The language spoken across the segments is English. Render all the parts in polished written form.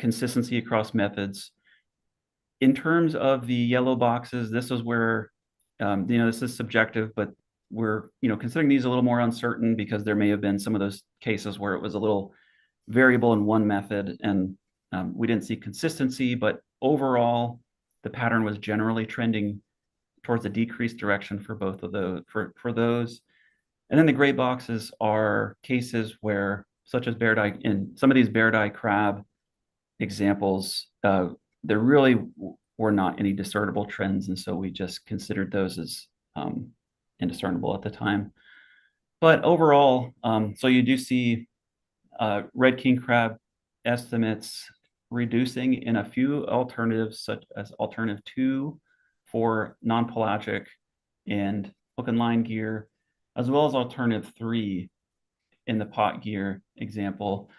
consistency across methods. In terms of the yellow boxes, this is where, this is subjective, but we're, considering these a little more uncertain because there may have been some of those cases where it was a little variable in one method and we didn't see consistency, but overall, the pattern was generally trending towards a decreased direction for both of those, for those. And then the gray boxes are cases where, such as bear dye, in some of these bear dye crab examples, there really were not any discernible trends. And so we just considered those as indiscernible at the time. But overall, so you do see red king crab estimates reducing in a few alternatives, such as alternative 2 for non-pelagic and hook and line gear, as well as alternative 3 in the pot gear example.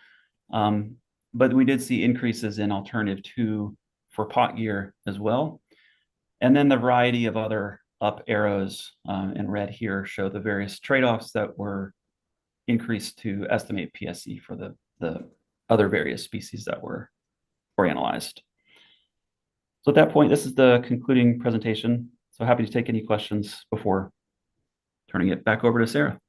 But we did see increases in alternative 2 for pot gear as well. And then the variety of other up arrows in red here show the various trade-offs that were increased to estimate PSE for the other various species that were analyzed. So at that point, this is the concluding presentation. So happy to take any questions before turning it back over to Sarah.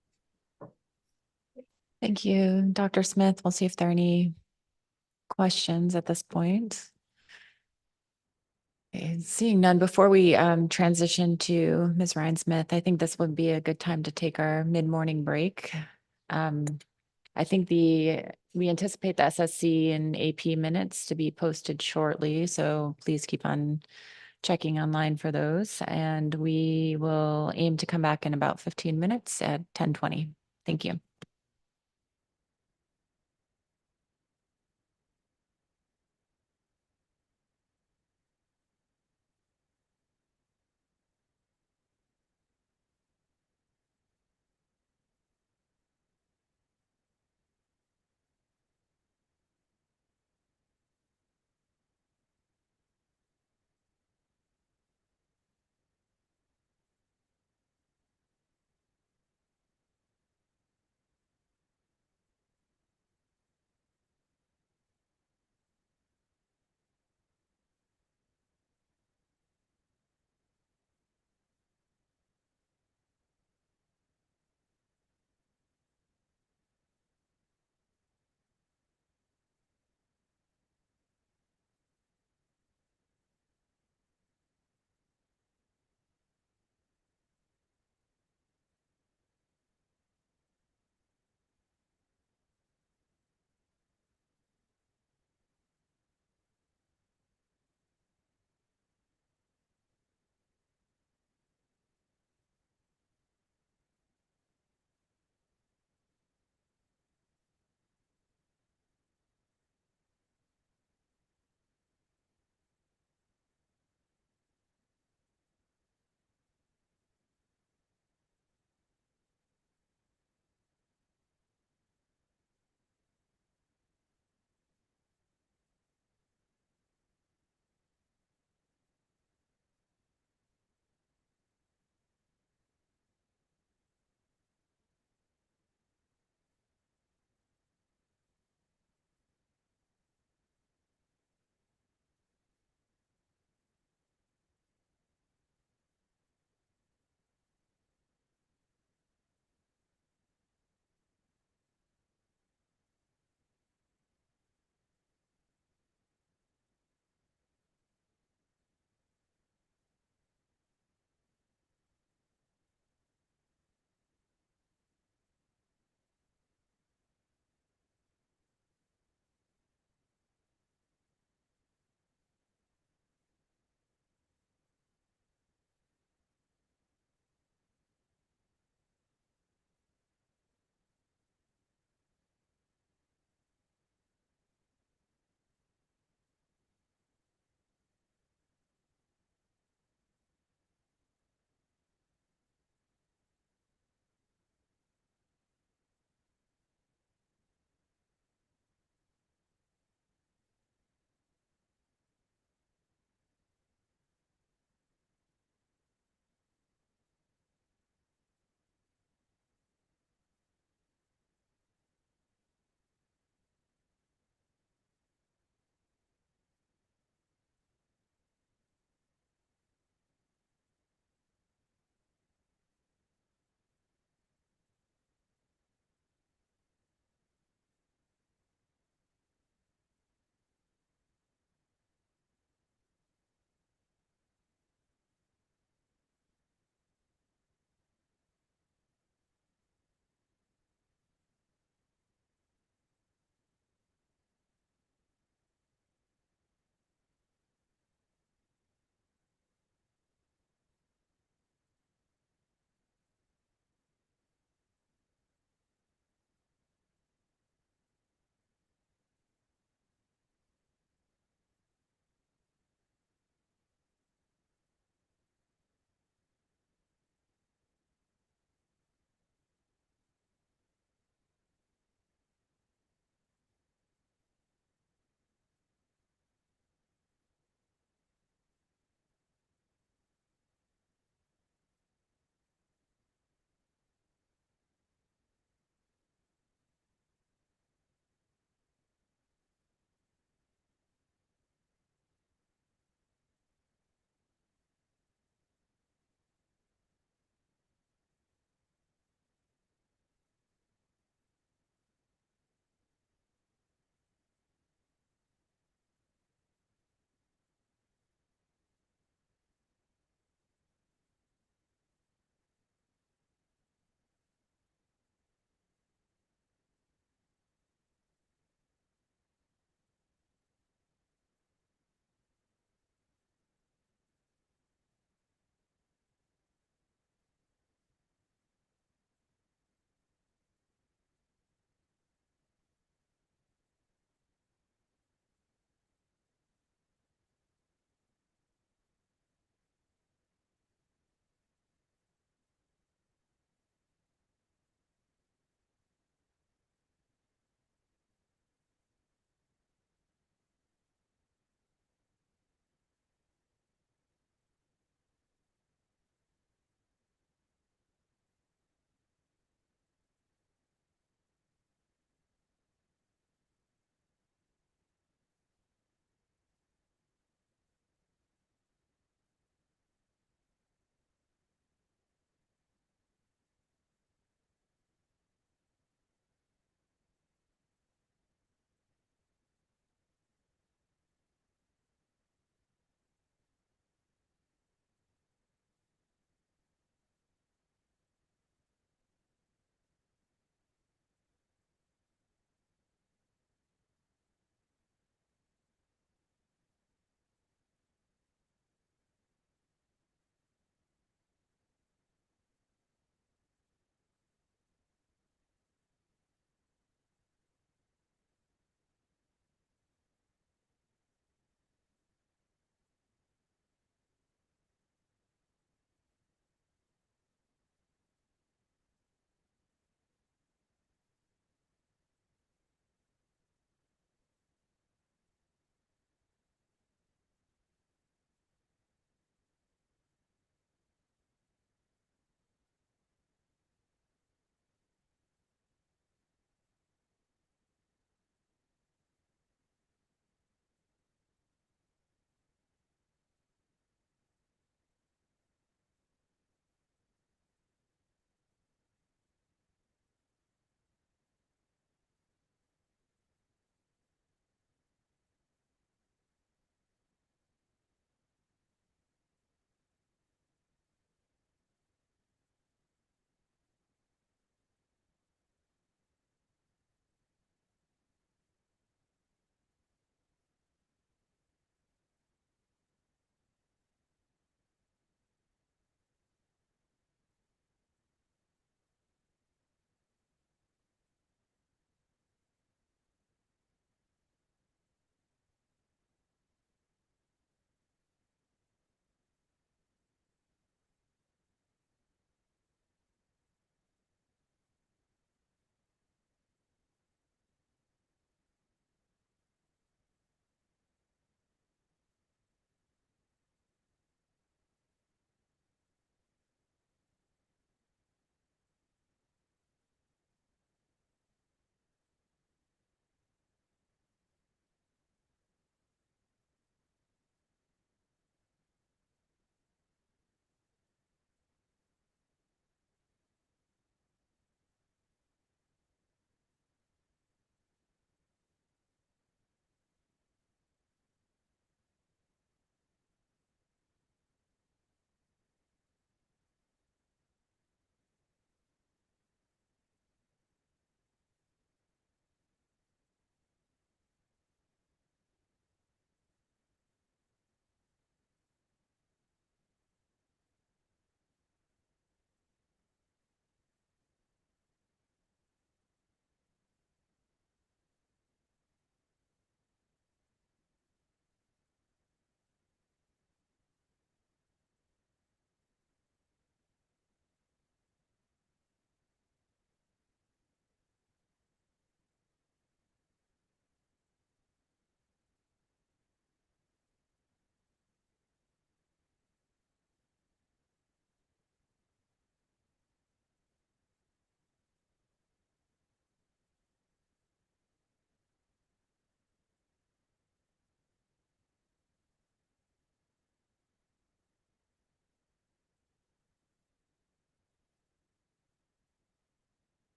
Thank you, Dr. Smith. We'll see if there are any questions at this point. Okay, seeing none, before we transition to Ms. Ryan-Smith, I think this would be a good time to take our mid-morning break. I think we anticipate the SSC and AP minutes to be posted shortly, so please keep on checking online for those. And we will aim to come back in about 15 minutes at 10:20. Thank you.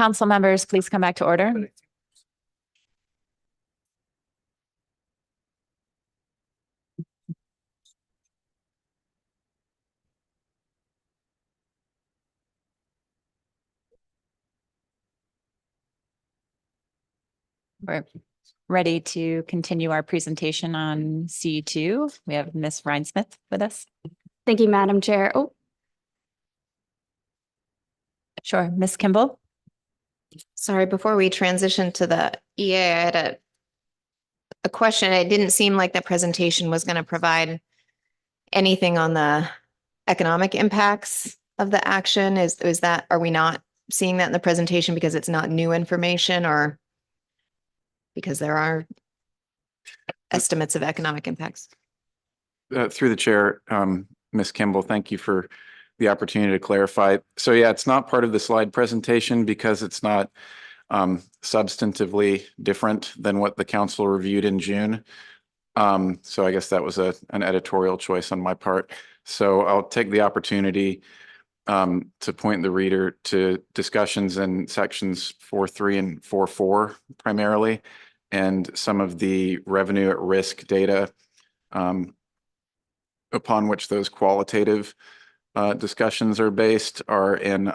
Council members, please come back to order. We're ready to continue our presentation on C2. We have Ms. Rhinesmith with us. Thank you, Madam Chair. Oh, Sure. Ms. Kimball? Sorry, before we transition to the EA, I had a question. It didn't seem like the presentation was going to provide anything on the economic impacts of the action. Is that, are we not seeing that in the presentation because it's not new information, or because there are estimates of economic impacts? Through the chair, Ms. Kimball, thank you for the opportunity to clarify. So yeah, it's not part of the slide presentation because it's not substantively different than what the council reviewed in June. So I guess that was an editorial choice on my part. So I'll take the opportunity to point the reader to discussions in sections 4.3 and 4.4 primarily, and some of the revenue at risk data upon which those qualitative discussions are based are in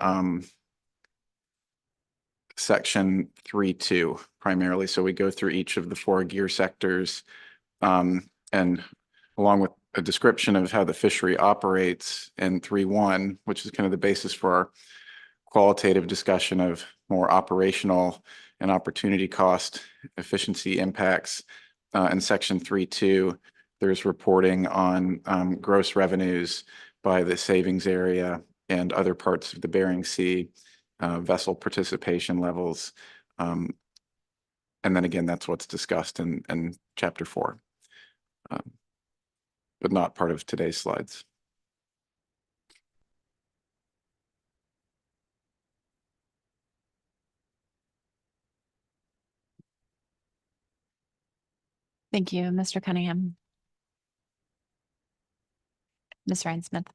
section 3.2 primarily. So we go through each of the 4 gear sectors and along with a description of how the fishery operates in 3.1, which is kind of the basis for our qualitative discussion of more operational and opportunity cost efficiency impacts. In section 3.2, there's reporting on gross revenues by the savings area and other parts of the Bering Sea, vessel participation levels. And then again, that's what's discussed in chapter 4, but not part of today's slides. Thank you, Mr. Cunningham. Ms. Rhinesmith.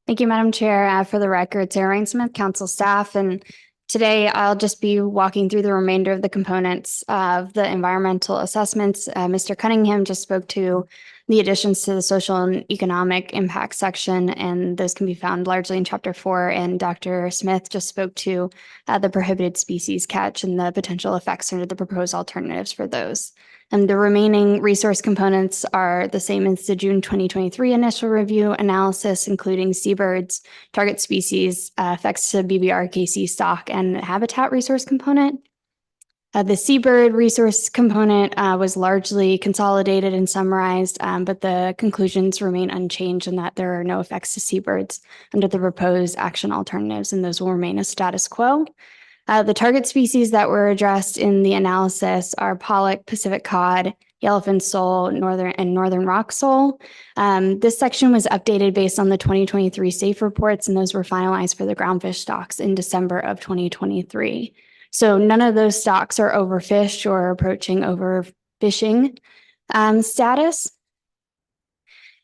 thank you, Madam Chair. For the record, Sarah Rainsmith, council staff, and today I'll just be walking through the remainder of the components of the environmental assessments. Mr. Cunningham just spoke to the additions to the social and economic impact section, and those can be found largely in chapter 4. And Dr. Smith just spoke to the prohibited species catch and the potential effects under the proposed alternatives for those. And the remaining resource components are the same as the June 2023 initial review analysis, including seabirds, target species, effects to BBRKC stock, and habitat resource component. The seabird resource component was largely consolidated and summarized, but the conclusions remain unchanged in that there are no effects to seabirds under the proposed action alternatives, and those will remain a status quo. The target species that were addressed in the analysis are pollock, Pacific cod, yellowfin sole, northern rock sole. This section was updated based on the 2023 SAFE reports, and those were finalized for the groundfish stocks in December of 2023. So none of those stocks are overfished or approaching overfishing status.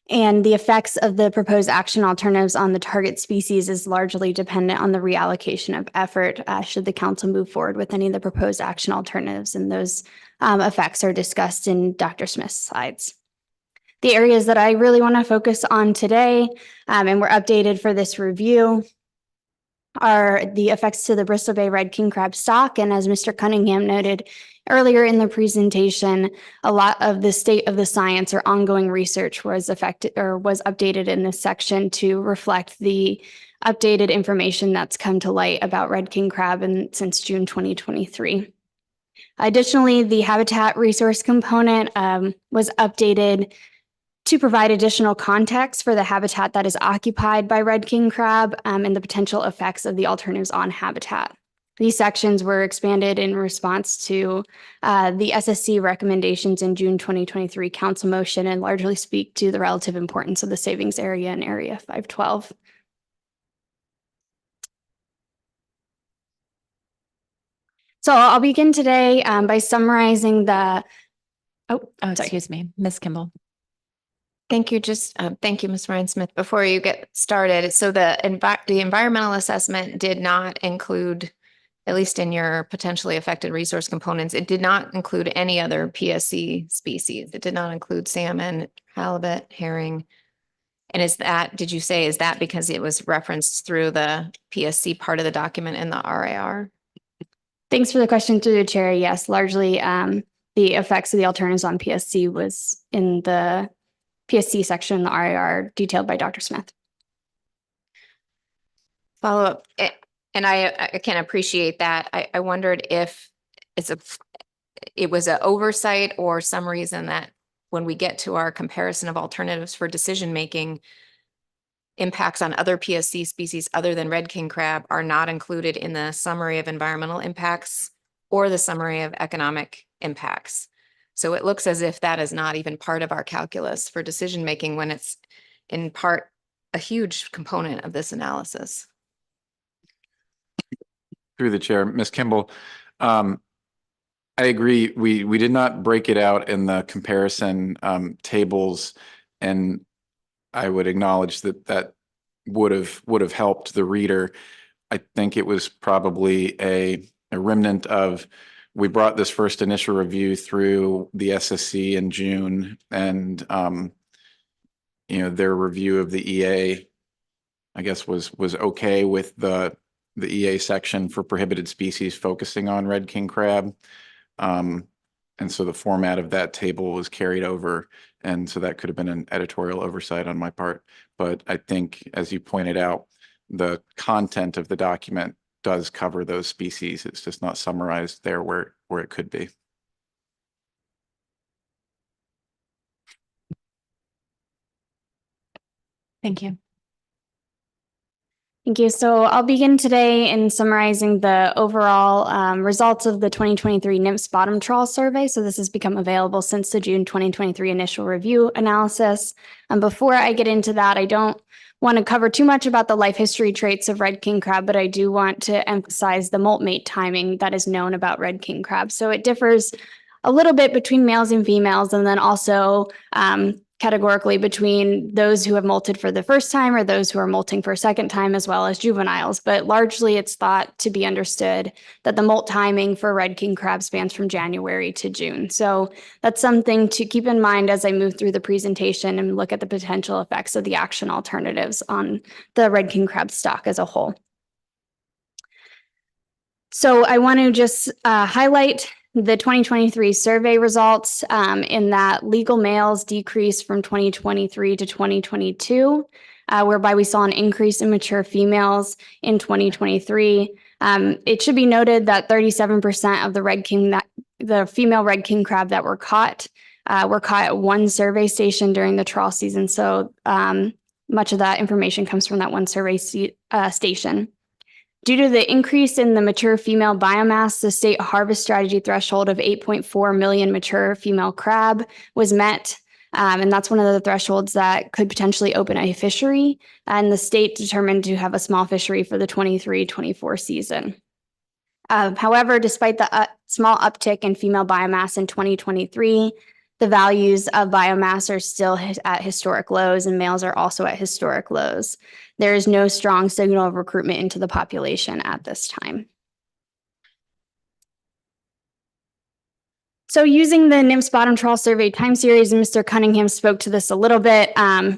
And the effects of the proposed action alternatives on the target species is largely dependent on the reallocation of effort should the council move forward with any of the proposed action alternatives. And those effects are discussed in Dr. Smith's slides. The areas that I really want to focus on today, and were updated for this review, are the effects to the Bristol Bay red king crab stock. And as Mr. Cunningham noted earlier in the presentation, a lot of the state of the science or ongoing research was affected or was updated in this section to reflect the updated information that's come to light about red king crab since June 2023. Additionally, the habitat resource component was updated to provide additional context for the habitat that is occupied by red king crab and the potential effects of the alternatives on habitat. These sections were expanded in response to the SSC recommendations in June 2023 council motion and largely speak to the relative importance of the savings area in Area 512. So I'll begin today by summarizing the, excuse me, Ms. Kimball. Thank you. Thank you, Ms. Ryan-Smith. Before you get started, so the environmental assessment did not include at least in your potentially affected resource components, it did not include any other PSC species. It did not include salmon, halibut, herring. And did you say, is that because it was referenced through the PSC part of the document in the RAR? Thanks for the question through the chair. Yes, largely the effects of the alternatives on PSC was in the PSC section in the RAR detailed by Dr. Smith. Follow up, and I can appreciate that. I wondered if it was an oversight or some reason that when we get to our comparison of alternatives for decision making, impacts on other PSC species other than red king crab are not included in the summary of environmental impacts or the summary of economic impacts. So it looks as if that is not even part of our calculus for decision making when it's in part a huge component of this analysis. Through the chair, Ms. Kimball, I agree. We did not break it out in the comparison tables, and I would acknowledge that would have helped the reader. I think it was probably a remnant of, we brought this first initial review through the SSC in June, and their review of the EA, I guess, was okay with the EA section for prohibited species focusing on red king crab. And so the format of that table was carried over. And so that could have been an editorial oversight on my part. But I think, as you pointed out, the content of the document does cover those species. It's just not summarized there where it could be. Thank you. Thank you. So I'll begin today in summarizing the overall results of the 2023 NMFS bottom trawl survey. So this has become available since the June 2023 initial review analysis. And before I get into that, I don't want to cover too much about the life history traits of red king crab, but I do want to emphasize the molt mate timing that is known about red king crab. So it differs a little bit between males and females, and then also categorically between those who have molted for the first time or those who are molting for a second time, as well as juveniles. But largely it's thought to be understood that the molt timing for red king crab spans from January to June. So that's something to keep in mind as I move through the presentation and look at the potential effects of the action alternatives on the red king crab stock as a whole. So I want to just highlight the 2023 survey results in that legal males decreased from 2023 to 2022, whereby we saw an increase in mature females in 2023. It should be noted that 37% of the female red king crab that were caught at one survey station during the trawl season. So much of that information comes from that one survey station. Due to the increase in the mature female biomass, the state harvest strategy threshold of 8.4 million mature female crab was met. And that's one of the thresholds that could potentially open a fishery. And the state determined to have a small fishery for the 23-24 season. However, despite the small uptick in female biomass in 2023, the values of biomass are still at historic lows, and males are also at historic lows. There is no strong signal of recruitment into the population at this time. So using the NMFS bottom trawl survey time series, and Mr. Cunningham spoke to this a little bit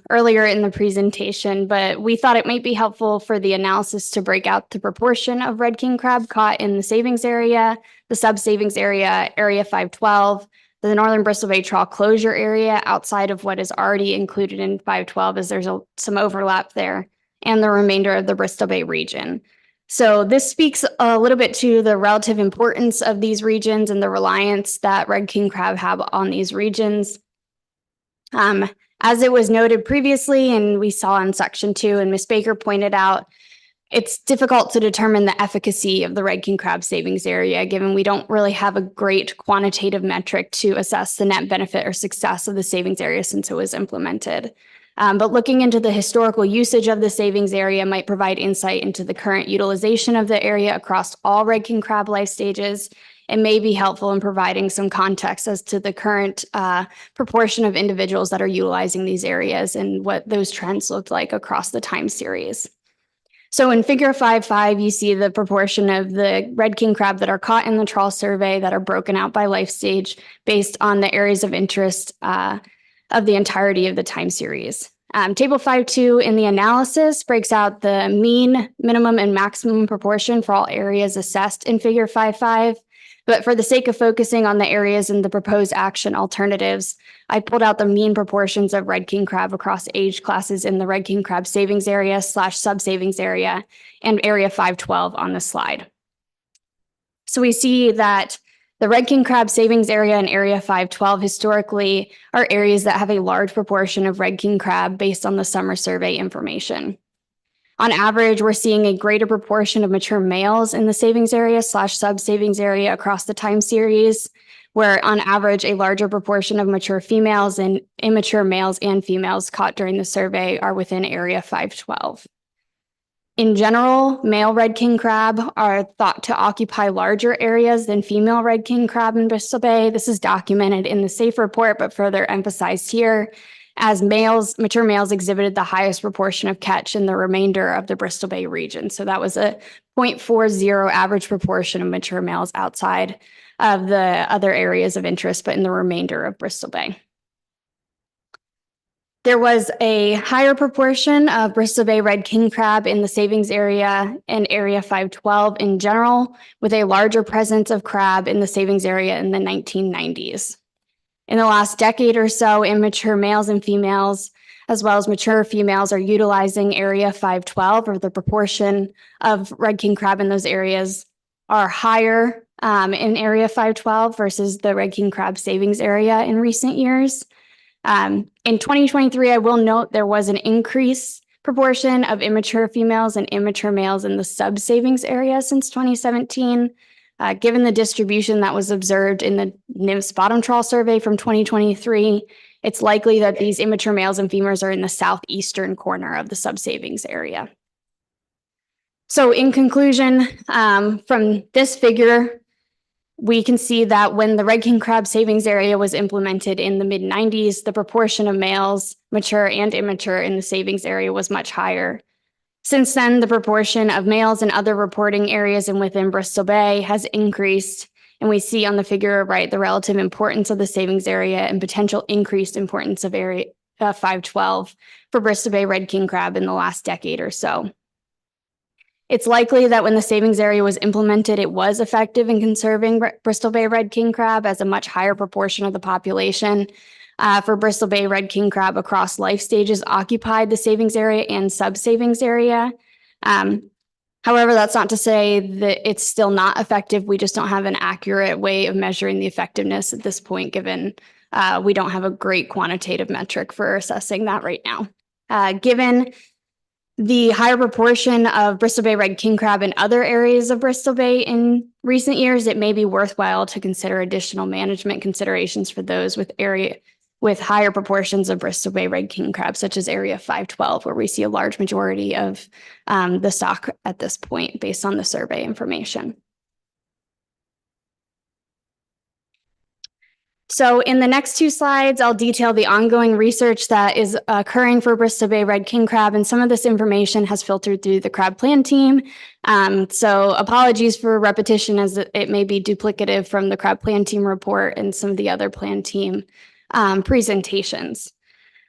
earlier in the presentation, but we thought it might be helpful for the analysis to break out the proportion of red king crab caught in the savings area, the sub-savings area, Area 512, the Northern Bristol Bay Trawl closure area outside of what is already included in 512, as there's some overlap there, and the remainder of the Bristol Bay region. So this speaks a little bit to the relative importance of these regions and the reliance that red king crab have on these regions. As it was noted previously, and we saw in section 2, and Ms. Baker pointed out, it's difficult to determine the efficacy of the red king crab savings area, given we don't really have a great quantitative metric to assess the net benefit or success of the savings area since it was implemented. But looking into the historical usage of the savings area might provide insight into the current utilization of the area across all red king crab life stages. It may be helpful in providing some context as to the current proportion of individuals that are utilizing these areas and what those trends look like across the time series. So in figure 5.5, you see the proportion of the red king crab that are caught in the trawl survey that are broken out by life stage based on the areas of interest of the entirety of the time series. Table 5.2 in the analysis breaks out the mean, minimum, and maximum proportion for all areas assessed in figure 5.5. But for the sake of focusing on the areas in the proposed action alternatives, I pulled out the mean proportions of red king crab across age classes in the red king crab savings area / sub-savings area and area 512 on the slide. So we see that the red king crab savings area and area 512 historically are areas that have a large proportion of red king crab based on the summer survey information. On average, we're seeing a greater proportion of mature males in the savings area / sub-savings area across the time series, where on average, a larger proportion of mature females and immature males and females caught during the survey are within area 512. In general, male red king crab are thought to occupy larger areas than female red king crab in Bristol Bay. This is documented in the SAFE report, but further emphasized here, as mature males exhibited the highest proportion of catch in the remainder of the Bristol Bay region. So that was a 0.40 average proportion of mature males outside of the other areas of interest, but in the remainder of Bristol Bay. There was a higher proportion of Bristol Bay red king crab in the savings area and area 512 in general, with a larger presence of crab in the savings area in the 1990s. In the last decade or so, immature males and females, as well as mature females, are utilizing area 512, or the proportion of red king crab in those areas are higher in area 512 versus the red king crab savings area in recent years. In 2023, I will note there was an increased proportion of immature females and immature males in the sub-savings area since 2017. Given the distribution that was observed in the NIMS bottom trawl survey from 2023, it's likely that these immature males and females are in the southeastern corner of the sub-savings area. So in conclusion, from this figure, we can see that when the red king crab savings area was implemented in the mid-90s, the proportion of males, mature and immature, in the savings area was much higher. Since then, the proportion of males in other reporting areas and within Bristol Bay has increased, and we see on the figure right the relative importance of the savings area and potential increased importance of area 512 for Bristol Bay red king crab in the last decade or so. It's likely that when the savings area was implemented, it was effective in conserving Bristol Bay red king crab, as a much higher proportion of the population for Bristol Bay red king crab across life stages occupied the savings area and sub-savings area. However, that's not to say that it's still not effective. We just don't have an accurate way of measuring the effectiveness at this point, given we don't have a great quantitative metric for assessing that right now. Given the higher proportion of Bristol Bay red king crab in other areas of Bristol Bay in recent years, it may be worthwhile to consider additional management considerations for those with higher proportions of Bristol Bay red king crab, such as area 512, where we see a large majority of the stock at this point based on the survey information. So in the next two slides, I'll detail the ongoing research that is occurring for Bristol Bay red king crab, and some of this information has filtered through the crab plan team. So apologies for repetition, as it may be duplicative from the crab plan team report and some of the other plan team presentations.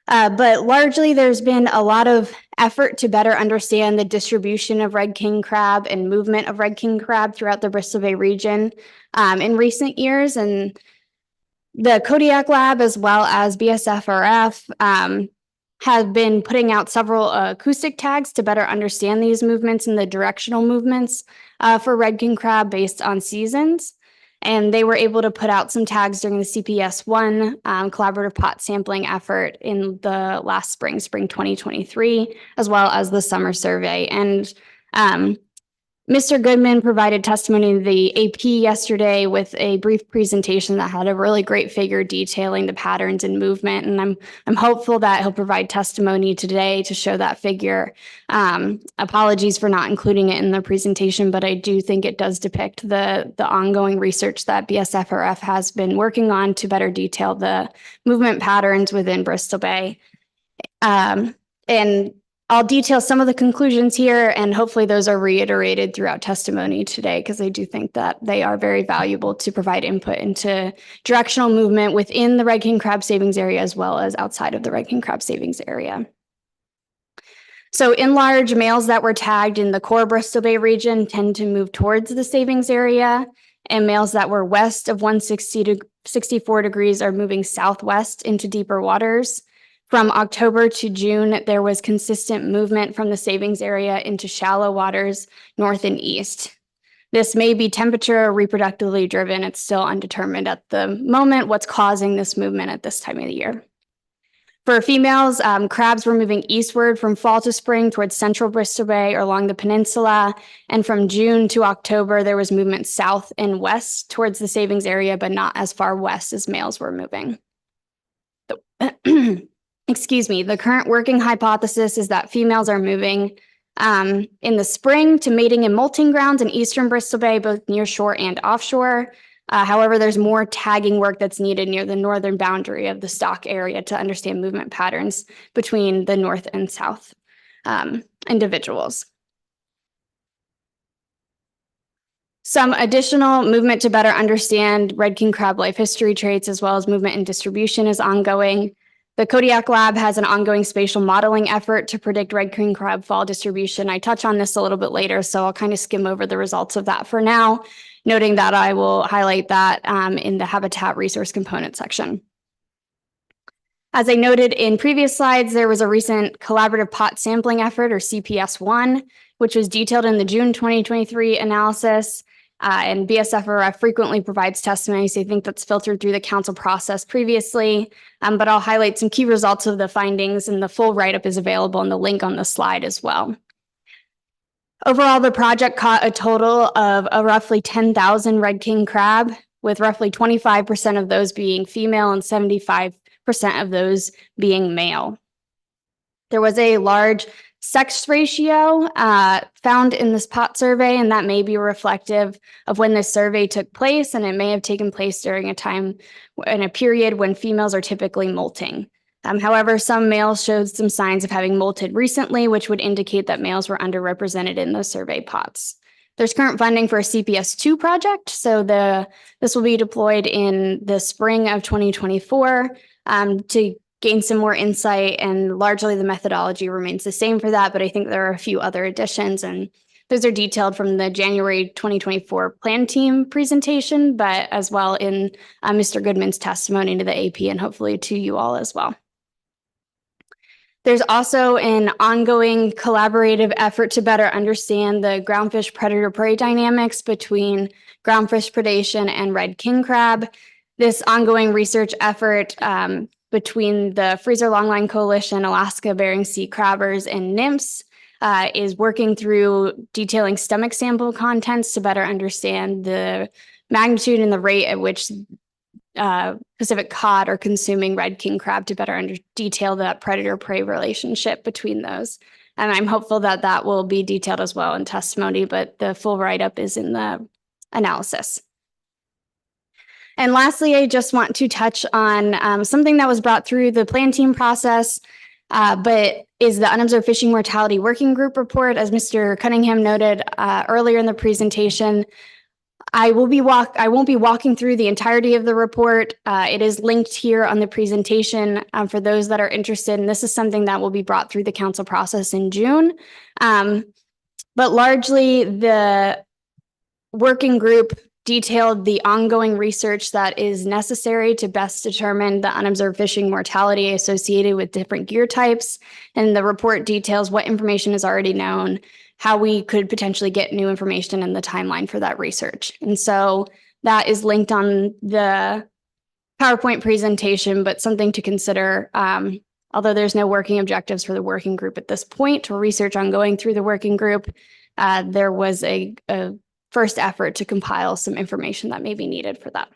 But largely, there's been a lot of effort to better understand the distribution of red king crab and movement of red king crab throughout the Bristol Bay region in recent years. And the Kodiak Lab, as well as BSFRF, have been putting out several acoustic tags to better understand these movements and the directional movements for red king crab based on seasons. And they were able to put out some tags during the CPS1 collaborative pot sampling effort in the last spring 2023, as well as the summer survey. And Mr. Goodman provided testimony to the AP yesterday with a brief presentation that had a really great figure detailing the patterns and movement. And I'm hopeful that he'll provide testimony today to show that figure. Apologies for not including it in the presentation, but I do think it does depict the ongoing research that BSFRF has been working on to better detail the movement patterns within Bristol Bay. And I'll detail some of the conclusions here, and hopefully those are reiterated throughout testimony today, because I do think that they are very valuable to provide input into directional movement within the red king crab savings area as well as outside of the red king crab savings area. So in large, males that were tagged in the core Bristol Bay region tend to move towards the savings area, and males that were west of 160 to 64 degrees are moving southwest into deeper waters. From October to June, there was consistent movement from the savings area into shallow waters north and east. This may be temperature or reproductively driven. It's still undetermined at the moment what's causing this movement at this time of the year. For females, crabs were moving eastward from fall to spring towards central Bristol Bay or along the peninsula. And from June to October, there was movement south and west towards the savings area, but not as far west as males were moving. Excuse me, the current working hypothesis is that females are moving in the spring to mating and molting grounds in eastern Bristol Bay, both near shore and offshore. However, there's more tagging work that's needed near the northern boundary of the stock area to understand movement patterns between the north and south individuals. Some additional movement to better understand red king crab life history traits as well as movement and distribution is ongoing. The Kodiak Lab has an ongoing spatial modeling effort to predict red king crab fall distribution. I touch on this a little bit later, so I'll kind of skim over the results of that for now, noting that I will highlight that in the habitat resource component section. As I noted in previous slides, there was a recent collaborative pot sampling effort, or CPS1, which was detailed in the June 2023 analysis. And BSFRF frequently provides testimony, so I think that's filtered through the council process previously. But I'll highlight some key results of the findings, and the full write-up is available in the link on the slide as well. Overall, the project caught a total of roughly 10,000 red king crab, with roughly 25% of those being female and 75% of those being male. There was a large sex ratio found in this pot survey, and that may be reflective of when this survey took place, and it may have taken place during a time in a period when females are typically molting. However, some males showed some signs of having molted recently, which would indicate that males were underrepresented in those survey pots. There's current funding for a CPS2 project, so this will be deployed in the spring of 2024 to gain some more insight, and largely the methodology remains the same for that, but I think there are a few other additions, and those are detailed from the January 2024 plan team presentation, but as well in Mr. Goodman's testimony to the AP and hopefully to you all as well. There's also an ongoing collaborative effort to better understand the groundfish predator-prey dynamics between groundfish predation and red king crab. This ongoing research effort between the Freezer Longline Coalition, Alaska Bering Sea Crabbers, and NIMS is working through detailing stomach sample contents to better understand the magnitude and the rate at which Pacific cod are consuming red king crab to better detail that predator-prey relationship between those. And I'm hopeful that that will be detailed as well in testimony, but the full write-up is in the analysis. And lastly, I just want to touch on something that was brought through the plan team process, but is the Unobserved Fishing Mortality Working Group report. As Mr. Cunningham noted earlier in the presentation, I won't be walking through the entirety of the report. It is linked here on the presentation for those that are interested, and this is something that will be brought through the council process in June. But largely, the working group detailed the ongoing research that is necessary to best determine the unobserved fishing mortality associated with different gear types. And the report details what information is already known, how we could potentially get new information, and the timeline for that research. And so that is linked on the PowerPoint presentation, but something to consider. Although there's no working objectives for the working group at this point or research ongoing through the working group, there was a first effort to compile some information that may be needed for that.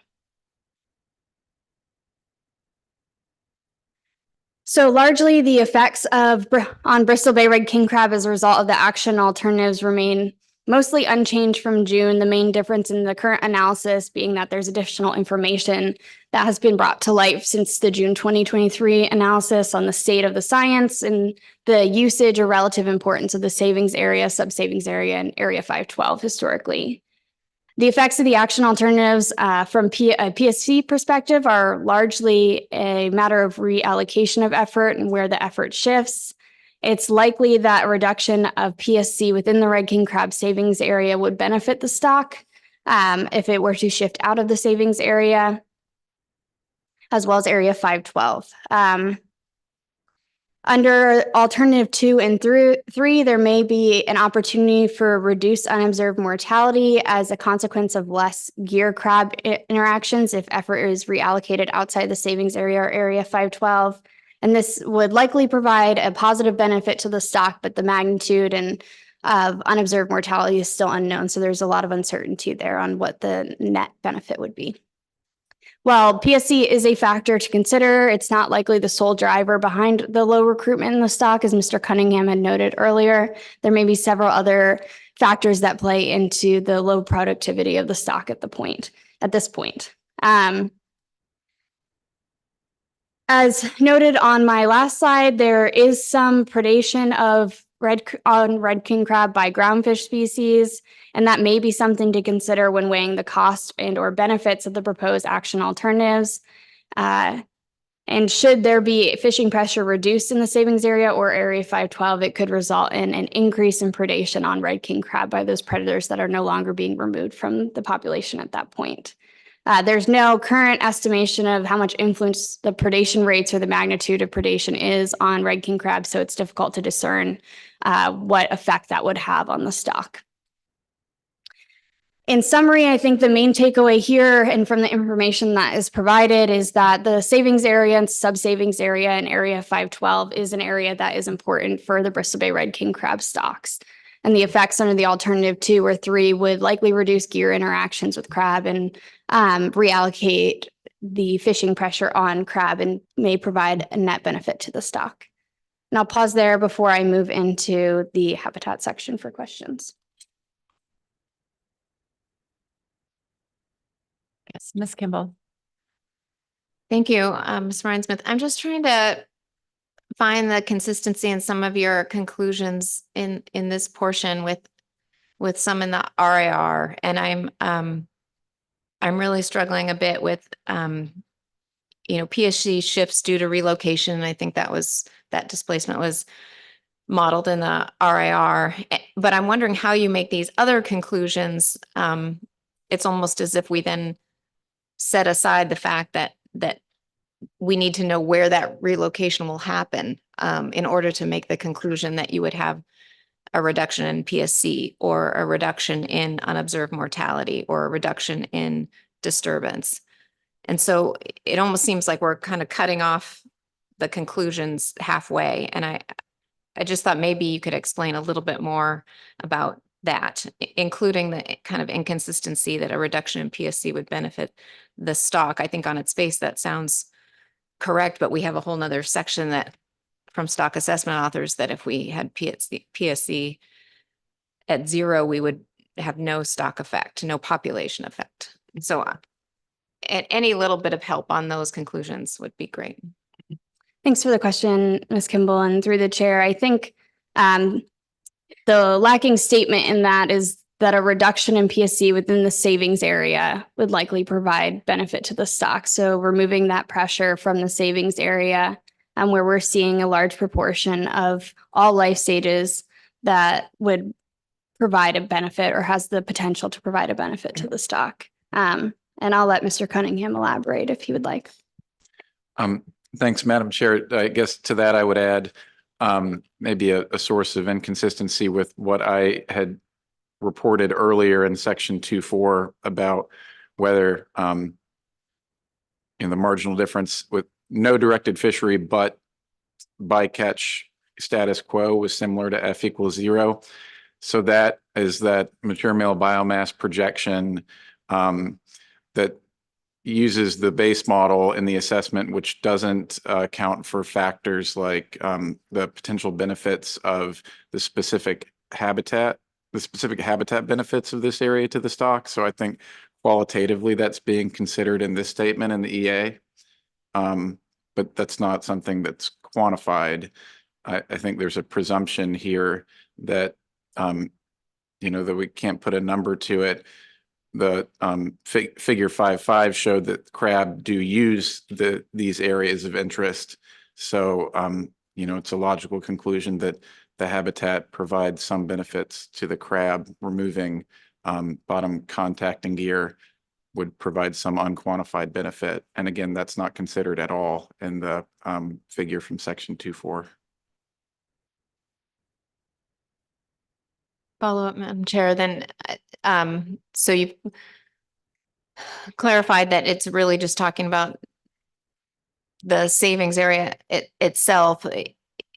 So largely the effects on Bristol Bay red king crab as a result of the action alternatives remain mostly unchanged from June. The main difference in the current analysis being that there's additional information that has been brought to light since the June 2023 analysis on the state of the science and the usage or relative importance of the savings area, sub-savings area, and Area 512 historically. The effects of the action alternatives from a PSC perspective are largely a matter of reallocation of effort and where the effort shifts. It's likely that a reduction of PSC within the red king crab savings area would benefit the stock if it were to shift out of the savings area, as well as Area 512. Under alternative 2 and 3, there may be an opportunity for reduced unobserved mortality as a consequence of less gear crab interactions if effort is reallocated outside the savings area or Area 512. And this would likely provide a positive benefit to the stock, but the magnitude of unobserved mortality is still unknown. So there's a lot of uncertainty there on what the net benefit would be. While PSC is a factor to consider, it's not likely the sole driver behind the low recruitment in the stock, as Mr. Cunningham had noted earlier. There may be several other factors that play into the low productivity of the stock at this point. As noted on my last slide, there is some predation of red king crab by groundfish species, and that may be something to consider when weighing the cost and or benefits of the proposed action alternatives. And should there be fishing pressure reduced in the savings area or Area 512, it could result in an increase in predation on red king crab by those predators that are no longer being removed from the population at that point. There's no current estimation of how much influence the predation rates or the magnitude of predation is on red king crab, so it's difficult to discern what effect that would have on the stock. In summary, I think the main takeaway here and from the information that is provided is that the savings area and sub-savings area in Area 512 is an area that is important for the Bristol Bay red king crab stocks. And the effects under the alternative 2 or 3 would likely reduce gear interactions with crab and reallocate the fishing pressure on crab and may provide a net benefit to the stock. And I'll pause there before I move into the habitat section for questions. Yes, Ms. Kimball. Thank you, Ms. Ryan-Smith. I'm just trying to find the consistency in some of your conclusions in this portion with some in the RIR, and I'm really struggling a bit with PSC shifts due to relocation. I think that displacement was modeled in the RIR, but I'm wondering how you make these other conclusions. It's almost as if we then set aside the fact that we need to know where that relocation will happen in order to make the conclusion that you would have a reduction in PSC or a reduction in unobserved mortality or a reduction in disturbance. And so it almost seems like we're kind of cutting off the conclusions halfway. And I just thought maybe you could explain a little bit more about that, including the kind of inconsistency that a reduction in PSC would benefit the stock. I think on its face that sounds correct, but we have a whole nother section that from stock assessment authors that if we had PSC at 0, we would have no stock effect, no population effect. So any little bit of help on those conclusions would be great. Thanks for the question, Ms. Kimball, and through the chair. I think the lacking statement in that is that a reduction in PSC within the savings area would likely provide benefit to the stock. So removing that pressure from the savings area where we're seeing a large proportion of all life stages that would provide a benefit or has the potential to provide a benefit to the stock. And I'll let Mr. Cunningham elaborate if he would like. Thanks, Madam Chair. I guess to that I would add maybe a source of inconsistency with what I had reported earlier in section 2.4 about whether the marginal difference with no directed fishery but bycatch status quo was similar to F equals 0. So that is that mature male biomass projection that uses the base model in the assessment, which doesn't account for factors like the potential benefits of the specific habitat the specific habitat benefits of this area to the stock. So I think qualitatively that's being considered in this statement in the EA. But that's not something that's quantified. I think there's a presumption here that, that we can't put a number to it. The figure 5.5 showed that crab do use these areas of interest. So, it's a logical conclusion that the habitat provides some benefits to the crab. Removing bottom contacting gear would provide some unquantified benefit. And again, that's not considered at all in the figure from section 2.4. Follow up, Madam Chair, then, so you've clarified that it's really just talking about the savings area itself.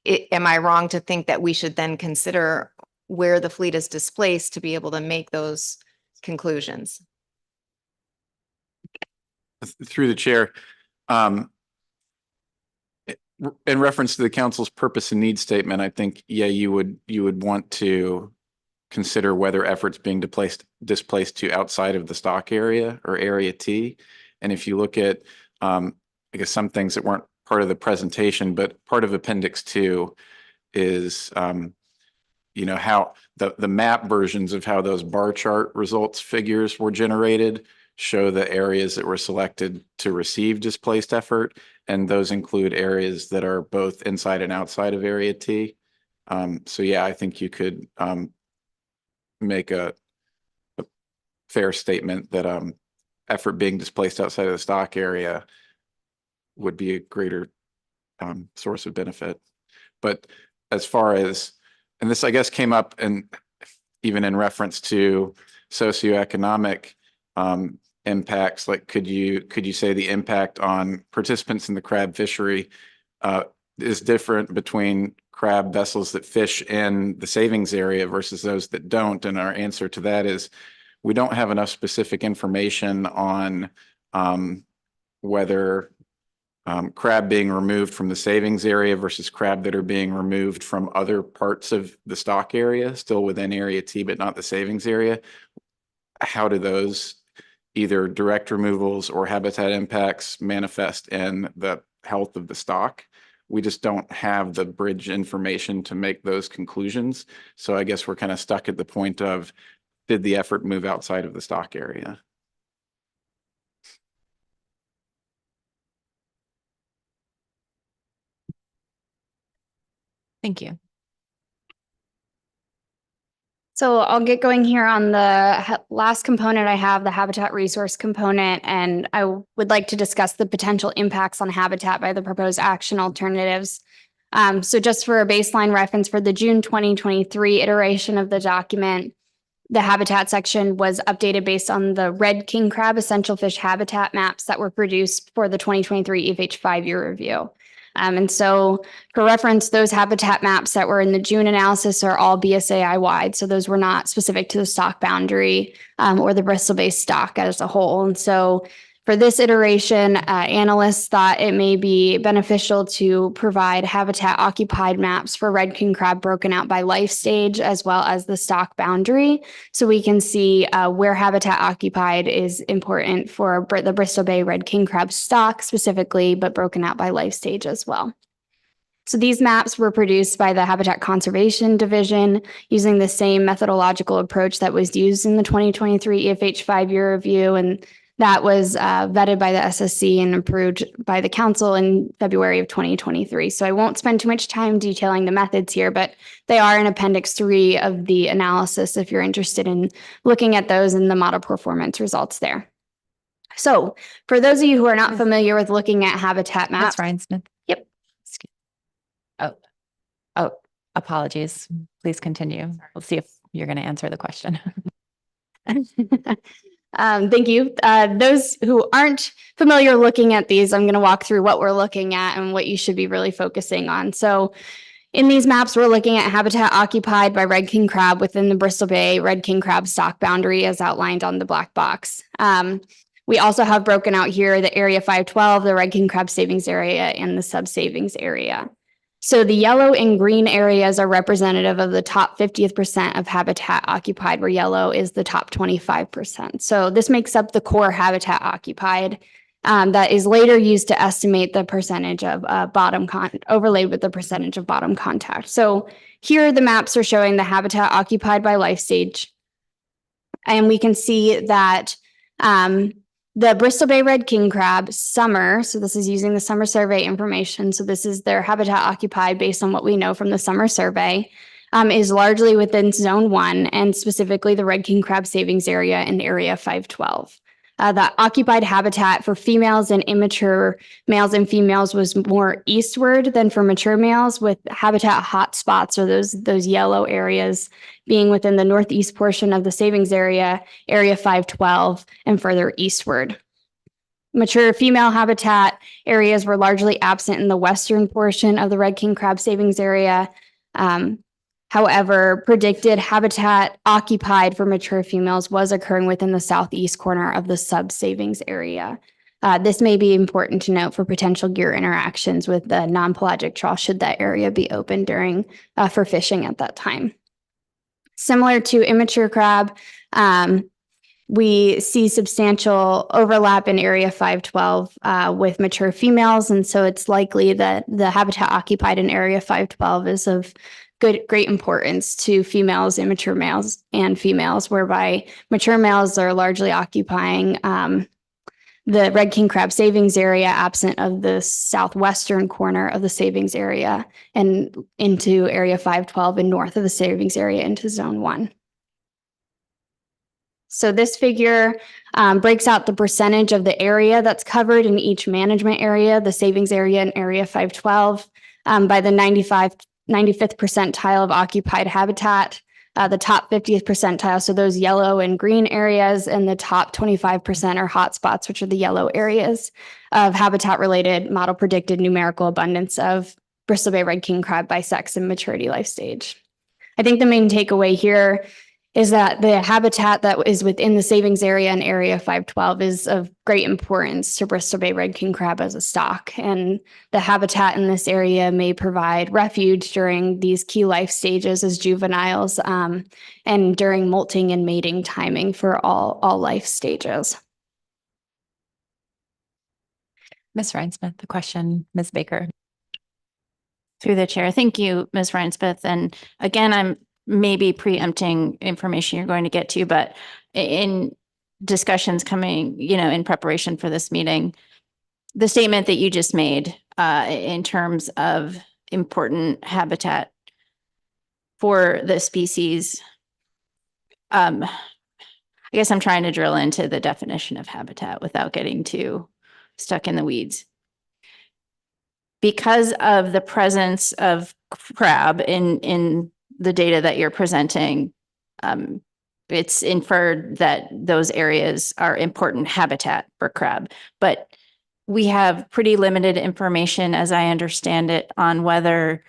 Am I wrong to think that we should then consider where the fleet is displaced to be able to make those conclusions? Through the chair, in reference to the council's purpose and need statement, I think, yeah, you would want to consider whether efforts being displaced to outside of the stock area or area T. And if you look at, I guess, some things that weren't part of the presentation, but part of Appendix 2 is, how the map versions of how those bar chart results figures were generated show the areas that were selected to receive displaced effort. And those include areas that are both inside and outside of area T. So yeah, I think you could make a fair statement that effort being displaced outside of the stock area would be a greater source of benefit. But as far as, and this I guess came up and even in reference to socioeconomic impacts, like could you say the impact on participants in the crab fishery is different between crab vessels that fish in the savings area versus those that don't? And our answer to that is we don't have enough specific information on whether crab being removed from the savings area versus crab that are being removed from other parts of the stock area, still within area T, but not the savings area. How do those either direct removals or habitat impacts manifest in the health of the stock? We just don't have the bridge information to make those conclusions. So I guess we're kind of stuck at the point of, did the effort move outside of the stock area? Thank you. So I'll get going here on the last component I have, the habitat resource component, and I would like to discuss the potential impacts on habitat by the proposed action alternatives. So just for a baseline reference, for the June 2023 iteration of the document, the habitat section was updated based on the red king crab essential fish habitat maps that were produced for the 2023 EFH 5-year review. And so for reference, those habitat maps that were in the June analysis are all BSAI wide. So those were not specific to the stock boundary or the Bristol Bay stock as a whole. And so for this iteration, analysts thought it may be beneficial to provide habitat occupied maps for red king crab broken out by life stage as well as the stock boundary. So we can see where habitat occupied is important for the Bristol Bay red king crab stock specifically, but broken out by life stage as well. So these maps were produced by the Habitat Conservation Division using the same methodological approach that was used in the 2023 EFH 5-year review. And that was vetted by the SSC and approved by the council in February of 2023. So I won't spend too much time detailing the methods here, but they are in Appendix 3 of the analysis if you're interested in looking at those and the model performance results there. So for those of you who are not familiar with looking at habitat maps. Ms. Ryan-Smith. Yep. Oh, apologies. Please continue. We'll see if you're going to answer the question. Thank you. Those who aren't familiar looking at these, I'm going to walk through what we're looking at and what you should be really focusing on. So in these maps, we're looking at habitat occupied by red king crab within the Bristol Bay red king crab stock boundary as outlined on the black box. We also have broken out here the area 512, the red king crab savings area, and the sub savings area. So the yellow and green areas are representative of the top 50th percent of habitat occupied, where yellow is the top 25%. So this makes up the core habitat occupied that is later used to estimate the percentage of overlaid with the percentage of bottom contact. So here the maps are showing the habitat occupied by life stage. And we can see that the Bristol Bay red king crab summer, so this is using the summer survey information. So this is their habitat occupied based on what we know from the summer survey, is largely within zone 1 and specifically the red king crab savings area in area 512. The occupied habitat for females and immature males and females was more eastward than for mature males, with habitat hotspots, or those yellow areas, being within the northeast portion of the savings area, area 512, and further eastward. Mature female habitat areas were largely absent in the western portion of the red king crab savings area. However, predicted habitat occupied for mature females was occurring within the southeast corner of the sub-savings area. This may be important to note for potential gear interactions with the non-pelagic trawl should that area be open for fishing at that time. Similar to immature crab, we see substantial overlap in area 512 with mature females, and so it's likely that the habitat occupied in area 512 is of great importance to females, immature males, and females, whereby mature males are largely occupying the red king crab savings area, absent of the southwestern corner of the savings area, and into area 512 and north of the savings area into zone 1. So this figure breaks out the percentage of the area that's covered in each management area, the savings area in area 512, by the 95th percentile of occupied habitat, the top 50th percentile, so those yellow and green areas, and the top 25% are hotspots, which are the yellow areas of habitat-related model predicted numerical abundance of Bristol Bay red king crab by sex and maturity life stage. I think the main takeaway here is that the habitat that is within the savings area in area 512 is of great importance to Bristol Bay red king crab as a stock. And the habitat in this area may provide refuge during these key life stages as juveniles and during molting and mating timing for all life stages. Ms. Rhinesmith, the question, Ms. Baker. Through the chair. Thank you, Ms. Rhinesmith. And again, I'm maybe preempting information you're going to get to, but in discussions coming, in preparation for this meeting, the statement that you just made in terms of important habitat for the species, I guess I'm trying to drill into the definition of habitat without getting too stuck in the weeds. Because of the presence of crab in the data that you're presenting, it's inferred that those areas are important habitat for crab. But we have pretty limited information, as I understand it, on whether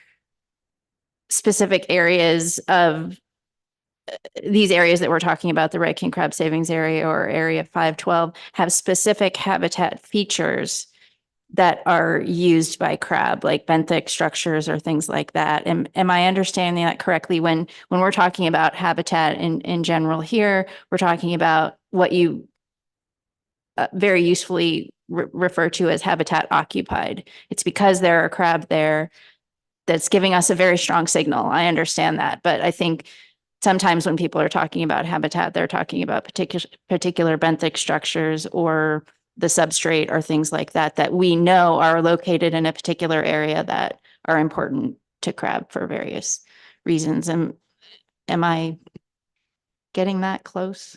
specific areas of these areas that we're talking about, the red king crab savings area or area 512, have specific habitat features that are used by crab, like benthic structures or things like that. Am I understanding that correctly? When we're talking about habitat in general here, we're talking about what you very usefully refer to as habitat occupied. It's because there are crab there that's giving us a very strong signal. I understand that, but I think sometimes when people are talking about habitat, they're talking about particular benthic structures or the substrate or things like that, that we know are located in a particular area that are important to crab for various reasons. Am I getting that close?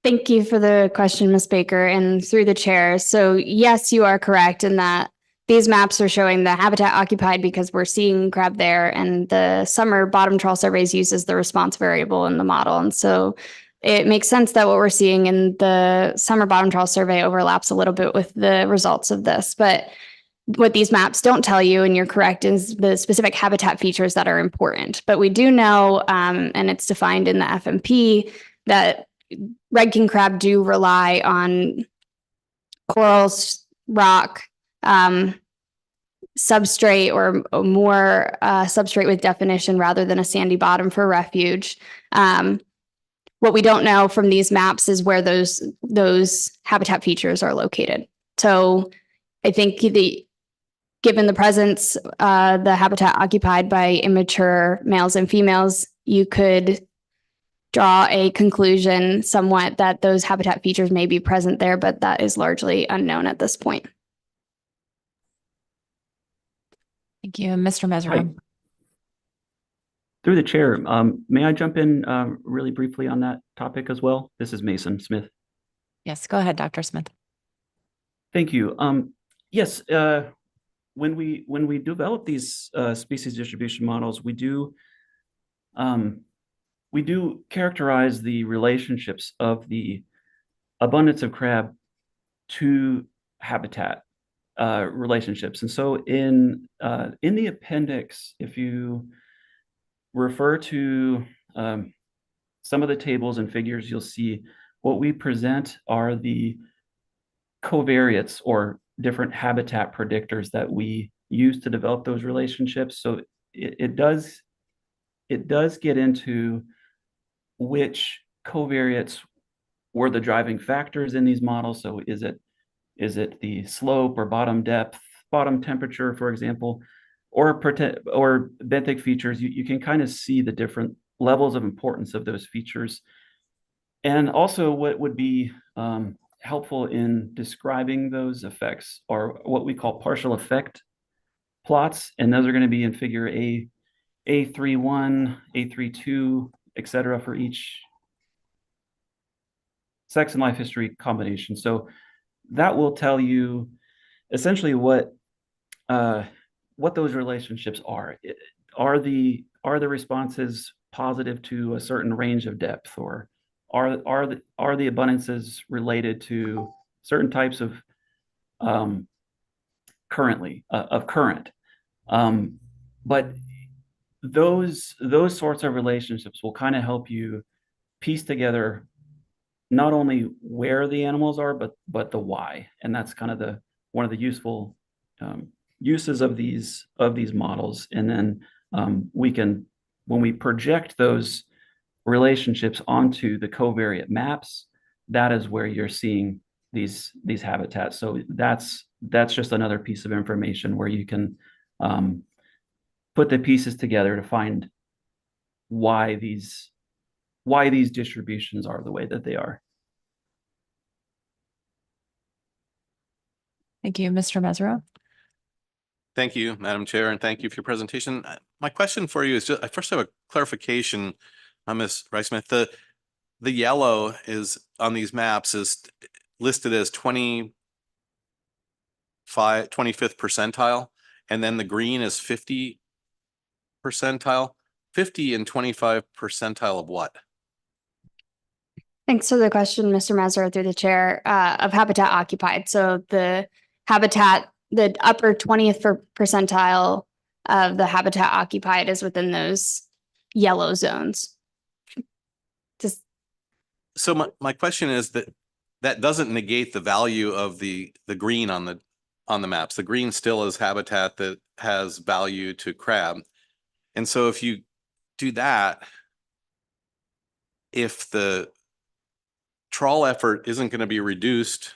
Thank you for the question, Ms. Baker, and through the chair. So yes, you are correct in that these maps are showing the habitat occupied because we're seeing crab there, and the summer bottom trawl surveys uses the response variable in the model. And so it makes sense that what we're seeing in the summer bottom trawl survey overlaps a little bit with the results of this. But what these maps don't tell you, and you're correct, is the specific habitat features that are important. But we do know, and it's defined in the FMP, that red king crab do rely on corals, rock, substrate or more substrate with definition rather than a sandy bottom for refuge. What we don't know from these maps is where those habitat features are located. So I think given the presence, the habitat occupied by immature males and females, you could draw a conclusion somewhat that those habitat features may be present there, but that is largely unknown at this point. Thank you. Mr. Hi. Mesereau. Through the chair, may I jump in really briefly on that topic as well? This is Mason Smith. Yes, go ahead, Dr. Smith. Thank you. Yes, when we develop these species distribution models, we do characterize the relationships of the abundance of crab to habitat relationships. And so in the appendix, if you refer to some of the tables and figures, you'll see what we present are the covariates or different habitat predictors that we use to develop those relationships. So it does get into which covariates were the driving factors in these models. So is it the slope or bottom depth, bottom temperature, for example, or benthic features? You can kind of see the different levels of importance of those features. And also what would be helpful in describing those effects are what we call partial effect plots. And those are going to be in figure A31, A32, et cetera, for each sex and life history combination. So that will tell you essentially what those relationships are. Are the responses positive to a certain range of depth, or are the abundances related to certain types of current? But those sorts of relationships will kind of help you piece together not only where the animals are, but the why. And that's kind of one of the useful uses of these models. And then when we project those relationships onto the covariate maps, that is where you're seeing these habitats. So that's just another piece of information where you can put the pieces together to find why these distributions are the way that they are. Thank you. Mr. Mesereau. Thank you, Madam Chair, and thank you for your presentation. My question for you is I first have a clarification on Ms. Rice-Smith. The yellow is on these maps is listed as 25th percentile, and then the green is 50 percentile. 50 and 25 percentile of what? Thanks for the question, Mr. Mesereau, through the chair, of habitat occupied. So the habitat, the upper 20th percentile of the habitat occupied is within those yellow zones. So my question is that doesn't negate the value of the green on the maps. The green still is habitat that has value to crab. And so if you do that, if the trawl effort isn't going to be reduced,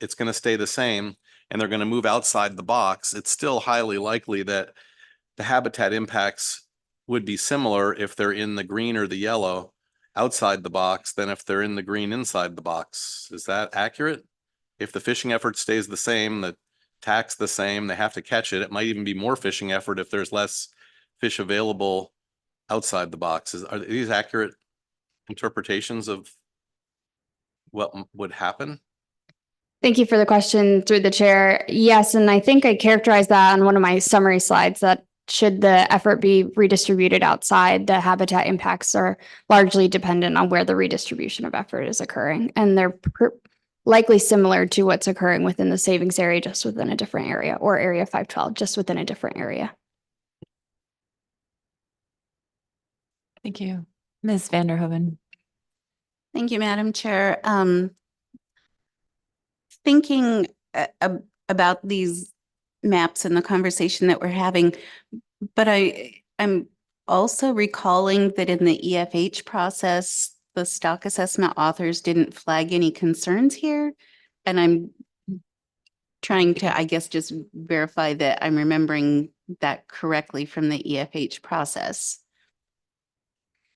it's going to stay the same, and they're going to move outside the box, it's still highly likely that the habitat impacts would be similar if they're in the green or the yellow outside the box than if they're in the green inside the box. Is that accurate? If the fishing effort stays the same, the tack's the same, they have to catch it. It might even be more fishing effort if there's less fish available outside the boxes. Are these accurate interpretations of what would happen? Thank you for the question through the chair. Yes, and I think I characterized that on one of my summary slides, that should the effort be redistributed outside, the habitat impacts are largely dependent on where the redistribution of effort is occurring. And they're likely similar to what's occurring within the savings area, just within a different area, or area 512, just within a different area. Thank you. Ms. Vanderhoven. Thank you, Madam Chair. Thinking about these maps and the conversation that we're having. But I'm also recalling that in the EFH process, the stock assessment authors didn't flag any concerns here. And I'm trying to, I guess, just verify that I'm remembering that correctly from the EFH process.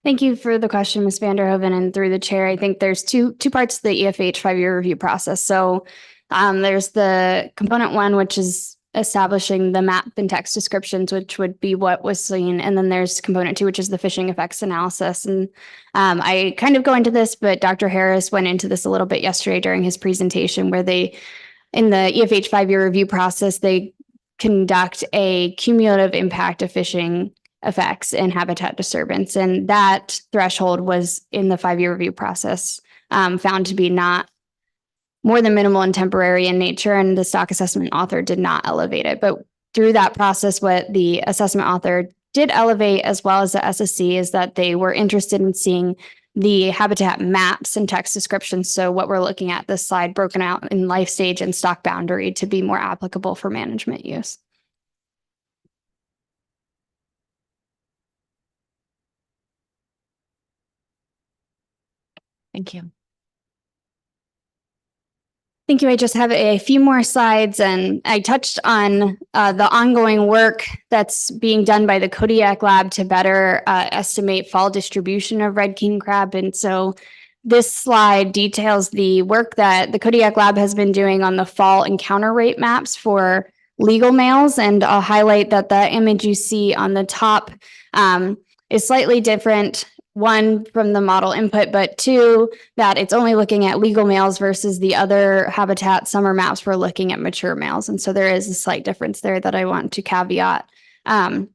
Thank you for the question, Ms. Vanderhoven, and through the chair. I think there's two parts to the EFH 5-year review process. So there's the component one, which is establishing the map and text descriptions, which would be what was seen. And then there's component two, which is the fishing effects analysis. And I kind of go into this, but Dr. Harris went into this a little bit yesterday during his presentation, where in the EFH 5-year review process, they conduct a cumulative impact of fishing effects and habitat disturbance. And that threshold was in the 5-year review process found to be not more than minimal and temporary in nature, and the stock assessment author did not elevate it. But through that process, what the assessment author did elevate, as well as the SSC, is that they were interested in seeing the habitat maps and text descriptions. So what we're looking at this slide broken out in life stage and stock boundary to be more applicable for management use. Thank you. Thank you. I just have a few more slides, and I touched on the ongoing work that's being done by the Kodiak Lab to better estimate fall distribution of red king crab. And so this slide details the work that the Kodiak Lab has been doing on the fall encounter rate maps for legal males. And I'll highlight that the image you see on the top is slightly different. One, from the model input, but two, that it's only looking at legal males versus the other habitat summer maps we're looking at mature males. And so there is a slight difference there that I want to caveat. But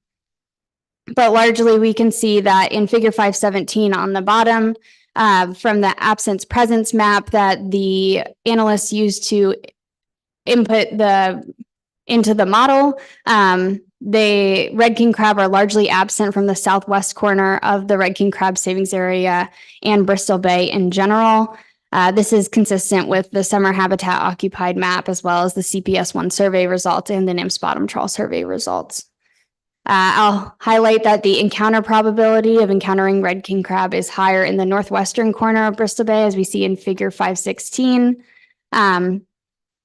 largely we can see that in figure 517 on the bottom, from the absence presence map that the analysts used to input into the model, red king crab are largely absent from the southwest corner of the red king crab savings area and Bristol Bay in general. This is consistent with the summer habitat occupied map, as well as the CPS1 survey results and the NIMS bottom trawl survey results. I'll highlight that the encounter probability of encountering red king crab is higher in the northwestern corner of Bristol Bay, as we see in figure 516.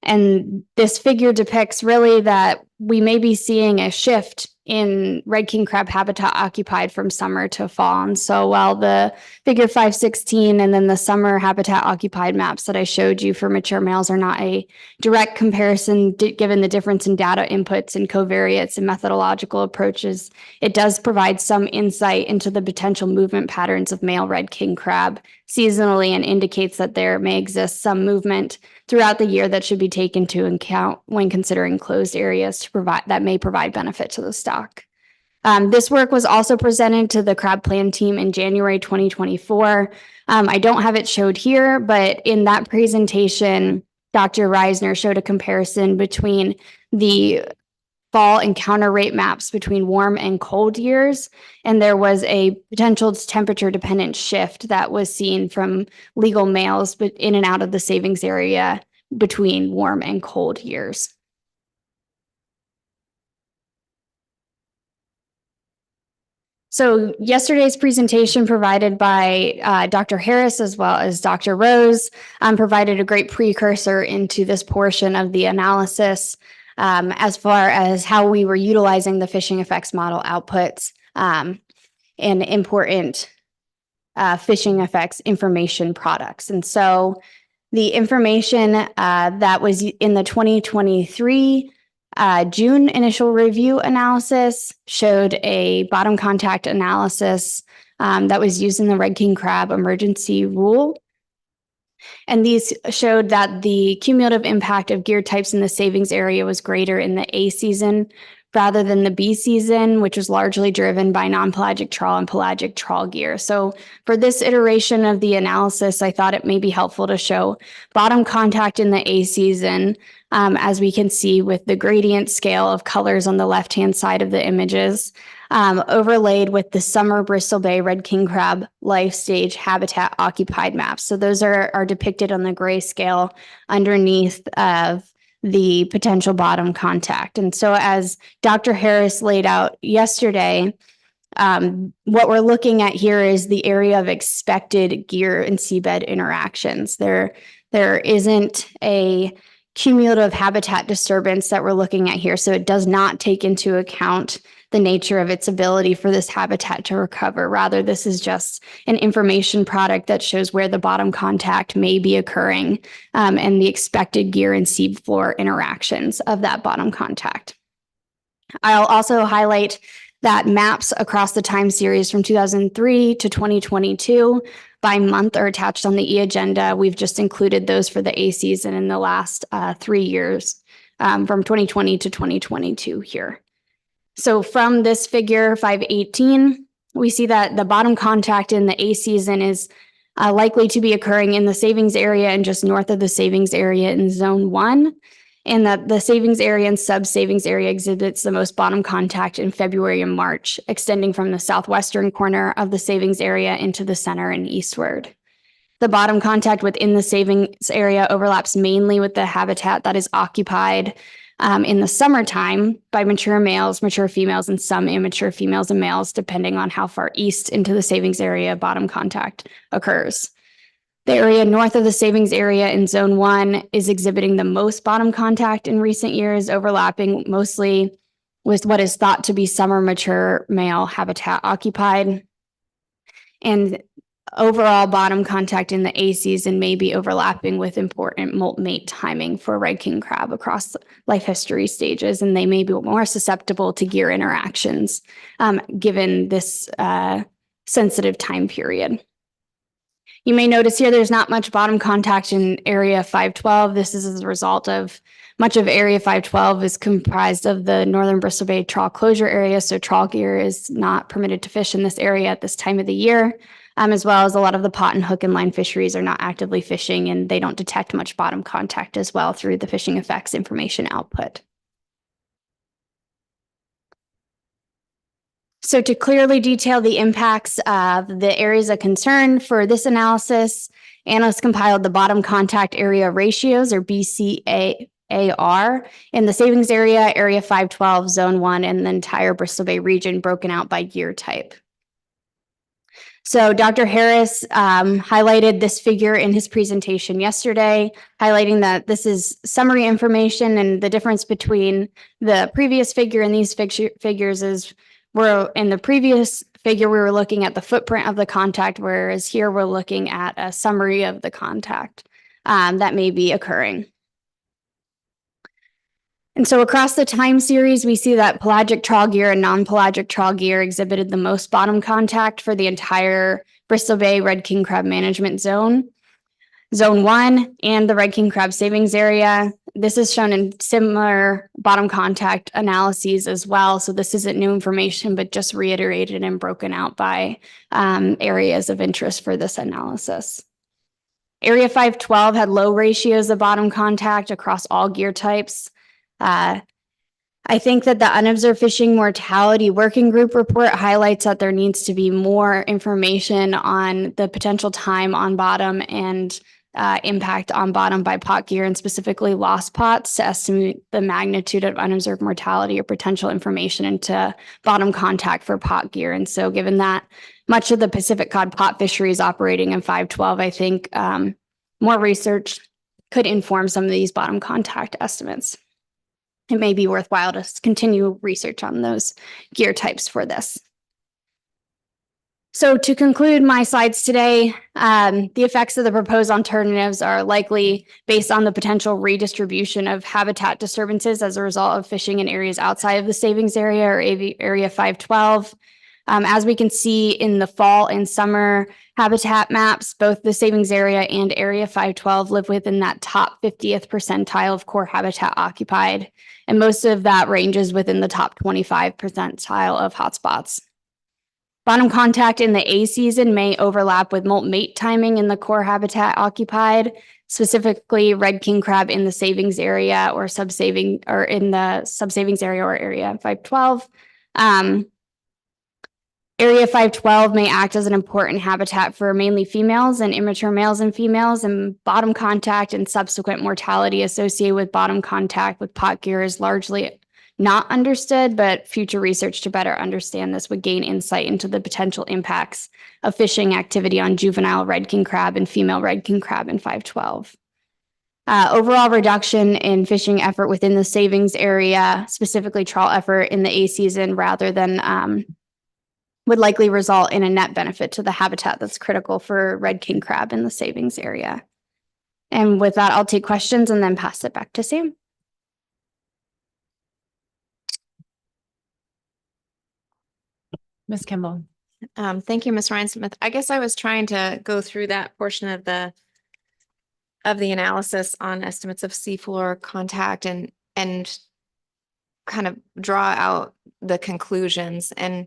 And this figure depicts really that we may be seeing a shift in red king crab habitat occupied from summer to fall. And so while the figure 516 and then the summer habitat occupied maps that I showed you for mature males are not a direct comparison, given the difference in data inputs and covariates and methodological approaches, it does provide some insight into the potential movement patterns of male red king crab seasonally, and indicates that there may exist some movement throughout the year that should be taken into account when considering closed areas that may provide benefit to the stock. This work was also presented to the crab plan team in January 2024. I don't have it showed here, but in that presentation, Dr. Reisner showed a comparison between the fall encounter rate maps between warm and cold years, and there was a potential temperature dependent shift that was seen from legal males but in and out of the savings area between warm and cold years. So yesterday's presentation provided by Dr. Harris as well as Dr. Rose provided a great precursor into this portion of the analysis as far as how we were utilizing the fishing effects model outputs and important fishing effects information products. And so the information that was in the 2023 June initial review analysis showed a bottom contact analysis that was used in the red king crab emergency rule. And these showed that the cumulative impact of gear types in the savings area was greater in the A season rather than the B season, which was largely driven by non-pelagic trawl and pelagic trawl gear. So for this iteration of the analysis, I thought it may be helpful to show bottom contact in the A season, as we can see with the gradient scale of colors on the left-hand side of the images, overlaid with the summer Bristol Bay red king crab life stage habitat occupied maps. So those are depicted on the gray scale underneath of the potential bottom contact. And so as Dr. Harris laid out yesterday, what we're looking at here is the area of expected gear and seabed interactions. There isn't a cumulative habitat disturbance that we're looking at here, so it does not take into account the nature of its ability for this habitat to recover. Rather, this is just an information product that shows where the bottom contact may be occurring and the expected gear and seafloor interactions of that bottom contact. I'll also highlight that maps across the time series from 2003 to 2022 by month are attached on the e-agenda. We've just included those for the A season in the last 3 years from 2020 to 2022 here. So from this figure 518, we see that the bottom contact in the A season is likely to be occurring in the savings area and just north of the savings area in zone 1. And that the savings area and sub-savings area exhibits the most bottom contact in February and March, extending from the southwestern corner of the savings area into the center and eastward. The bottom contact within the savings area overlaps mainly with the habitat that is occupied in the summertime by mature males, mature females, and some immature females and males, depending on how far east into the savings area bottom contact occurs. The area north of the savings area in zone 1 is exhibiting the most bottom contact in recent years, overlapping mostly with what is thought to be summer mature male habitat occupied. And overall bottom contact in the A season may be overlapping with important molt mate timing for red king crab across life history stages, and they may be more susceptible to gear interactions given this sensitive time period. You may notice here there's not much bottom contact in Area 512. This is as a result of much of Area 512 is comprised of the Northern Bristol Bay trawl closure area, so trawl gear is not permitted to fish in this area at this time of the year, as well as a lot of the pot and hook and line fisheries are not actively fishing and they don't detect much bottom contact as well through the fishing effects information output. So to clearly detail the impacts of the areas of concern for this analysis, analysts compiled the bottom contact area ratios, or BCAR, in the savings area, Area 512, Zone 1, and the entire Bristol Bay region broken out by gear type. So Dr. Harris highlighted this figure in his presentation yesterday, highlighting that this is summary information, and the difference between the previous figure and these figures is in the previous figure, we were looking at the footprint of the contact, whereas here we're looking at a summary of the contact that may be occurring. And so across the time series, we see that pelagic trawl gear and non-pelagic trawl gear exhibited the most bottom contact for the entire Bristol Bay Red King Crab Management Zone. Zone 1 and the Red King Crab Savings Area. This is shown in similar bottom contact analyses as well. So this isn't new information, but just reiterated and broken out by areas of interest for this analysis. Area 512 had low ratios of bottom contact across all gear types. I think that the unobserved fishing mortality working group report highlights that there needs to be more information on the potential time on bottom and impact on bottom by pot gear, and specifically lost pots, to estimate the magnitude of unobserved mortality or potential information into bottom contact for pot gear. And so given that much of the Pacific cod pot fishery is operating in 512, I think more research could inform some of these bottom contact estimates. It may be worthwhile to continue research on those gear types for this. So to conclude my slides today, the effects of the proposed alternatives are likely based on the potential redistribution of habitat disturbances as a result of fishing in areas outside of the savings area or Area 512. As we can see in the fall and summer habitat maps, both the savings area and Area 512 live within that top 50th percentile of core habitat occupied, and most of that ranges within the top 25 percentile of hotspots. Bottom contact in the A season may overlap with molt mate timing in the core habitat occupied, specifically red king crab in the savings area or subsaving, or in the subsavings area or Area 512. Area 512 may act as an important habitat for mainly females and immature males and females, and bottom contact and subsequent mortality associated with bottom contact with pot gear is largely not understood, but future research to better understand this would gain insight into the potential impacts of fishing activity on juvenile red king crab and female red king crab in 512. Overall reduction in fishing effort within the savings area, specifically trawl effort in the A season rather than would likely result in a net benefit to the habitat that's critical for red king crab in the savings area. And with that, I'll take questions and then pass it back to Sam. Ms. Kimball. Thank you, Ms. Ryan-Smith. I guess I was trying to go through that portion of the analysis on estimates of seafloor contact and kind of draw out the conclusions. And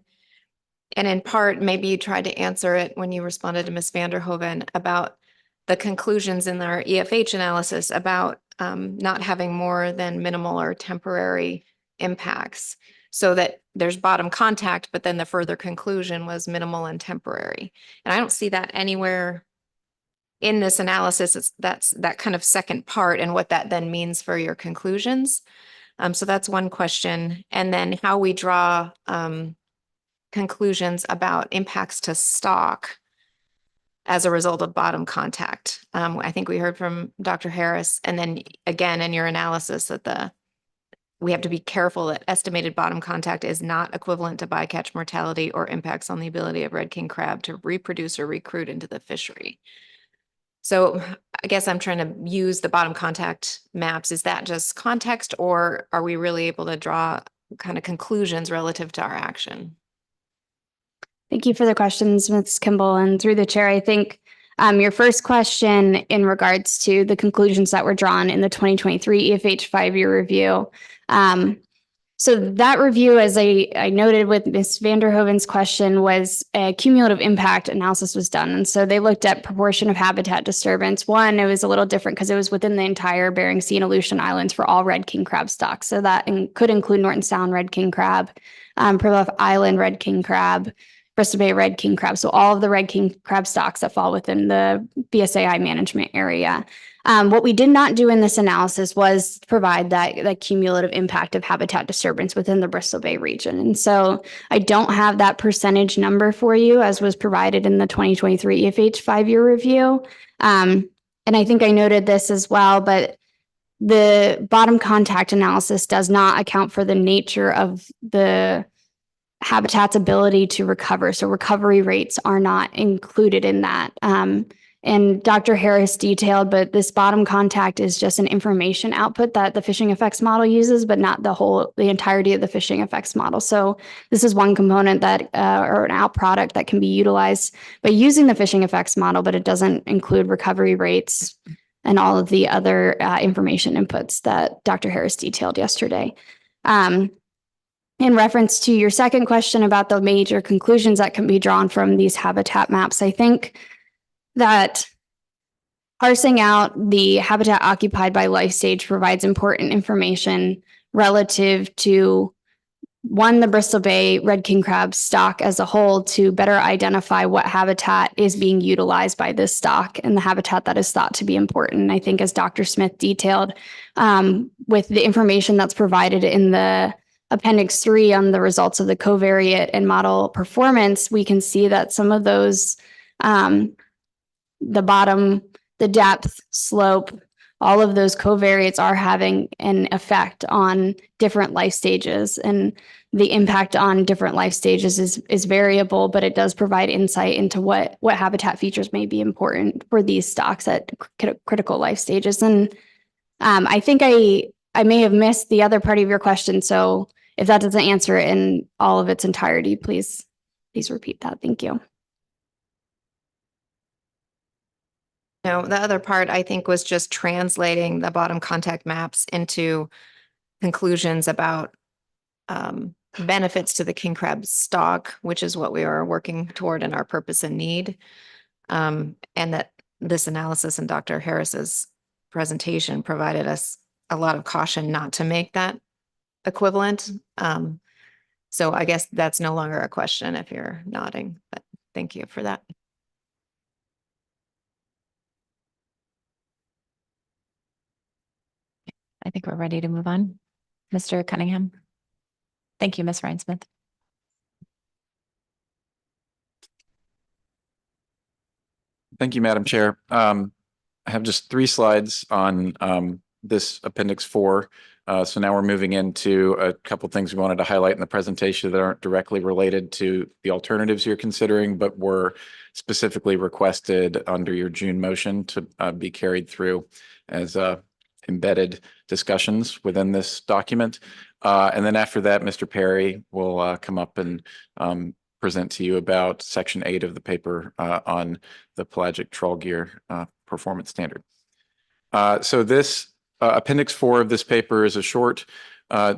in part, maybe you tried to answer it when you responded to Ms. Vanderhoven about the conclusions in our EFH analysis about not having more than minimal or temporary impacts, so that there's bottom contact, but then the further conclusion was minimal and temporary. And I don't see that anywhere in this analysis. That's that kind of second part and what that then means for your conclusions. So that's one question. And then how we draw conclusions about impacts to stock as a result of bottom contact. I think we heard from Dr. Harris, and then again in your analysis that we have to be careful that estimated bottom contact is not equivalent to bycatch mortality or impacts on the ability of red king crab to reproduce or recruit into the fishery. So I guess I'm trying to use the bottom contact maps. Is that just context, or are we really able to draw kind of conclusions relative to our action? Thank you for the questions, Ms. Kimball. And through the chair, I think your first question in regards to the conclusions that were drawn in the 2023 EFH 5-year review. So that review, as I noted with Ms. Vanderhoven's question, was a cumulative impact analysis was done. And so they looked at proportion of habitat disturbance. One, it was a little different because it was within the entire Bering Sea and Aleutian Islands for all red king crab stocks. So that could include Norton Sound red king crab, Pribilof Island red king crab, Bristol Bay red king crab. So all of the red king crab stocks that fall within the BSAI management area. What we did not do in this analysis was provide that cumulative impact of habitat disturbance within the Bristol Bay region. And so I don't have that percentage number for you as was provided in the 2023 EFH 5-year review. And I think I noted this as well, but the bottom contact analysis does not account for the nature of the habitat's ability to recover. So recovery rates are not included in that. And Dr. Harris detailed, but this bottom contact is just an information output that the fishing effects model uses, but not the entirety of the fishing effects model. So this is one component that, or an out product that can be utilized by using the fishing effects model, but it doesn't include recovery rates and all of the other information inputs that Dr. Harris detailed yesterday. In reference to your second question about the major conclusions that can be drawn from these habitat maps, I think that parsing out the habitat occupied by life stage provides important information relative to, one, the Bristol Bay red king crab stock as a whole, to better identify what habitat is being utilized by this stock and the habitat that is thought to be important. I think, as Dr. Smith detailed, with the information that's provided in the Appendix 3 on the results of the covariate and model performance, we can see that some of those, the bottom, the depth, slope, all of those covariates are having an effect on different life stages, and the impact on different life stages is variable, but it does provide insight into what habitat features may be important for these stocks at critical life stages. And I think I may have missed the other part of your question. So if that doesn't answer it in all of its entirety, please repeat that. Thank you. No, the other part I think was just translating the bottom contact maps into conclusions about benefits to the king crab stock, which is what we are working toward in our purpose and need. And that this analysis and Dr. Harris's presentation provided us a lot of caution not to make that equivalent. So I guess that's no longer a question if you're nodding, but thank you for that. I think we're ready to move on. Mr. Cunningham. Thank you, Ms. Rhinesmith. Thank you, Madam Chair. I have just 3 slides on this Appendix 4. So now we're moving into a couple things we wanted to highlight in the presentation that aren't directly related to the alternatives you're considering, but were specifically requested under your June motion to be carried through as embedded discussions within this document. And then after that, Mr. Perry will come up and present to you about Section 8 of the paper on the pelagic trawl gear performance standard. So this Appendix 4 of this paper is a short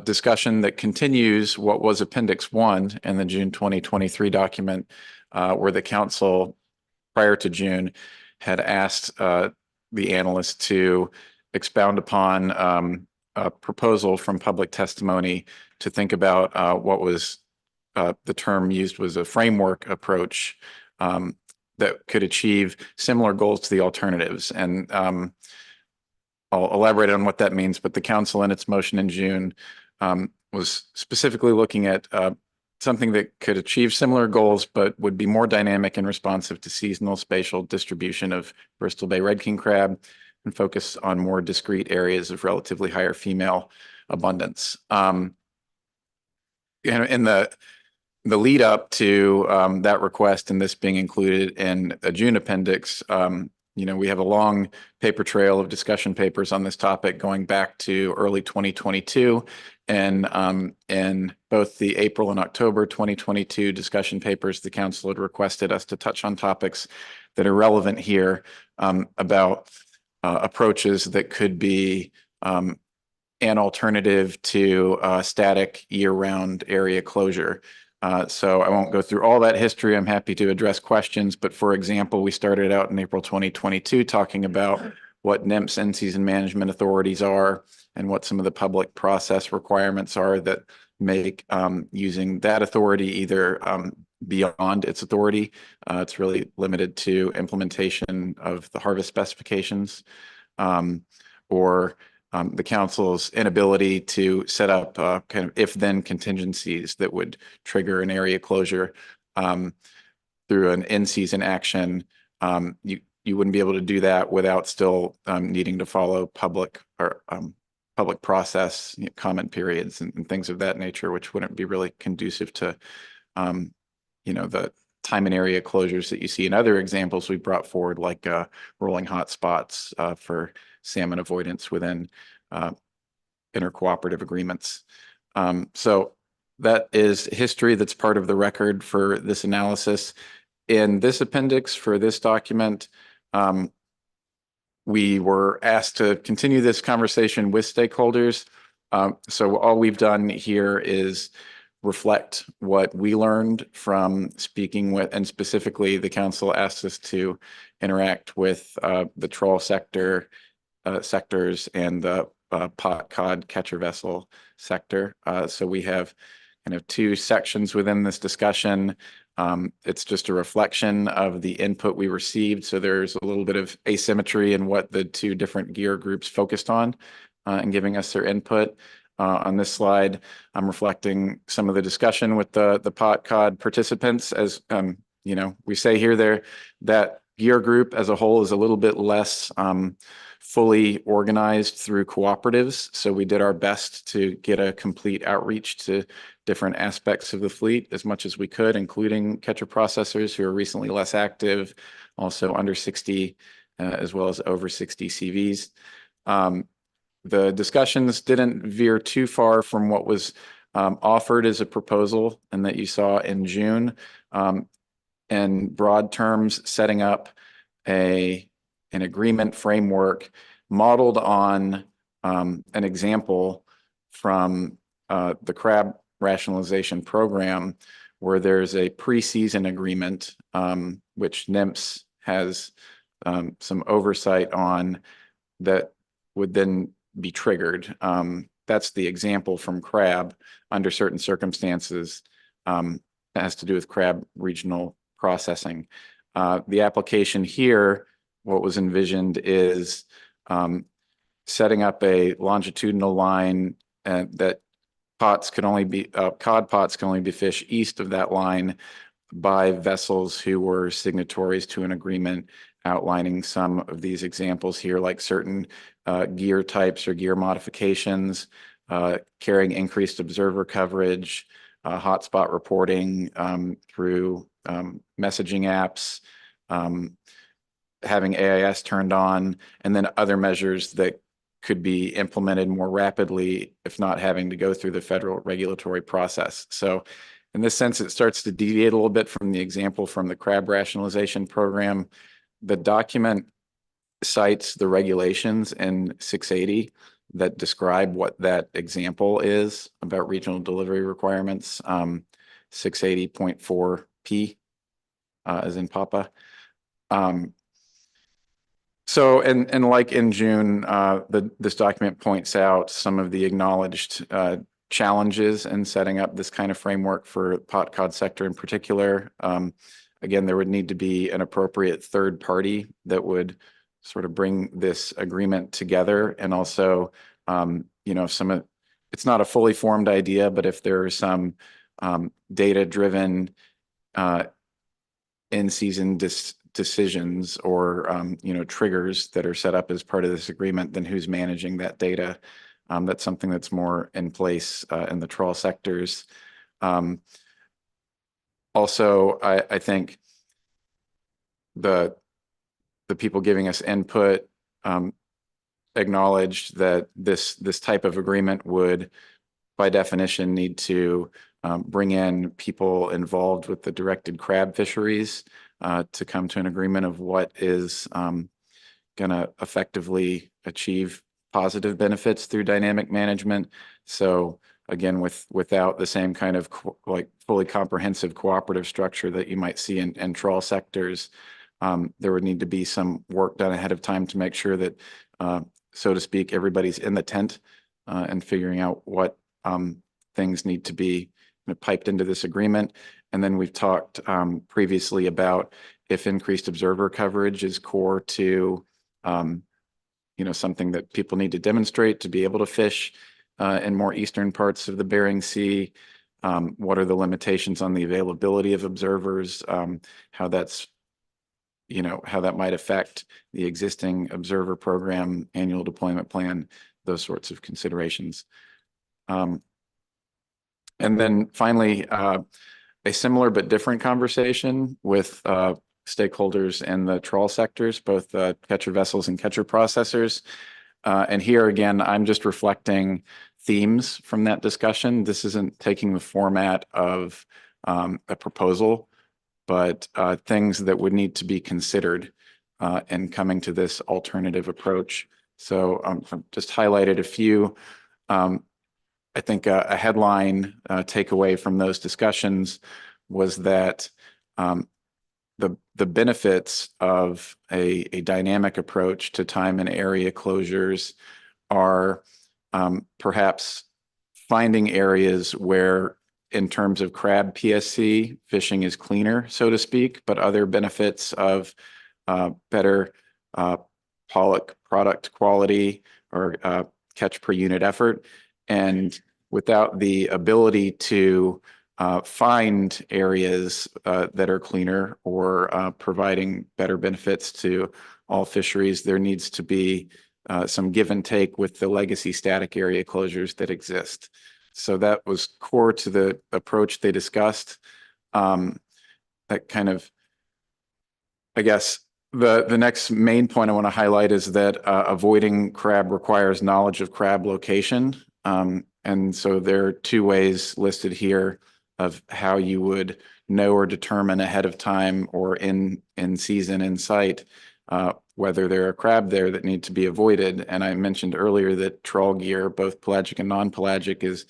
discussion that continues what was Appendix 1 in the June 2023 document, where the council prior to June had asked the analyst to expound upon a proposal from public testimony to think about what was the term used was a framework approach that could achieve similar goals to the alternatives. And I'll elaborate on what that means, but the council in its motion in June was specifically looking at something that could achieve similar goals, but would be more dynamic and responsive to seasonal spatial distribution of Bristol Bay red king crab and focus on more discrete areas of relatively higher female abundance. In the lead up to that request and this being included in a June appendix, we have a long paper trail of discussion papers on this topic going back to early 2022. And in both the April and October 2022 discussion papers, the council had requested us to touch on topics that are relevant here about approaches that could be an alternative to static year-round area closure. So I won't go through all that history. I'm happy to address questions. But for example, we started out in April 2022 talking about what NIMS and season management authorities are and what some of the public process requirements are that make using that authority either beyond its authority. It's really limited to implementation of the harvest specifications or the council's inability to set up kind of if-then contingencies that would trigger an area closure through an in-season action. You wouldn't be able to do that without still needing to follow public process, comment periods and things of that nature, which wouldn't be really conducive to the time and area closures that you see in other examples we brought forward, like rolling hot spots for salmon avoidance within intercooperative agreements. So that is history that's part of the record for this analysis. In this appendix for this document, we were asked to continue this conversation with stakeholders. So all we've done here is reflect what we learned from speaking with, and specifically the council asked us to interact with the trawl sectors and the pot cod catcher vessel sector. So we have kind of 2 sections within this discussion. It's just a reflection of the input we received. So there's a little bit of asymmetry in what the 2 different gear groups focused on and giving us their input. On this slide, I'm reflecting some of the discussion with the pot cod participants. As we say here, that gear group as a whole is a little bit less fully organized through cooperatives. So we did our best to get a complete outreach to different aspects of the fleet as much as we could, including catcher processors who are recently less active, also under 60, as well as over 60 CVs. The discussions didn't veer too far from what was offered as a proposal and that you saw in June. In broad terms, setting up an agreement framework modeled on an example from the crab rationalization program, where there's a pre-season agreement, which NIMS has some oversight on, that would then be triggered. that's the example from crab under certain circumstances. That has to do with crab regional processing. The application here, what was envisioned is setting up a longitudinal line that pots can only be cod pots can only be fished east of that line by vessels who were signatories to an agreement outlining some of these examples here, like certain gear types or gear modifications, carrying increased observer coverage, hotspot reporting through messaging apps, having AIS turned on, and then other measures that could be implemented more rapidly, if not having to go through the federal regulatory process. So in this sense, it starts to deviate a little bit from the example from the crab rationalization program. The document cites the regulations in 680 that describe what that example is about regional delivery requirements, 680.4P, as in Papa. So, and like in June, this document points out some of the acknowledged challenges in setting up this kind of framework for pot cod sector in particular. Again, there would need to be an appropriate third party that would sort of bring this agreement together, and also, it's not a fully formed idea, but if there are some data-driven in-season decisions or triggers that are set up as part of this agreement, then who's managing that data? That's something that's more in place in the trawl sectors. Also, I think the people giving us input acknowledged that this type of agreement would, by definition, need to bring in people involved with the directed crab fisheries to come to an agreement of what is going to effectively achieve positive benefits through dynamic management. So again, without the same kind of like fully comprehensive cooperative structure that you might see in trawl sectors, there would need to be some work done ahead of time to make sure that, so to speak, everybody's in the tent and figuring out what things need to be piped into this agreement. And then we've talked previously about if increased observer coverage is core to something that people need to demonstrate to be able to fish in more eastern parts of the Bering Sea. What are the limitations on the availability of observers? How that's how that might affect the existing observer program, annual deployment plan, those sorts of considerations. And then finally, a similar but different conversation with stakeholders in the trawl sectors, both catcher vessels and catcher processors. And here again, I'm just reflecting themes from that discussion. This isn't taking the format of a proposal, but things that would need to be considered in coming to this alternative approach. So I've just highlighted a few. I think a headline takeaway from those discussions was that the benefits of a dynamic approach to time and area closures are perhaps finding areas where, in terms of crab PSC, fishing is cleaner, so to speak, but other benefits of better pollock product quality or catch per unit effort. And without the ability to find areas that are cleaner or providing better benefits to all fisheries, there needs to be some give and take with the legacy static area closures that exist. So that was core to the approach they discussed. That kind of, I guess, the next main point I want to highlight is that avoiding crab requires knowledge of crab location. And so there are two ways listed here of how you would know or determine ahead of time or in season, in sight, whether there are crab there that need to be avoided. And I mentioned earlier that trawl gear, both pelagic and non-pelagic, is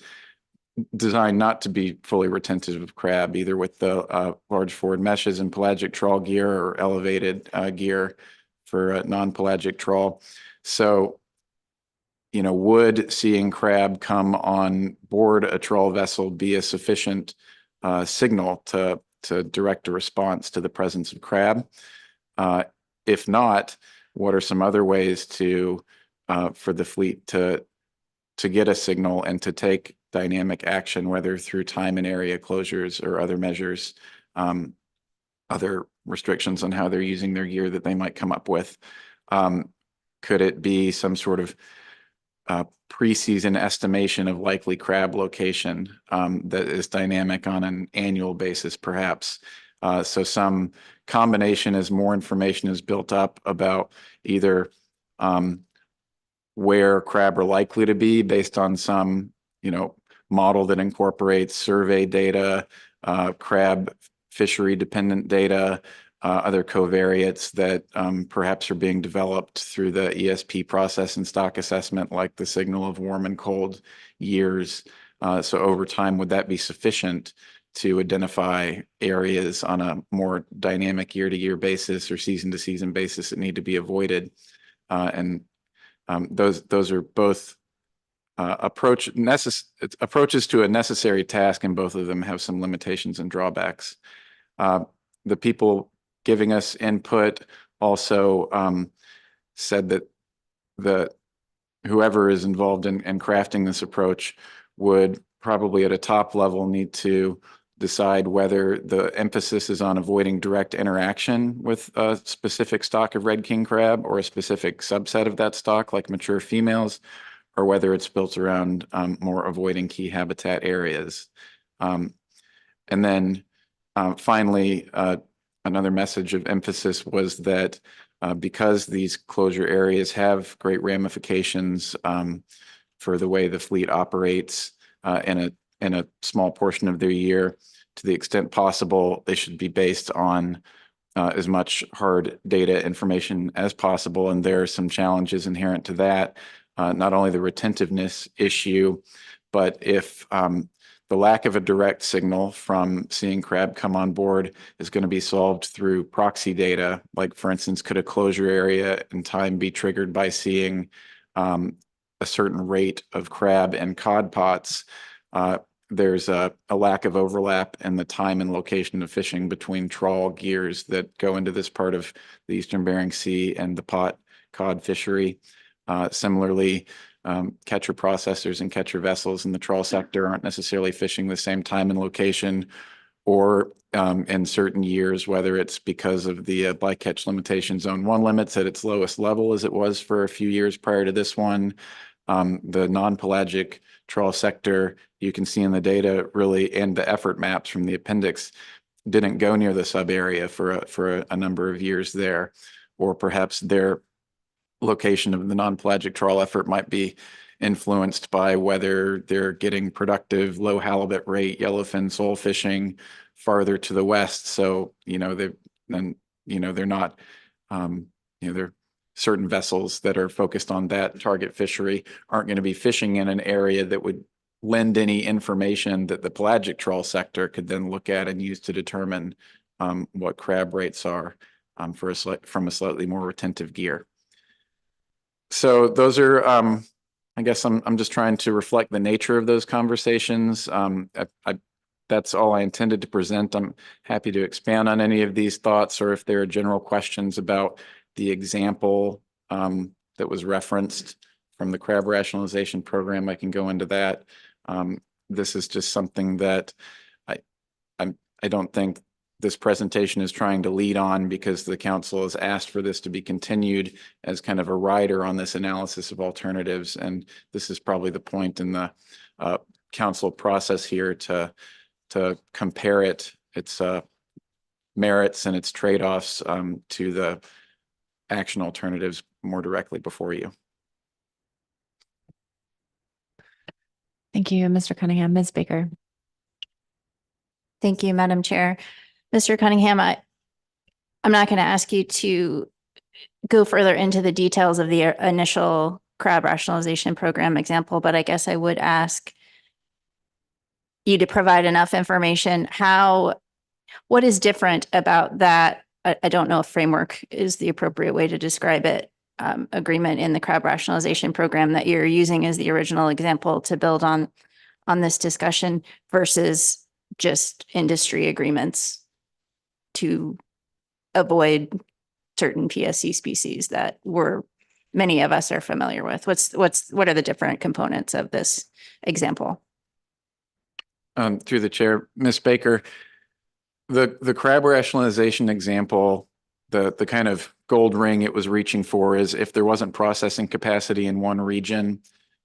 designed not to be fully retentive of crab, either with the large forward meshes and pelagic trawl gear or elevated gear for non-pelagic trawl. So, would seeing crab come on board a trawl vessel be a sufficient signal to direct a response to the presence of crab? If not, what are some other ways to for the fleet to get a signal and to take dynamic action, whether through time and area closures or other measures, other restrictions on how they're using their gear that they might come up with? Could it be some sort of preseason estimation of likely crab location that is dynamic on an annual basis, perhaps? So some combination as more information is built up about either where crab are likely to be based on some, model that incorporates survey data, crab fishery dependent data, other covariates that perhaps are being developed through the ESP process and stock assessment, like the signal of warm and cold years. So over time, would that be sufficient to identify areas on a more dynamic year-to-year basis or season-to-season basis that need to be avoided? And those are both approaches to a necessary task, and both of them have some limitations and drawbacks. The people giving us input also said that whoever is involved in crafting this approach would probably at a top level need to decide whether the emphasis is on avoiding direct interaction with a specific stock of red king crab or a specific subset of that stock, like mature females, or whether it's built around more avoiding key habitat areas. And then finally, another message of emphasis was that because these closure areas have great ramifications for the way the fleet operates in a small portion of their year, to the extent possible, they should be based on as much hard data information as possible. And there are some challenges inherent to that, not only the retentiveness issue, but if the lack of a direct signal from seeing crab come on board is going to be solved through proxy data. Like, for instance, could a closure area in time be triggered by seeing a certain rate of crab and cod pots? There's a lack of overlap in the time and location of fishing between trawl gears that go into this part of the Eastern Bering Sea and the pot cod fishery. Similarly, catcher processors and catcher vessels in the trawl sector aren't necessarily fishing the same time and location, or in certain years, whether it's because of the bycatch limitation zone 1 limits at its lowest level as it was for a few years prior to this one. The non-pelagic trawl sector, you can see in the data really, and the effort maps from the appendix, didn't go near the sub area for a number of years there, or perhaps their location of the non-pelagic trawl effort might be influenced by whether they're getting productive low halibut rate yellowfin sole fishing farther to the west. So, they're not, they're certain vessels that are focused on that target fishery aren't going to be fishing in an area that would lend any information that the pelagic trawl sector could then look at and use to determine what crab rates are from a slightly more retentive gear. So those are, I guess I'm just trying to reflect the nature of those conversations. That's all I intended to present. I'm happy to expand on any of these thoughts, or if there are general questions about the example that was referenced from the crab rationalization program, I can go into that. This is just something that I don't think this presentation is trying to lead on, because the council has asked for this to be continued as kind of a rider on this analysis of alternatives. And this is probably the point in the council process here to compare its merits and its trade-offs to the action alternatives more directly before you. Thank you, Mr. Cunningham. Ms. Baker. Thank you, Madam Chair. Mr. Cunningham, I'm not going to ask you to go further into the details of the initial crab rationalization program example, but I guess I would ask you to provide enough information. What is different about that? I don't know if framework is the appropriate way to describe it, agreement in the crab rationalization program that you're using as the original example to build on this discussion versus just industry agreements to avoid certain PSC species that many of us are familiar with. What are the different components of this example? Through the chair, Ms. Baker, the crab rationalization example, the kind of gold ring it was reaching for is if there wasn't processing capacity in one region,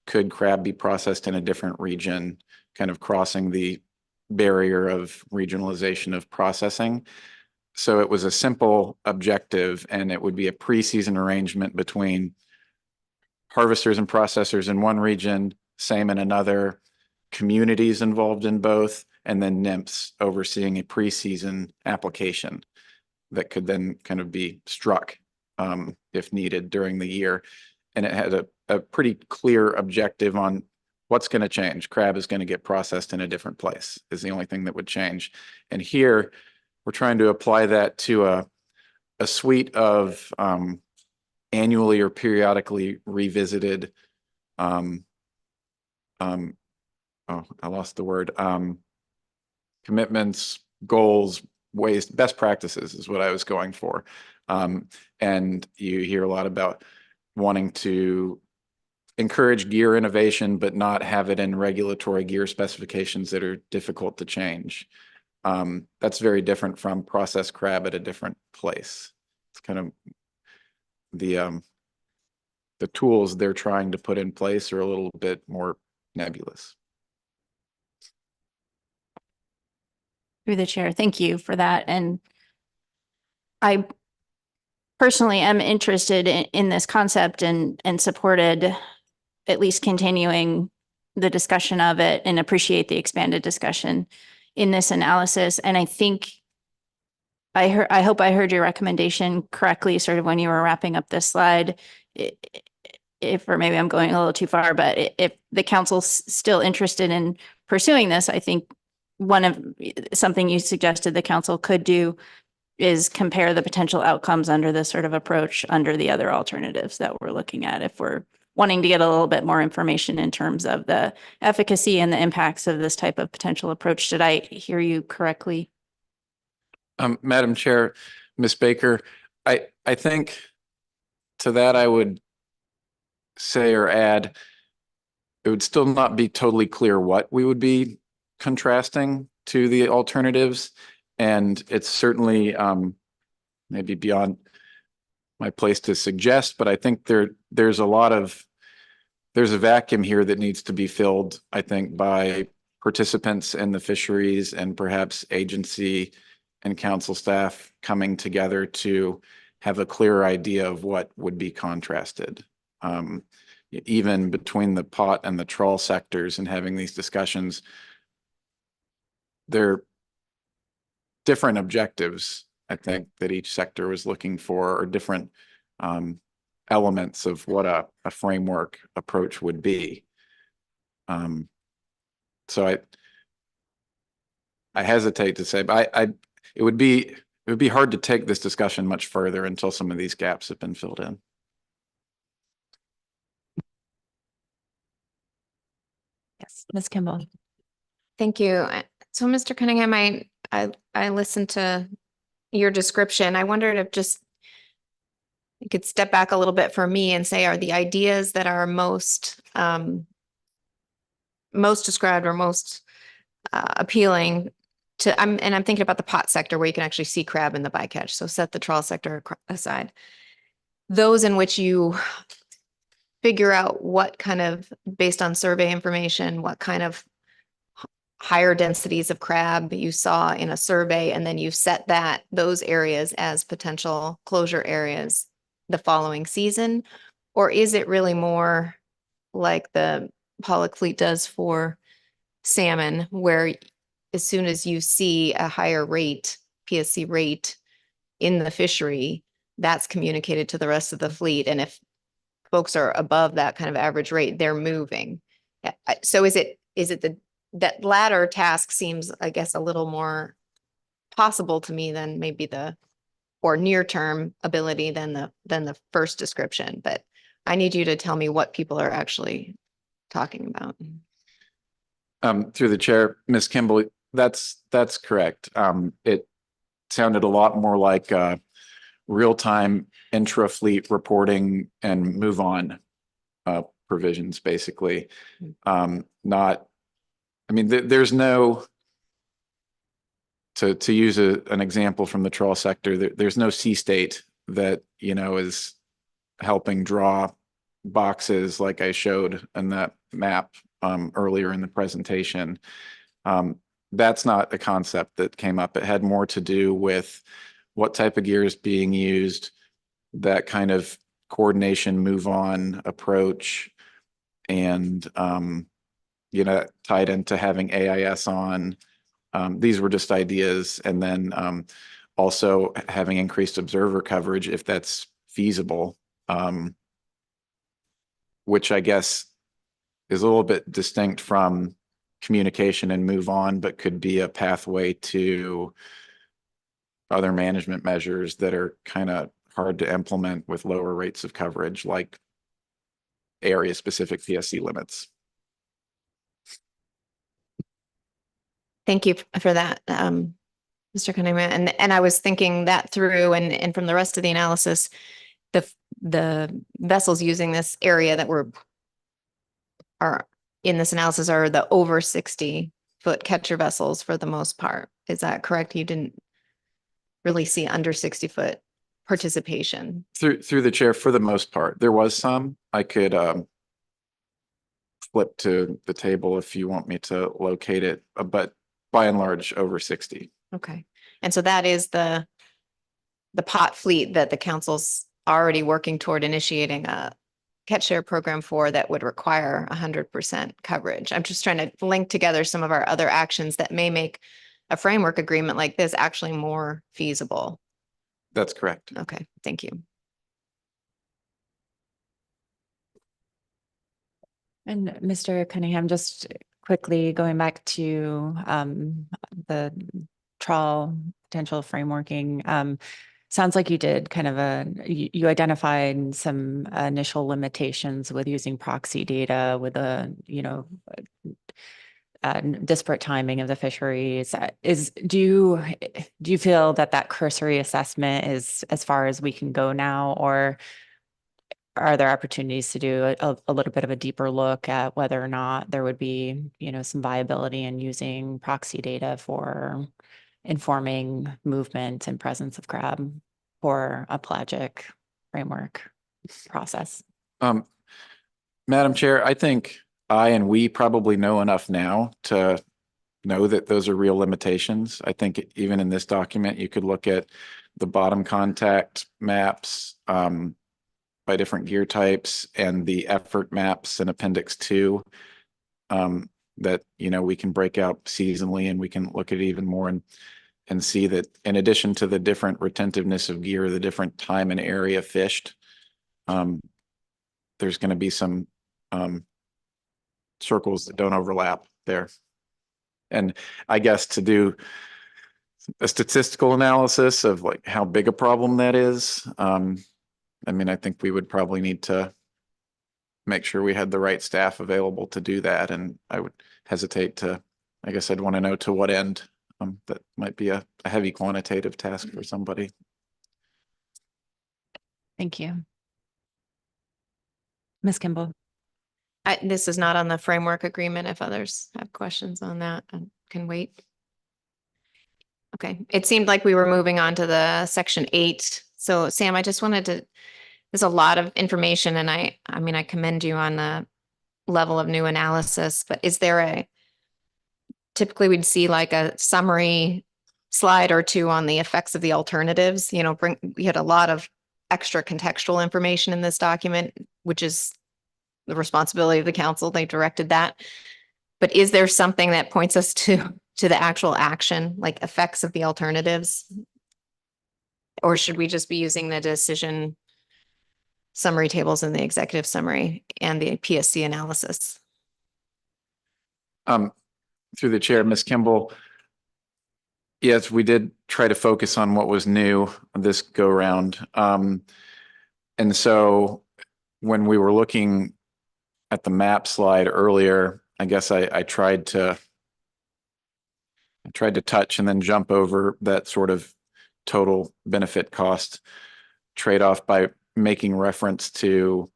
could crab be processed in a different region, kind of crossing the barrier of regionalization of processing. So it was a simple objective, and it would be a pre-season arrangement between harvesters and processors in one region, same in another, communities involved in both, and then NIMS overseeing a pre-season application that could then kind of be struck if needed during the year. And it had a pretty clear objective on what's going to change. Crab is going to get processed in a different place is the only thing that would change. And here we're trying to apply that to a suite of annually or periodically revisited oh, I lost the word. Commitments, goals, ways, best practices is what I was going for. And you hear a lot about wanting to encourage gear innovation, but not have it in regulatory gear specifications that are difficult to change. That's very different from processed crab at a different place. It's kind of the tools they're trying to put in place are a little bit more nebulous. Through the chair, thank you for that. And I personally am interested in this concept and supported at least continuing the discussion of it and appreciate the expanded discussion in this analysis. And I think I hope I heard your recommendation correctly, sort of when you were wrapping up this slide. If, or maybe I'm going a little too far, but if the council's still interested in pursuing this, I think something you suggested the council could do is compare the potential outcomes under this sort of approach under the other alternatives that we're looking at. If we're wanting to get a little bit more information in terms of the efficacy and the impacts of this type of potential approach. Did I hear you correctly? Madam Chair, Ms. Baker, I think to that I would say or add, it would still not be totally clear what we would be contrasting to the alternatives. And it's certainly maybe beyond my place to suggest, but I think there's a vacuum here that needs to be filled, I think, by participants in the fisheries and perhaps agency and council staff coming together to have a clearer idea of what would be contrasted. Even between the pot and the trawl sectors and having these discussions, they're different objectives, I think, that each sector was looking for, or different elements of what a framework approach would be. So I hesitate to say, but it would be hard to take this discussion much further until some of these gaps have been filled in. Yes, Ms. Kimball. Thank you. So, Mr. Cunningham, I listened to your description. I wondered if just you could step back a little bit for me and say, are the ideas that are most described or most appealing to, I'm thinking about the pot sector where you can actually see crab in the bycatch. So set the trawl sector aside. Those in which you figure out what kind of, based on survey information, what kind of higher densities of crab you saw in a survey, and then you set those areas as potential closure areas the following season? Or is it really more like the pollock fleet does for salmon, where as soon as you see a higher rate, PSC rate in the fishery, that's communicated to the rest of the fleet, and if folks are above that kind of average rate, they're moving? So is it that latter task seems, I guess, a little more possible to me than maybe the or near-term ability than the first description, but I need you to tell me what people are actually talking about. Through the chair, Ms. Kimball, that's correct. It sounded a lot more like real-time intra-fleet reporting and move on provisions, basically. Not, I mean, there's no, to use an example from the trawl sector, there's no sea state that, you know, is helping draw boxes like I showed in that map earlier in the presentation. That's not a concept that came up. It had more to do with what type of gear is being used, that kind of coordination, move on approach, and you know, tied into having AIS on. These were just ideas, and then also having increased observer coverage if that's feasible, which I guess is a little bit distinct from communication and move on, but could be a pathway to other management measures that are kind of hard to implement with lower rates of coverage, like area-specific PSC limits. Thank you for that, Mr. Cunningham. And I was thinking that through, and from the rest of the analysis, the vessels using this area that are in this analysis are the over 60-foot catcher vessels for the most part. Is that correct? You didn't really see under 60-foot participation? Through the chair, for the most part, there was some. I could flip to the table if you want me to locate it, but by and large, over 60. Okay. And so that is the pot fleet that the council's already working toward initiating a catch share program for that would require 100% coverage. I'm just trying to link together some of our other actions that may make a framework agreement like this actually more feasible. That's correct. Okay, thank you. And Mr. Cunningham, just quickly going back to the trawl potential frameworking, sounds like you did kind of you identified some initial limitations with using proxy data with disparate timing of the fisheries. Do you feel that cursory assessment is as far as we can go now, or are there opportunities to do a little bit of a deeper look at whether or not there would be, some viability in using proxy data for informing movement and presence of crab for a pelagic framework process? Madam Chair, I think I and we probably know enough now to know that those are real limitations. I think even in this document, you could look at the bottom contact maps by different gear types and the effort maps in Appendix 2 that, we can break out seasonally, and we can look at it even more and see that in addition to the different retentiveness of gear, the different time and area fished, there's going to be some circles that don't overlap there. And I guess to do a statistical analysis of like how big a problem that is, I think we would probably need to make sure we had the right staff available to do that. And I would hesitate to, I guess I'd want to know to what end. That might be a heavy quantitative task for somebody. Thank you. Ms. Kimball. This is not on the framework agreement. If others have questions on that, I can wait. Okay, it seemed like we were moving on to the Section 8. So Sam, I just wanted to, there's a lot of information, and I commend you on the level of new analysis, but is there typically we'd see like a summary slide or two on the effects of the alternatives, we had a lot of extra contextual information in this document, which is the responsibility of the council. They directed that. But is there something that points us to the actual action, like effects of the alternatives? Or should we just be using the decision summary tables in the executive summary and the PSC analysis? Through the chair, Ms. Kimball, Yes, we did try to focus on what was new this go round. And so when we were looking at the map slide earlier, I guess I tried to touch and then jump over that sort of total benefit cost trade-off by making reference to,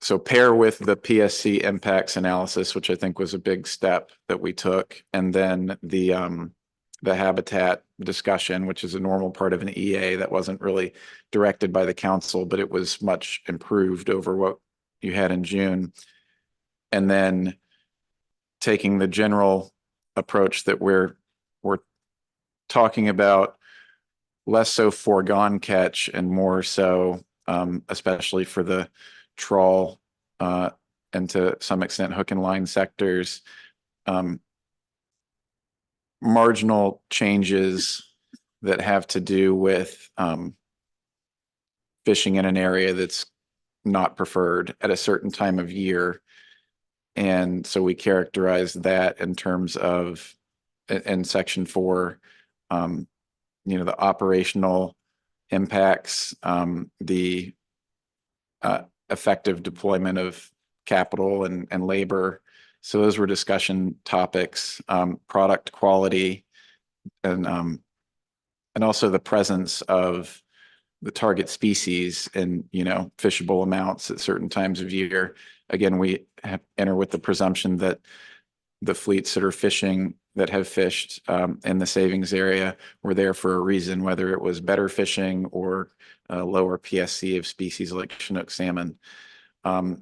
so pair with the PSC impacts analysis, which I think was a big step that we took, and then the habitat discussion, which is a normal part of an EA that wasn't really directed by the council, but it was much improved over what you had in June. And then taking the general approach that we're talking about, less so foregone catch and more so, especially for the trawl and to some extent hook and line sectors, marginal changes that have to do with fishing in an area that's not preferred at a certain time of year. And so we characterize that in terms of, in section 4, the operational impacts, the effective deployment of capital and labor. So those were discussion topics, product quality, and also the presence of the target species in, fishable amounts at certain times of year. Again, we enter with the presumption that the fleets that are fishing, that have fished in the savings area, were there for a reason, whether it was better fishing or lower PSC of species like Chinook salmon.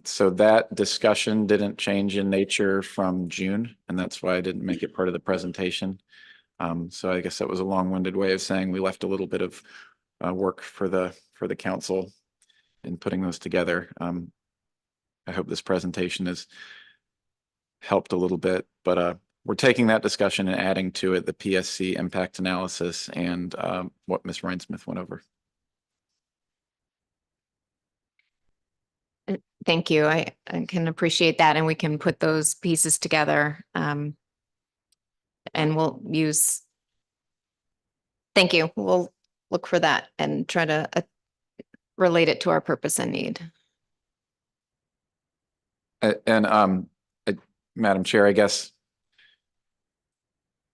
So that discussion didn't change in nature from June, and that's why I didn't make it part of the presentation. So I guess that was a long-winded way of saying we left a little bit of work for the council in putting those together. I hope this presentation has helped a little bit, but we're taking that discussion and adding to it the PSC impact analysis and what Ms. Rhinesmith went over. Thank you. I can appreciate that, and we can put those pieces together. And we'll use, thank you. We'll look for that and try to relate it to our purpose and need. Madam Chair, I guess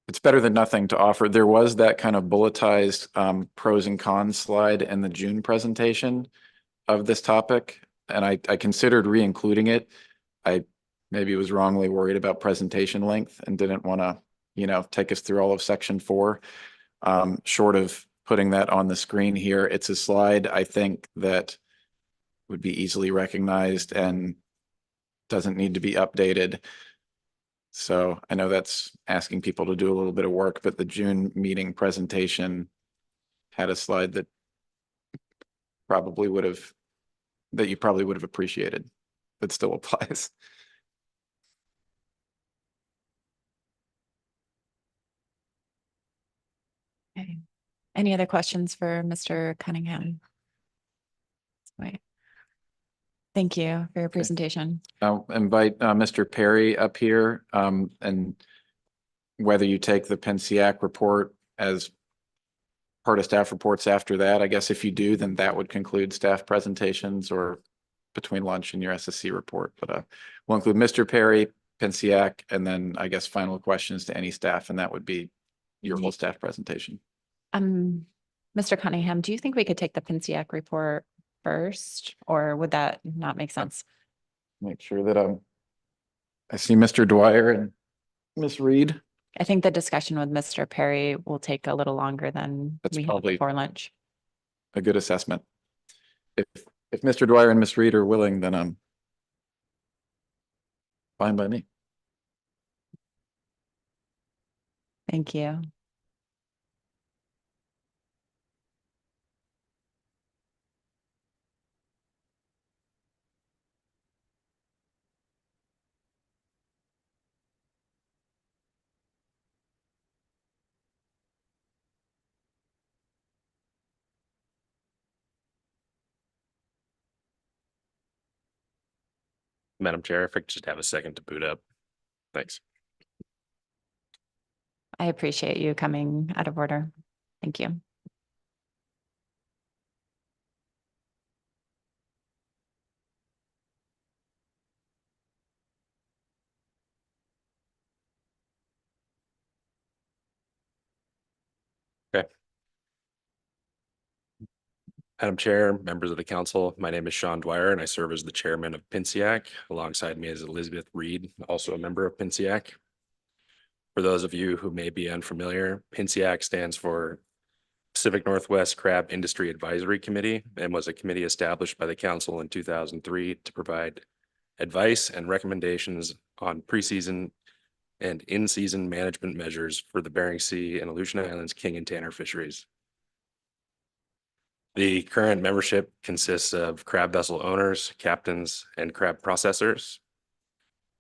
it's better than nothing to offer. There was that kind of bulletized pros and cons slide in the June presentation of this topic, and I considered re-including it. I maybe was wrongly worried about presentation length and didn't want to, take us through all of section 4. Short of putting that on the screen here, it's a slide I think that would be easily recognized and doesn't need to be updated. So I know that's asking people to do a little bit of work, but the June meeting presentation had a slide that you probably would have appreciated, that still applies. Okay. Any other questions for Mr. Cunningham? Wait. Thank you for your presentation. I'll invite Mr. Perry up here, and whether you take the PNCAC report as part of staff reports after that, I guess if you do, then that would conclude staff presentations, or between lunch and your SSC report. But we'll include Mr. Perry, PNCAC, and then I guess final questions to any staff, and that would be your whole staff presentation. Mr. Cunningham, do you think we could take the PNCAC report first, or would that not make sense? Make sure that I see Mr. Dwyer and Ms. Reed. I think the discussion with Mr. Perry will take a little longer than That's we had probably before lunch. a good assessment. If Mr. Dwyer and Ms. Reed are willing, then I'm fine by me. Thank you. Madam Chair, if I could just have a second to boot up. Thanks. I appreciate you coming out of order. Thank you. Madam Chair, members of the council, my name is Sean Dwyer and I serve as the chairman of PINCIAC. Alongside me is Elizabeth Reed, also a member of PINCIAC. For those of you who may be unfamiliar, PINCIAC stands for Pacific Northwest Crab Industry Advisory Committee and was a committee established by the council in 2003 to provide advice and recommendations on preseason and in-season management measures for the Bering Sea and Aleutian Islands king and tanner fisheries. The current membership consists of crab vessel owners, captains, and crab processors.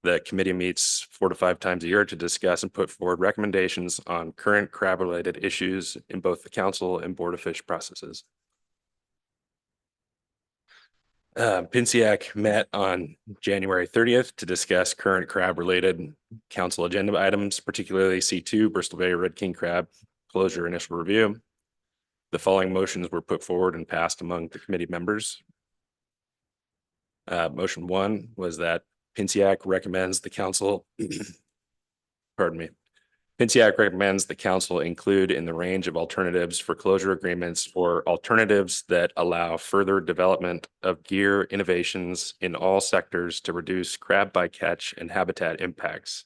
The committee meets 4 to 5 times a year to discuss and put forward recommendations on current crab-related issues in both the council and Board of Fish processes. PINCIAC met on January 30th to discuss current crab-related council agenda items, particularly C2, Bristol Bay Red King crab closure initial review. The following motions were put forward and passed among the committee members. Motion 1 was that PINCIAC recommends the council, pardon me, PINCIAC recommends the council include in the range of alternatives for closure agreements or alternatives that allow further development of gear innovations in all sectors to reduce crab bycatch and habitat impacts.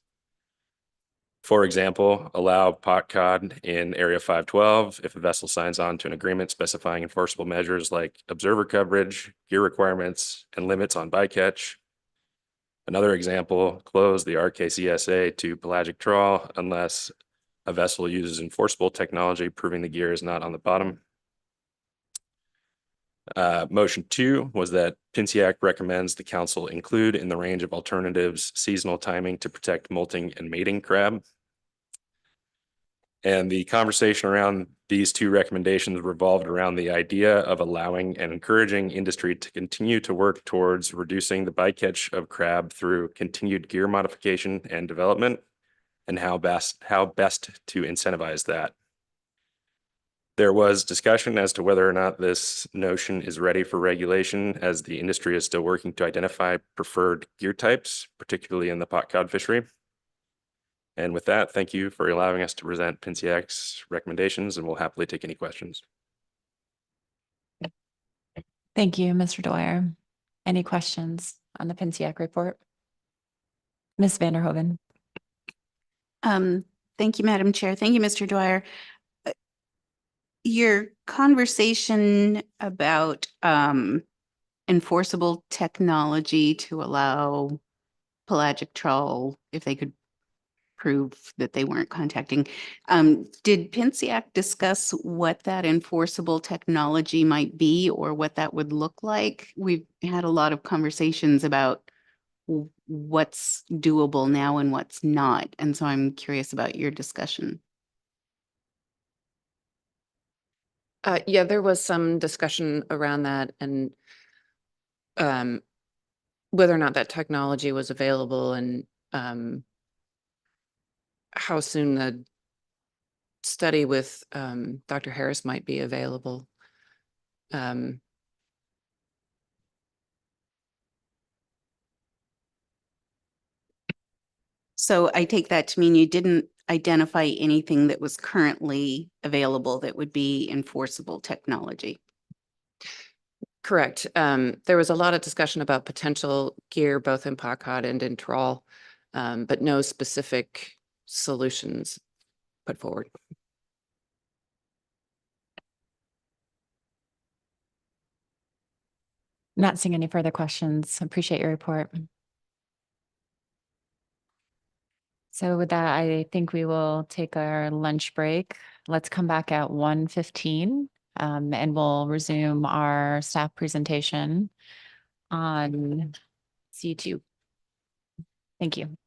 For example, allow pot cod in Area 512 if a vessel signs on to an agreement specifying enforceable measures like observer coverage, gear requirements, and limits on bycatch. Another example, close the RKCSA to pelagic trawl unless a vessel uses enforceable technology proving the gear is not on the bottom. Motion 2 was that PINCIAC recommends the council include in the range of alternatives seasonal timing to protect molting and mating crab. And the conversation around these 2 recommendations revolved around the idea of allowing and encouraging industry to continue to work towards reducing the bycatch of crab through continued gear modification and development, and how best to incentivize that. There was discussion as to whether or not this notion is ready for regulation, as the industry is still working to identify preferred gear types, particularly in the pot cod fishery. And with that, thank you for allowing us to present PINCIAC's recommendations, and we'll happily take any questions. Thank you, Mr. Dwyer. Any questions on the PINCIAC report? Ms. Vanderhoven. Thank you, Madam Chair. Thank you, Mr. Dwyer. Your conversation about enforceable technology to allow pelagic trawl if they could prove that they weren't contacting. Did PINCIAC discuss what that enforceable technology might be or what that would look like? We've had a lot of conversations about what's doable now and what's not. And so I'm curious about your discussion. Yeah, there was some discussion around that and whether or not that technology was available and how soon the study with Dr. Harris might be available. So I take that to mean you didn't identify anything that was currently available that would be enforceable technology. Correct. There was a lot of discussion about potential gear, both in pot cod and in trawl, but no specific solutions put forward. Not seeing any further questions. Appreciate your report. So with that, I think we will take our lunch break. Let's come back at 1:15 and we'll resume our staff presentation on C2. Thank you.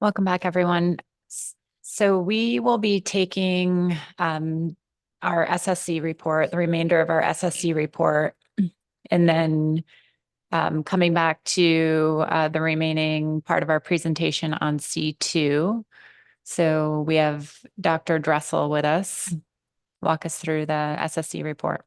Welcome back, everyone. So we will be taking our SSC report, the remainder of our SSC report, and then coming back to the remaining part of our presentation on C2. So we have Dr. Dressel with us. Walk us through the SSC report.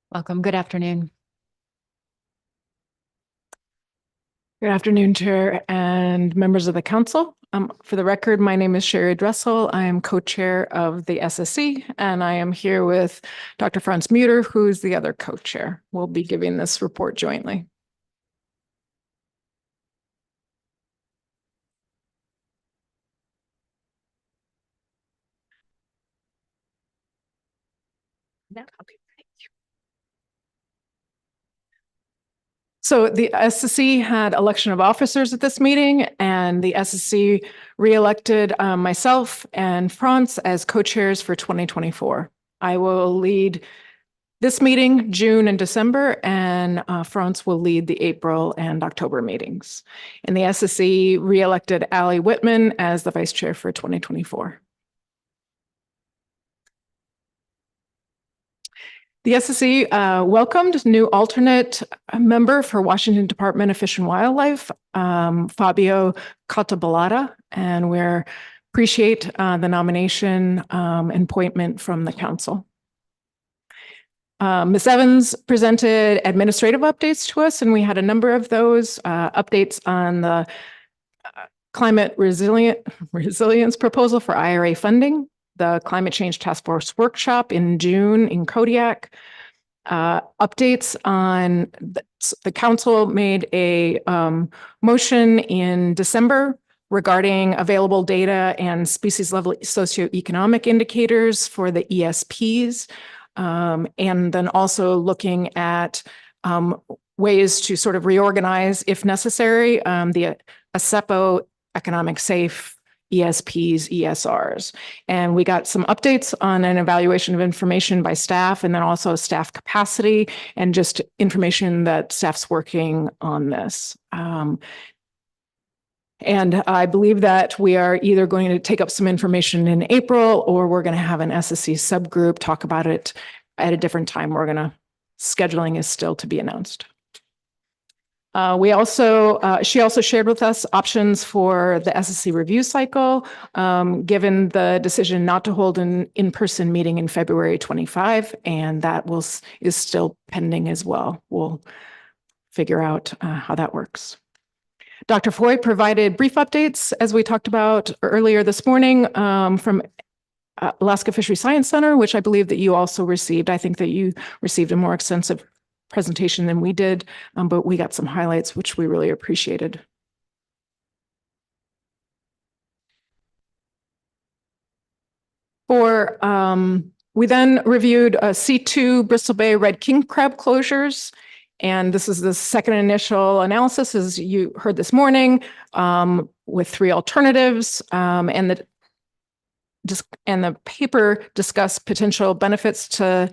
Welcome. Good afternoon. Good afternoon, Chair and members of the council. For the record, my name is Sherry Dressel. I am co-chair of the SSC, and I am here with Dr. Franz Muter, who's the other co-chair. We'll be giving this report jointly. So the SSC had election of officers at this meeting, and the SSC re-elected myself and Franz as co-chairs for 2024. I will lead this meeting, June and December, and Franz will lead the April and October meetings. And the SSC re-elected Allie Whitman as the vice chair for 2024. The SSC welcomed new alternate member for Washington Department of Fish and Wildlife, Fabio Catalballata, and we appreciate the nomination and appointment from the council. Ms. Evans presented administrative updates to us, and we had a number of those updates on the climate resilience proposal for IRA funding, the Climate Change Task Force workshop in June in Kodiak, updates on the council made a motion in December regarding available data and species level socioeconomic indicators for the ESPs, and then also looking at ways to sort of reorganize, if necessary, the ASEPO economic safe ESPs, ESRs. And we got some updates on an evaluation of information by staff, and then also staff capacity and just information that staff's working on this. And I believe that we are either going to take up some information in April, or we're going to have an SSC subgroup talk about it at a different time. Scheduling is still to be announced. She also shared with us options for the SSC review cycle, given the decision not to hold an in-person meeting in February 25, and that is still pending as well. We'll figure out how that works. Dr. Foy provided brief updates, as we talked about earlier this morning, from Alaska Fisheries Science Center, which I believe that you also received. I think that you received a more extensive presentation than we did, but we got some highlights, which we really appreciated. We then reviewed C2 Bristol Bay Red King Crab closures. And this is the second initial analysis, as you heard this morning, with 3 alternatives. And the paper discussed potential benefits to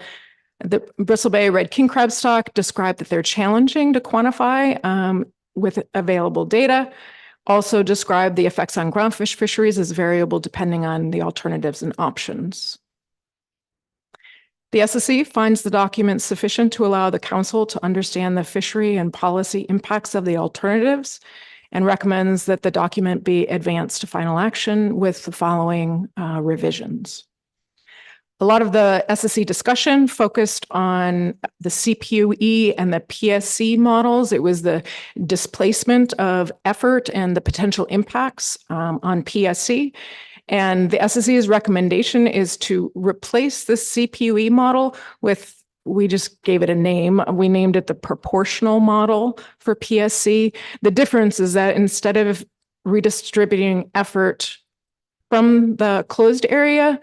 the Bristol Bay Red King Crab stock, described that they're challenging to quantify with available data. Also described the effects on groundfish fisheries as variable depending on the alternatives and options. The SSC finds the document sufficient to allow the council to understand the fishery and policy impacts of the alternatives, and recommends that the document be advanced to final action with the following revisions. A lot of the SSC discussion focused on the CPUE and the PSC models. It was the displacement of effort and the potential impacts on PSC. And the SSC's recommendation is to replace the CPUE model with we just gave it a name. We named it the proportional model for PSC. The difference is that instead of redistributing effort from the closed area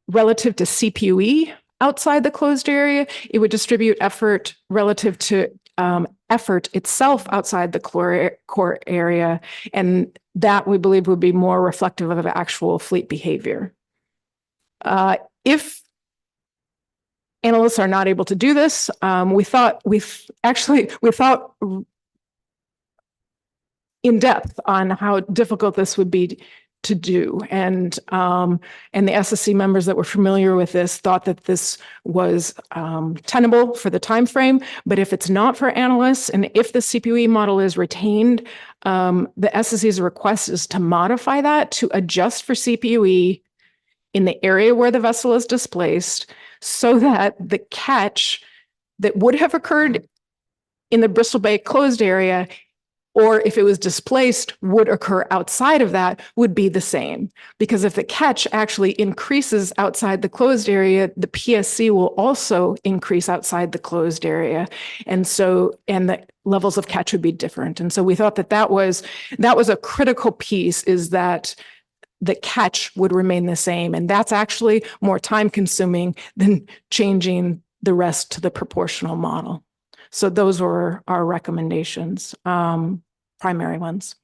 relative to CPUE outside the closed area, it would distribute effort relative to effort itself outside the core area. And that we believe would be more reflective of actual fleet behavior. If analysts are not able to do this, we thought in depth on how difficult this would be to do. And the SSC members that were familiar with this thought that this was tenable for the time frame. But if it's not for analysts, and if the CPUE model is retained, the SSC's request is to modify that to adjust for CPUE in the area where the vessel is displaced, so that the catch that would have occurred in the Bristol Bay closed area, or if it was displaced, would occur outside of that, would be the same. Because if the catch actually increases outside the closed area, the PSC will also increase outside the closed area. And the levels of catch would be different. And so we thought that was a critical piece, is that the catch would remain the same. And that's actually more time consuming than changing the rest to the proportional model. So those were our recommendations, primary ones.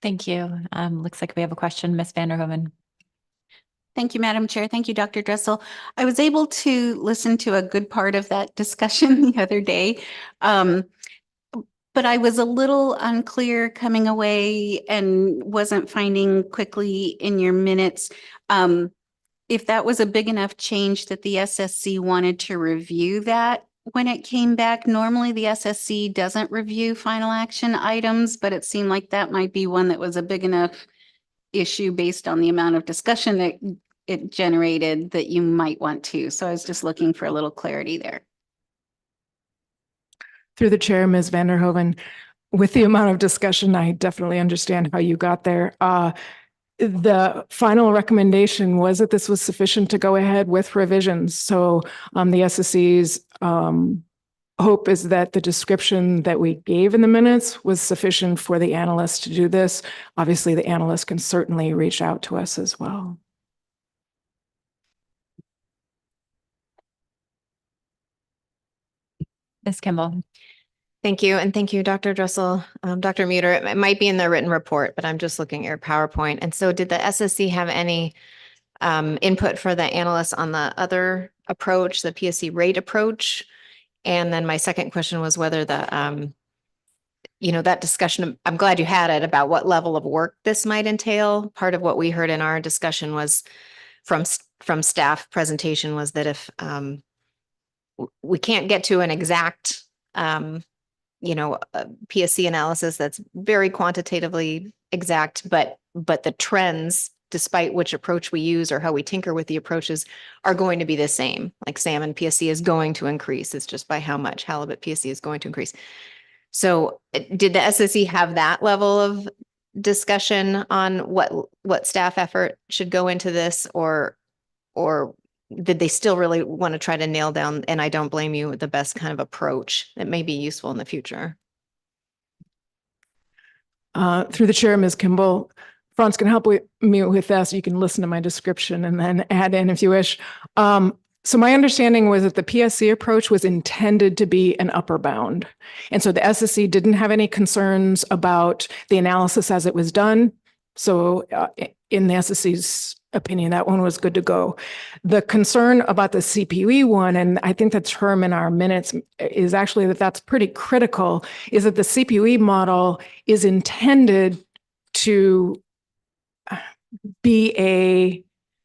Thank you. Looks like we have a question, Ms. Vanderhoven. Thank you, Madam Chair. Thank you, Dr. Dressel. I was able to listen to a good part of that discussion the other day. But I was a little unclear coming away and wasn't finding quickly in your minutes if that was a big enough change that the SSC wanted to review that when it came back. Normally, the SSC doesn't review final action items, but it seemed like that might be one that was a big enough issue based on the amount of discussion that it generated that you might want to. So I was just looking for a little clarity there. Through the chair, Ms. Vanderhoven, with the amount of discussion, I definitely understand how you got there. The final recommendation was that this was sufficient to go ahead with revisions. So the SSC's hope is that the description that we gave in the minutes was sufficient for the analyst to do this. Obviously, the analyst can certainly reach out to us as well. Ms. Kimball. Thank you. And thank you, Dr. Dressel. Dr. Muter, it might be in the written report, but I'm just looking at your PowerPoint. And so did the SSC have any input for the analysts on the other approach, the PSC rate approach? And then my second question was whether the, that discussion, I'm glad you had it, about what level of work this might entail. Part of what we heard in our discussion was from staff presentation was that if we can't get to an exact PSC analysis that's very quantitatively exact, but the trends, despite which approach we use or how we tinker with the approaches, are going to be the same. Like salmon PSC is going to increase. It's just by how much. Halibut PSC is going to increase. So did the SSC have that level of discussion on what staff effort should go into this, or did they still really want to try to nail down, and I don't blame you, the best kind of approach that may be useful in the future? Through the chair, Ms. Kimball, Franz can help me with this. You can listen to my description and then add in if you wish. So my understanding was that the PSC approach was intended to be an upper bound. And so the SSC didn't have any concerns about the analysis as it was done. So in the SSC's opinion, that one was good to go. The concern about the CPUE one, and I think the term in our minutes is actually that's pretty critical, is that the CPUE model is intended to be a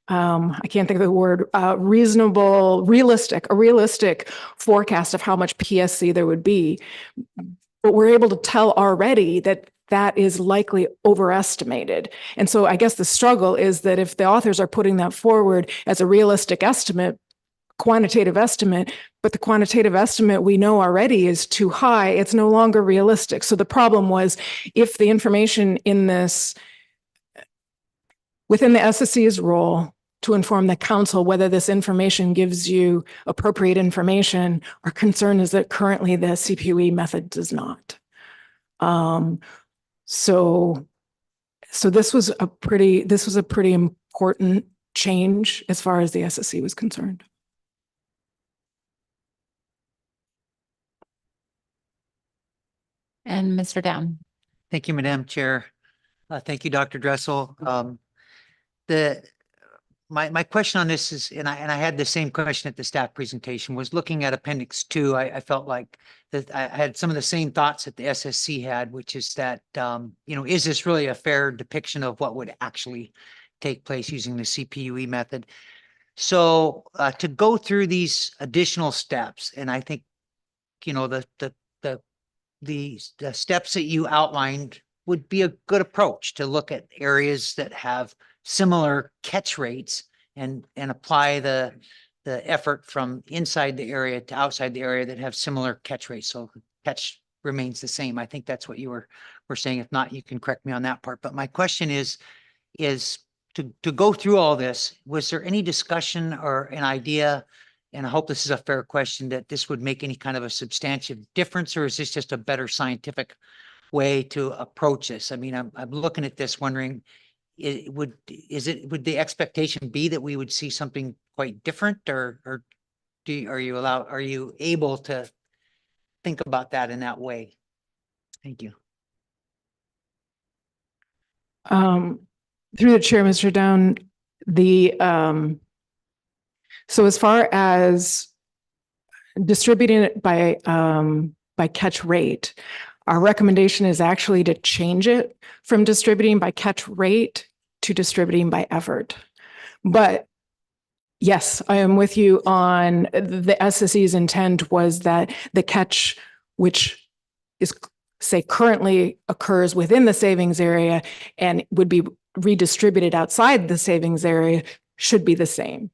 I can't think of the word, a realistic forecast of how much PSC there would be. But we're able to tell already that that is likely overestimated. And so I guess the struggle is that if the authors are putting that forward as a realistic estimate, quantitative estimate, but the quantitative estimate we know already is too high, it's no longer realistic. So the problem was, if the information in this, within the SSC's role, to inform the council whether this information gives you appropriate information. Our concern is that currently the CPUE method does not. So this was a pretty important change as far as the SSC was concerned. And Mr. Down. Thank you, Madam Chair. Thank you, Dr. Dressel. My question on this is, and I had the same question at the staff presentation, was looking at Appendix 2. I felt like that I had some of the same thoughts that the SSC had, which is that, is this really a fair depiction of what would actually take place using the CPUE method? So to go through these additional steps, and I think, the steps that you outlined would be a good approach to look at areas that have similar catch rates and apply the effort from inside the area to outside the area that have similar catch rates. So catch remains the same. I think that's what you were saying. If not, you can correct me on that part. But my question is to go through all this, was there any discussion or an idea, and I hope this is a fair question, that this would make any kind of a substantive difference, or is this just a better scientific way to approach this? I mean, I'm looking at this wondering, would the expectation be that we would see something quite different, or are you able to think about that in that way? Thank you. Through the chair, Mr. Down, so as far as distributing it by catch rate, our recommendation is actually to change it from distributing by catch rate to distributing by effort. But yes, I am with you on the SSC's intent was that the catch, which is, say, currently occurs within the savings area and would be redistributed outside the savings area, should be the same.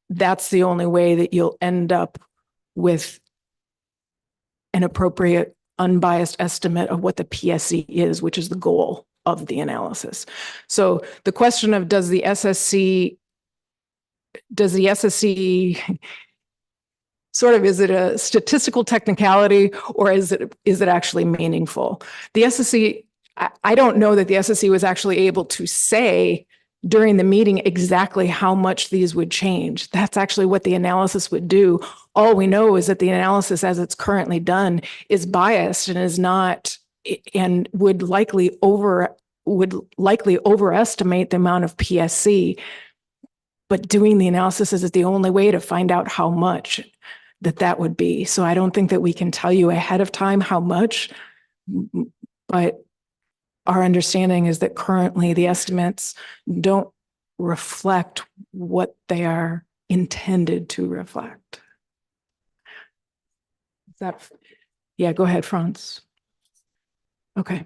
That's the only way that you'll end up with an appropriate, unbiased estimate of what the PSC is, which is the goal of the analysis. So the question of does the SSC sort of, is it a statistical technicality, or is it actually meaningful? The SSC, I don't know that the SSC was actually able to say during the meeting exactly how much these would change. That's actually what the analysis would do. All we know is that the analysis as it's currently done is biased and is not, and would likely overestimate the amount of PSC. But doing the analysis is the only way to find out how much that would be. So I don't think that we can tell you ahead of time how much, but our understanding is that currently the estimates don't reflect what they are intended to reflect. Yeah, go ahead, Franz. Okay.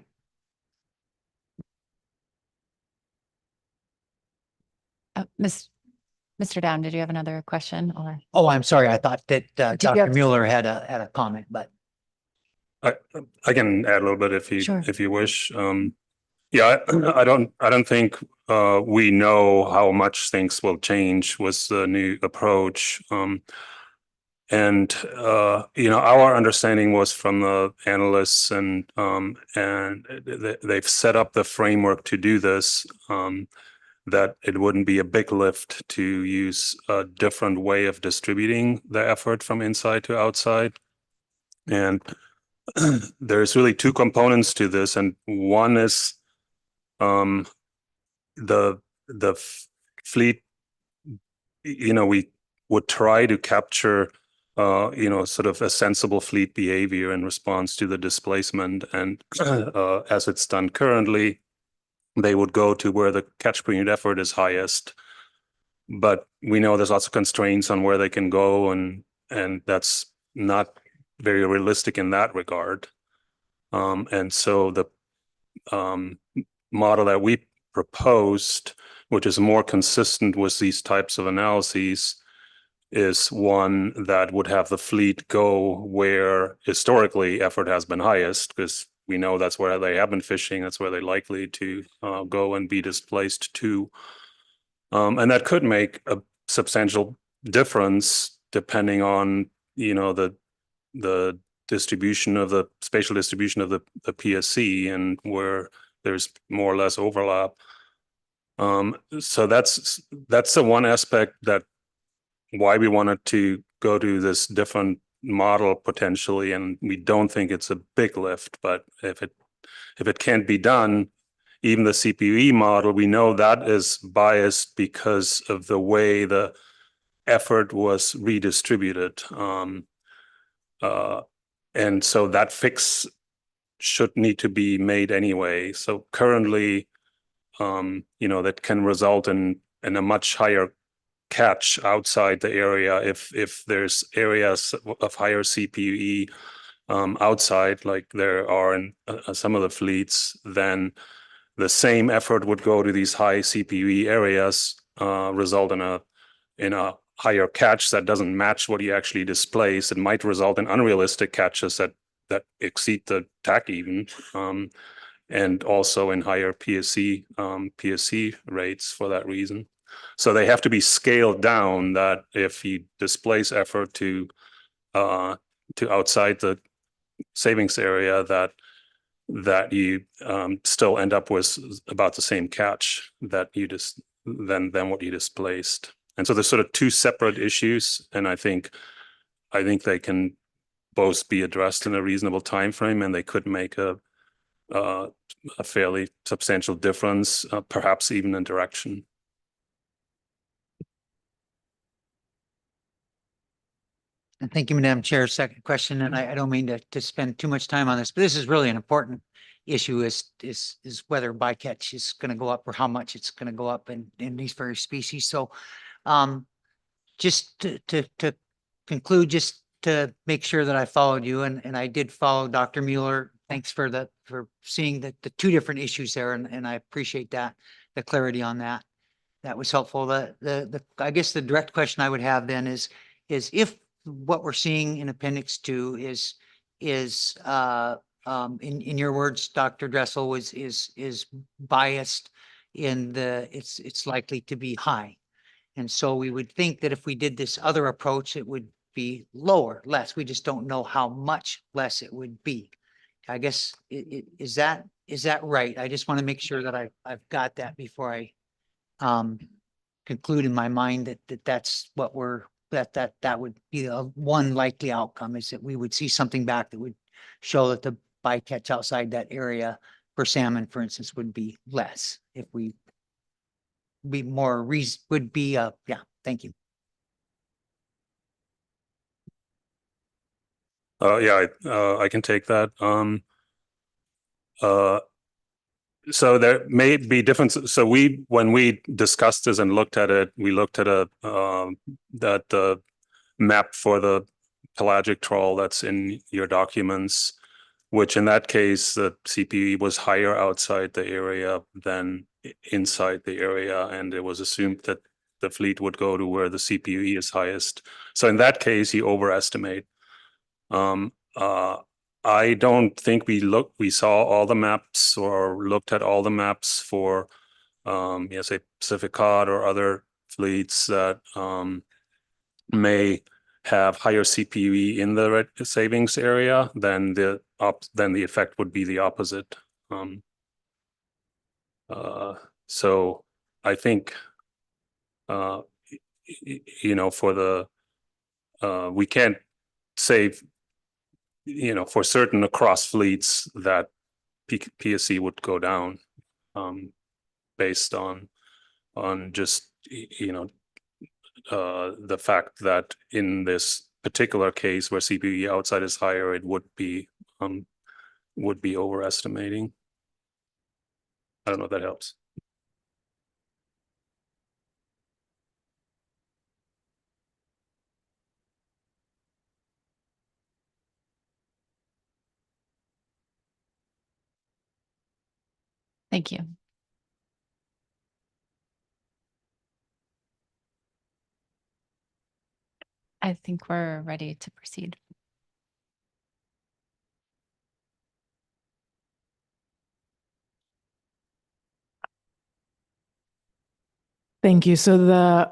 Mr. Down, did you have another question, or? Oh, I'm sorry. I thought that Did you Dr. have- Mueller had a comment, but. I can add a little bit Sure. if you wish. Yeah, I don't think we know how much things will change with the new approach. Our understanding was from the analysts and they've set up the framework to do this, that it wouldn't be a big lift to use a different way of distributing the effort from inside to outside. And there's really two components to this, and one is the fleet. We would try to capture sort of a sensible fleet behavior in response to the displacement, and as it's done currently, they would go to where the catch per unit effort is highest. But we know there's lots of constraints on where they can go, and that's not very realistic in that regard. And so the model that we proposed, which is more consistent with these types of analyses, is one that would have the fleet go where historically effort has been highest, because we know that's where they have been fishing, that's where they're likely to go and be displaced to. And that could make a substantial difference depending on, the distribution of the spatial distribution of the PSC and where there's more or less overlap. So that's the one aspect that why we wanted to go to this different model potentially, and we don't think it's a big lift, but if it can't be done, even the CPE model, we know that is biased because of the way the effort was redistributed. And so that fix should need to be made anyway. So currently, that can result in a much higher catch outside the area if there's areas of higher CPE outside, like there are in some of the fleets, then the same effort would go to these high CPE areas, result in a higher catch that doesn't match what you actually displace. It might result in unrealistic catches that exceed the TAC even, and also in higher PSC rates for that reason. So they have to be scaled down, that if you displace effort to outside the savings area, that you still end up with about the same catch that you just than what you displaced. And so there's sort of two separate issues, and I think they can both be addressed in a reasonable time frame, and they could make a fairly substantial difference, perhaps even in direction. And thank you, Madam Chair. Second question, and I don't mean to spend too much time on this, but this is really an important issue is whether bycatch is going to go up or how much it's going to go up in these various species. So just to conclude, just to make sure that I followed you, and I did follow Dr. Mueller. Thanks for seeing the two different issues there, and I appreciate that, the clarity on that. That was helpful. I guess the direct question I would have then is if what we're seeing in Appendix 2 is in your words, Dr. Dressel, is biased in it's likely to be high. And so we would think that if we did this other approach, it would be lower, less. We just don't know how much less it would be. I guess, is that right? I just want to make sure that I've got that before I conclude in my mind that's what that would be one likely outcome, is that we would see something back that would show that the bycatch outside that area for salmon, for instance, would be less if we be more would be yeah, thank you. Yeah, I can take that. So there may be differences. So when we discussed this and looked at it, we looked at the map for the pelagic trawl that's in your documents, which in that case, the CPE was higher outside the area than inside the area. And it was assumed that the fleet would go to where the CPE is highest. So in that case, you overestimate. I don't think we saw all the maps or looked at all the maps for, say Pacific Cod or other fleets that may have higher CPE in the savings area, then the effect would be the opposite. So I think, for we can't say, for certain across fleets that PSC would go down, based on just, the fact that in this particular case where CPE outside is higher, it would be overestimating. I don't know if that helps. Thank you. I think we're ready to proceed. Thank you. So the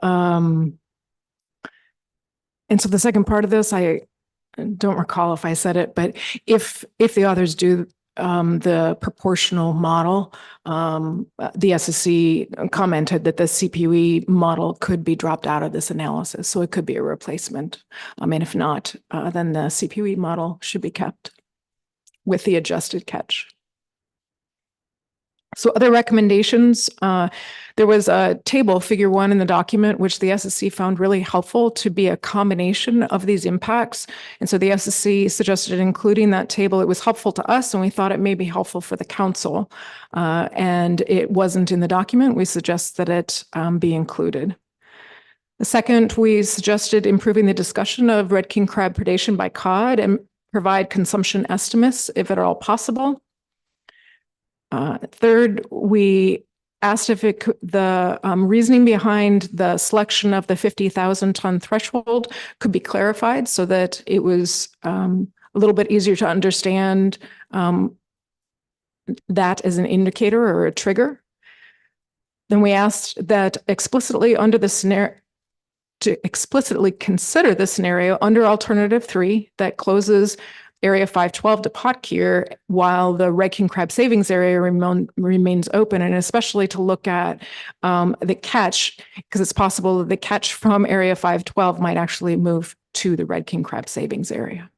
second part of this, I don't recall if I said it, but if the authors do the proportional model, the SSC commented that the CPUE model could be dropped out of this analysis, so it could be a replacement. And if not, then the CPUE model should be kept with the adjusted catch. So other recommendations, there was a table, figure 1 in the document, which the SSC found really helpful to be a combination of these impacts. And so the SSC suggested including that table. It was helpful to us, and we thought it may be helpful for the council. And it wasn't in the document. We suggest that it be included. The second, we suggested improving the discussion of red king crab predation by cod and provide consumption estimates if at all possible. Third, we asked if the reasoning behind the selection of the 50,000 ton threshold could be clarified so that it was a little bit easier to understand that as an indicator or a trigger. Then we asked that explicitly under the scenario, to explicitly consider the scenario under alternative 3 that closes Area 512 to Potkier while the red king crab savings area remains open, and especially to look at the catch, because it's possible that the catch from Area 512 might actually move to the red king crab savings area.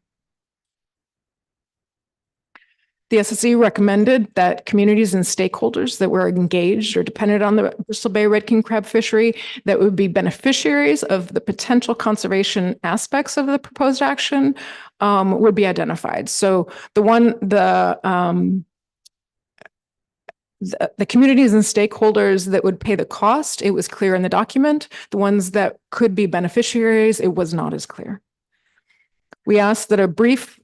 The SSC recommended that communities and stakeholders that were engaged or dependent on the Bristol Bay red king crab fishery that would be beneficiaries of the potential conservation aspects of the proposed action would be identified. So the communities and stakeholders that would pay the cost, it was clear in the document. The ones that could be beneficiaries, it was not as clear. We asked that a brief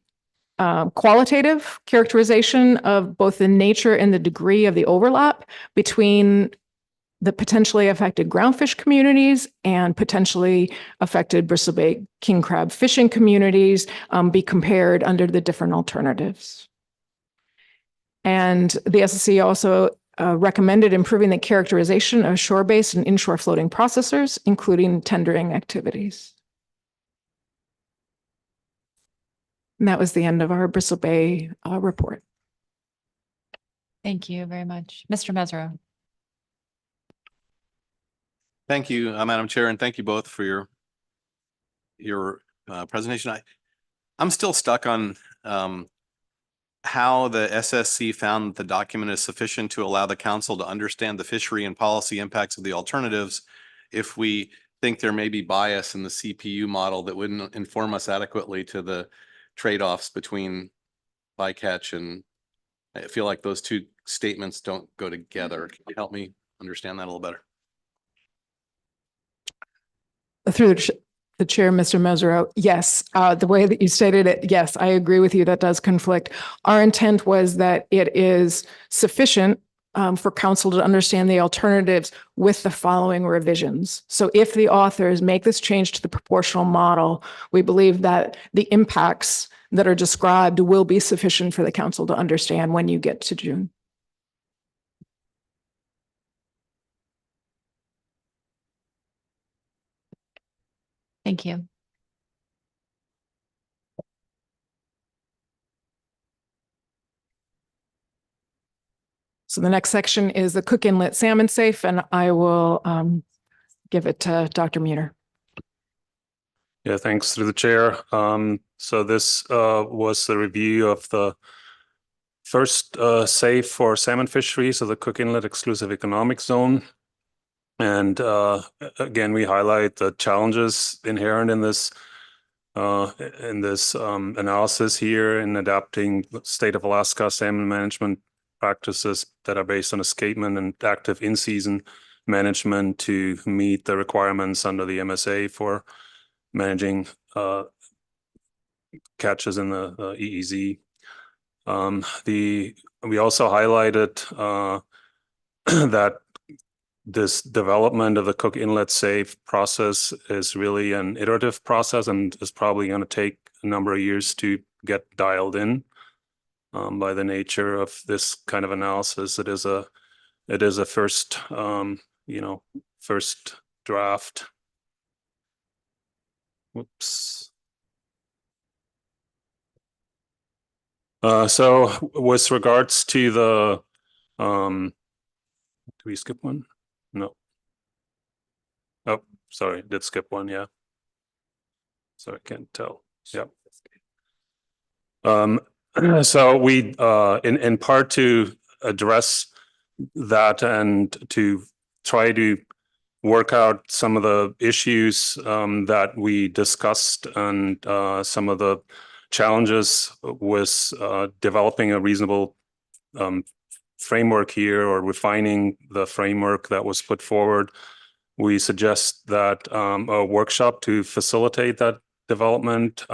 qualitative characterization of both the nature and the degree of the overlap between the potentially affected groundfish communities and potentially affected Bristol Bay king crab fishing communities be compared under the different alternatives. And the SSC also recommended improving the characterization of shore-based and inshore floating processors, including tendering activities. And that was the end of our Bristol Bay report. Thank you very much. Mr. Mesereau. Thank you, Madam Chair, and thank you both for your presentation. I'm still stuck on how the SSC found the document is sufficient to allow the council to understand the fishery and policy impacts of the alternatives if we think there may be bias in the CPU model that wouldn't inform us adequately to the trade-offs between bycatch, and I feel like those two statements don't go together. Can you help me understand that a little better? Through the chair, Mr. Mesereau, yes, the way that you stated it, yes, I agree with you. That does conflict. Our intent was that it is sufficient for council to understand the alternatives with the following revisions. So if the authors make this change to the proportional model, we believe that the impacts that are described will be sufficient for the council to understand when you get to June. Thank you. So the next section is the Cook Inlet Salmon Safe, and I will give it to Dr. Muter. Yeah, thanks through the chair. So this was the review of the first safe for salmon fisheries of the Cook Inlet Exclusive Economic Zone. And again, we highlight the challenges inherent in this analysis here in adapting the state of Alaska salmon management practices that are based on escapement and active in-season management to meet the requirements under the MSA for managing catches in the EEZ. We also highlighted that this development of the Cook Inlet Safe process is really an iterative process and is probably going to take a number of years to get dialed in. By the nature of this kind of analysis, it is a first first draft. Whoops. So with regards to the, do we skip one? No. Oh, sorry, did skip one, yeah. So I can't tell. Yeah. So we, in part to address that and to try to work out some of the issues that we discussed and some of the challenges with developing a reasonable framework here, or refining the framework that was put forward. We suggest that a workshop to facilitate that development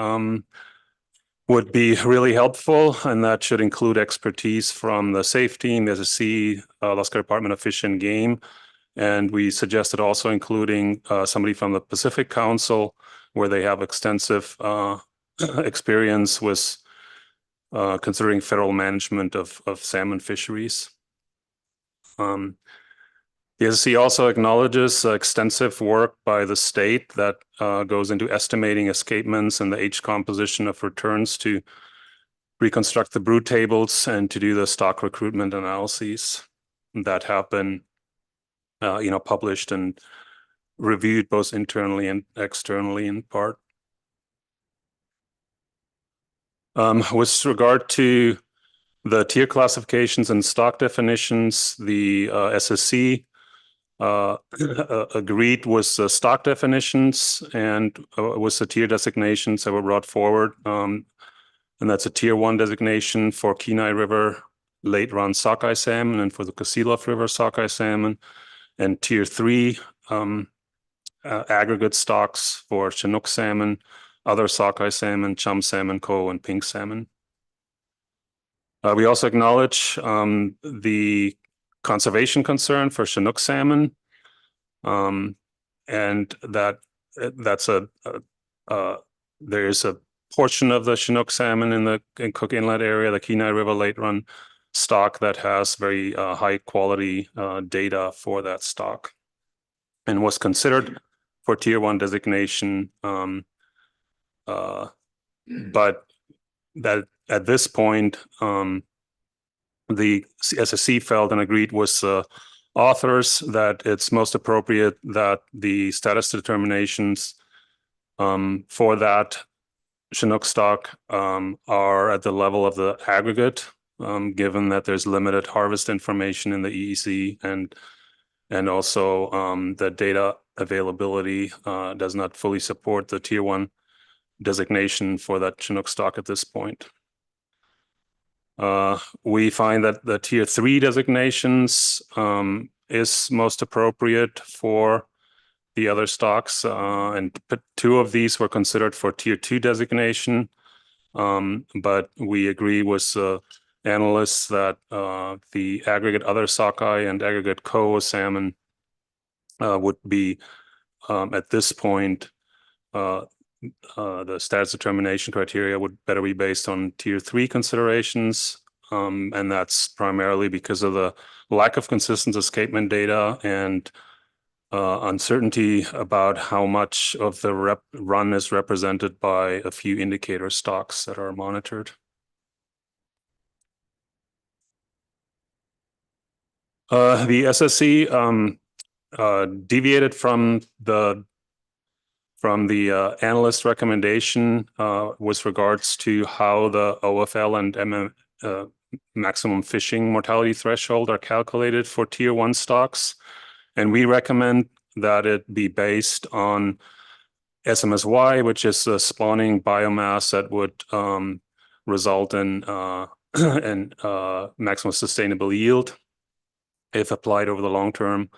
would be really helpful, and that should include expertise from the SAFE team, the SSC, Alaska Department of Fish and Game, and we suggested also including somebody from the Pacific Council, where they have extensive experience with considering federal management of salmon fisheries. The SSC also acknowledges extensive work by the state that goes into estimating escapements and the age composition of returns to reconstruct the brood tables and to do the stock recruitment analyses that have been published and reviewed both internally and externally in part. With regard to the tier classifications and stock definitions, the SSC agreed with the stock definitions and with the tier designations that were brought forward. And that's a tier 1 designation for Kenai River late run sockeye salmon and for the Kasilof River sockeye salmon, and tier 3 aggregate stocks for Chinook salmon, other sockeye salmon, chum salmon, coho, and pink salmon. We also acknowledge the conservation concern for Chinook salmon, and that there is a portion of the Chinook salmon in Cook Inlet area, the Kenai River late run stock, that has very high quality data for that stock, and was considered for tier 1 designation, but that at this point the SSC felt and agreed with authors that it's most appropriate that the status determinations for that Chinook stock are at the level of the aggregate, given that there's limited harvest information in the EEC, and also the data availability does not fully support the tier 1 designation for that Chinook stock at this point. We find that the tier 3 designations is most appropriate for the other stocks, and 2 of these were considered for tier 2 designation, but we agree with analysts that the aggregate other sockeye and aggregate coho salmon would be at this point the status determination criteria would better be based on tier 3 considerations, and that's primarily because of the lack of consistent escapement data and uncertainty about how much of the run is represented by a few indicator stocks that are monitored. The SSC deviated from the analyst recommendation with regards to how the OFL and maximum fishing mortality threshold are calculated for tier 1 stocks. And we recommend that it be based on SMSY, which is the spawning biomass that would result in maximum sustainable yield if applied over the long term,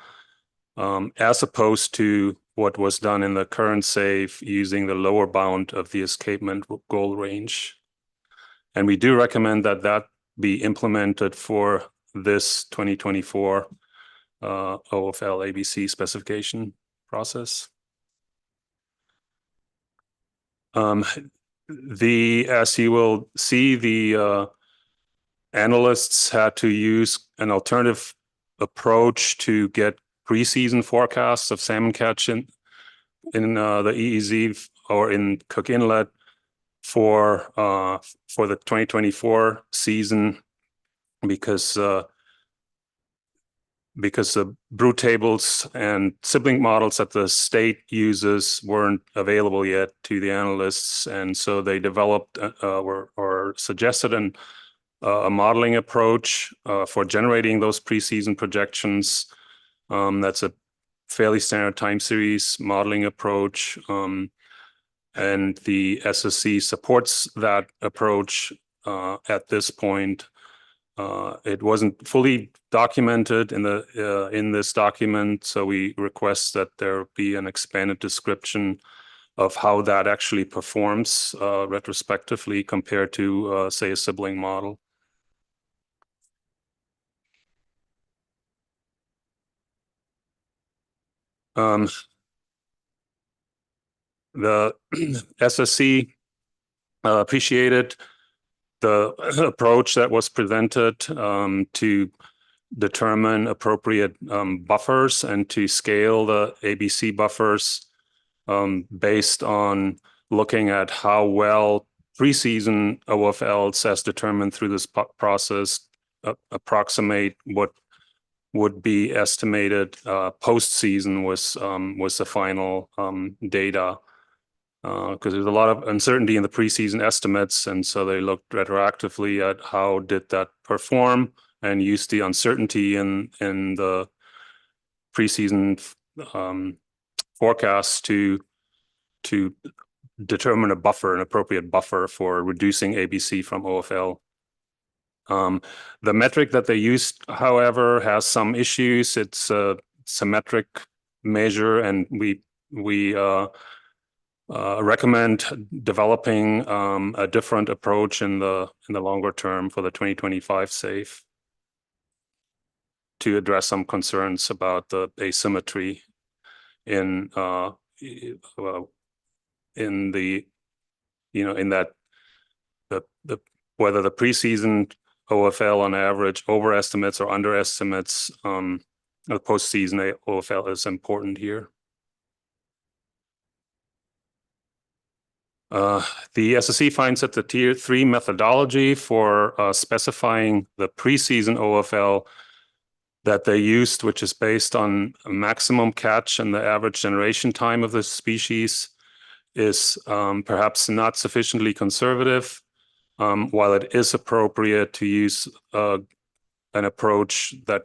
as opposed to what was done in the current SAFE using the lower bound of the escapement goal range. And we do recommend that that be implemented for this 2024 OFL ABC specification process. As you will see, the analysts had to use an alternative approach to get preseason forecasts of salmon catch in the EEZ or in Cook Inlet for the 2024 season, because the brew tables and sibling models that the state uses weren't available yet to the analysts, and so they developed or suggested a modeling approach for generating those preseason projections. That's a fairly standard time series modeling approach, and the SSC supports that approach at this point. It wasn't fully documented in this document, so we request that there be an expanded description of how that actually performs retrospectively compared to, say, a sibling model. The SSC appreciated the approach that was presented to determine appropriate buffers and to scale the ABC buffers based on looking at how well preseason OFLs as determined through this process approximate what would be estimated postseason was the final data. Because there's a lot of uncertainty in the preseason estimates, and so they looked retroactively at how did that perform and used the uncertainty in the preseason forecast to determine a buffer, an appropriate buffer for reducing ABC from OFL. The metric that they used, however, has some issues. It's a symmetric measure, and we recommend developing a different approach in the longer term for the 2025 SAFE to address some concerns about the asymmetry in that whether the preseason OFL on average overestimates or underestimates the postseason OFL is important here. The SSC finds that the Tier 3 methodology for specifying the preseason OFL that they used, which is based on a maximum catch and the average generation time of the species, is perhaps not sufficiently conservative, while it is appropriate to use an approach that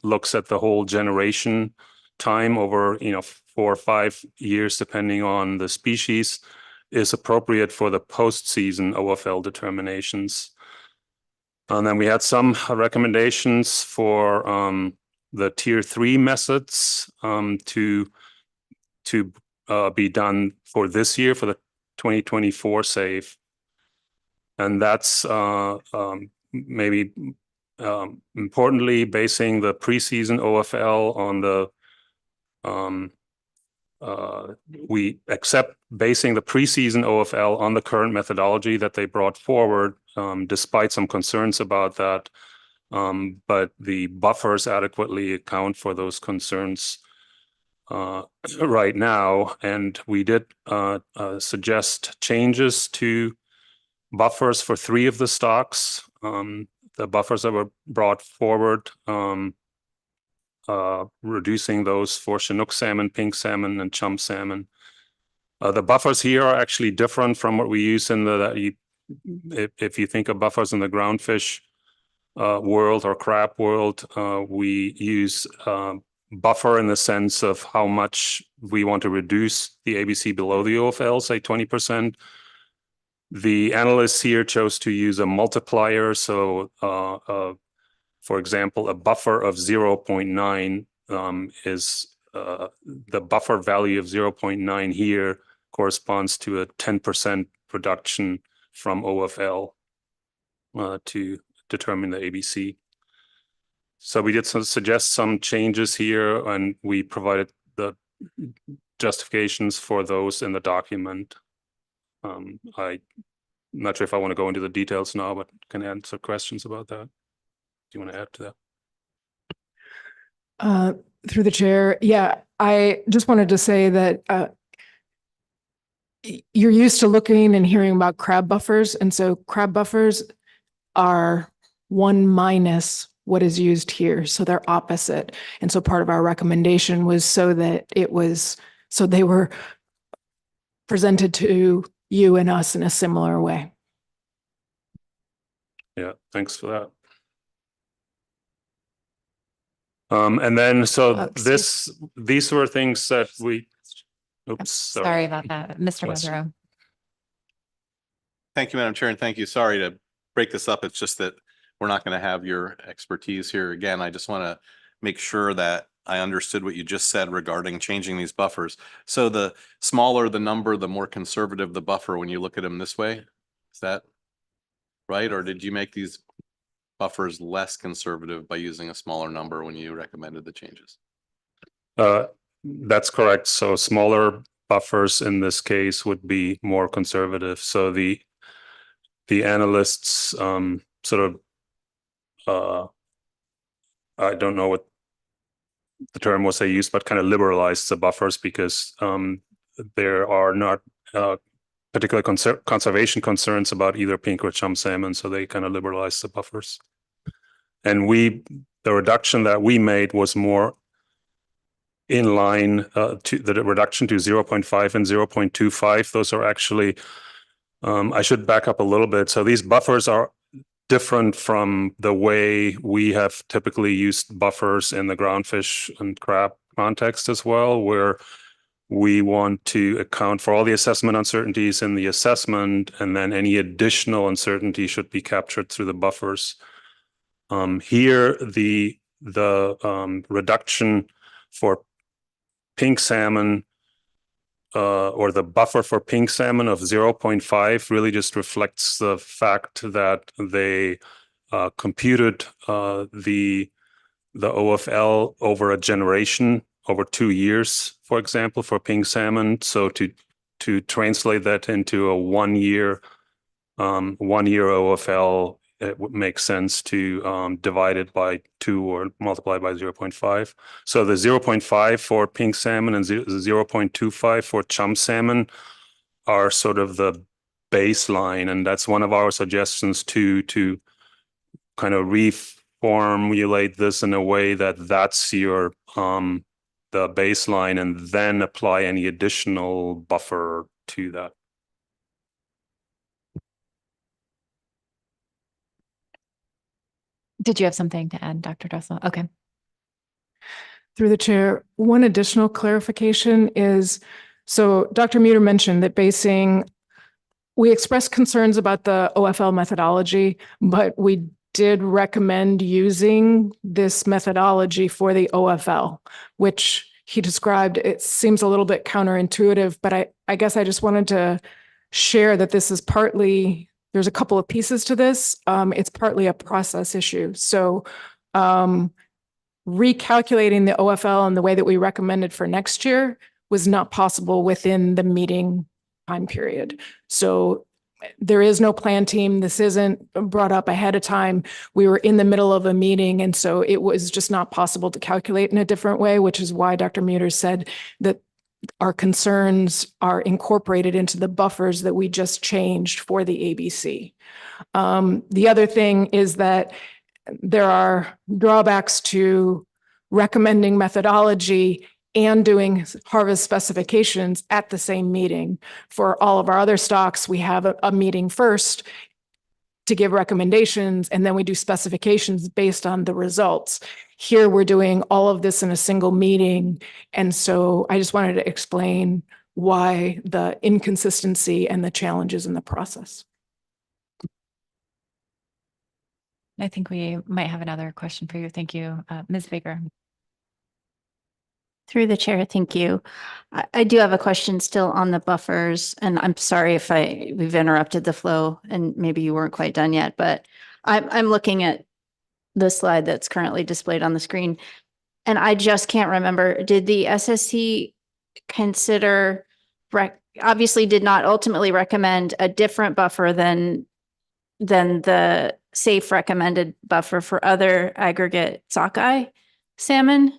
looks at the whole generation time over 4 or 5 years, depending on the species, is appropriate for the postseason OFL determinations. And then we had some recommendations for the Tier 3 methods to be done for this year, for the 2024 SAFE. And that's maybe importantly basing the preseason OFL on the we accept basing the preseason OFL on the current methodology that they brought forward, despite some concerns about that. But the buffers adequately account for those concerns right now. And we did suggest changes to buffers for 3 of the stocks. The buffers that were brought forward, reducing those for Chinook salmon, pink salmon, and chum salmon. The buffers here are actually different from what we use in if you think of buffers in the groundfish world or crab world, we use buffer in the sense of how much we want to reduce the ABC below the OFL, say 20%. The analysts here chose to use a multiplier. So, for example, a buffer of 0.9 is the buffer value of 0.9 here corresponds to a 10% reduction from OFL to determine the ABC. So we did suggest some changes here, and we provided the justifications for those in the document. I'm not sure if I want to go into the details now, but can answer questions about that. Do you want to add to that? Through the chair. Yeah, I just wanted to say that you're used to looking and hearing about crab buffers. And so crab buffers are 1 minus what is used here. So they're opposite. And so part of our recommendation was so that so they were presented to you and us in a similar way. Yeah, thanks for that. And then, so these were things that oops, Sorry about that, Mr. Yes. Mesereau. Thank you, Madam Chair, and thank you. Sorry to break this up. It's just that we're not going to have your expertise here again. I just want to make sure that I understood what you just said regarding changing these buffers. So the smaller the number, the more conservative the buffer when you look at them this way. Is that right? Or did you make these buffers less conservative by using a smaller number when you recommended the changes? That's correct. So smaller buffers in this case would be more conservative. So the analysts sort of I don't know what the term was they used, but kind of liberalized the buffers because there are not particular conservation concerns about either pink or chum salmon, so they kind of liberalized the buffers. And the reduction that we made was more in line to the reduction to 0.5 and 0.25. Those are actually, I should back up a little bit. So these buffers are different from the way we have typically used buffers in the groundfish and crab context as well, where we want to account for all the assessment uncertainties in the assessment, and then any additional uncertainty should be captured through the buffers. Here, the reduction for pink salmon or the buffer for pink salmon of 0.5 really just reflects the fact that they computed the OFL over a generation, over 2 years, for example, for pink salmon. So to translate that into a 1 year OFL, it would make sense to divide it by 2 or multiply by 0.5. So the 0.5 for pink salmon and 0.25 for chum salmon are sort of the baseline, and that's one of our suggestions to kind of reformulate this in a way that that's your the baseline, and then apply any additional buffer to that. Did you have something to add, Dr. Dressel? Okay. Through the chair, one additional clarification is, so Dr. Muter mentioned that we expressed concerns about the OFL methodology, but we did recommend using this methodology for the OFL, which he described. It seems a little bit counterintuitive, but I guess I just wanted to share that this is partly, there's a couple of pieces to this. It's partly a process issue. So recalculating the OFL in the way that we recommended for next year was not possible within the meeting time period. So there is no plan team. This isn't brought up ahead of time. We were in the middle of a meeting, and so it was just not possible to calculate in a different way, which is why Dr. Muter said that our concerns are incorporated into the buffers that we just changed for the ABC. The other thing is that there are drawbacks to recommending methodology and doing harvest specifications at the same meeting. For all of our other stocks, we have a meeting first to give recommendations, and then we do specifications based on the results. Here, we're doing all of this in a single meeting. And so I just wanted to explain why the inconsistency and the challenges in the process. I think we might have another question for you. Thank you, Ms. Baker. Through the chair, thank you. I do have a question still on the buffers, and I'm sorry if we've interrupted the flow and maybe you weren't quite done yet, but I'm looking at the slide that's currently displayed on the screen, and I just can't remember, did the SSC consider, obviously did not ultimately recommend a different buffer than the safe recommended buffer for other aggregate sockeye salmon?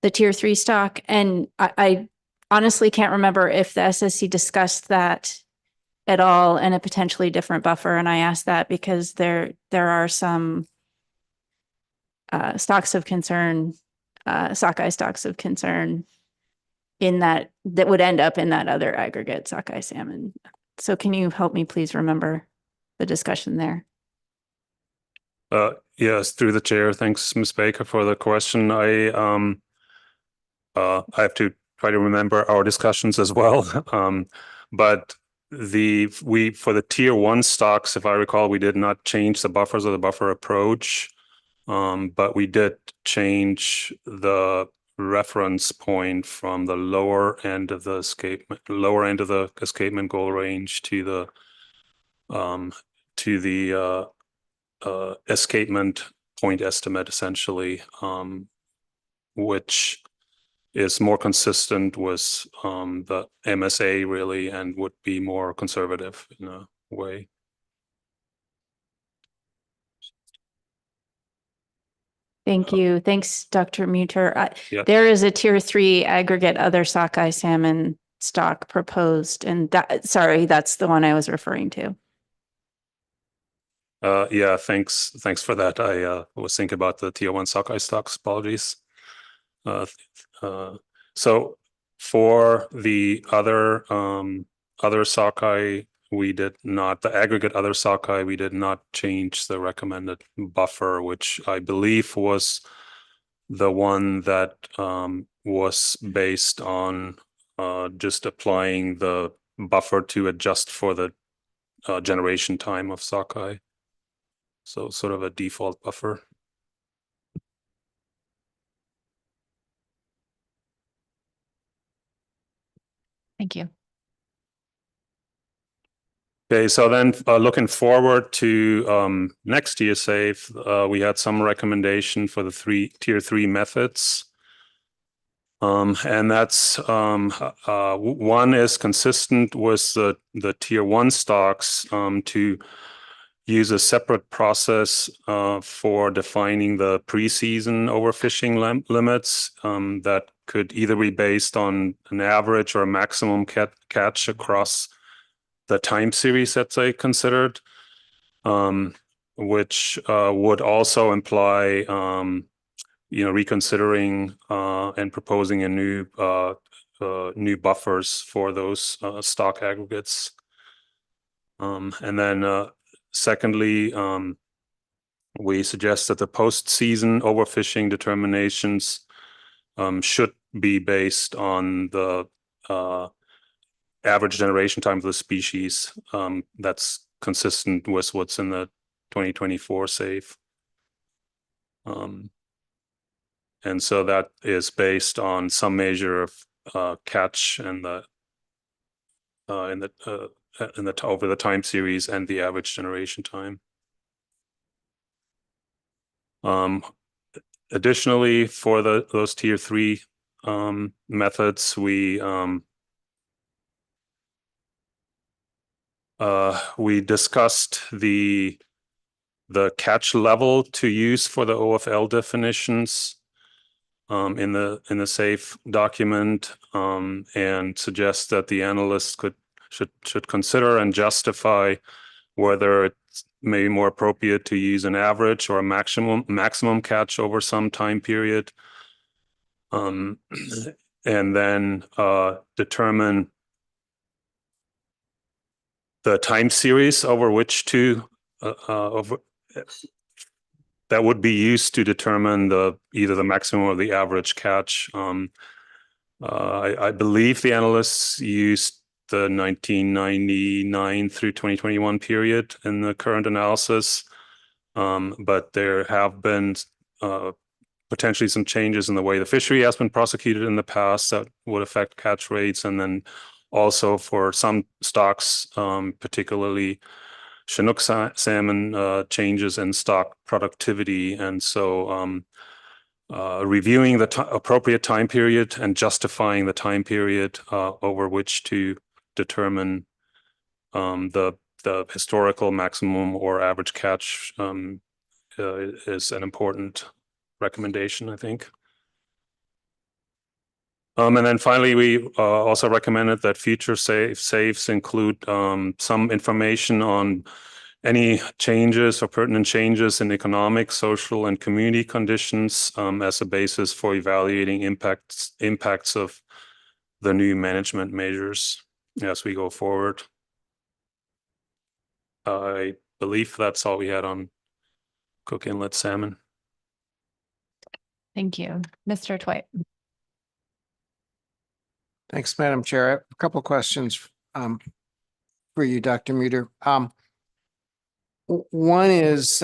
the tier 3 stock. And I honestly can't remember if the SSC discussed that at all in a potentially different buffer. And I asked that because there are some stocks of concern, sockeye stocks of concern in that would end up in that other aggregate sockeye salmon. So can you help me please remember the discussion there? Yes, through the chair. Thanks, Ms. Baker, for the question. I have to try to remember our discussions as well. But for the tier 1 stocks, if I recall, we did not change the buffers or the buffer approach. But we did change the reference point from the lower end of the escapement goal range to the escapement point estimate, essentially, which is more consistent with the MSA really, and would be more conservative in a way. Thank you. Thanks, Dr. Muter. Yeah. There is a tier 3 aggregate other sockeye salmon stock proposed, and that's the one I was referring to. Yeah, thanks for that. I was thinking about the tier 1 sockeye stocks. Apologies. So for the other sockeye, the aggregate other sockeye, we did not change the recommended buffer, which I believe was the one that was based on just applying the buffer to adjust for the generation time of sockeye. So sort of a default buffer. Thank you. Okay, so then looking forward to next year SAFE, we had some recommendation for the tier 3 methods. And that's one is consistent with the tier 1 stocks to use a separate process for defining the preseason overfishing limits that could either be based on an average or a maximum catch across the time series that they considered, which would also imply reconsidering and proposing a new buffers for those stock aggregates. And then secondly, we suggest that the post-season overfishing determinations should be based on the average generation time of the species. That's consistent with what's in the 2024 SAFE. And so that is based on some measure of catch and over the time series and the average generation time. Additionally, for those tier 3 methods, we discussed the catch level to use for the OFL definitions in the SAFE document, and suggest that the analysts should consider and justify whether it's maybe more appropriate to use an average or a maximum catch over some time period, and then determine the time series over which that would be used to determine either the maximum or the average catch. I believe the analysts used the 1999 through 2021 period in the current analysis, but there have been potentially some changes in the way the fishery has been prosecuted in the past that would affect catch rates, and then also for some stocks, particularly Chinook salmon, changes in stock productivity. And so reviewing the appropriate time period and justifying the time period over which to determine the historical maximum or average catch is an important recommendation, I think. And then finally, we also recommended that future safes include some information on any changes or pertinent changes in economic, social, and community conditions as a basis for evaluating impacts of the new management measures as we go forward. I believe that's all we had on Cook Inlet salmon. Thank you. Mr. Twite. Thanks, Madam Chair. I have a couple questions for you, Dr. Muter. One is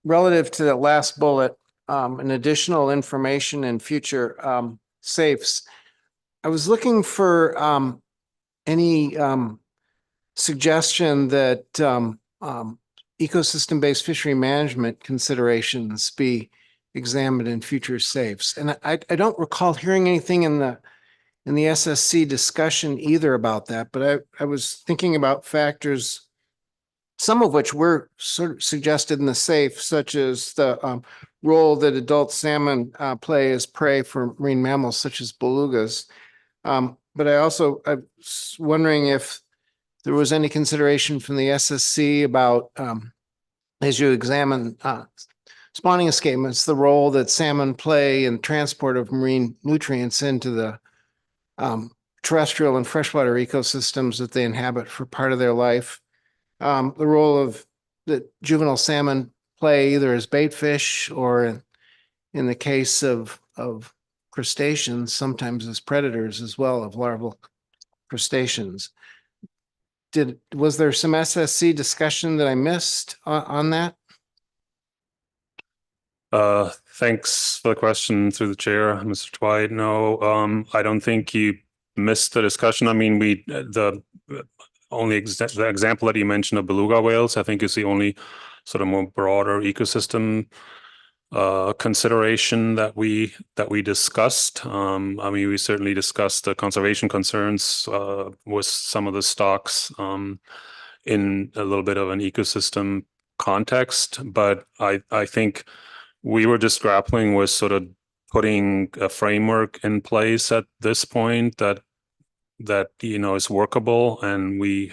relative to the last bullet, an additional information in future safes. I was looking for any suggestion that ecosystem-based fishery management considerations be examined in future safes. And I don't recall hearing anything in the SSC discussion either about that, but I was thinking about factors, some of which were sort of suggested in the safe, such as the role that adult salmon play as prey for marine mammals such as belugas. But I was wondering if there was any consideration from the SSC about, as you examine spawning escapements, the role that salmon play in transport of marine nutrients into the terrestrial and freshwater ecosystems that they inhabit for part of their life. The role that juvenile salmon play either as bait fish or in the case of crustaceans, sometimes as predators as well of larval crustaceans. Was there some SSC discussion that I missed on that? Thanks for the question through the chair, Mr. Twite. No, I don't think you missed the discussion. I mean, the example that you mentioned of beluga whales, I think is the only sort of more broader ecosystem consideration that we discussed. I mean, we certainly discussed the conservation concerns with some of the stocks in a little bit of an ecosystem context, but I think we were just grappling with sort of putting a framework in place at this point that is workable, and we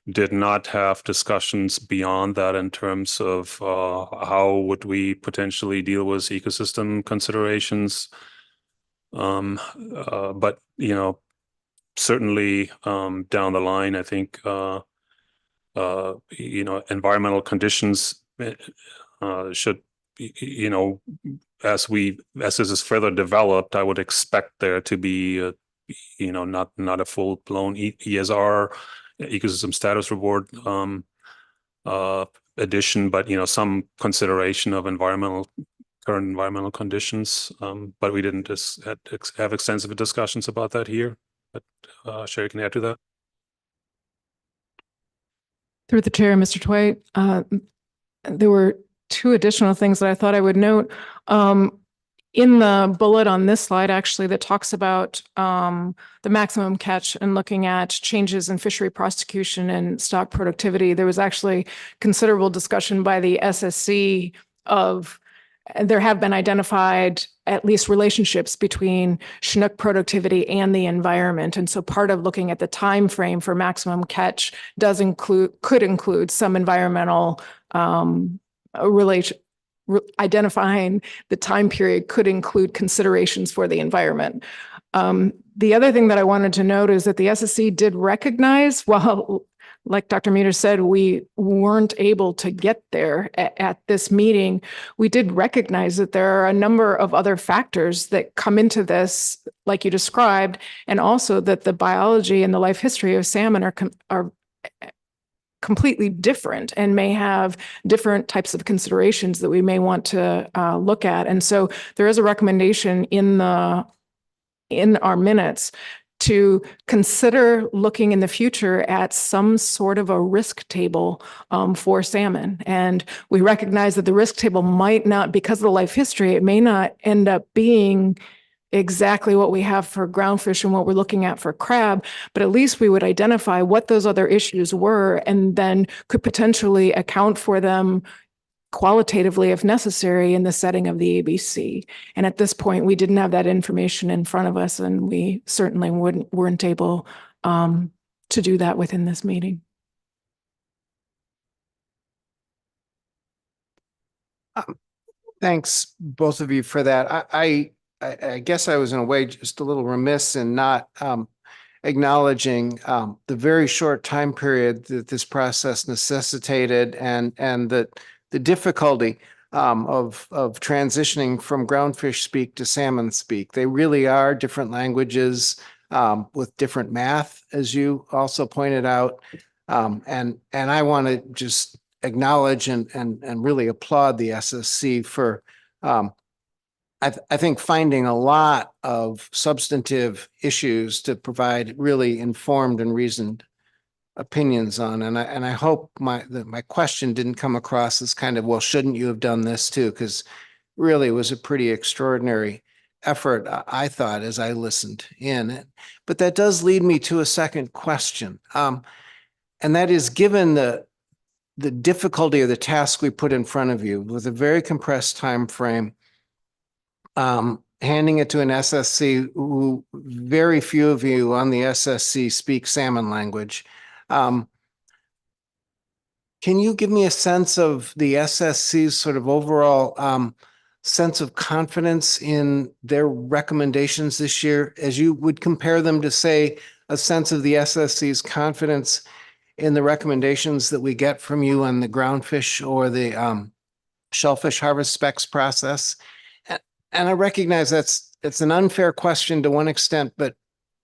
did not have discussions beyond that in terms of how would we potentially deal with ecosystem considerations. But certainly down the line, I think environmental conditions should, as this is further developed, I would expect there to be not a full-blown ESR, ecosystem status reward addition, but some consideration of current environmental conditions. But we didn't just have extensive discussions about that here. But Sherry, can you add to that? Through the chair, Mr. Twite, there were two additional things that I thought I would note. In the bullet on this slide, actually, that talks about the maximum catch and looking at changes in fishery prosecution and stock productivity, there was actually considerable discussion by the SSC of there have been identified at least relationships between Chinook productivity and the environment. And so part of looking at the time frame for maximum catch could include some environmental identifying the time period could include considerations for the environment. The other thing that I wanted to note is that the SSC did recognize, while, like Dr. Muter said, we weren't able to get there at this meeting, we did recognize that there are a number of other factors that come into this, like you described, and also that the biology and the life history of salmon are completely different and may have different types of considerations that we may want to look at. And so there is a recommendation in our minutes to consider looking in the future at some sort of a risk table for salmon. And we recognize that the risk table might not, because of the life history, it may not end up being exactly what we have for groundfish and what we're looking at for crab, but at least we would identify what those other issues were and then could potentially account for them qualitatively if necessary in the setting of the ABC. And at this point, we didn't have that information in front of us, and we certainly weren't able to do that within this meeting. Thanks, both of you, for that. I guess I was in a way just a little remiss in not acknowledging the very short time period that this process necessitated, and the difficulty of transitioning from groundfish speak to salmon speak. They really are different languages with different math, as you also pointed out. And I want to just acknowledge and really applaud the SSC for I think finding a lot of substantive issues to provide really informed and reasoned opinions on. And I hope that my question didn't come across as kind of, well, shouldn't you have done this too? Because really it was a pretty extraordinary effort, I thought, as I listened in. But that does lead me to a second question. And that is, given the difficulty of the task we put in front of you with a very compressed time frame, handing it to an SSC who very few of you on the SSC speak salmon language. Can you give me a sense of the SSC's sort of overall sense of confidence in their recommendations this year, as you would compare them to, say, a sense of the SSC's confidence in the recommendations that we get from you on the groundfish or the shellfish harvest specs process? And I recognize it's an unfair question to one extent, but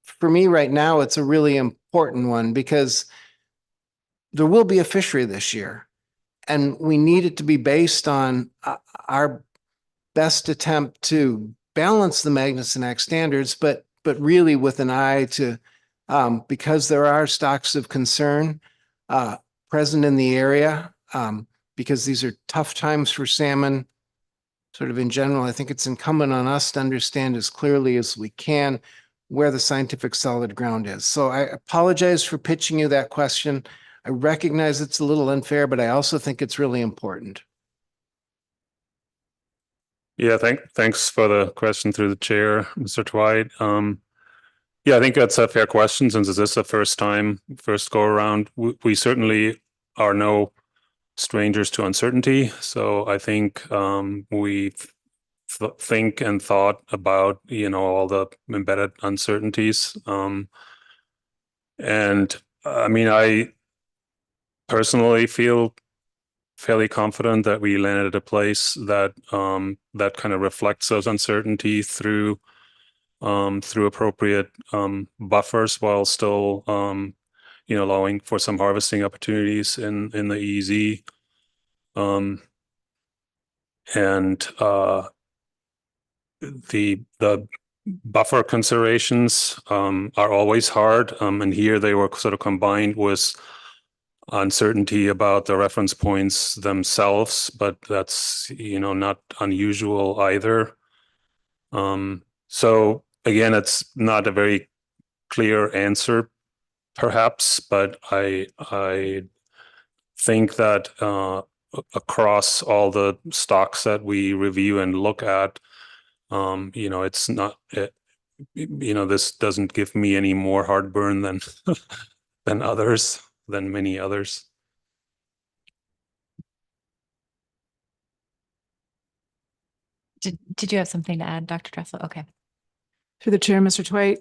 for me right now, it's a really important one, because there will be a fishery this year, and we need it to be based on our best attempt to balance the Magnuson Act standards, but really with an eye to, because there are stocks of concern present in the area, because these are tough times for salmon. Sort of in general, I think it's incumbent on us to understand as clearly as we can where the scientific solid ground is. So I apologize for pitching you that question. I recognize it's a little unfair, but I also think it's really important. Yeah, thanks for the question through the chair, Mr. Dwight. Yeah, I think that's a fair question, since this is the first go around. We certainly are no strangers to uncertainty. So I think we think and thought about, all the embedded uncertainties. And I mean, I personally feel fairly confident that we landed at a place that that kind of reflects those uncertainty through appropriate buffers, while still allowing for some harvesting opportunities in the EEZ. And the buffer considerations are always hard, and here they were sort of combined with uncertainty about the reference points themselves, but that's not unusual either. So again, it's not a very clear answer, perhaps, but I think that across all the stocks that we review and look at, it's not, this doesn't give me any more heartburn than many others. Did you have something to add, Dr. Dressel? Okay. Through the chair, Mr. Dwight,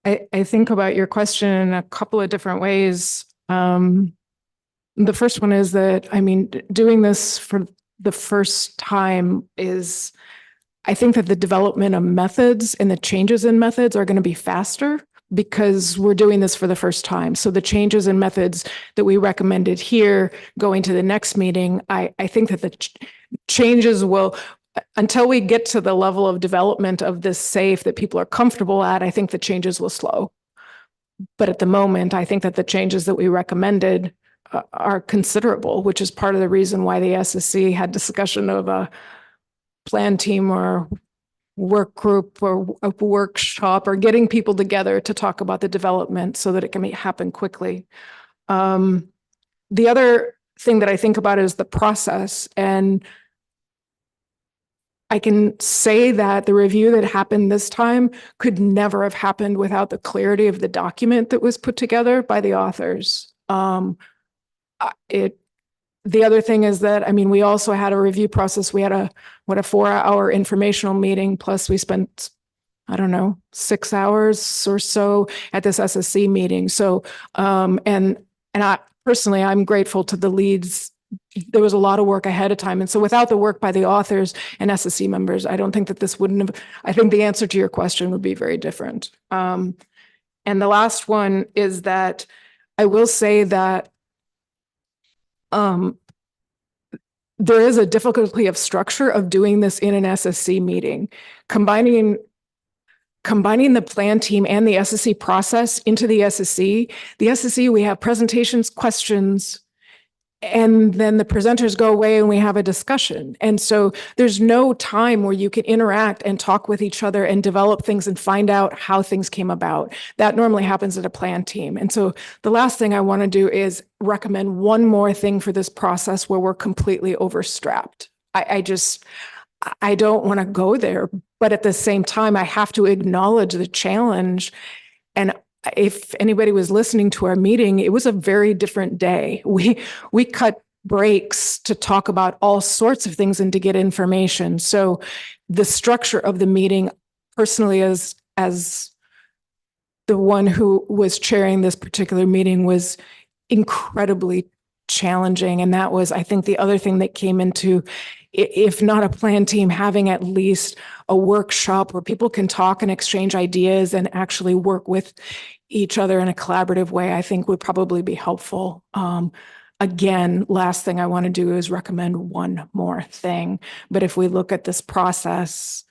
I think about your question in a couple of different ways. The first one is that, I mean, doing this for the first time is, I think that the development of methods and the changes in methods are going to be faster because we're doing this for the first time. So the changes in methods that we recommended here going to the next meeting, I think that the changes will, until we get to the level of development of this safe that people are comfortable at, I think the changes will slow. But at the moment, I think that the changes that we recommended are considerable, which is part of the reason why the SSC had discussion of a plan team or work group or a workshop, or getting people together to talk about the development so that it can happen quickly. The other thing that I think about is the process. And I can say that the review that happened this time could never have happened without the clarity of the document that was put together by the authors. The other thing is that, I mean, we also had a review process. We had a 4-hour informational meeting, plus we spent, I don't know, 6 hours or so at this SSC meeting. So, and I personally, I'm grateful to the leads. There was a lot of work ahead of time. And so without the work by the authors and SSC members, I don't think that this wouldn't have, I think the answer to your question would be very different. And the last one is that I will say that there is a difficulty of structure of doing this in an SSC meeting. Combining the plan team and the SSC process into the SSC, we have presentations, questions, and then the presenters go away and we have a discussion. And so there's no time where you can interact and talk with each other and develop things and find out how things came about. That normally happens at a plan team. And so the last thing I want to do is recommend one more thing for this process where we're completely overstrapped. I don't want to go there, but at the same time, I have to acknowledge the challenge. And if anybody was listening to our meeting, it was a very different day. We cut breaks to talk about all sorts of things and to get information. So the structure of the meeting, personally, as the one who was chairing this particular meeting, was incredibly challenging. And that was, I think, the other thing that came into, if not a plan team, having at least a workshop where people can talk and exchange ideas and actually work with each other in a collaborative way, I think would probably be helpful. Again, last thing I want to do is recommend one more thing. But if we look at this process,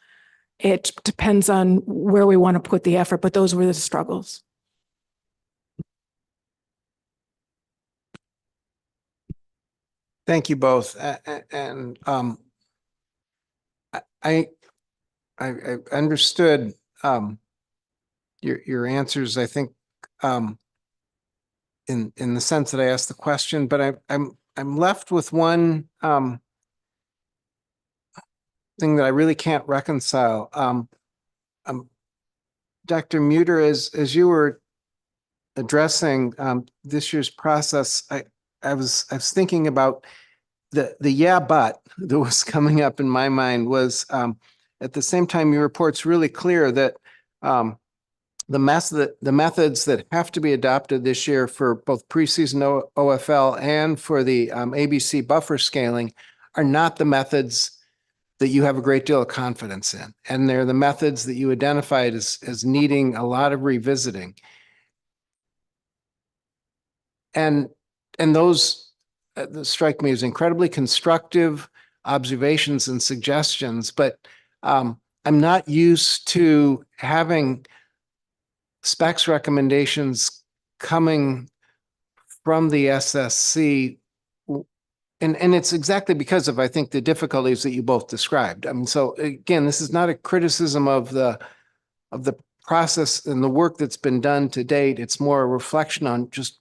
it depends on where we want to put the effort, but those were the struggles. Thank you both. And I understood your answers, I think, in the sense that I asked the question, but I'm left with one thing that I really can't reconcile. Dr. Muter, as you were addressing this year's process, I was thinking about the yeah, but that was coming up in my mind was at the same time, your report's really clear that the methods that have to be adopted this year for both preseason OFL and for the ABC buffer scaling are not the methods that you have a great deal of confidence in. And they're the methods that you identified as needing a lot of revisiting. And those strike me as incredibly constructive observations and suggestions, but I'm not used to having specs recommendations coming from the SSC. And it's exactly because of, I think, the difficulties that you both described. I mean, so again, this is not a criticism of the process and the work that's been done to date. It's more a reflection on just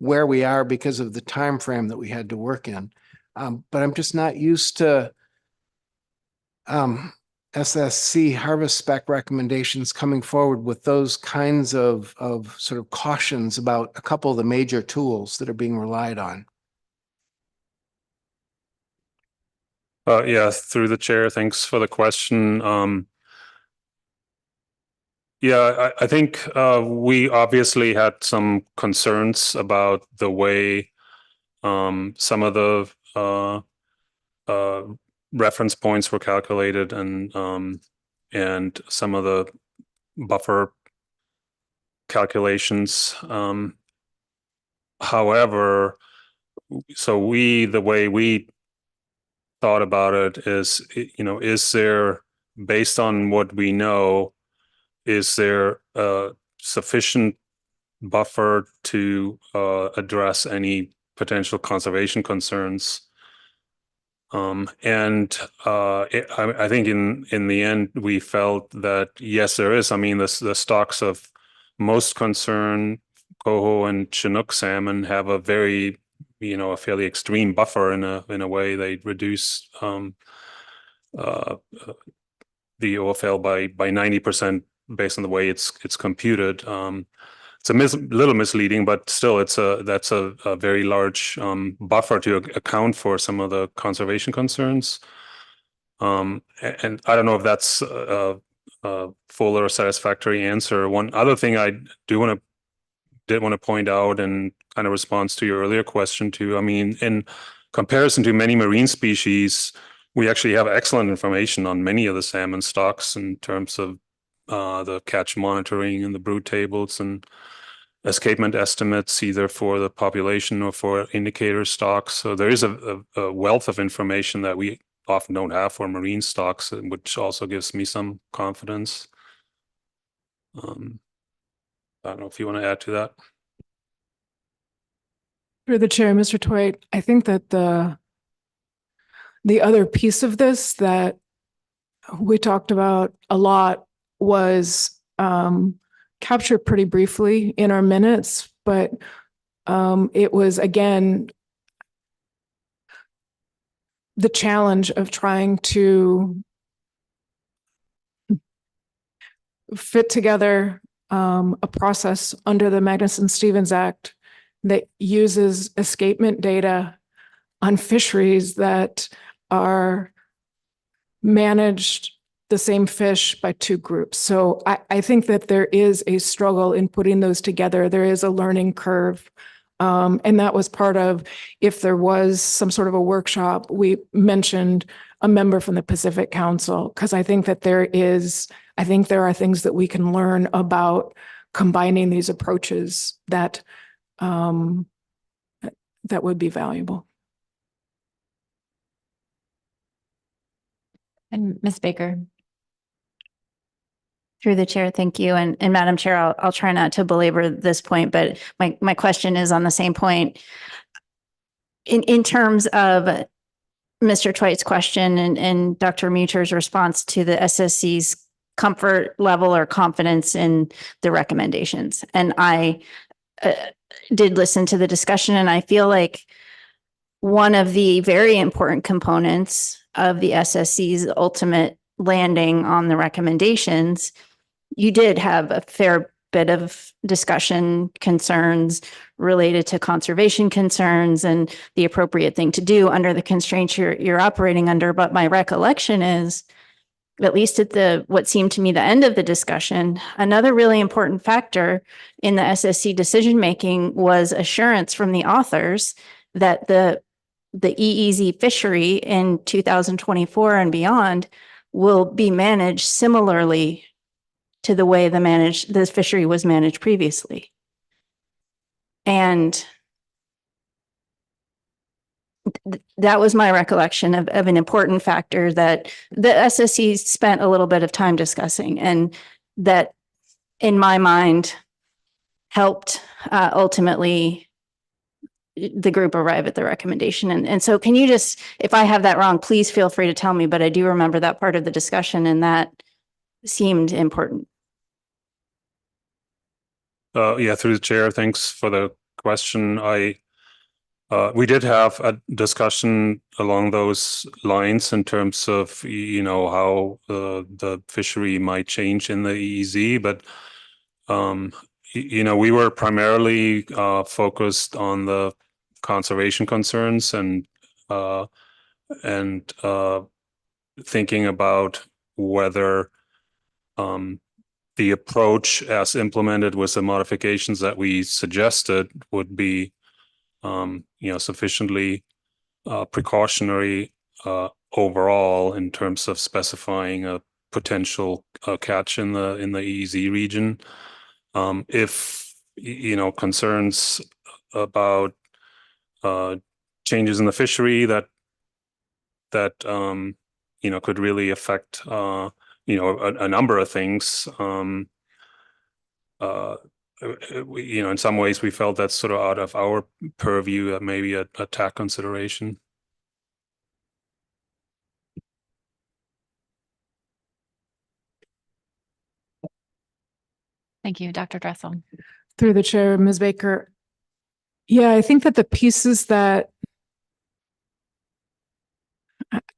where we are because of the time frame that we had to work in. But I'm just not used to SSC harvest spec recommendations coming forward with those kinds of sort of cautions about a couple of the major tools that are being relied on. Yeah, through the chair, thanks for the question. Yeah, I think we obviously had some concerns about the way some of the reference points were calculated and some of the buffer calculations. However, so the way we thought about it is, is there, based on what we know, is there a sufficient buffer to address any potential conservation concerns? I think in the end, we felt that, yes, there is. I mean, the stocks of most concern, coho and Chinook salmon, have a very a fairly extreme buffer in a way. They reduce the OFL by 90% based on the way it's computed. It's a little misleading, but still, that's a very large buffer to account for some of the conservation concerns. And I don't know if that's a full or satisfactory answer. One other thing I did want to point out, in kind of response to your earlier question too, I mean, in comparison to many marine species, we actually have excellent information on many of the salmon stocks in terms of the catch monitoring and the brood tables and escapement estimates, either for the population or for indicator stocks. So there is a wealth of information that we often don't have for marine stocks, which also gives me some confidence. I don't know if you want to add to that. Through the chair, Mr. Toit, I think that the other piece of this that we talked about a lot was captured pretty briefly in our minutes, but it was, again, the challenge of trying to fit together a process under the Magnuson-Stevens Act that uses escapement data on fisheries that are managed the same fish by two groups. So I think that there is a struggle in putting those together. There is a learning curve. And that was part of, if there was some sort of a workshop, we mentioned a member from the Pacific Council, because I think that there are things that we can learn about combining these approaches that would be valuable. And Ms. Baker. Through the chair, thank you. And Madam Chair, I'll try not to belabor this point, but my question is on the same point. In terms of Mr. Twite's question and Dr. Muter's response to the SSC's comfort level or confidence in the recommendations. And I did listen to the discussion, and I feel like one of the very important components of the SSC's ultimate landing on the recommendations, you did have a fair bit of discussion, concerns related to conservation concerns and the appropriate thing to do under the constraints you're operating under. But my recollection is, at least at what seemed to me the end of the discussion, another really important factor in the SSC decision-making was assurance from the authors that the EEZ fishery in 2024 and beyond will be managed similarly to the way the fishery was managed previously. And that was my recollection of an important factor that the SSC spent a little bit of time discussing, and that, in my mind, helped ultimately the group arrive at the recommendation. And so can you just, if I have that wrong, please feel free to tell me, but I do remember that part of the discussion, and that seemed important. Yeah, through the chair, thanks for the question. We did have a discussion along those lines in terms of, how the fishery might change in the EEZ, but we were primarily focused on the conservation concerns and thinking about whether the approach as implemented with the modifications that we suggested would be sufficiently precautionary overall in terms of specifying a potential catch in the EEZ region. If concerns about changes in the fishery that could really affect a number of things. In some ways, we felt that's sort of out of our purview, maybe a TAC consideration. Thank you, Dr. Dressel. Through the chair, Ms. Baker, Yeah, I think that the pieces that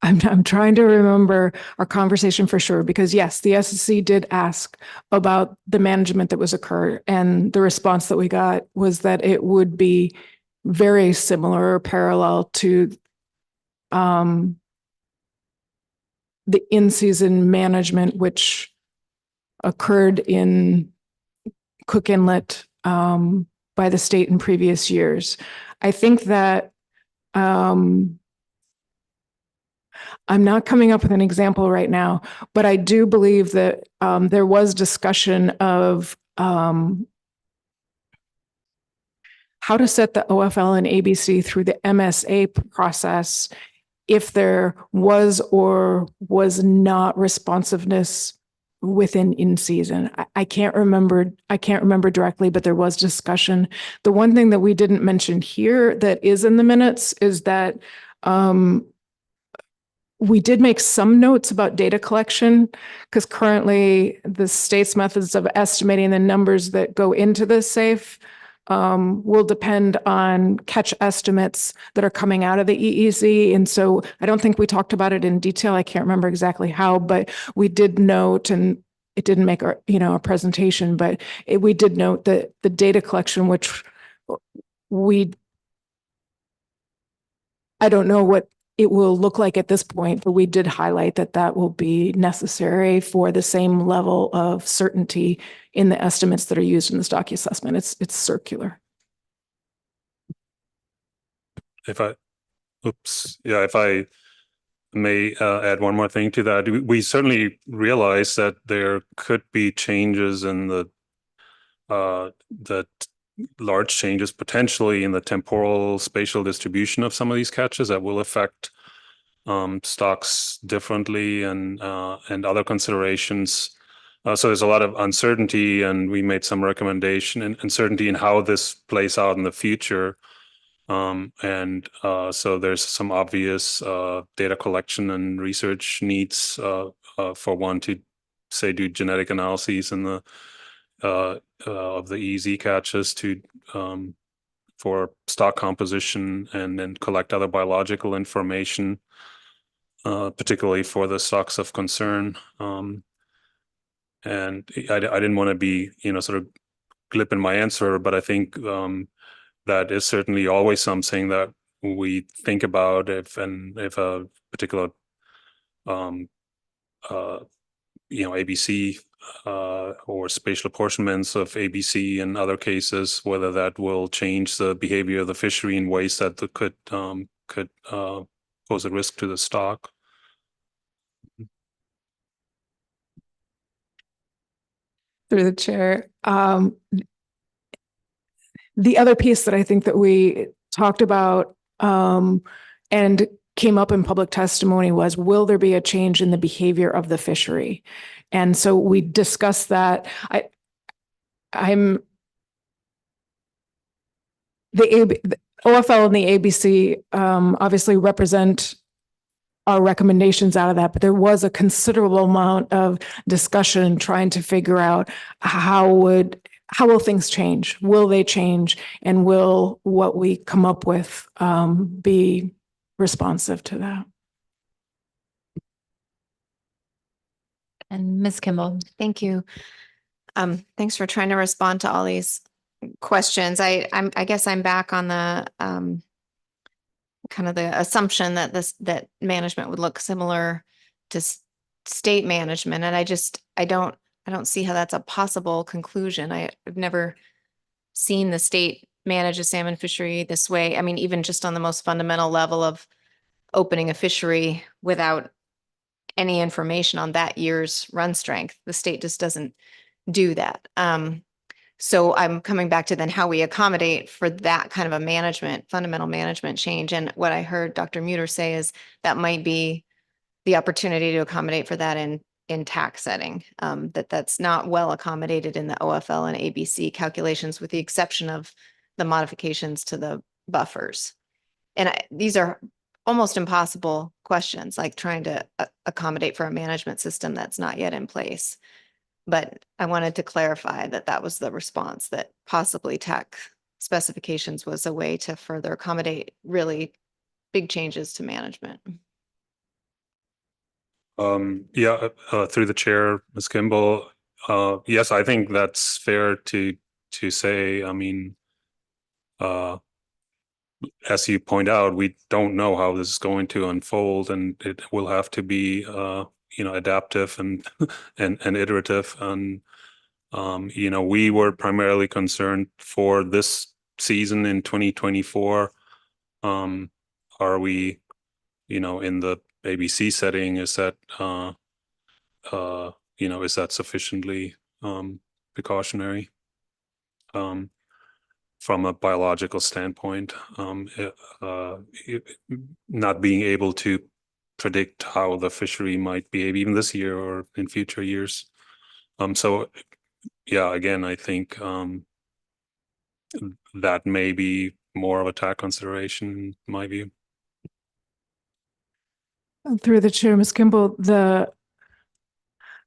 I'm trying to remember our conversation for sure, because yes, the SSC did ask about the management that was occurred, and the response that we got was that it would be very similar or parallel to the in-season management, which occurred in Cook Inlet by the state in previous years. I think that I'm not coming up with an example right now, but I do believe that there was discussion of how to set the OFL and ABC through the MSA process if there was or was not responsiveness within in season. I can't remember directly, but there was discussion. The one thing that we didn't mention here that is in the minutes is that we did make some notes about data collection, because currently the state's methods of estimating the numbers that go into the safe will depend on catch estimates that are coming out of the EEZ. And so I don't think we talked about it in detail. I can't remember exactly how, but we did note, and it didn't make our, a presentation, but we did note that the data collection, which I don't know what it will look like at this point, but we did highlight that that will be necessary for the same level of certainty in the estimates that are used in the stock assessment. It's circular. If I may add one more thing to that, we certainly realize that there could be changes in the large changes potentially in the temporal spatial distribution of some of these catches that will affect stocks differently and other considerations. So there's a lot of uncertainty, and we made some recommendation and uncertainty in how this plays out in the future. So there's some obvious data collection and research needs for one to say do genetic analyses in the of the EZ catches to for stock composition, and then collect other biological information, particularly for the stocks of concern. And I didn't want to be, sort of glib in my answer, but I think that is certainly always something that we think about if a particular ABC or spatial apportionments of ABC in other cases, whether that will change the behavior of the fishery in ways that could pose a risk to the stock. Through the chair. The other piece that I think that we talked about and came up in public testimony was, will there be a change in the behavior of the fishery? And so we discussed that. The OFL and the ABC obviously represent our recommendations out of that, but there was a considerable amount of discussion trying to figure out how will things change? Will they change? And will what we come up with be responsive to that? And Ms. Kimball. Thank you. Thanks for trying to respond to all these questions. I guess I'm back on the kind of the assumption that that management would look similar to state management, and I don't see how that's a possible conclusion. I've never seen the state manage a salmon fishery this way. I mean, even just on the most fundamental level of opening a fishery without any information on that year's run strength, the state just doesn't do that. So I'm coming back to then how we accommodate for that kind of a fundamental management change. And what I heard Dr. Muter say is that might be the opportunity to accommodate for that in tax setting, that's not well accommodated in the OFL and ABC calculations, with the exception of the modifications to the buffers. And these are almost impossible questions, like trying to accommodate for a management system that's not yet in place. But I wanted to clarify that that was the response, that possibly TAC specifications was a way to further accommodate really big changes to management. Yeah, through the chair, Ms. Kimball. Yes, I think that's fair to say. I mean, as you point out, we don't know how this is going to unfold, and it will have to be, adaptive and and iterative. And we were primarily concerned for this season in 2024. Are we, in the ABC setting? Is that is that sufficiently precautionary? From a biological standpoint, not being able to predict how the fishery might behave even this year or in future years. So yeah, again, I think that may be more of a tack consideration in my view. Through the chair, Ms. Kimball,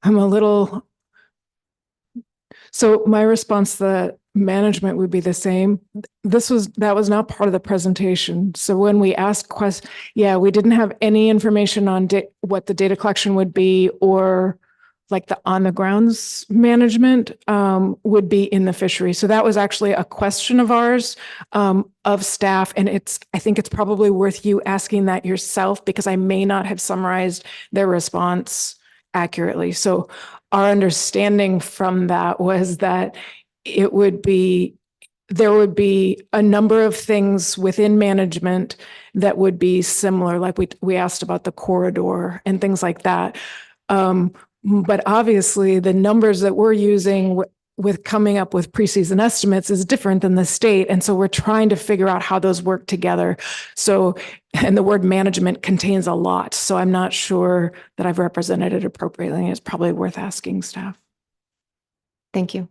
I'm a little, so my response to the management would be the same. That was not part of the presentation. So when we asked questions, yeah, we didn't have any information on what the data collection would be, or like the on the grounds management would be in the fishery. So that was actually a question of ours, of staff. And I think it's probably worth you asking that yourself, because I may not have summarized their response accurately. So our understanding from that was that there would be a number of things within management that would be similar, like we asked about the corridor and things like that. But obviously the numbers that we're using with coming up with preseason estimates is different than the state. And so we're trying to figure out how those work together. So, and the word management contains a lot. So I'm not sure that I've represented it appropriately. It's probably worth asking staff. Thank you.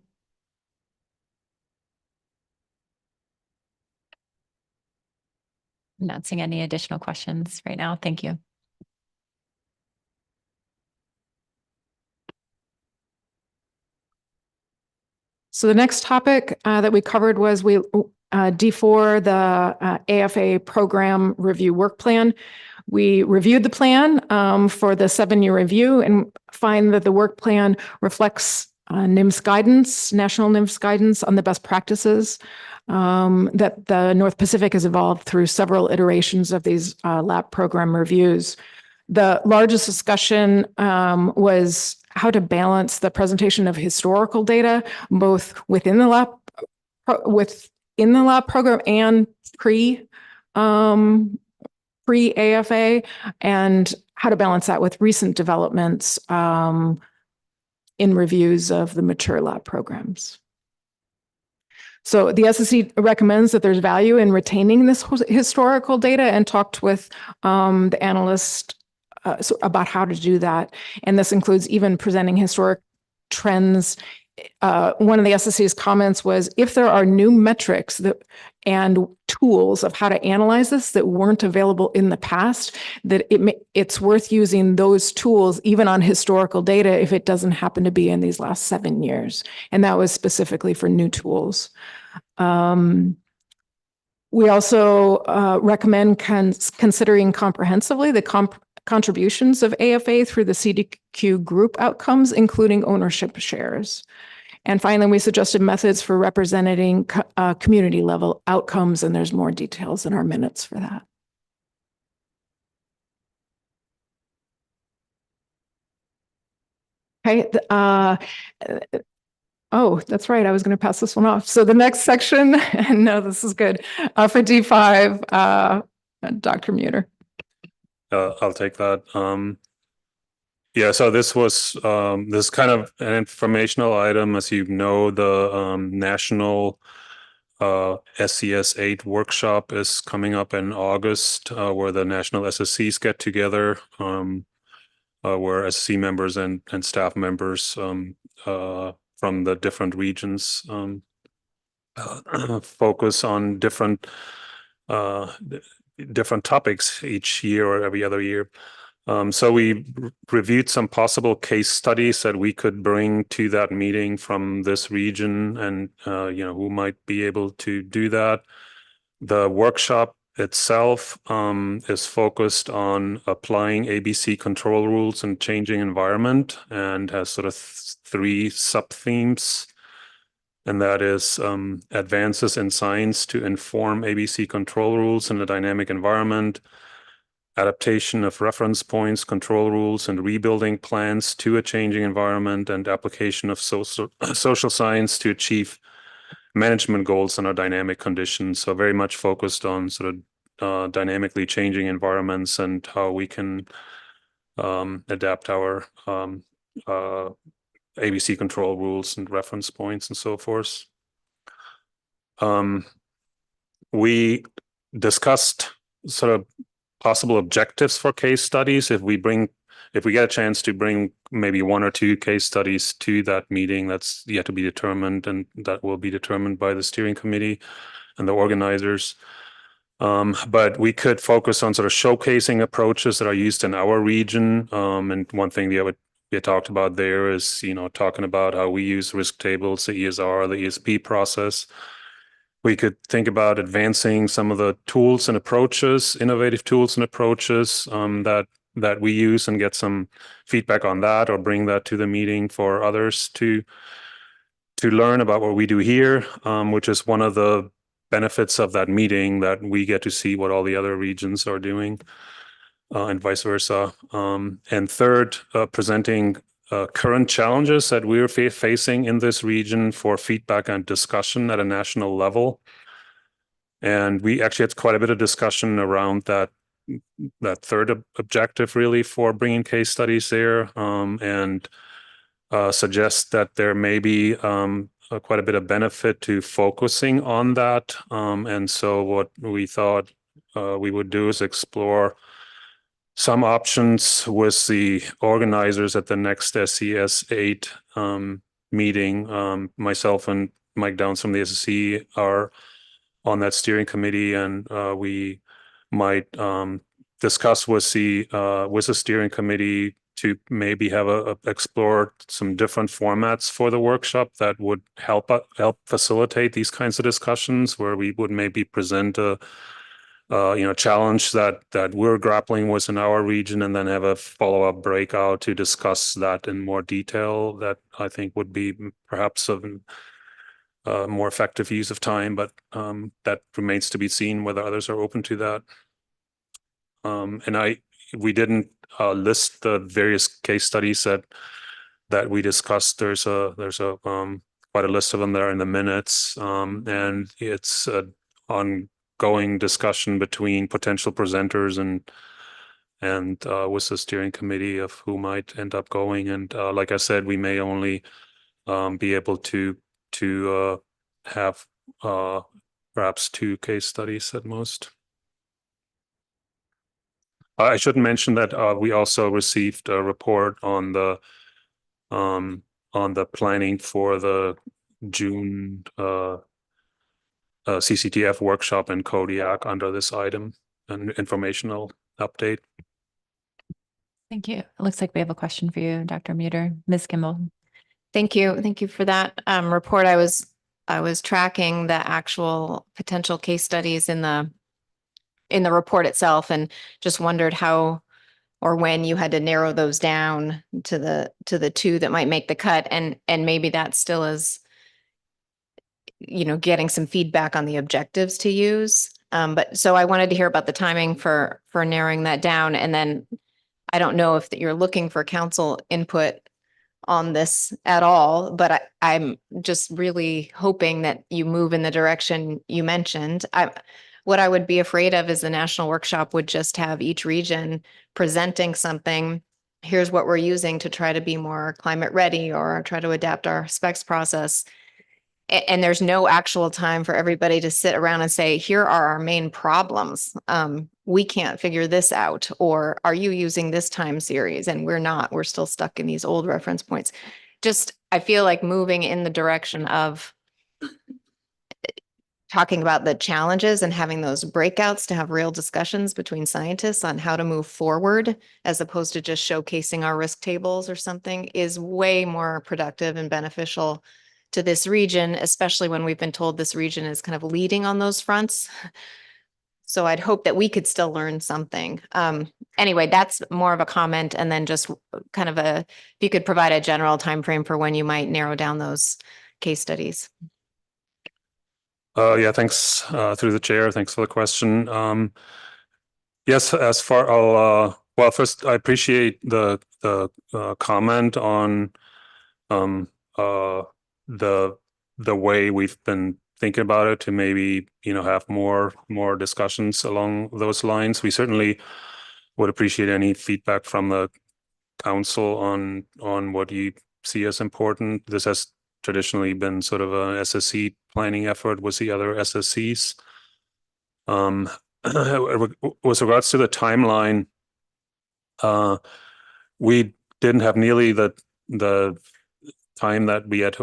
I'm not seeing any additional questions right now. Thank you. So the next topic that we covered was D4, the AFA program review work plan. We reviewed the plan for the 7-year review and find that the work plan reflects NIMS guidance, national NIMS guidance on the best practices that the North Pacific has evolved through several iterations of these lab program reviews. The largest discussion was how to balance the presentation of historical data, both within the lab program and pre-AFA, and how to balance that with recent developments in reviews of the mature lab programs. So the SSC recommends that there's value in retaining this historical data, and talked with the analyst about how to do that. And this includes even presenting historic trends. One of the SSC's comments was, if there are new metrics and tools of how to analyze this that weren't available in the past, that it's worth using those tools even on historical data if it doesn't happen to be in these last 7 years. And that was specifically for new tools. We also recommend considering comprehensively the contributions of AFA through the CDQ group outcomes, including ownership shares. And finally, we suggested methods for representing community level outcomes, and there's more details in our minutes for that. Okay. Oh, that's right. I was going to pass this one off. So the next section, no, this is good. For D5, Dr. Muter. I'll take that. Yeah, so this was this kind of an informational item. As you know, the national SCS 8 workshop is coming up in August, where the national SSCs get together, where SSC members and staff members from the different regions focus on different topics each year or every other year. So we reviewed some possible case studies that we could bring to that meeting from this region, and who might be able to do that. The workshop itself is focused on applying ABC control rules and changing environment, and has sort of three sub-themes. And that is advances in science to inform ABC control rules in a dynamic environment, adaptation of reference points, control rules, and rebuilding plans to a changing environment, and application of social science to achieve management goals in a dynamic conditions. So very much focused on sort of dynamically changing environments and how we can adapt our ABC control rules and reference points and so forth. We discussed sort of possible objectives for case studies. If we get a chance to bring maybe one or two case studies to that meeting, that's yet to be determined, and that will be determined by the steering committee and the organizers. But we could focus on sort of showcasing approaches that are used in our region. And one thing we had talked about there is, talking about how we use risk tables, the ESR, the ESP process. We could think about advancing some of the tools and approaches, innovative tools and approaches that we use, and get some feedback on that, or bring that to the meeting for others to learn about what we do here, which is one of the benefits of that meeting, that we get to see what all the other regions are doing, and vice versa. And third, presenting current challenges that we're facing in this region for feedback and discussion at a national level. And we actually had quite a bit of discussion around that third objective, really, for bringing case studies there, and suggest that there may be quite a bit of benefit to focusing on that. And so what we thought we would do is explore some options with the organizers at the next SES 8 meeting. Myself and Mike Downs from the SSC are on that steering committee, and we might discuss with the steering committee to maybe have explore some different formats for the workshop that would help facilitate these kinds of discussions, where we would maybe present a challenge that we're grappling with in our region, and then have a follow-up breakout to discuss that in more detail. That I think would be perhaps a more effective use of time, but that remains to be seen whether others are open to that. And we didn't list the various case studies that we discussed. There's quite a list of them there in the minutes, and it's an ongoing discussion between potential presenters and with the steering committee of who might end up going. And like I said, we may only be able to have perhaps two case studies at most. I should mention that we also received a report on the planning for the June CCTF workshop in Kodiak under this item, an informational update. Thank you. It looks like we have a question for you, Dr. Muter. Ms. Kimball. Thank you. Thank you for that report. I was tracking the actual potential case studies in the report itself, and just wondered how or when you had to narrow those down to the two that might make the cut, and maybe that still is, getting some feedback on the objectives to use. But so I wanted to hear about the timing for narrowing that down. And then I don't know if you're looking for council input on this at all, but I'm just really hoping that you move in the direction you mentioned. What I would be afraid of is the national workshop would just have each region presenting something. Here's what we're using to try to be more climate ready, or try to adapt our specs process. And there's no actual time for everybody to sit around and say, here are our main problems. We can't figure this out. Or are you using this time series? And we're not, we're still stuck in these old reference points. Just, I feel like moving in the direction of talking about the challenges and having those breakouts to have real discussions between scientists on how to move forward, as opposed to just showcasing our risk tables or something, is way more productive and beneficial to this region, especially when we've been told this region is kind of leading on those fronts. So I'd hope that we could still learn something. Anyway, that's more of a comment, and then just kind of if you could provide a general timeframe for when you might narrow down those case studies. Yeah, thanks, through the chair. Thanks for the question. Yes, as far, well, first, I appreciate the comment on the way we've been thinking about it, to maybe, have more discussions along those lines. We certainly would appreciate any feedback from the council on what you see as important. This has traditionally been sort of a SSC planning effort with the other SSCs. With regards to the timeline, we didn't have nearly the time that we had.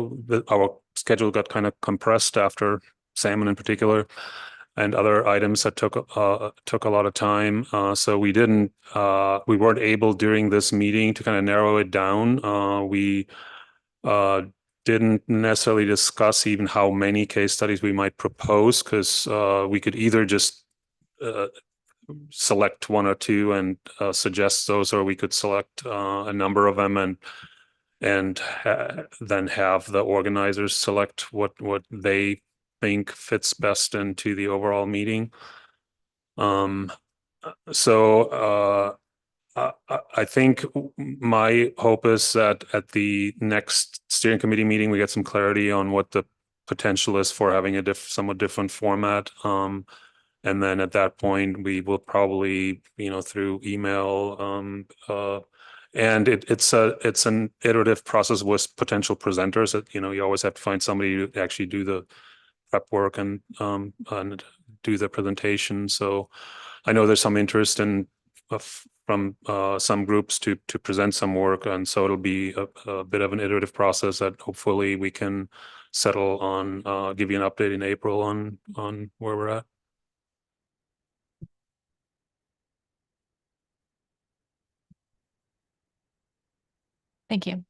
Our schedule got kind of compressed after salmon in particular, and other items that took a lot of time. So we weren't able during this meeting to kind of narrow it down. We didn't necessarily discuss even how many case studies we might propose, because we could either just select one or two and suggest those, or we could select a number of them and then have the organizers select what they think fits best into the overall meeting. So I think my hope is that at the next steering committee meeting, we get some clarity on what the potential is for having a somewhat different format. And then at that point, we will probably, through email, and it's an iterative process with potential presenters. That you always have to find somebody to actually do the prep work and do the presentation. So I know there's some interest from some groups to present some work, and so it'll be a bit of an iterative process that hopefully we can settle on. Give you an update in April on where we're at. Thank you.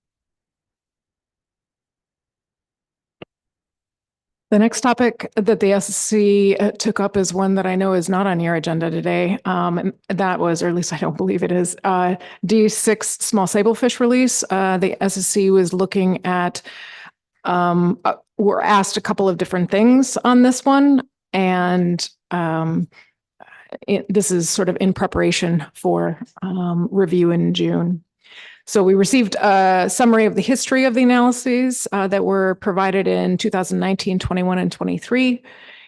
The next topic that the SSC took up is one that I know is not on your agenda today. And that was, or at least I don't believe it is, D6 small sablefish release. The SSC was looking at, were asked a couple of different things on this one. And this is sort of in preparation for review in June. So we received a summary of the history of the analyses that were provided in 2019, 21, and 23.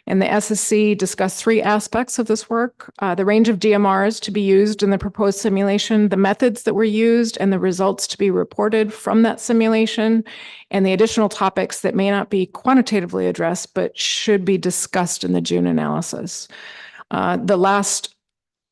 And the SSC discussed three aspects of this work: the range of DMRs to be used in the proposed simulation, the methods that were used, and the results to be reported from that simulation, and the additional topics that may not be quantitatively addressed, but should be discussed in the June analysis. The last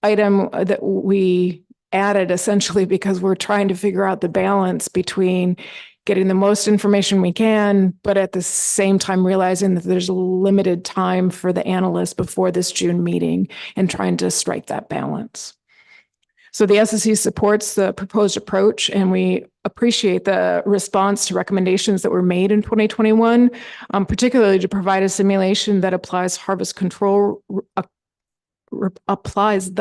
item that we added, essentially because we're trying to figure out the balance between getting the most information we can, but at the same time realizing that there's limited time for the analysts before this June meeting, and trying to strike that balance. So the SSC supports the proposed approach, and we appreciate the response to recommendations that were made in 2021, particularly to provide a simulation that applies the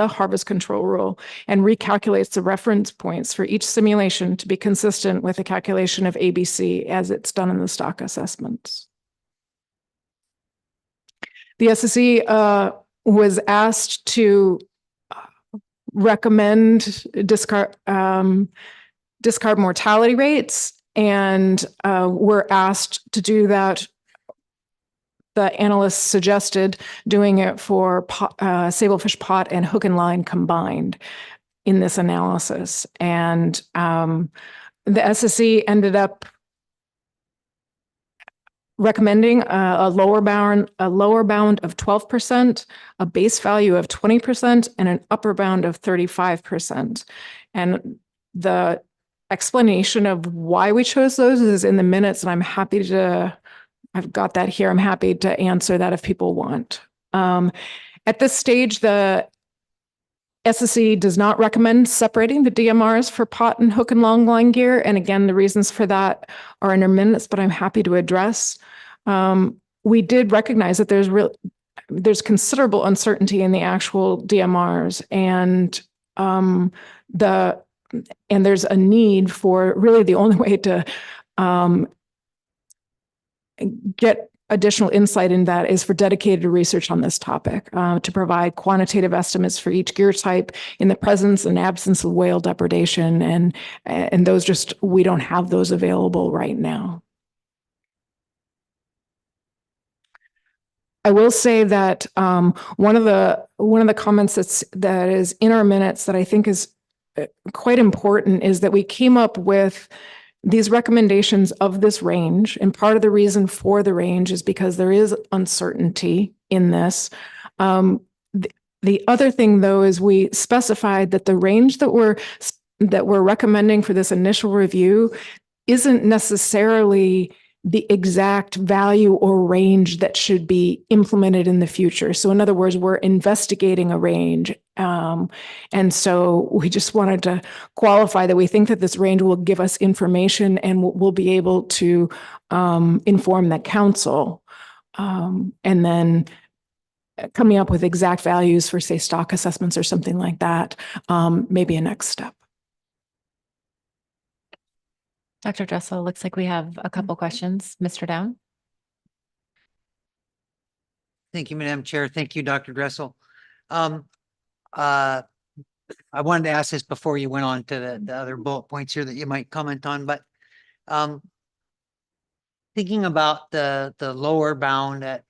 harvest control rule and recalculates the reference points for each simulation to be consistent with the calculation of ABC as it's done in the stock assessments. The SSC was asked to recommend discard mortality rates, and were asked to do that. The analysts suggested doing it for sablefish pot and hook and line combined in this analysis. And the SSC ended up recommending a lower bound of 12%, a base value of 20%, and an upper bound of 35%. And the explanation of why we chose those is in the minutes, and I'm happy to I've got that here. I'm happy to answer that if people want. At this stage, the SSC does not recommend separating the DMRs for pot and hook and long line gear. And again, the reasons for that are in our minutes, but I'm happy to address. We did recognize that there's considerable uncertainty in the actual DMRs, and there's a need for really the only way to get additional insight in that is for dedicated research on this topic, to provide quantitative estimates for each gear type in the presence and absence of whale depredation. And those we don't have those available right now. I will say that one of the comments that is in our minutes that I think is quite important is that we came up with these recommendations of this range. And part of the reason for the range is because there is uncertainty in this. The other thing, though, is we specified that the range that we're recommending for this initial review isn't necessarily the exact value or range that should be implemented in the future. So in other words, we're investigating a range. And so we just wanted to qualify that we think that this range will give us information and we'll be able to inform the council. And then coming up with exact values for, say, stock assessments or something like that, maybe a next step. Dr. Dressel, looks like we have a couple questions. Mr. Down? Thank you, Madam Chair. Thank you, Dr. Dressel. I wanted to ask this before you went on to the other bullet points here that you might comment on, but thinking about the lower bound at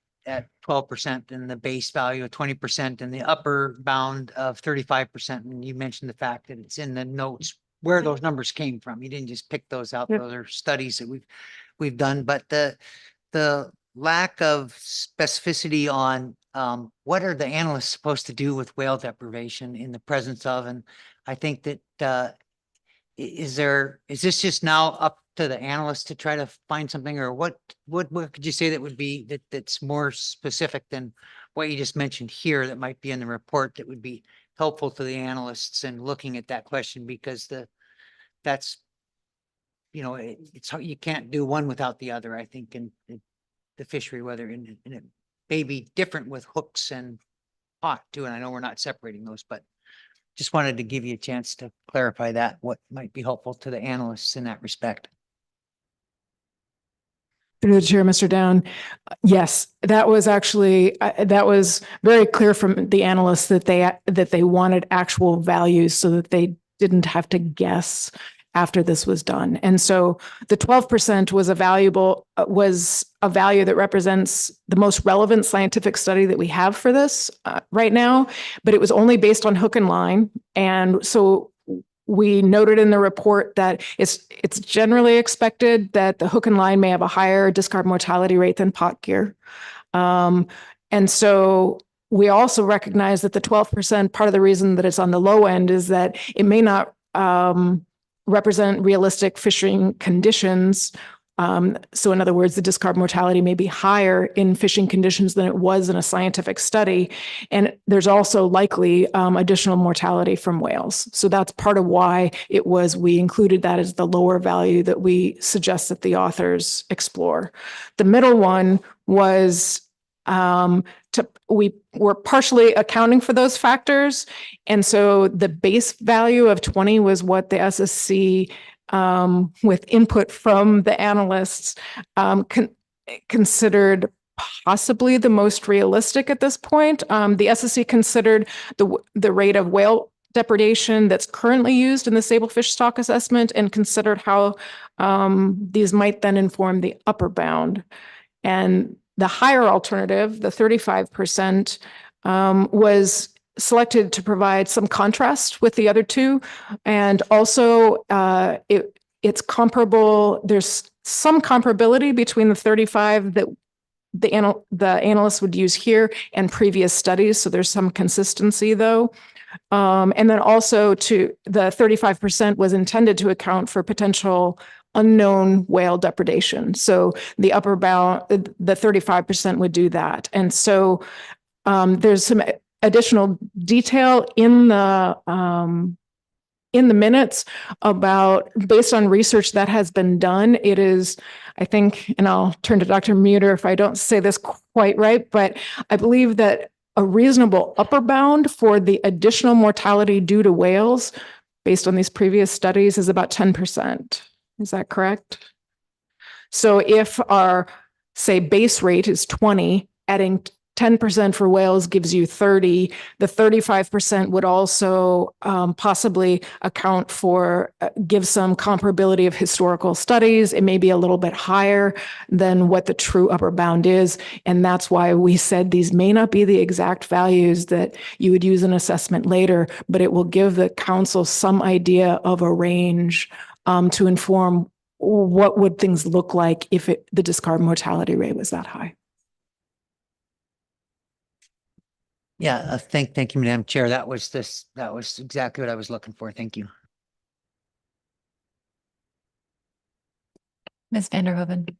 12% and the base value of 20% and the upper bound of 35%, and you mentioned the fact that it's in the notes where those numbers came from. You didn't just pick those out. Yep. Those are studies that we've done, but the lack of specificity on what are the analysts supposed to do with whale deprivation in the presence of, and I think that is this just now up to the analysts to try to find something, or what could you say that would be that's more specific than what you just mentioned here that might be in the report that would be helpful to the analysts in looking at that question? Because that's it's you can't do one without the other, I think, in the fishery, whether and it may be different with hooks and pot too, and I know we're not separating those, but just wanted to give you a chance to clarify that, what might be helpful to the analysts in that respect. Through the chair, Mr. Down. Yes, that was actually, that was very clear from the analysts that they wanted actual values so that they didn't have to guess after this was done. And so the 12% was a value that represents the most relevant scientific study that we have for this right now, but it was only based on hook and line. And so we noted in the report that it's generally expected that the hook and line may have a higher discard mortality rate than pot gear. And so we also recognize that the 12%, part of the reason that it's on the low end is that it may not represent realistic fishing conditions. So in other words, the discard mortality may be higher in fishing conditions than it was in a scientific study. And there's also likely additional mortality from whales. So that's part of why we included that as the lower value that we suggest that the authors explore. The middle one was we were partially accounting for those factors. And so the base value of 20 was what the SSC with input from the analysts considered possibly the most realistic at this point. The SSC considered the rate of whale depredation that's currently used in the sablefish stock assessment and considered how these might then inform the upper bound. And the higher alternative, the 35%, was selected to provide some contrast with the other two. And also it's comparable. There's some comparability between the 35 that the analysts would use here and previous studies. So there's some consistency though. And then also the 35% was intended to account for potential unknown whale depredation. So the upper bound, the 35% would do that. And so there's some additional detail in the minutes about, based on research that has been done. It is, I think, and I'll turn to Dr. Muter if I don't say this quite right, but I believe that a reasonable upper bound for the additional mortality due to whales, based on these previous studies, is about 10%. Is that correct? So if our, say, base rate is 20, adding 10% for whales gives you 30. The 35% would also possibly account for, give some comparability of historical studies. It may be a little bit higher than what the true upper bound is. And that's why we said these may not be the exact values that you would use in assessment later, but it will give the council some idea of a range to inform what would things look like if the discard mortality rate was that high. Yeah, thank you, Madam Chair. That was exactly what I was looking for. Thank you. Ms. Vanderhoven.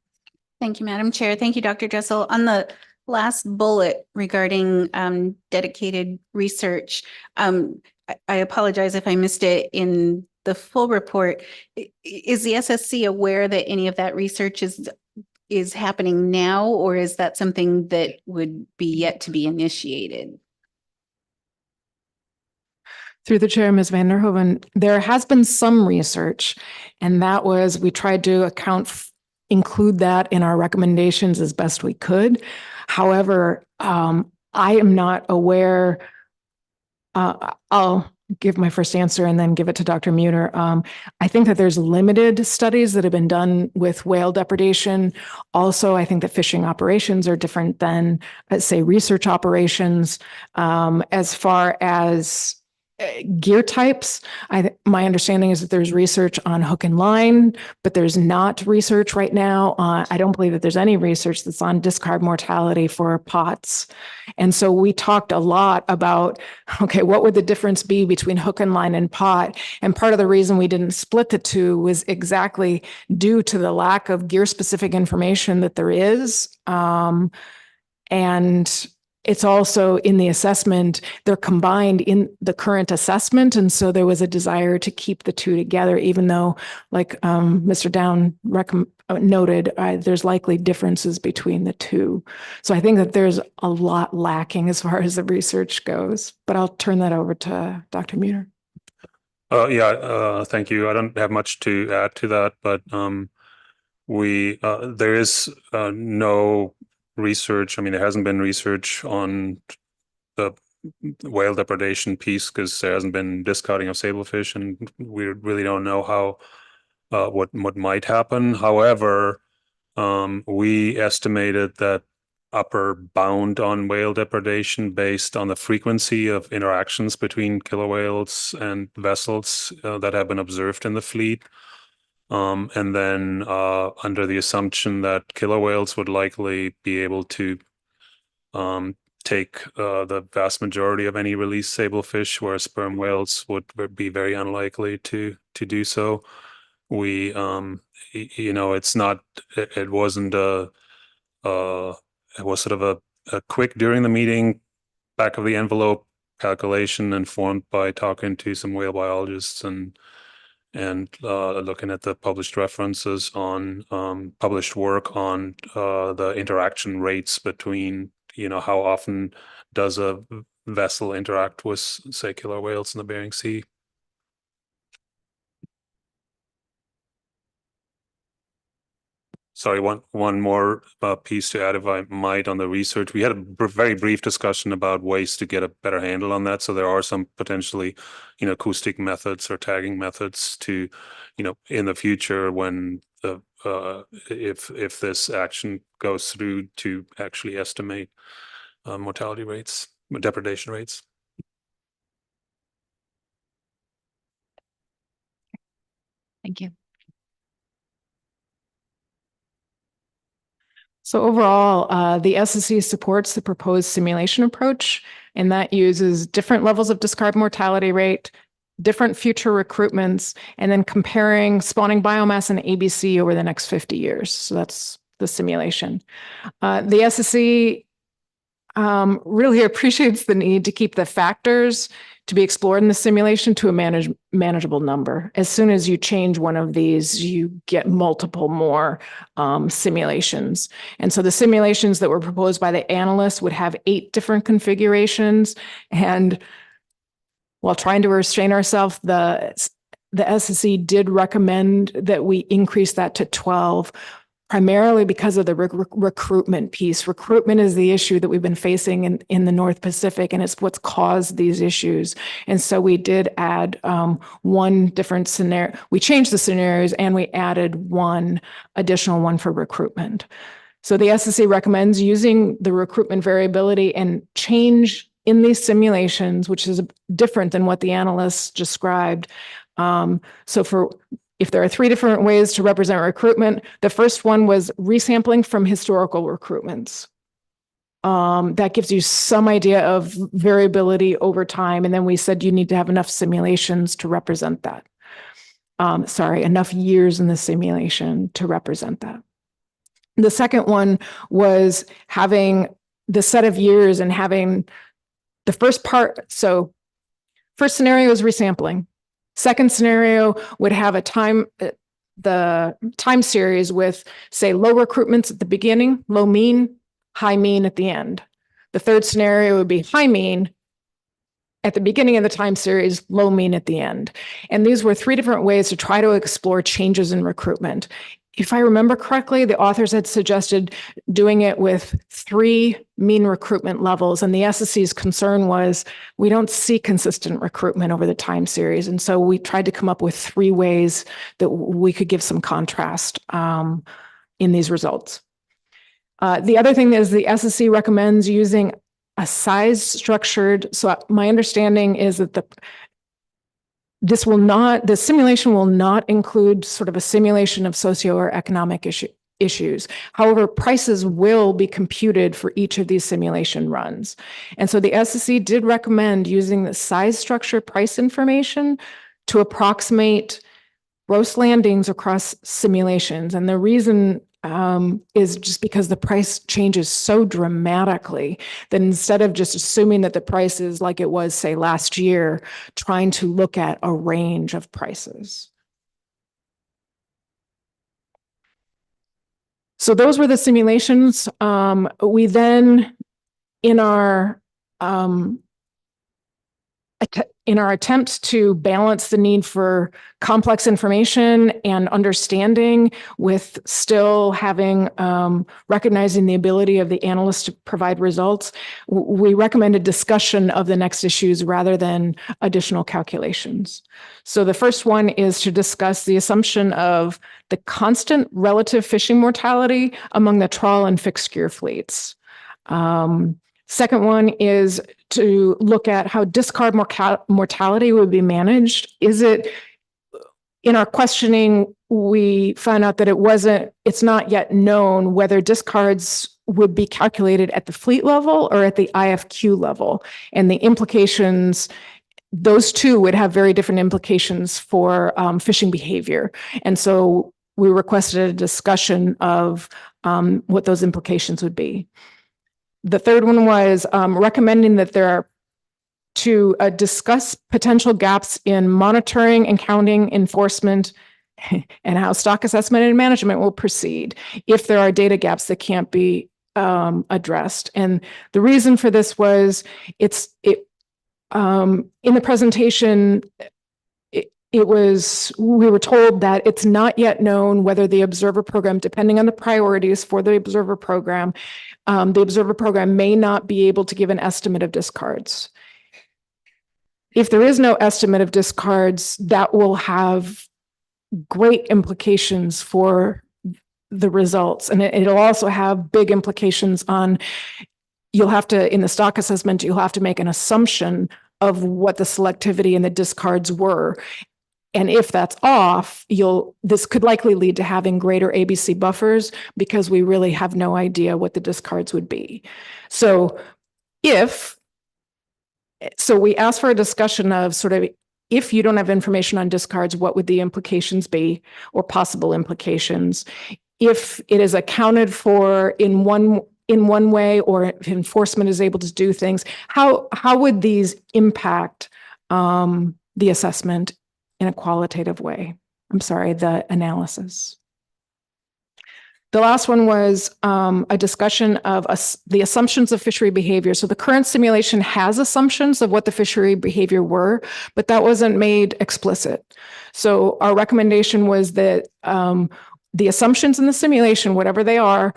Thank you, Madam Chair. Thank you, Dr. Dressel. On the last bullet regarding dedicated research, I apologize if I missed it in the full report. Is the SSC aware that any of that research is happening now, or is that something that would be yet to be initiated? Through the chair, Ms. Vanderhoven, there has been some research, and that was, we tried to include that in our recommendations as best we could. However, I am not aware. I'll give my first answer and then give it to Dr. Muter. I think that there's limited studies that have been done with whale depredation. Also, I think that fishing operations are different than, let's say, research operations. As far as gear types, my understanding is that there's research on hook and line, but there's not research right now. I don't believe that there's any research that's on discard mortality for pots. And so we talked a lot about, okay, what would the difference be between hook and line and pot? And part of the reason we didn't split the two was exactly due to the lack of gear specific information that there is. And it's also in the assessment, they're combined in the current assessment. And so there was a desire to keep the two together, even though, like Mr. Down noted, there's likely differences between the two. So I think that there's a lot lacking as far as the research goes, but I'll turn that over to Dr. Muter. Thank you. I don't have much to add to that, but there is no research. I mean, there hasn't been research on the whale depredation piece because there hasn't been discarding of sablefish, and we really don't know how what might happen. However, we estimated that upper bound on whale depredation based on the frequency of interactions between killer whales and vessels that have been observed in the fleet. And then under the assumption that killer whales would likely be able to take the vast majority of any released sablefish, whereas sperm whales would be very unlikely to do so. We, it's not, it wasn't it was sort of a quick during the meeting, back of the envelope calculation informed by talking to some whale biologists and looking at the published references on published work on the interaction rates between, how often does a vessel interact with, say, killer whales in the Bering Sea. Sorry, one more piece to add, if I might, on the research. We had a very brief discussion about ways to get a better handle on that. So there are some potentially, acoustic methods or tagging methods to, in the future when the if this action goes through, to actually estimate mortality rates, depredation rates. Thank you. So overall, the SSC supports the proposed simulation approach, and that uses different levels of discard mortality rate, different future recruitments, and then comparing spawning biomass and ABC over the next 50 years. So that's the simulation. The SSC really appreciates the need to keep the factors to be explored in the simulation to a manageable number. As soon as you change one of these, you get multiple more simulations. And so the simulations that were proposed by the analysts would have 8 different configurations. And while trying to restrain ourselves, the SSC did recommend that we increase that to 12, primarily because of the recruitment piece. Recruitment is the issue that we've been facing in the North Pacific, and it's what's caused these issues. And so we did add one different scenario. We changed the scenarios and we added one additional one for recruitment. So the SSC recommends using the recruitment variability and change in these simulations, which is different than what the analysts described. If there are 3 different ways to represent recruitment, the first one was resampling from historical recruitments. That gives you some idea of variability over time. And then we said you need to have enough simulations to represent that. Enough years in the simulation to represent that. The second one was having the set of years and having the first part. So first scenario is resampling. Second scenario would have the time series with, say, low recruitments at the beginning, low mean, high mean at the end. The third scenario would be high mean at the beginning of the time series, low mean at the end. And these were 3 different ways to try to explore changes in recruitment. If I remember correctly, the authors had suggested doing it with 3 mean recruitment levels. And the SSC's concern was we don't see consistent recruitment over the time series. And so we tried to come up with 3 ways that we could give some contrast in these results. The other thing is the SSC recommends using a size structured. So my understanding is that the simulation will not include sort of a simulation of socio or economic issues. However, prices will be computed for each of these simulation runs. And so the SSC did recommend using the size structure price information to approximate gross landings across simulations. And the reason is just because the price changes so dramatically that instead of just assuming that the price is like it was, say, last year, trying to look at a range of prices. So those were the simulations. We then, in our attempt to balance the need for complex information and understanding with still having recognizing the ability of the analysts to provide results, we recommended discussion of the next issues rather than additional calculations. So the first one is to discuss the assumption of the constant relative fishing mortality among the trawl and fixed gear fleets. Second one is to look at how discard mortality would be managed. In our questioning, we found out that it's not yet known whether discards would be calculated at the fleet level or at the IFQ level. And the implications, those 2 would have very different implications for fishing behavior. And so we requested a discussion of what those implications would be. The third one was recommending that to discuss potential gaps in monitoring and counting enforcement and how stock assessment and management will proceed if there are data gaps that can't be addressed. And the reason for this was in the presentation, we were told that it's not yet known whether the observer program, depending on the priorities for the observer program may not be able to give an estimate of discards. If there is no estimate of discards, that will have great implications for the results. And it'll also have big implications on, in the stock assessment, you'll have to make an assumption of what the selectivity and the discards were. And if that's off, this could likely lead to having greater ABC buffers because we really have no idea what the discards would be. So we asked for a discussion of sort of if you don't have information on discards, what would the implications be or possible implications? If it is accounted for in one way, or if enforcement is able to do things, how would these impact the assessment in a qualitative way? I'm sorry, the analysis. The last one was a discussion of the assumptions of fishery behavior. So the current simulation has assumptions of what the fishery behavior were, but that wasn't made explicit. So our recommendation was that the assumptions in the simulation, whatever they are,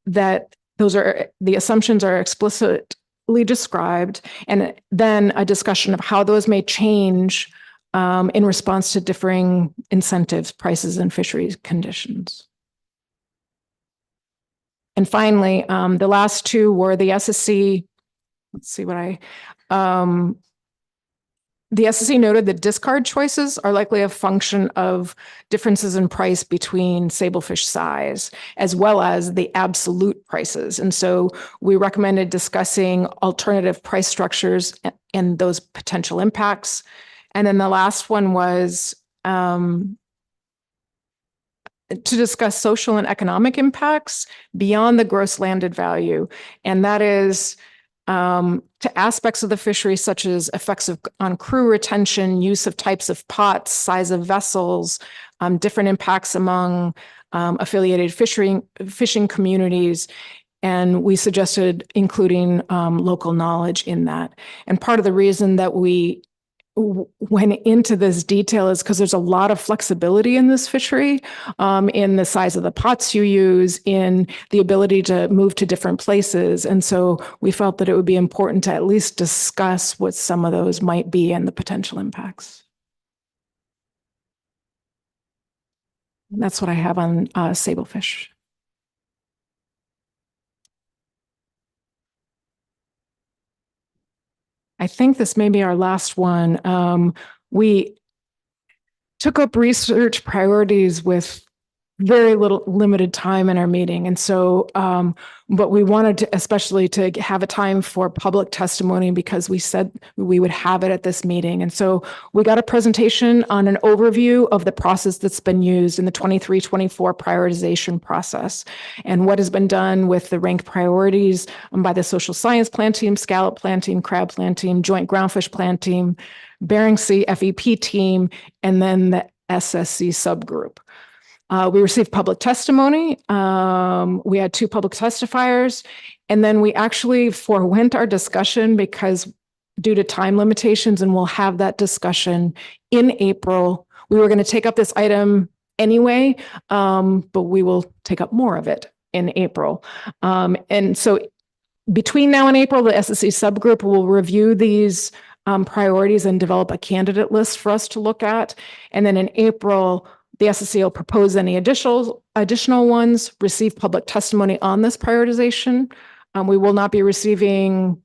that those are the assumptions are explicitly described, and then a discussion of how those may change in response to differing incentives, prices, and fisheries conditions. And finally, the last two were the SSC. Let's see what the SSC noted that discard choices are likely a function of differences in price between sablefish size, as well as the absolute prices. And so we recommended discussing alternative price structures and those potential impacts. And then the last one was to discuss social and economic impacts beyond the gross landed value. And that is to aspects of the fishery, such as effects on crew retention, use of types of pots, size of vessels, different impacts among affiliated fishing communities. And we suggested including local knowledge in that. And part of the reason that we went into this detail is because there's a lot of flexibility in this fishery, in the size of the pots you use, in the ability to move to different places. And so we felt that it would be important to at least discuss what some of those might be and the potential impacts. And that's what I have on sablefish. I think this may be our last one. We took up research priorities with very limited time in our meeting. And so, but we wanted to, especially to have a time for public testimony, because we said we would have it at this meeting. And so we got a presentation on an overview of the process that's been used in the 23-24 prioritization process and what has been done with the ranked priorities by the social science plan team, scallop plan team, crab plan team, joint groundfish plan team, Bering Sea FEP team, and then the SSC subgroup. We received public testimony. We had 2 public testifiers, and then we actually forewent our discussion because due to time limitations, and we'll have that discussion in April. We were going to take up this item anyway, but we will take up more of it in April. And so between now and April, the SSC subgroup will review these priorities and develop a candidate list for us to look at. And then in April, the SSC will propose any additional ones, receive public testimony on this prioritization. We will not be receiving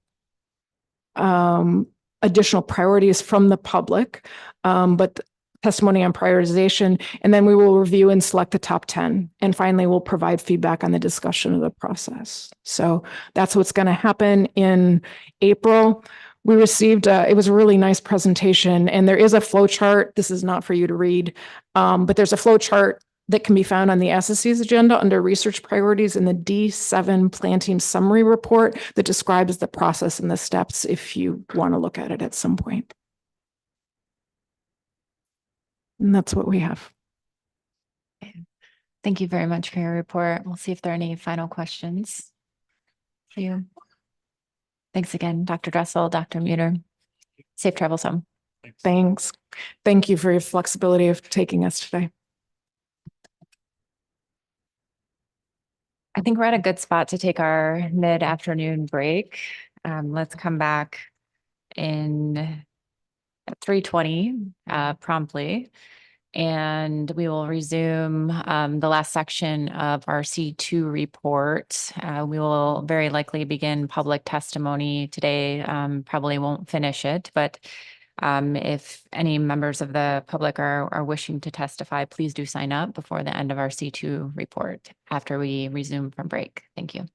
additional priorities from the public, but testimony on prioritization. And then we will review and select the top 10. And finally, we'll provide feedback on the discussion of the process. So that's what's going to happen in April. We received, it was a really nice presentation, and there is a flow chart. This is not for you to read, but there's a flow chart that can be found on the SSC's agenda under research priorities in the D7 Plan Team Summary Report that describes the process and the steps if you want to look at it at some point. And that's what we have. Thank you very much for your report. We'll see if there are any final questions for you. Thanks again, Dr. Dressel, Dr. Muter. Safe travels home. Thanks. Thank you for your flexibility of taking us today. I think we're at a good spot to take our mid-afternoon break. Let's come back in at 3:20 promptly. And we will resume the last section of our C2 report. We will very likely begin public testimony today. Probably won't finish it, but if any members of the public are wishing to testify, please do sign up before the end of our C2 report after we resume from break. Thank you.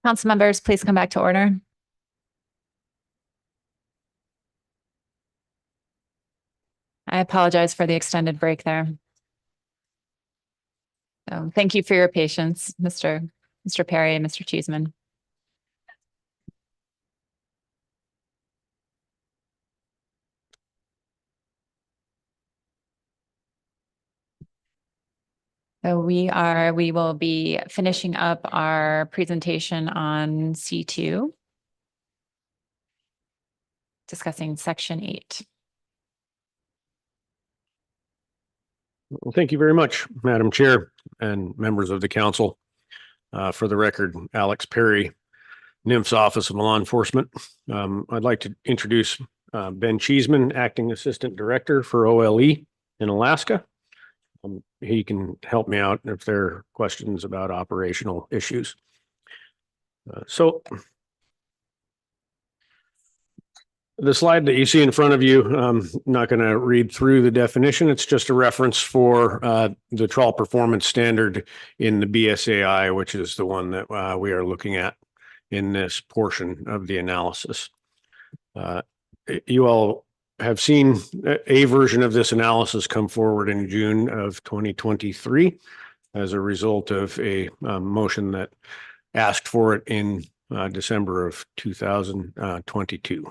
Council members, please come back to order. I apologize for the extended break there. Thank you for your patience, Mr. Perry and Mr. Cheeseman. So we will be finishing up our presentation on C2, discussing section 8. Well, thank you very much, Madam Chair and members of the council. For the record, Alex Perry, NIMS Office of Law Enforcement. I'd like to introduce Ben Cheeseman, Acting Assistant Director for OLE in Alaska. He can help me out if there are questions about operational issues. So the slide that you see in front of you, I'm not going to read through the definition. It's just a reference for the trawl performance standard in the BSAI, which is the one that we are looking at in this portion of the analysis. You all have seen a version of this analysis come forward in June of 2023 as a result of a motion that asked for it in December of 2022.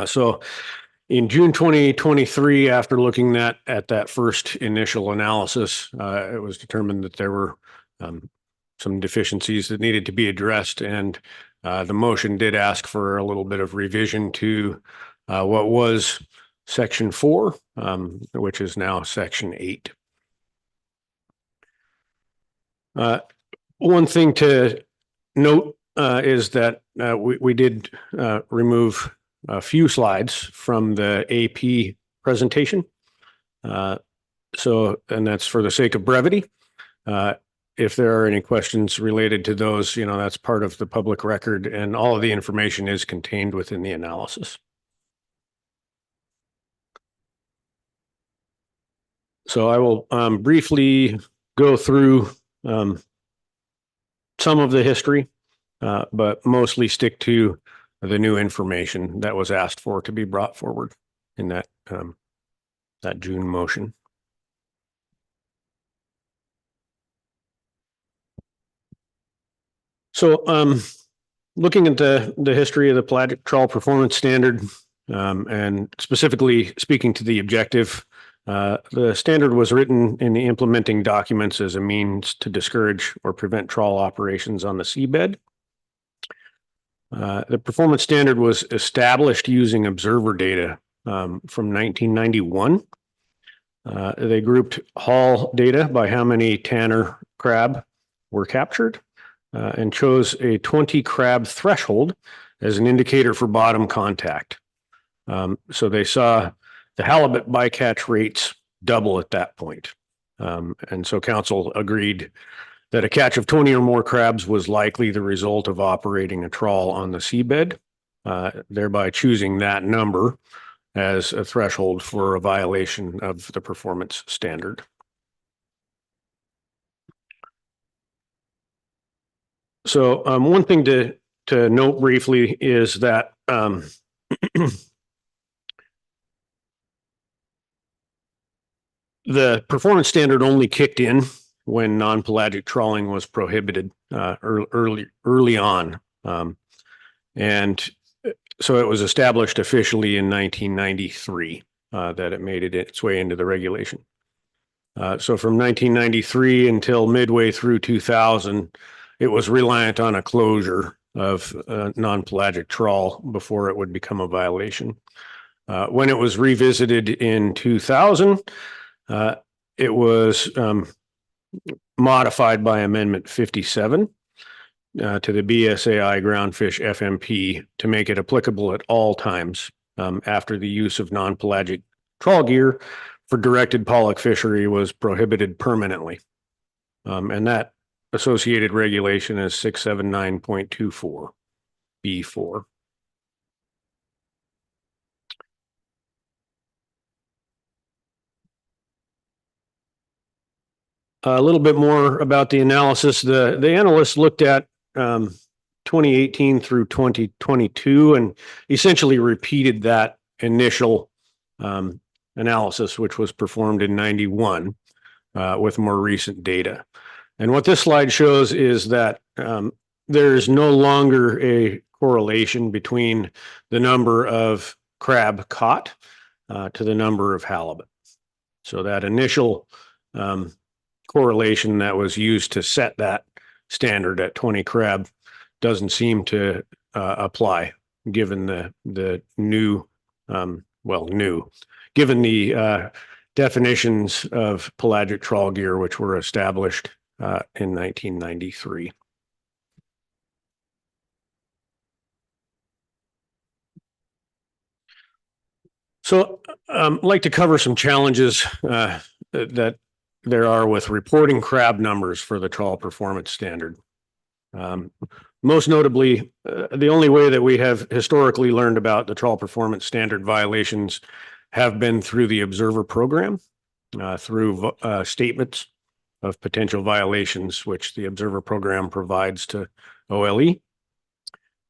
So in June 2023, after looking at that first initial analysis, it was determined that there were some deficiencies that needed to be addressed, and the motion did ask for a little bit of revision to what was Section 4, which is now Section 8. One thing to note is that we did remove a few slides from the AP presentation. And that's for the sake of brevity. If there are any questions related to those, that's part of the public record, and all of the information is contained within the analysis. So I will briefly go through some of the history, but mostly stick to the new information that was asked for to be brought forward in that June motion. So looking at the history of the pelagic trawl performance standard, and specifically speaking to the objective, the standard was written in the implementing documents as a means to discourage or prevent trawl operations on the seabed. The performance standard was established using observer data from 1991. They grouped haul data by how many Tanner crab were captured, and chose a 20 crab threshold as an indicator for bottom contact. So they saw the halibut bycatch rates double at that point. And so council agreed that a catch of 20 or more crabs was likely the result of operating a trawl on the seabed, thereby choosing that number as a threshold for a violation of the performance standard. So one thing to note briefly is that the performance standard only kicked in when non-pelagic trawling was prohibited early on. And so it was established officially in 1993 that it made its way into the regulation. So from 1993 until midway through 2000, it was reliant on a closure of non-pelagic trawl before it would become a violation. When it was revisited in 2000, it was modified by Amendment 57 to the BSAI Groundfish FMP to make it applicable at all times after the use of non-pelagic trawl gear for directed pollock fishery was prohibited permanently. And that associated regulation is 679.24 B4. A little bit more about the analysis. The analysts looked at 2018 through 2022 and essentially repeated that initial analysis, which was performed in 91 with more recent data. And what this slide shows is that there is no longer a correlation between the number of crab caught to the number of halibut. So that initial correlation that was used to set that standard at 20 crab doesn't seem to apply given the new, given the definitions of pelagic trawl gear, which were established in 1993. So I'd like to cover some challenges that there are with reporting crab numbers for the trawl performance standard. Most notably, the only way that we have historically learned about the trawl performance standard violations have been through the observer program, through statements of potential violations, which the observer program provides to OLE.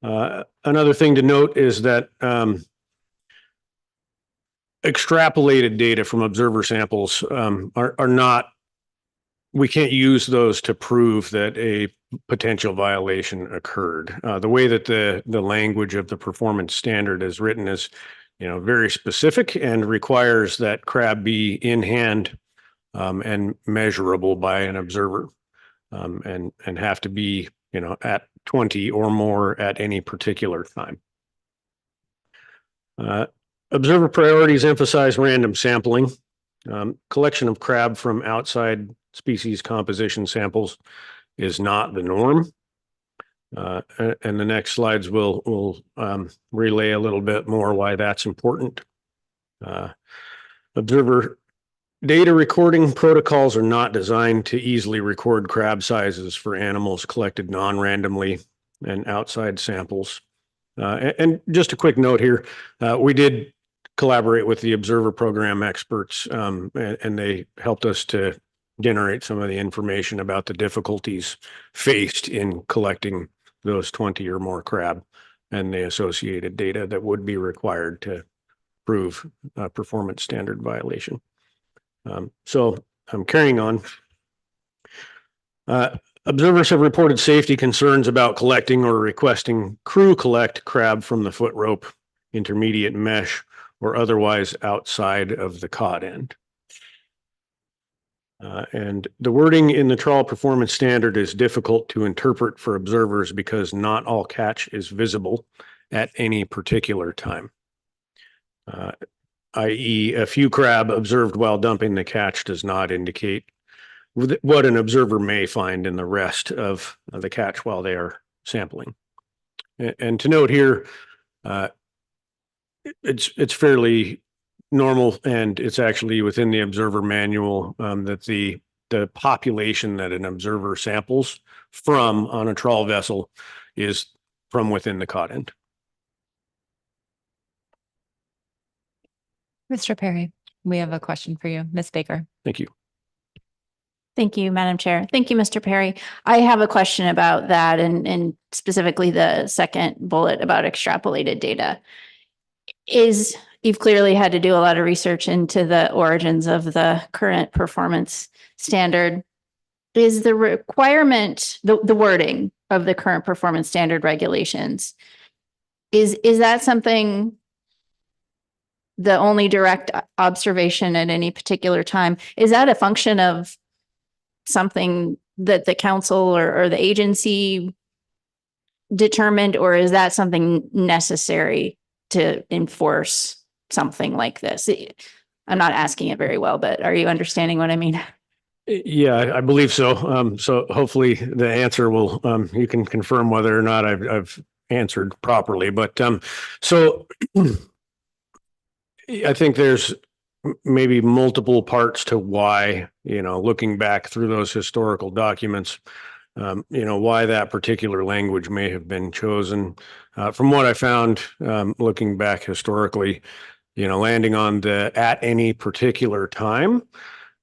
Another thing to note is that extrapolated data from observer samples are not, we can't use those to prove that a potential violation occurred. The way that the language of the performance standard is written is, very specific and requires that crab be in hand and measurable by an observer and have to be, at 20 or more at any particular time. Observer priorities emphasize random sampling. Collection of crab from outside species composition samples is not the norm. And the next slides will relay a little bit more why that's important. Observer data recording protocols are not designed to easily record crab sizes for animals collected non-randomly and outside samples. And just a quick note here, we did collaborate with the observer program experts and they helped us to generate some of the information about the difficulties faced in collecting those 20 or more crab and the associated data that would be required to prove a performance standard violation. So I'm carrying on. Observers have reported safety concerns about collecting or requesting crew collect crab from the foot rope, intermediate mesh, or otherwise outside of the cod end. And the wording in the trawl performance standard is difficult to interpret for observers because not all catch is visible at any particular time. I.e., a few crab observed while dumping the catch does not indicate what an observer may find in the rest of the catch while they are sampling. And to note here, it's fairly normal, and it's actually within the observer manual that the population that an observer samples from on a trawl vessel is from within the cod end. Mr. Perry, we have a question for you. Ms. Baker. Thank you. Thank you, Madam Chair. Thank you, Mr. Perry. I have a question about that and specifically the second bullet about extrapolated data. You've clearly had to do a lot of research into the origins of the current performance standard. Is the requirement, the wording of the current performance standard regulations, is that something, the only direct observation at any particular time, is that a function of something that the council or the agency determined, or is that something necessary to enforce something like this? I'm not asking it very well, but are you understanding what I mean? Yeah, I believe so. So hopefully the answer will, you can confirm whether or not I've answered properly. But so I think there's maybe multiple parts to why, looking back through those historical documents, why that particular language may have been chosen. From what I found, looking back historically, landing on the at any particular time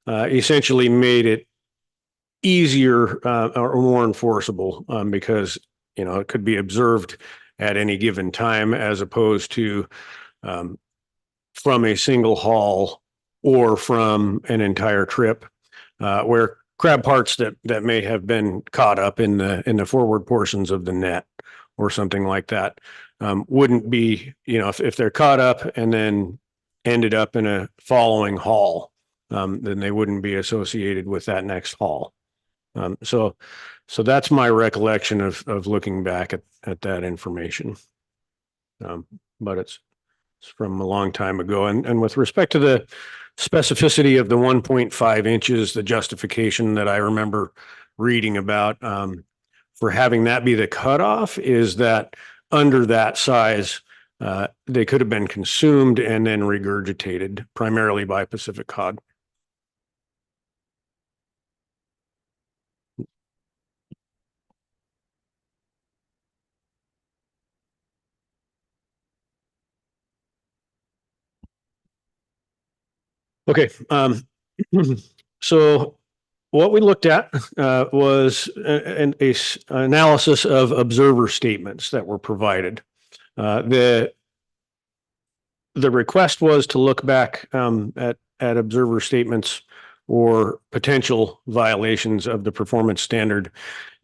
essentially made it easier or more enforceable because it could be observed at any given time as opposed to from a single haul or from an entire trip, where crab parts that may have been caught up in the forward portions of the net or something like that wouldn't be, if they're caught up and then ended up in a following haul, then they wouldn't be associated with that next haul. So that's my recollection of looking back at that information. But it's from a long time ago. And with respect to the specificity of the 1.5 inches, the justification that I remember reading about for having that be the cutoff is that under that size, they could have been consumed and then regurgitated primarily by Pacific cod. Okay, so what we looked at was an analysis of observer statements that were provided. The request was to look back at observer statements or potential violations of the performance standard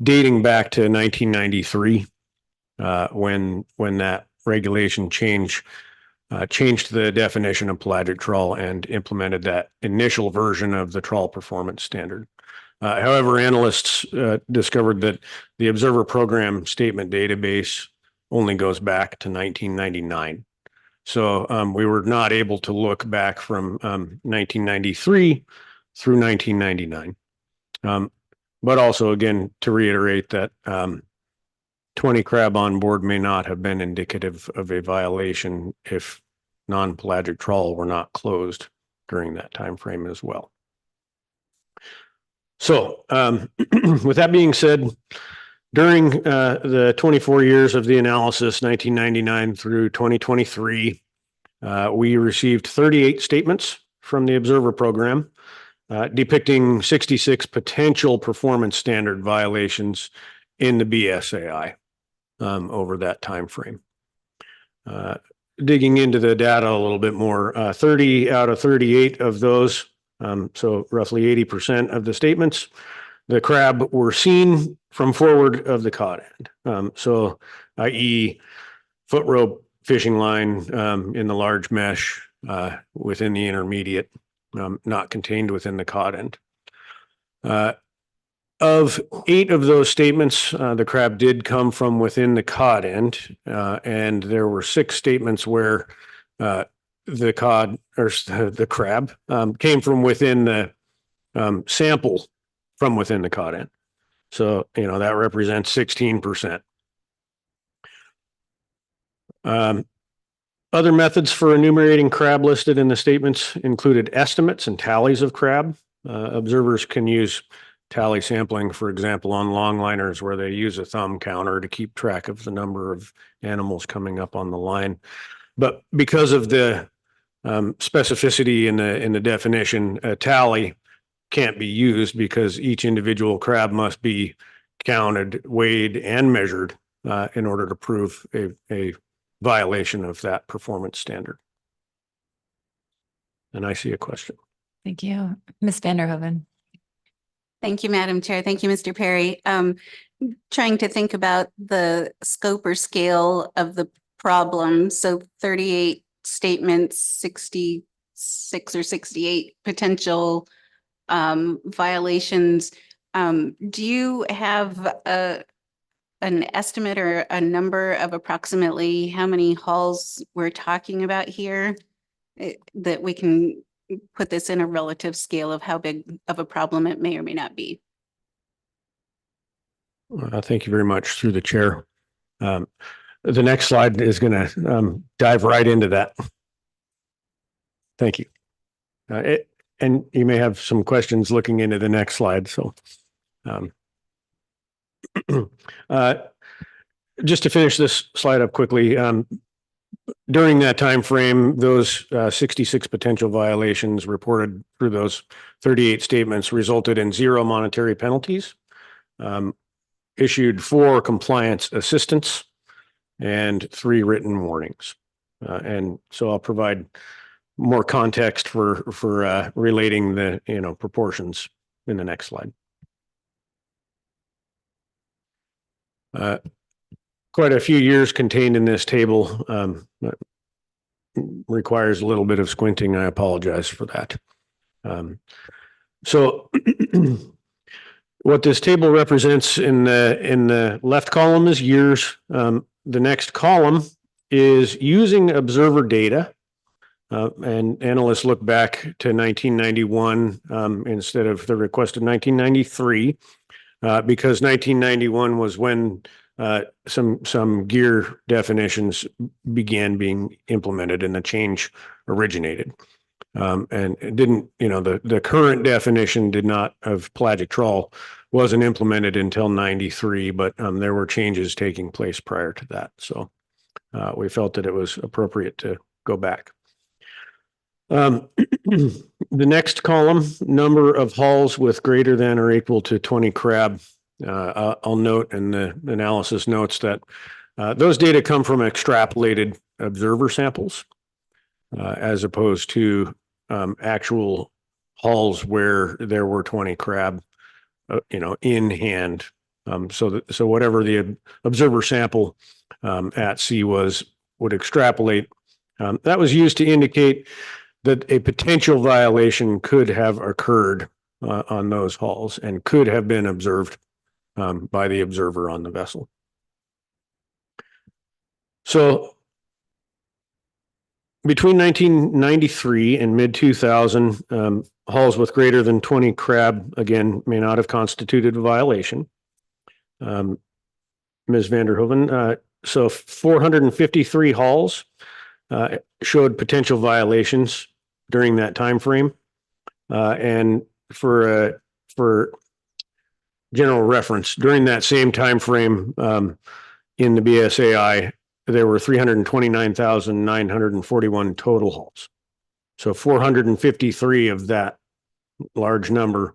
dating back to 1993, when that regulation changed the definition of pelagic trawl and implemented that initial version of the trawl performance standard. However, analysts discovered that the observer program statement database only goes back to 1999. So we were not able to look back from 1993 through 1999. But also, again, to reiterate that 20 crab on board may not have been indicative of a violation if non-pelagic trawl were not closed during that time frame as well. So with that being said, during the 24 years of the analysis, 1999 through 2023, we received 38 statements from the observer program depicting 66 potential performance standard violations in the BSAI over that time frame. Digging into the data a little bit more, 30 out of 38 of those, so roughly 80% of the statements, the crab were seen from forward of the cod end. So i.e. foot rope fishing line in the large mesh within the intermediate, not contained within the cod end. Of 8 of those statements, the crab did come from within the cod end, and there were 6 statements where the cod or the crab came from within the sample from within the cod end. So, that represents 16%. Other methods for enumerating crab listed in the statements included estimates and tallies of crab. Observers can use tally sampling, for example, on longliners where they use a thumb counter to keep track of the number of animals coming up on the line. But because of the specificity in the definition, a tally can't be used because each individual crab must be counted, weighed, and measured in order to prove a violation of that performance standard. And I see a question. Thank you. Ms. Vanderhoven. Thank you, Madam Chair. Thank you, Mr. Perry. Trying to think about the scope or scale of the problem. So 38 statements, 66 or 68 potential violations. Do you have an estimate or a number of approximately how many hauls we're talking about here that we can put this in a relative scale of how big of a problem it may or may not be? Thank you very much through the chair. The next slide is going to dive right into that. Thank you. And you may have some questions looking into the next slide. So just to finish this slide up quickly, during that time frame, those 66 potential violations reported through those 38 statements resulted in 0 monetary penalties. issued 4 compliance assistance and 3 written warnings. And so I'll provide more context for relating the, proportions in the next slide. Quite a few years contained in this table. Requires a little bit of squinting. I apologize for that. So what this table represents in the left column is years. The next column is using observer data. And analysts look back to 1991 instead of the requested 1993, because 1991 was when some gear definitions began being implemented and the change originated. And it didn't, the current definition did not of pelagic trawl wasn't implemented until 93, but there were changes taking place prior to that. So we felt that it was appropriate to go back. The next column, number of hulls with greater than or equal to 20 crab. I'll note, and the analysis notes that those data come from extrapolated observer samples, as opposed to actual hulls where there were 20 crab, in hand. So whatever the observer sample at sea would extrapolate. That was used to indicate that a potential violation could have occurred on those hulls and could have been observed by the observer on the vessel. So between 1993 and mid-2000, hulls with greater than 20 crab, again, may not have constituted a violation. Ms. Vanderhoeven, so 453 hulls showed potential violations during that time frame. And for general reference, during that same time frame in the BSAI, there were 329,941 total hulls. So 453 of that large number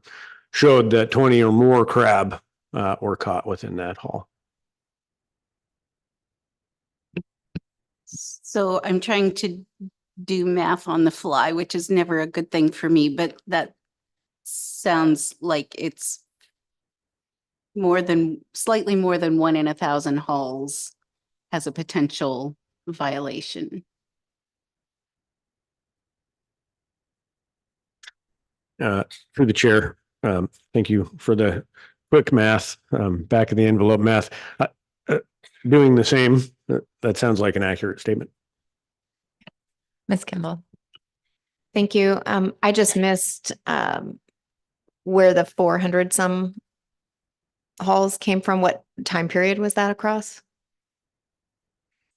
showed that 20 or more crab were caught within that hull. So I'm trying to do math on the fly, which is never a good thing for me, but that sounds like it's slightly more than 1 in 1,000 hulls has a potential violation. Through the chair, thank you for the quick math, back of the envelope math. Doing the same, that sounds like an accurate statement. Ms. Kimball. Thank you. I just missed where the 400 some halls came from. What time period was that across?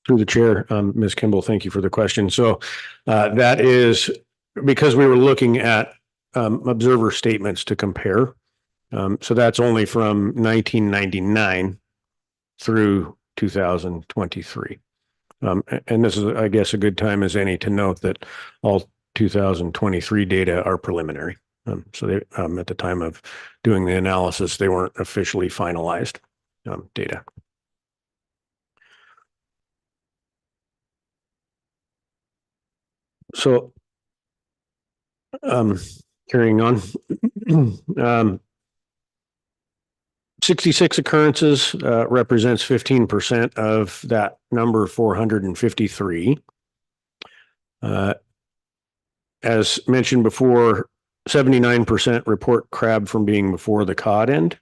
Through the chair, Ms. Kimball, thank you for the question. So that is because we were looking at observer statements to compare. So that's only from 1999 through 2023. And this is, I guess, a good time as any to note that all 2023 data are preliminary. So they, at the time of doing the analysis, they weren't officially finalized data. So carrying on, 66 occurrences represents 15% of that number 453. As mentioned before, 79% report crab from being before the cod end.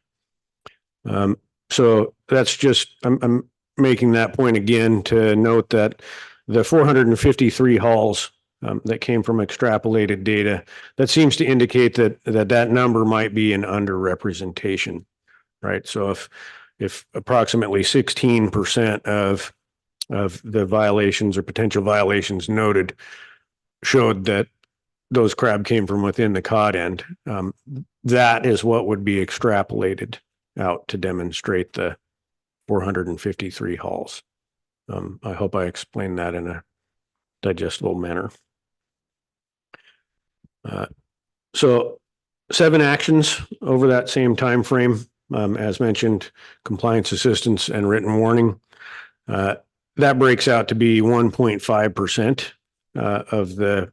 So that's just, I'm making that point again to note that the 453 hulls that came from extrapolated data, that seems to indicate that number might be an underrepresentation. Right. So if approximately 16% of the violations or potential violations noted showed that those crab came from within the cod end, that is what would be extrapolated out to demonstrate the 453 hulls. I hope I explained that in a digestible manner. So 7 actions over that same time frame as mentioned, compliance assistance and written warning. That breaks out to be 1.5% of the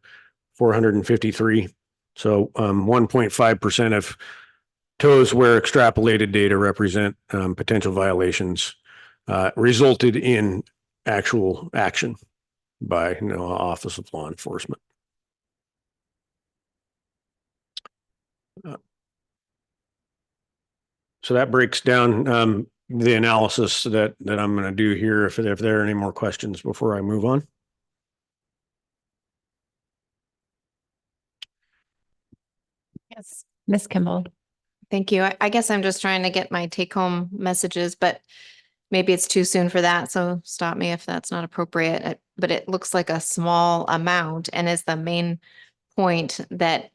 453. So 1.5% of tows where extrapolated data represent potential violations resulted in actual action by Office of Law Enforcement. So that breaks down the analysis that I'm going to do here. If there are any more questions before I move on. Yes, Ms. Kimball. Thank you. I guess I'm just trying to get my take home messages, but maybe it's too soon for that. So stop me if that's not appropriate. But it looks like a small amount and is the main point that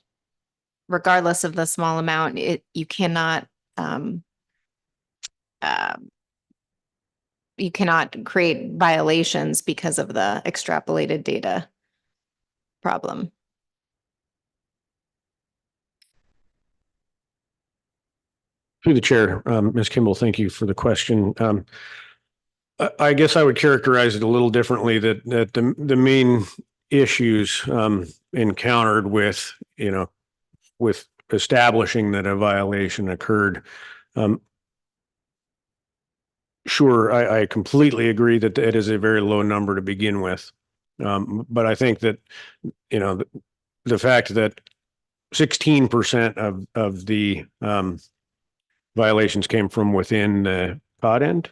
regardless of the small amount, you cannot create violations because of the extrapolated data problem. Through the chair, Ms. Kimball, thank you for the question. I guess I would characterize it a little differently that the main issues encountered with establishing that a violation occurred. Sure, I completely agree that it is a very low number to begin with. But I think that, the fact that 16% of the violations came from within the pod end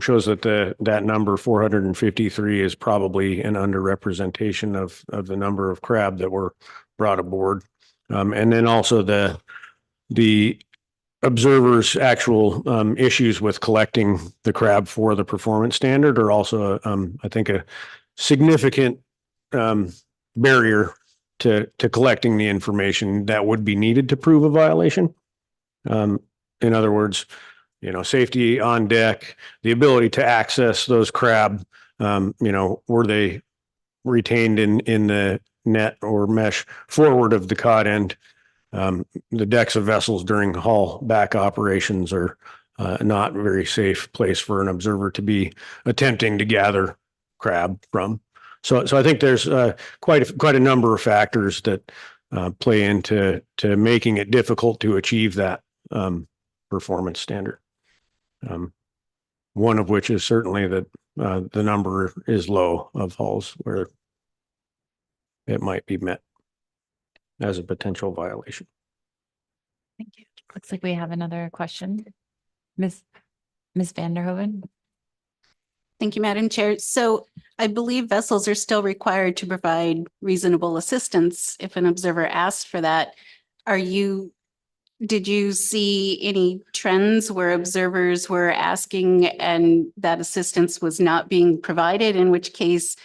shows that that number 453 is probably an underrepresentation of the number of crab that were brought aboard. And then also the observers' actual issues with collecting the crab for the performance standard are also, I think, a significant barrier to collecting the information that would be needed to prove a violation. In other words, safety on deck, the ability to access those crab, were they retained in the net or mesh forward of the cod end? The decks of vessels during haul back operations are not a very safe place for an observer to be attempting to gather crab from. So I think there's quite a number of factors that play into making it difficult to achieve that performance standard. One of which is certainly that the number is low of hauls where it might be met as a potential violation. Thank you. Looks like we have another question. Ms. Vanderhoven. Thank you, Madam Chair. So I believe vessels are still required to provide reasonable assistance if an observer asks for that. Did you see any trends where observers were asking and that assistance was not being provided, in which case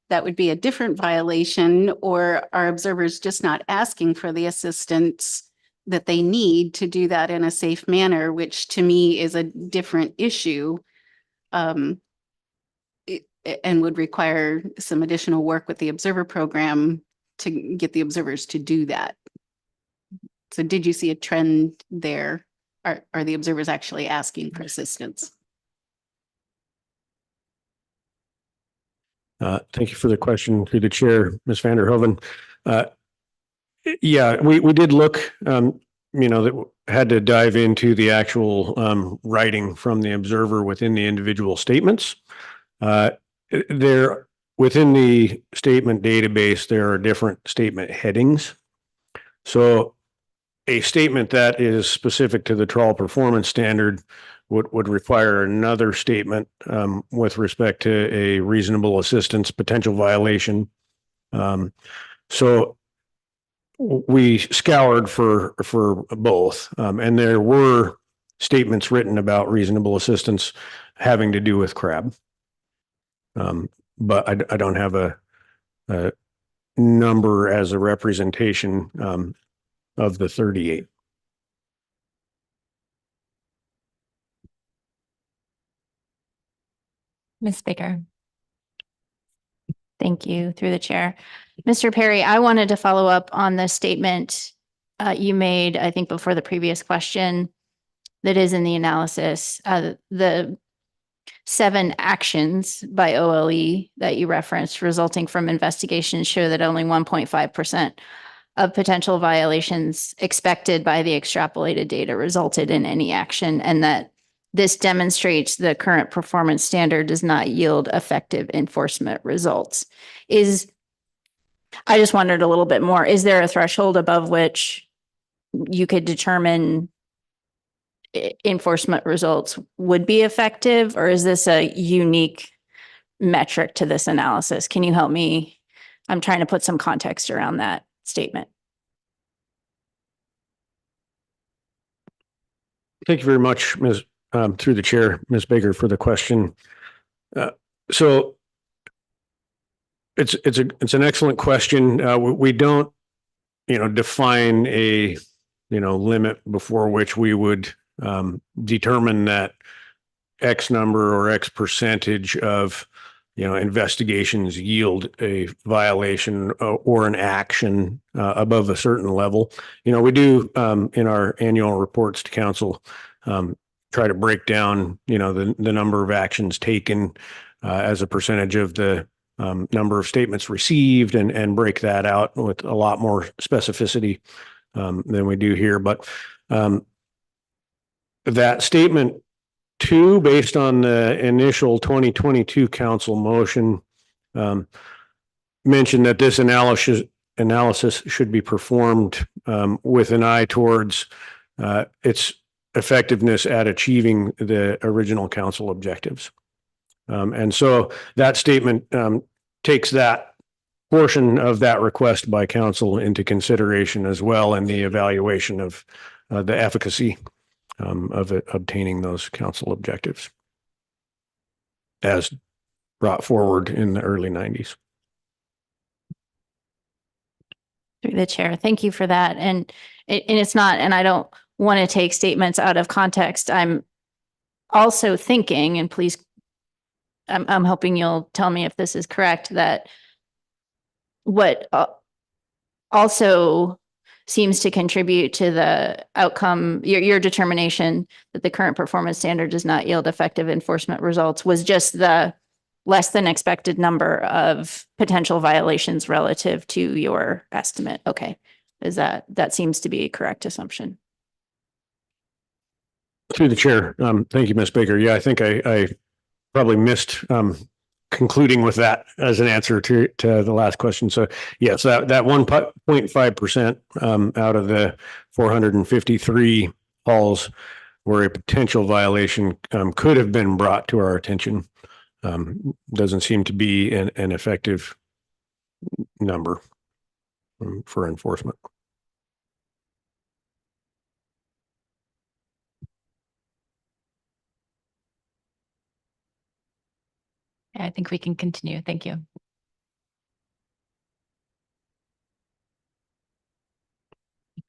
that would be a different violation, or are observers just not asking for the assistance that they need to do that in a safe manner, which to me is a different issue and would require some additional work with the observer program to get the observers to do that. So did you see a trend there? Are the observers actually asking for assistance? Thank you for the question through the chair, Ms. Vanderhoven. Yeah, we did look, that had to dive into the actual writing from the observer within the individual statements. There, within the statement database, there are different statement headings. So a statement that is specific to the trawl performance standard would require another statement with respect to a reasonable assistance potential violation. So we scoured for both, and there were statements written about reasonable assistance having to do with crab. But I don't have a number as a representation of the 38. Ms. Baker. Thank you, through the chair. Mr. Perry, I wanted to follow up on the statement you made, I think, before the previous question that is in the analysis. The 7 actions by OLE that you referenced resulting from investigations show that only 1.5% of potential violations expected by the extrapolated data resulted in any action, and that this demonstrates the current performance standard does not yield effective enforcement results. I just wondered a little bit more, is there a threshold above which you could determine enforcement results would be effective, or is this a unique metric to this analysis? Can you help me? I'm trying to put some context around that statement. Thank you very much, Ms. Through the chair, Ms. Baker, for the question. So it's an excellent question. We don't, define a, limit before which we would determine that X number or X percentage of, investigations yield a violation or an action above a certain level. We do in our annual reports to council try to break down, the number of actions taken as a percentage of the number of statements received and break that out with a lot more specificity than we do here. But that statement 2, based on the initial 2022 council motion, mentioned that this analysis should be performed with an eye towards its effectiveness at achieving the original council objectives. And so that statement takes that portion of that request by council into consideration as well in the evaluation of the efficacy of obtaining those council objectives as brought forward in the early 90s. Through the chair, thank you for that. And it's not, and I don't want to take statements out of context. I'm also thinking, and please, I'm hoping you'll tell me if this is correct, that what also seems to contribute to the outcome, your determination that the current performance standard does not yield effective enforcement results was just the less than expected number of potential violations relative to your estimate. Okay. That seems to be a correct assumption. Through the chair. Thank you, Ms. Baker. Yeah, I think I probably missed concluding with that as an answer to the last question. So yes, that 1.5% out of the 453 hauls where a potential violation could have been brought to our attention doesn't seem to be an effective number for enforcement. I think we can continue. Thank you.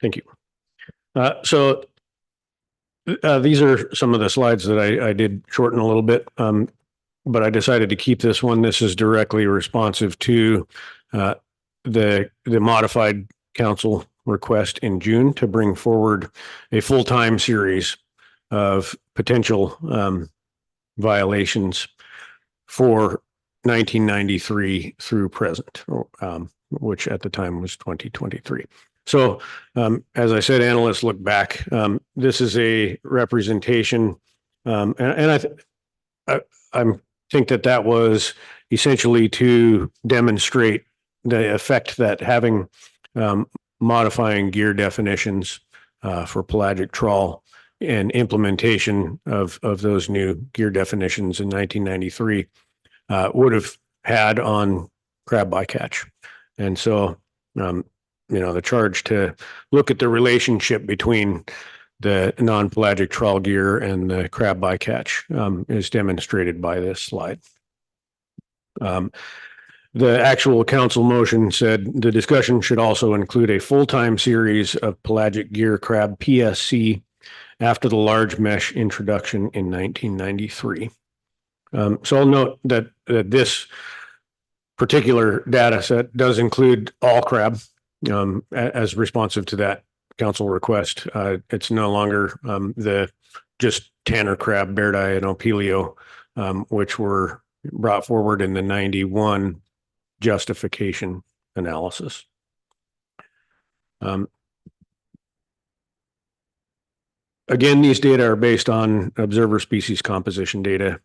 Thank you. So these are some of the slides that I did shorten a little bit, but I decided to keep this one. This is directly responsive to the modified council request in June to bring forward a full-time series of potential violations for 1993 through present, which at the time was 2023. So as I said, analysts look back. This is a representation, and I think that was essentially to demonstrate the effect that having modifying gear definitions for pelagic trawl and implementation of those new gear definitions in 1993 would have had on crab bycatch. And so, the charge to look at the relationship between the non-pelagic trawl gear and the crab bycatch is demonstrated by this slide. The actual council motion said the discussion should also include a full-time series of pelagic gear crab PSC after the large mesh introduction in 1993. So I'll note that this particular data set does include all crab as responsive to that council request. It's no longer the just Tanner crab, Bairdi, and Opelio, which were brought forward in the 91 justification analysis. Again, these data are based on observer species composition data.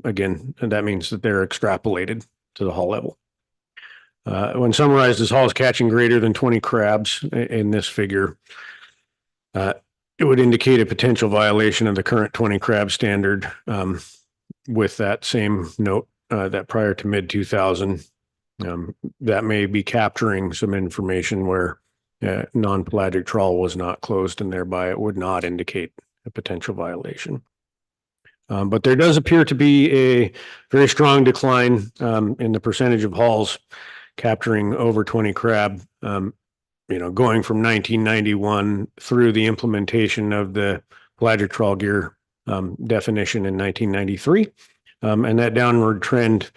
Again, and that means that they're extrapolated to the hull level. When summarized as hulls catching greater than 20 crabs in this figure, it would indicate a potential violation of the current 20 crab standard, with that same note that prior to mid 2000, that may be capturing some information where non-pelagic trawl was not closed, and thereby it would not indicate a potential violation. But there does appear to be a very strong decline in the percentage of hulls capturing over 20 crab, going from 1991 through the implementation of the pelagic trawl gear definition in 1993. And that downward trend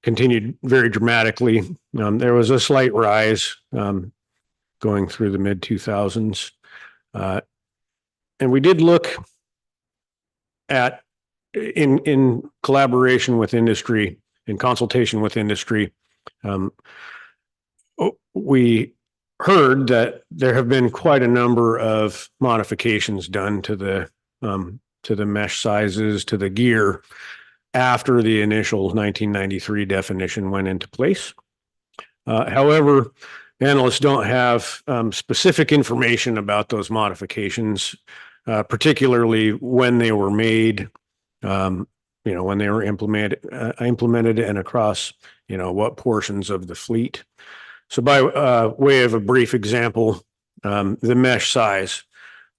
continued very dramatically. There was a slight rise going through the mid 2000s. And we did look at, in collaboration with industry, in consultation with industry, we heard that there have been quite a number of modifications done to the mesh sizes, to the gear, after the initial 1993 definition went into place. However, analysts don't have specific information about those modifications, particularly when they were made, when they were implemented and across, what portions of the fleet. So by way of a brief example, the mesh size,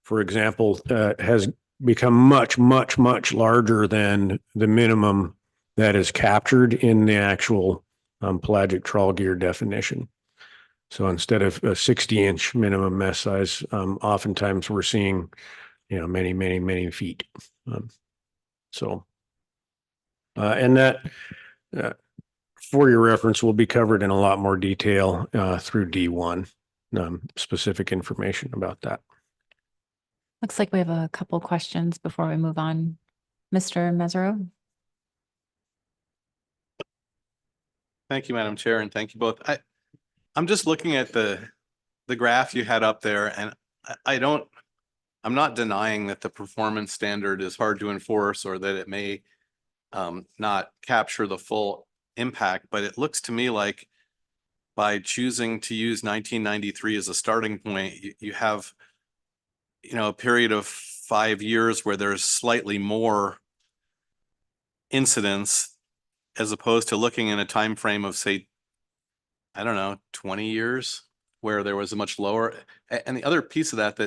for example, has become much, much, much larger than the minimum that is captured in the actual pelagic trawl gear definition. So instead of a 60-inch minimum mesh size, oftentimes we're seeing, many, many, many feet. And that, for your reference, will be covered in a lot more detail through D1, specific information about that. Looks like we have a couple questions before we move on. Mr. Mesereau? Thank you, Madam Chair, and thank you both. I'm just looking at the graph you had up there, and I'm not denying that the performance standard is hard to enforce or that it may not capture the full impact, but it looks to me like by choosing to use 1993 as a starting point, you have, a period of 5 years where there's slightly more incidents as opposed to looking in a time frame of, say, 20 years where there was a much lower. And the other piece of that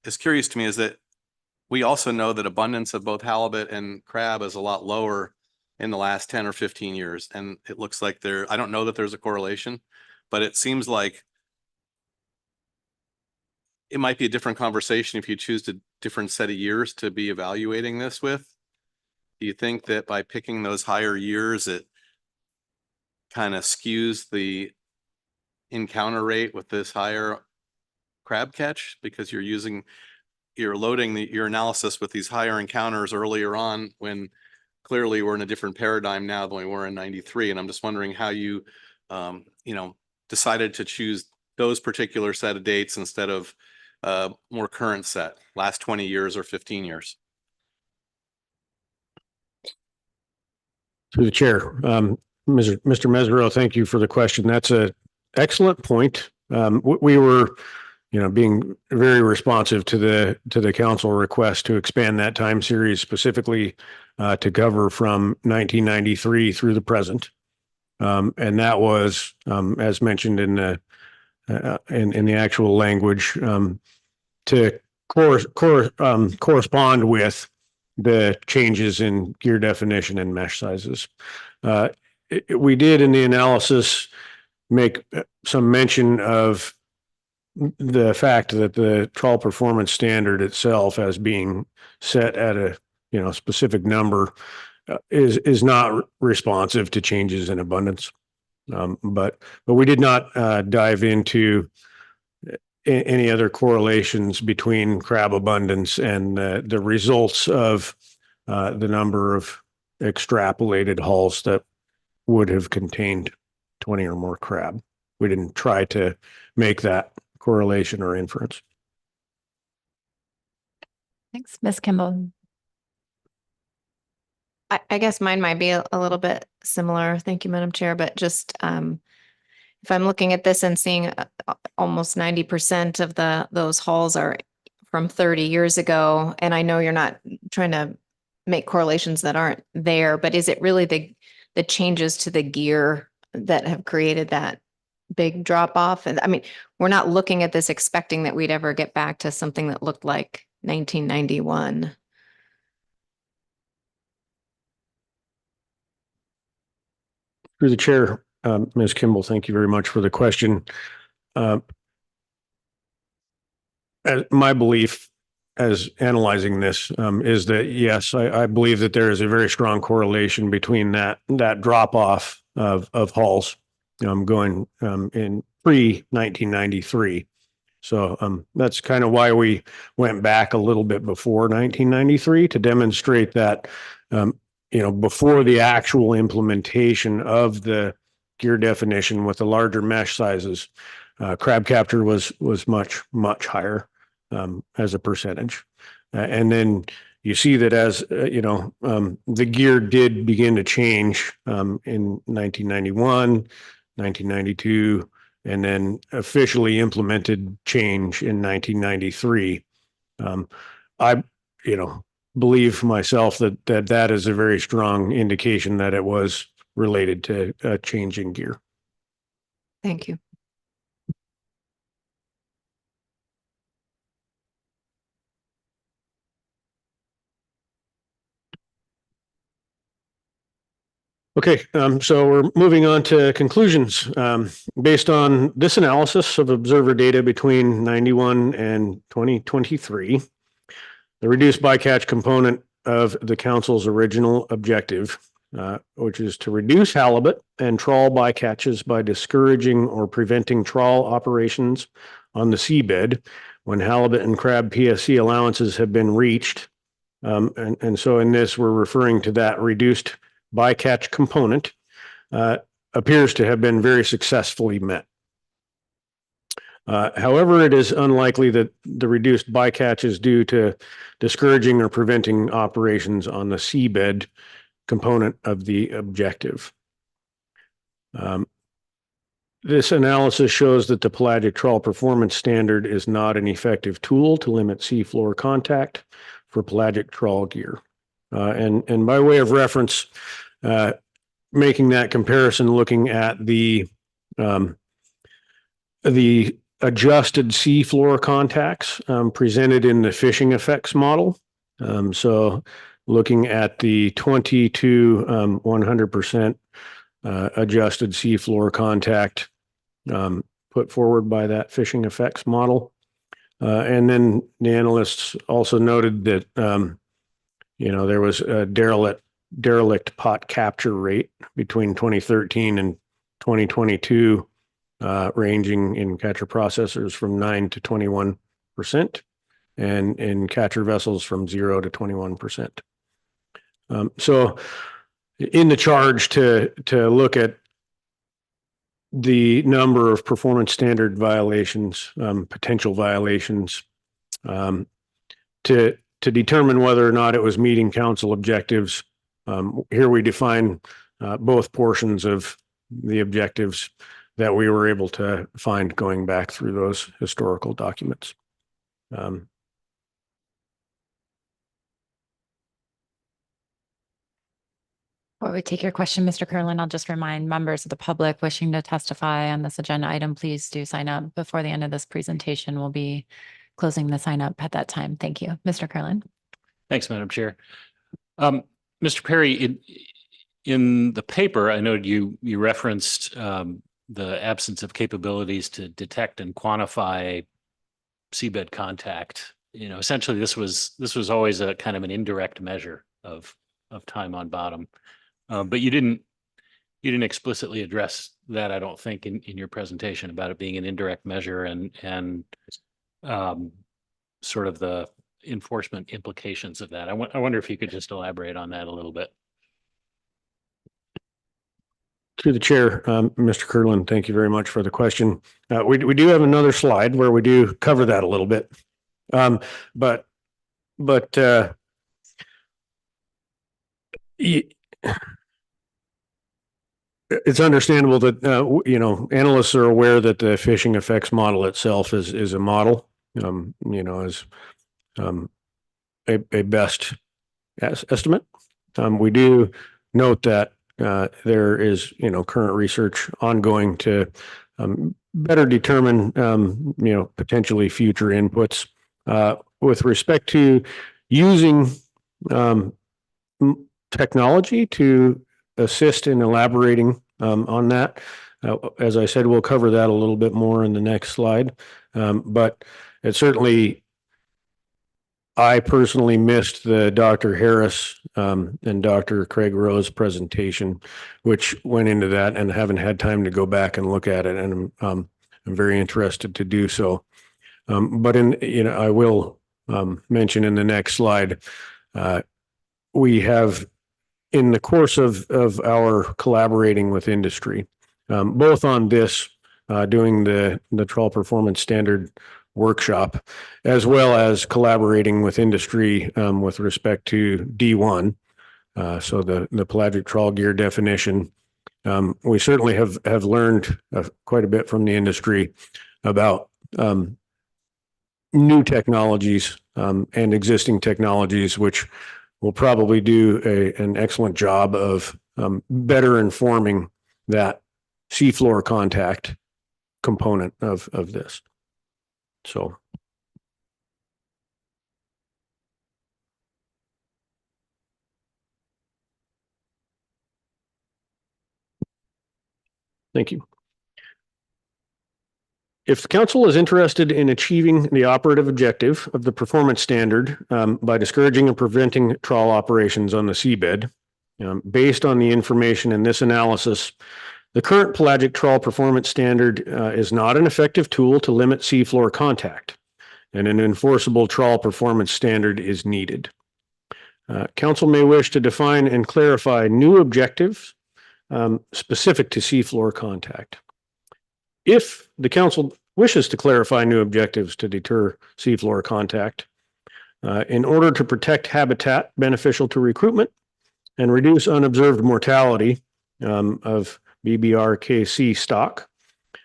is curious to me is that we also know that abundance of both halibut and crab is a lot lower in the last 10 or 15 years. And it looks like I don't know that there's a correlation, but it seems like it might be a different conversation if you choose a different set of years to be evaluating this with. Do you think that by picking those higher years, it kind of skews the encounter rate with this higher crab catch because you're loading your analysis with these higher encounters earlier on when clearly we're in a different paradigm now than we were in 93. And I'm just wondering how you, decided to choose those particular set of dates instead of more current set, last 20 years or 15 years. Through the chair, Mr. Mesereau, thank you for the question. That's an excellent point. We were, being very responsive to the council request to expand that time series specifically to cover from 1993 through the present, and that was, as mentioned in the actual language, to correspond with the changes in gear definition and mesh sizes. We did in the analysis make some mention of the fact that the trawl performance standard itself, as being set at a specific number, is not responsive to changes in abundance. But we did not dive into any other correlations between crab abundance and the results of the number of extrapolated hulls that would have contained 20 or more crab. We didn't try to make that correlation or inference. Thanks, Ms. Kimball. I guess mine might be a little bit similar. Thank you, Madam Chair, but just if I'm looking at this and seeing almost 90% of those hulls are from 30 years ago, and I know you're not trying to make correlations that aren't there, but is it really the changes to the gear that have created that big drop off? And I mean, we're not looking at this expecting that we'd ever get back to something that looked like 1991. Through the chair, Ms. Kimball, thank you very much for the question. My belief as analyzing this is that, yes, I believe that there is a very strong correlation between that drop off of hulls going in pre-1993. So that's kind of why we went back a little bit before 1993 to demonstrate that before the actual implementation of the gear definition with the larger mesh sizes, crab capture was much higher as a percentage. And then you see that as the gear did begin to change in 1991, 1992, and then officially implemented change in 1993. I believe myself that is a very strong indication that it was related to a change in gear. Thank you. Okay, so we're moving on to conclusions. Based on this analysis of observer data between 91 and 2023, the reduced bycatch component of the council's original objective, which is to reduce halibut and trawl bycatches by discouraging or preventing trawl operations on the seabed when halibut and crab PSC allowances have been reached. And so in this, we're referring to that reduced bycatch component appears to have been very successfully met. However, it is unlikely that the reduced bycatch is due to discouraging or preventing operations on the seabed component of the objective. This analysis shows that the pelagic trawl performance standard is not an effective tool to limit seafloor contact for pelagic trawl gear. And by way of reference, making that comparison, looking at the adjusted seafloor contacts presented in the fishing effects model. So looking at the 20 to 100% adjusted seafloor contact put forward by that fishing effects model. And then the analysts also noted that there was a derelict pot capture rate between 2013 and 2022, ranging in catcher processors from 9 to 21%, and in catcher vessels from 0 to 21%. So in the charge to look at the number of performance standard violations, potential violations, to determine whether or not it was meeting council objectives. Here we define both portions of the objectives that we were able to find going back through those historical documents. Before we take your question, Mr. Curlin, I'll just remind members of the public wishing to testify on this agenda item, please do sign up before the end of this presentation. We'll be closing the sign up at that time. Thank you. Mr. Curlin. Thanks, Madam Chair. Mr. Perry, in the paper, I noted you referenced the absence of capabilities to detect and quantify seabed contact. Essentially, this was always a kind of an indirect measure of time on bottom. But you didn't you didn't explicitly address that, I don't think, in your presentation about it being an indirect measure and sort of the enforcement implications of that. I wonder if you could just elaborate on that a little bit. Through the chair, Mr. Kurland, thank you very much for the question. We do have another slide where we do cover that a little bit. But it's understandable that, analysts are aware that the fishing effects model itself is a model, as a best estimate. We do note that there is, current research ongoing to better determine, potentially future inputs. With respect to using technology to assist in elaborating on that. As I said, we'll cover that a little bit more in the next slide. But it certainly, I personally missed the Dr. Harris and Dr. Craig Rose presentation, which went into that, and haven't had time to go back and look at it. And I'm very interested to do so. But I will mention in the next slide, we have, in the course of our collaborating with industry, both on this, doing the trawl performance standard workshop, as well as collaborating with industry with respect to D1, so the pelagic trawl gear definition. We certainly have learned quite a bit from the industry about new technologies and existing technologies, which will probably do an excellent job of better informing that seafloor contact component of this. So. Thank you. If the council is interested in achieving the operative objective of the performance standard by discouraging and preventing trawl operations on the seabed, based on the information in this analysis, the current pelagic trawl performance standard is not an effective tool to limit seafloor contact, and an enforceable trawl performance standard is needed. Council may wish to define and clarify new objectives specific to seafloor contact. If the council wishes to clarify new objectives to deter seafloor contact, in order to protect habitat beneficial to recruitment and reduce unobserved mortality of BBRKC stock,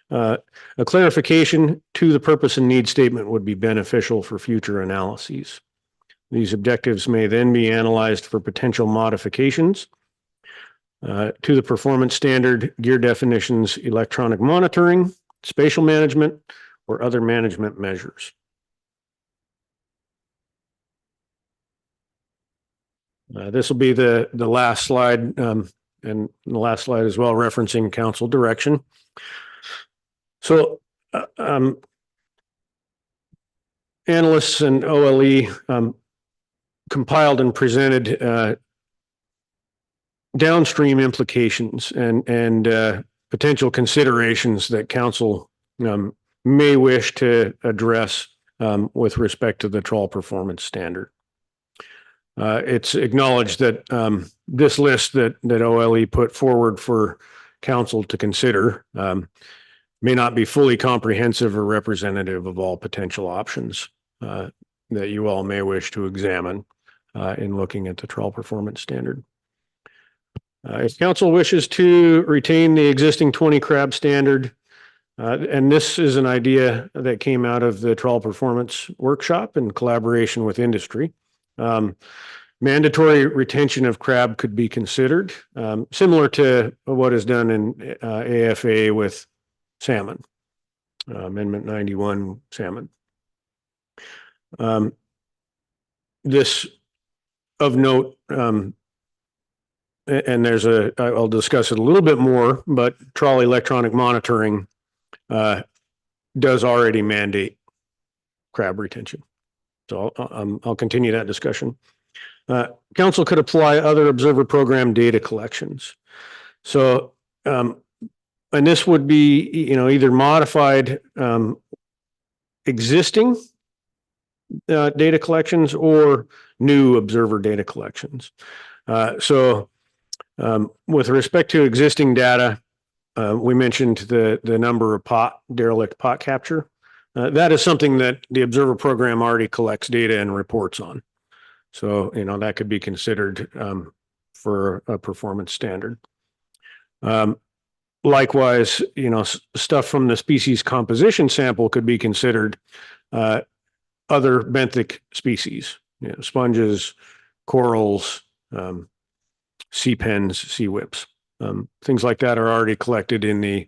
a clarification to the purpose and need statement would be beneficial for future analyses. These objectives may then be analyzed for potential modifications to the performance standard, gear definitions, electronic monitoring, spatial management, or other management measures. This will be the last slide, and the last slide as well, referencing council direction. So analysts and OLE compiled and presented downstream implications and potential considerations that council may wish to address with respect to the trawl performance standard. It's acknowledged that this list that OLE put forward for council to consider may not be fully comprehensive or representative of all potential options that you all may wish to examine in looking at the trawl performance standard. If council wishes to retain the existing 20 crab standard, and this is an idea that came out of the trawl performance workshop in collaboration with industry, mandatory retention of crab could be considered, similar to what is done in AFA with salmon, Amendment 91 salmon. This of note, and I'll discuss it a little bit more, but trawl electronic monitoring does already mandate crab retention. So I'll continue that discussion. Council could apply other observer program data collections. So and this would be, either modified existing data collections or new observer data collections. So with respect to existing data, we mentioned the number of derelict pot capture. That is something that the observer program already collects data and reports on. So, that could be considered for a performance standard. Likewise, stuff from the species composition sample could be considered other benthic species, sponges, corals, sea pens, sea whips. Things like that are already collected in the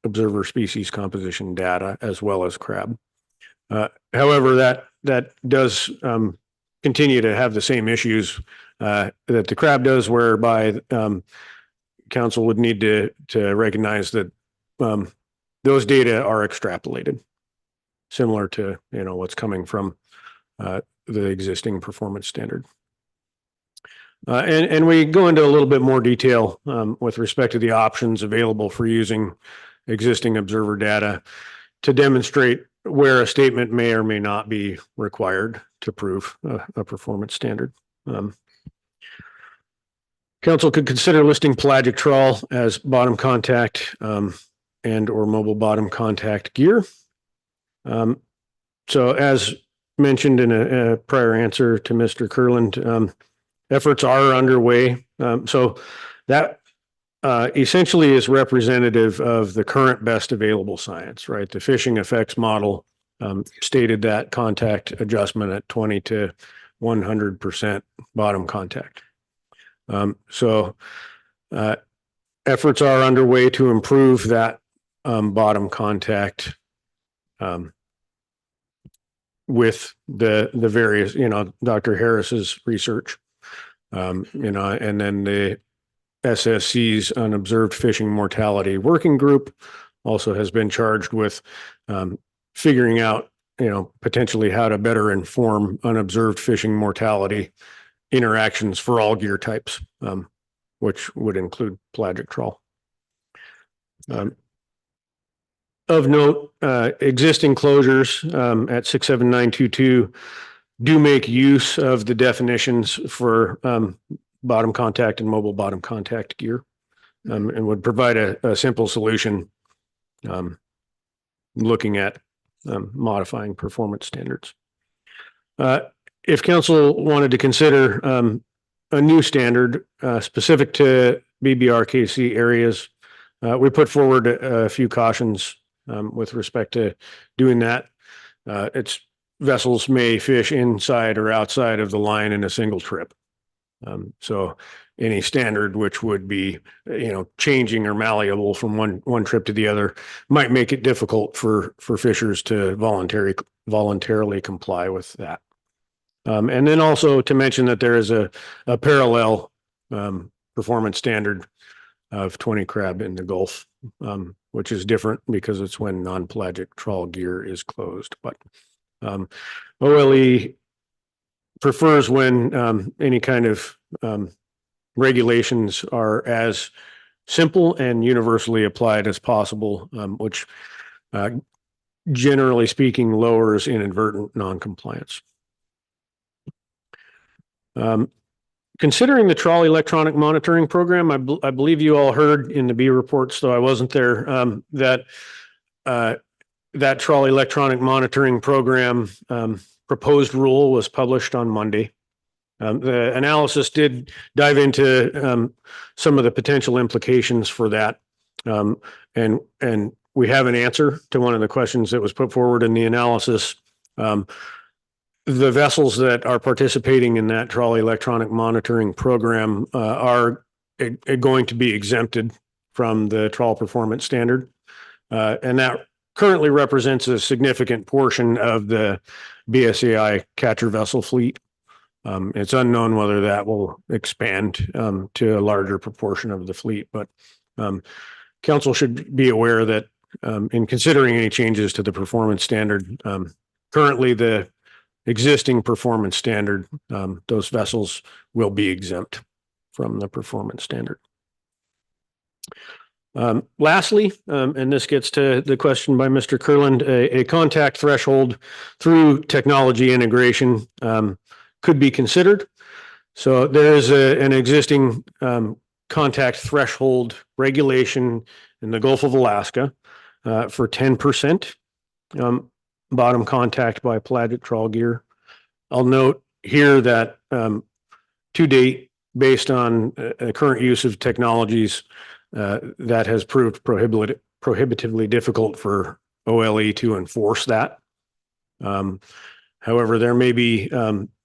observer species composition data as well as crab. However, that does continue to have the same issues that the crab does, whereby council would need to recognize that those data are extrapolated, similar to what's coming from the existing performance standard. And we go into a little bit more detail with respect to the options available for using existing observer data to demonstrate where a statement may or may not be required to prove a performance standard. Council could consider listing pelagic trawl as bottom contact and or mobile bottom contact gear. So as mentioned in a prior answer to Mr. Kurland, efforts are underway. So that essentially is representative of the current best available science, right? The fishing effects model stated that contact adjustment at 20 to 100% bottom contact. So efforts are underway to improve that bottom contact with the various, Dr. Harris's research, and then the SSC's unobserved fishing mortality working group also has been charged with figuring out, potentially how to better inform unobserved fishing mortality interactions for all gear types, which would include pelagic trawl. Of note, existing closures at 67922 do make use of the definitions for bottom contact and mobile bottom contact gear, and would provide a simple solution looking at modifying performance standards. If council wanted to consider a new standard specific to BBRKC areas, we put forward a few cautions with respect to doing that. Its vessels may fish inside or outside of the line in a single trip. So any standard which would be, changing or malleable from one trip to the other might make it difficult for fishers to voluntarily comply with that. And then also to mention that there is a parallel performance standard of 20 crab in the Gulf, which is different because it's when non-pelagic trawl gear is closed. But OLE prefers when any kind of regulations are as simple and universally applied as possible, which generally speaking lowers inadvertent non-compliance. Considering the trawl electronic monitoring program, I believe you all heard in the B reports, though I wasn't there, that that trawl electronic monitoring program proposed rule was published on Monday. The analysis did dive into some of the potential implications for that. And we have an answer to one of the questions that was put forward in the analysis. The vessels that are participating in that trawl electronic monitoring program are going to be exempted from the trawl performance standard. And that currently represents a significant portion of the BSAI catcher vessel fleet. It's unknown whether that will expand to a larger proportion of the fleet, but council should be aware that in considering any changes to the performance standard, currently the existing performance standard, those vessels will be exempt from the performance standard. Lastly, and this gets to the question by Mr. Kurland, a contact threshold through technology integration could be considered. So there is an existing contact threshold regulation in the Gulf of Alaska for 10% bottom contact by pelagic trawl gear. I'll note here that to date, based on current use of technologies, that has proved prohibitively difficult for OLE to enforce that. However, there may be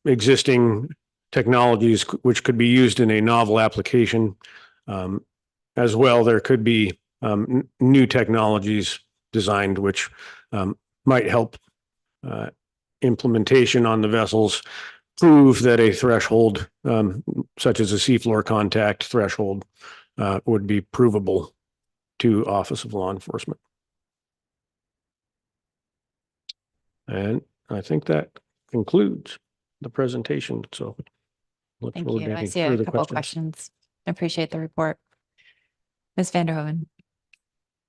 existing technologies which could be used in a novel application. As well, there could be new technologies designed which might help implementation on the vessels prove that a threshold such as a seafloor contact threshold would be provable to Office of Law Enforcement. And I think that concludes the presentation. So look Thank forward you. to I any see a further couple of questions. questions. I appreciate the report. Ms. Vanderhoven.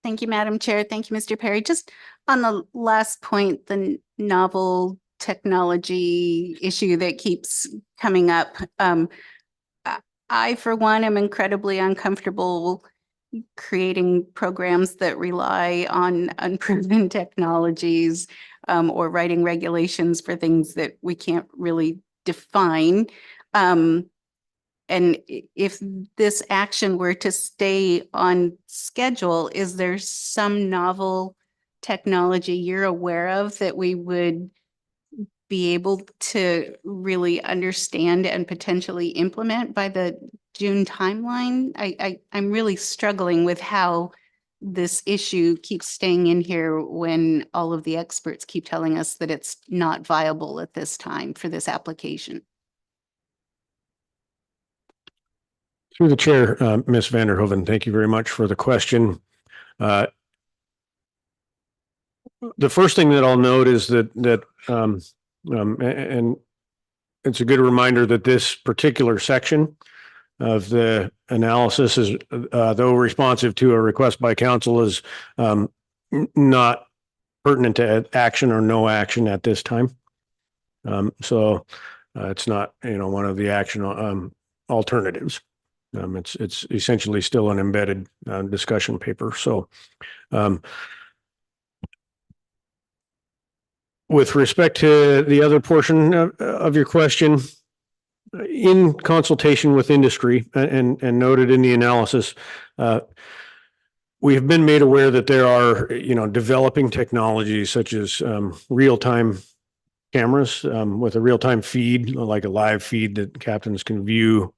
Thank you, Madam Chair. Thank you, Mr. Perry. Just on the last point, the novel technology issue that keeps coming up. I, for one, am incredibly uncomfortable creating programs that rely on unproven technologies or writing regulations for things that we can't really define. And if this action were to stay on schedule, is there some novel technology you're aware of that we would be able to really understand and potentially implement by the June timeline? I'm really struggling with how this issue keeps staying in here when all of the experts keep telling us that it's not viable at this time for this application. Through the chair, Ms. Vanderhoven, thank you very much for the question. The first thing that I'll note is that and it's a good reminder that this particular section of the analysis is, though responsive to a request by council, is not pertinent to action or no action at this time. So it's not, one of the action alternatives. It's essentially still an embedded discussion paper. So with respect to the other portion of your question, in consultation with industry and noted in the analysis, we have been made aware that there are, developing technologies such as real-time cameras with a real-time feed, like a live feed that captains can view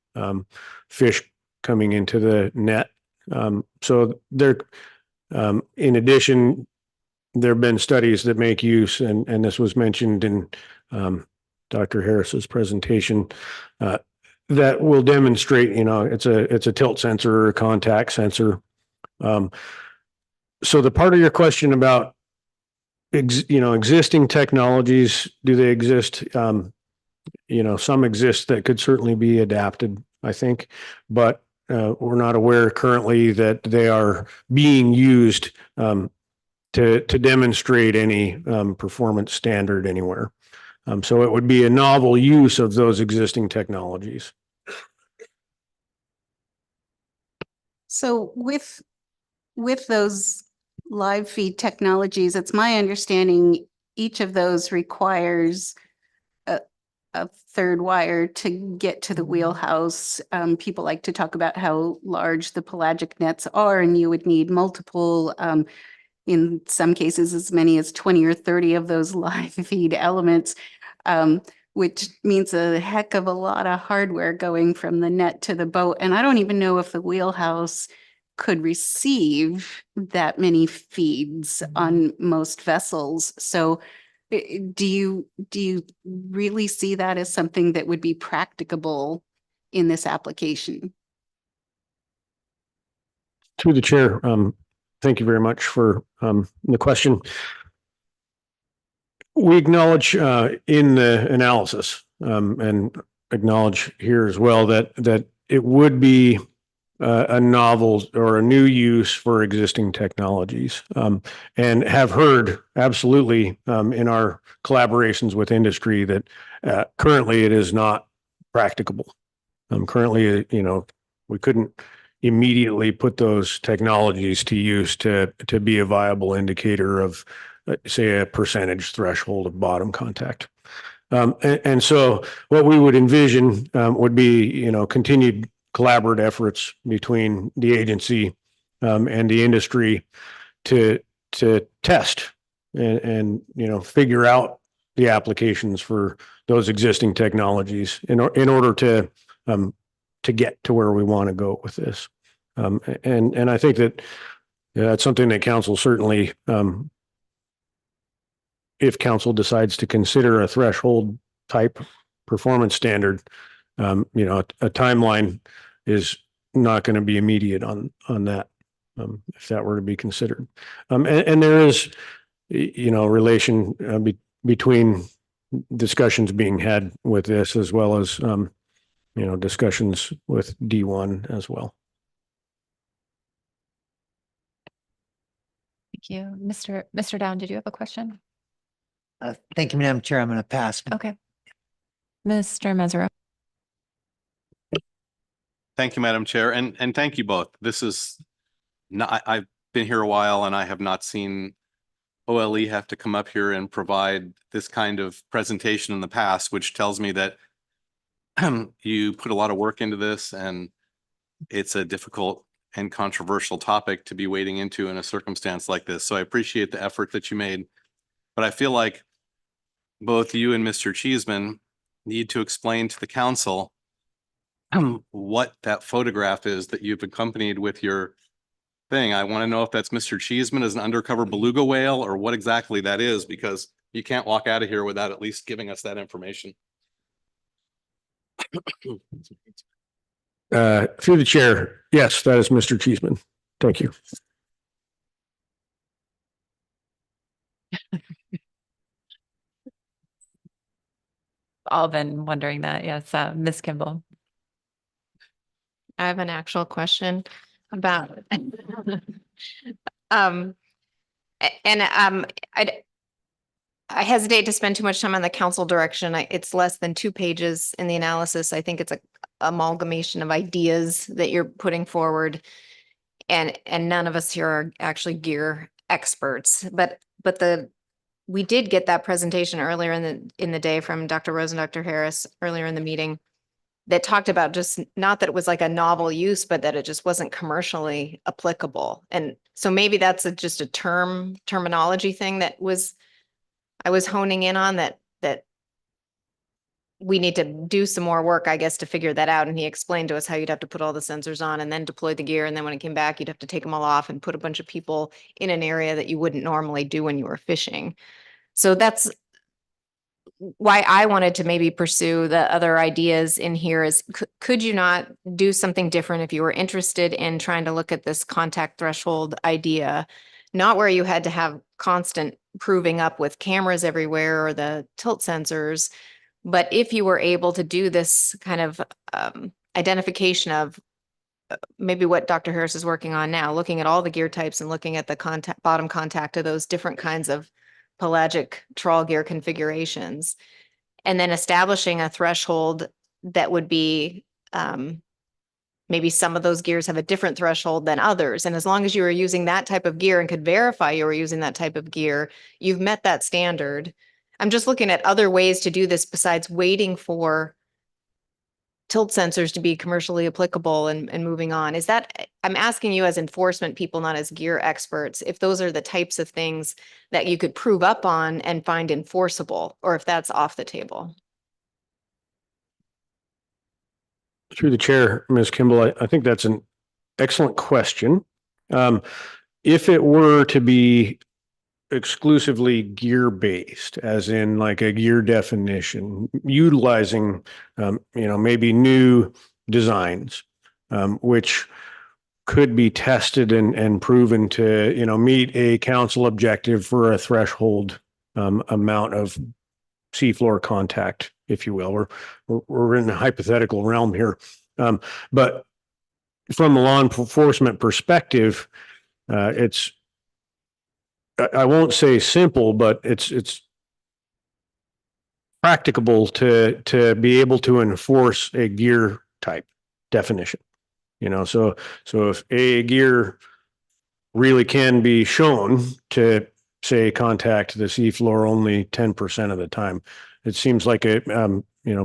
fish coming into the net. So there, in addition, there have been studies that make use, and this was mentioned in Dr. Harris's presentation, that will demonstrate, it's a tilt sensor or a contact sensor. So the part of your question about, existing technologies, do they exist? Some exist that could certainly be adapted, I think, but we're not aware currently that they are being used to demonstrate any performance standard anywhere. So it would be a novel use of those existing technologies. So with those live feed technologies, it's my understanding each of those requires a third wire to get to the wheelhouse. People like to talk about how large the pelagic nets are, and you would need multiple, in some cases, as many as 20 or 30 of those live feed elements, which means a heck of a lot of hardware going from the net to the boat. And I don't even know if the wheelhouse could receive that many feeds on most vessels. So do you really see that as something that would be practicable in this application? Through the chair, thank you very much for the question. We acknowledge in the analysis and acknowledge here as well that it would be a novel or a new use for existing technologies, and have heard absolutely in our collaborations with industry that currently it is not practicable. Currently, we couldn't immediately put those technologies to use to be a viable indicator of, say, a percentage threshold of bottom contact. And so what we would envision would be, continued collaborative efforts between the agency and the industry to test and figure out the applications for those existing technologies in order to get to where we want to go with this. And I think that that's something that council certainly, if council decides to consider a threshold type performance standard, a timeline is not going to be immediate on that, if that were to be considered. And there is, relation between discussions being had with this as well as, discussions with D1 as well. Thank you. Mr. Down, did you have a question? Thank you, Madam Chair. I'm going to pass. Okay. Mr. Mesereau. Thank you, Madam Chair, and thank you both. This is not, I've been here a while and I have not seen OLE have to come up here and provide this kind of presentation in the past, which tells me that you put a lot of work into this and it's a difficult and controversial topic to be wading into in a circumstance like this. So I appreciate the effort that you made, but I feel like both you and Mr. Cheeseman need to explain to the council what that photograph is that you've accompanied with your thing. I want to know if that's Mr. Cheeseman as an undercover beluga whale or what exactly that is, because you can't walk out of here without at least giving us that information. Through the chair, yes, that is Mr. Cheeseman. Thank you. All been wondering that. Yes, Ms. Kimball. I have an actual question about, I hesitate to spend too much time on the council direction. It's less than 2 pages in the analysis. I think it's a amalgamation of ideas that you're putting forward. And none of us here are actually gear experts, but we did get that presentation earlier in the day from Dr. Rose and Dr. Harris earlier in the meeting that talked about just not that it was like a novel use, but that it just wasn't commercially applicable. And so maybe that's just a terminology thing that I was honing in on, that we need to do some more work, I guess, to figure that out. And he explained to us how you'd have to put all the sensors on and then deploy the gear. And then when it came back, you'd have to take them all off and put a bunch of people in an area that you wouldn't normally do when you were fishing. So that's why I wanted to maybe pursue the other ideas in here is, could you not do something different if you were interested in trying to look at this contact threshold idea, not where you had to have constant proving up with cameras everywhere or the tilt sensors, but if you were able to do this kind of identification of maybe what Dr. Harris is working on now, looking at all the gear types and looking at the bottom contact of those different kinds of pelagic trawl gear configurations, and then establishing a threshold that would be maybe some of those gears have a different threshold than others. And as long as you were using that type of gear and could verify you were using that type of gear, you've met that standard. I'm just looking at other ways to do this besides waiting for tilt sensors to be commercially applicable and moving on. Is that, I'm asking you as enforcement people, not as gear experts, if those are the types of things that you could prove up on and find enforceable, or if that's off the table. Through the chair, Ms. Kimball, I think that's an excellent question. If it were to be exclusively gear-based, as in like a gear definition, utilizing, maybe new designs, which could be tested and proven to, meet a council objective for a threshold amount of seafloor contact, if you will. We're in the hypothetical realm here. But from a law enforcement perspective, I won't say simple, but it's practicable to be able to enforce a gear type definition. So if a gear really can be shown to say contact the seafloor only 10% of the time, it seems like a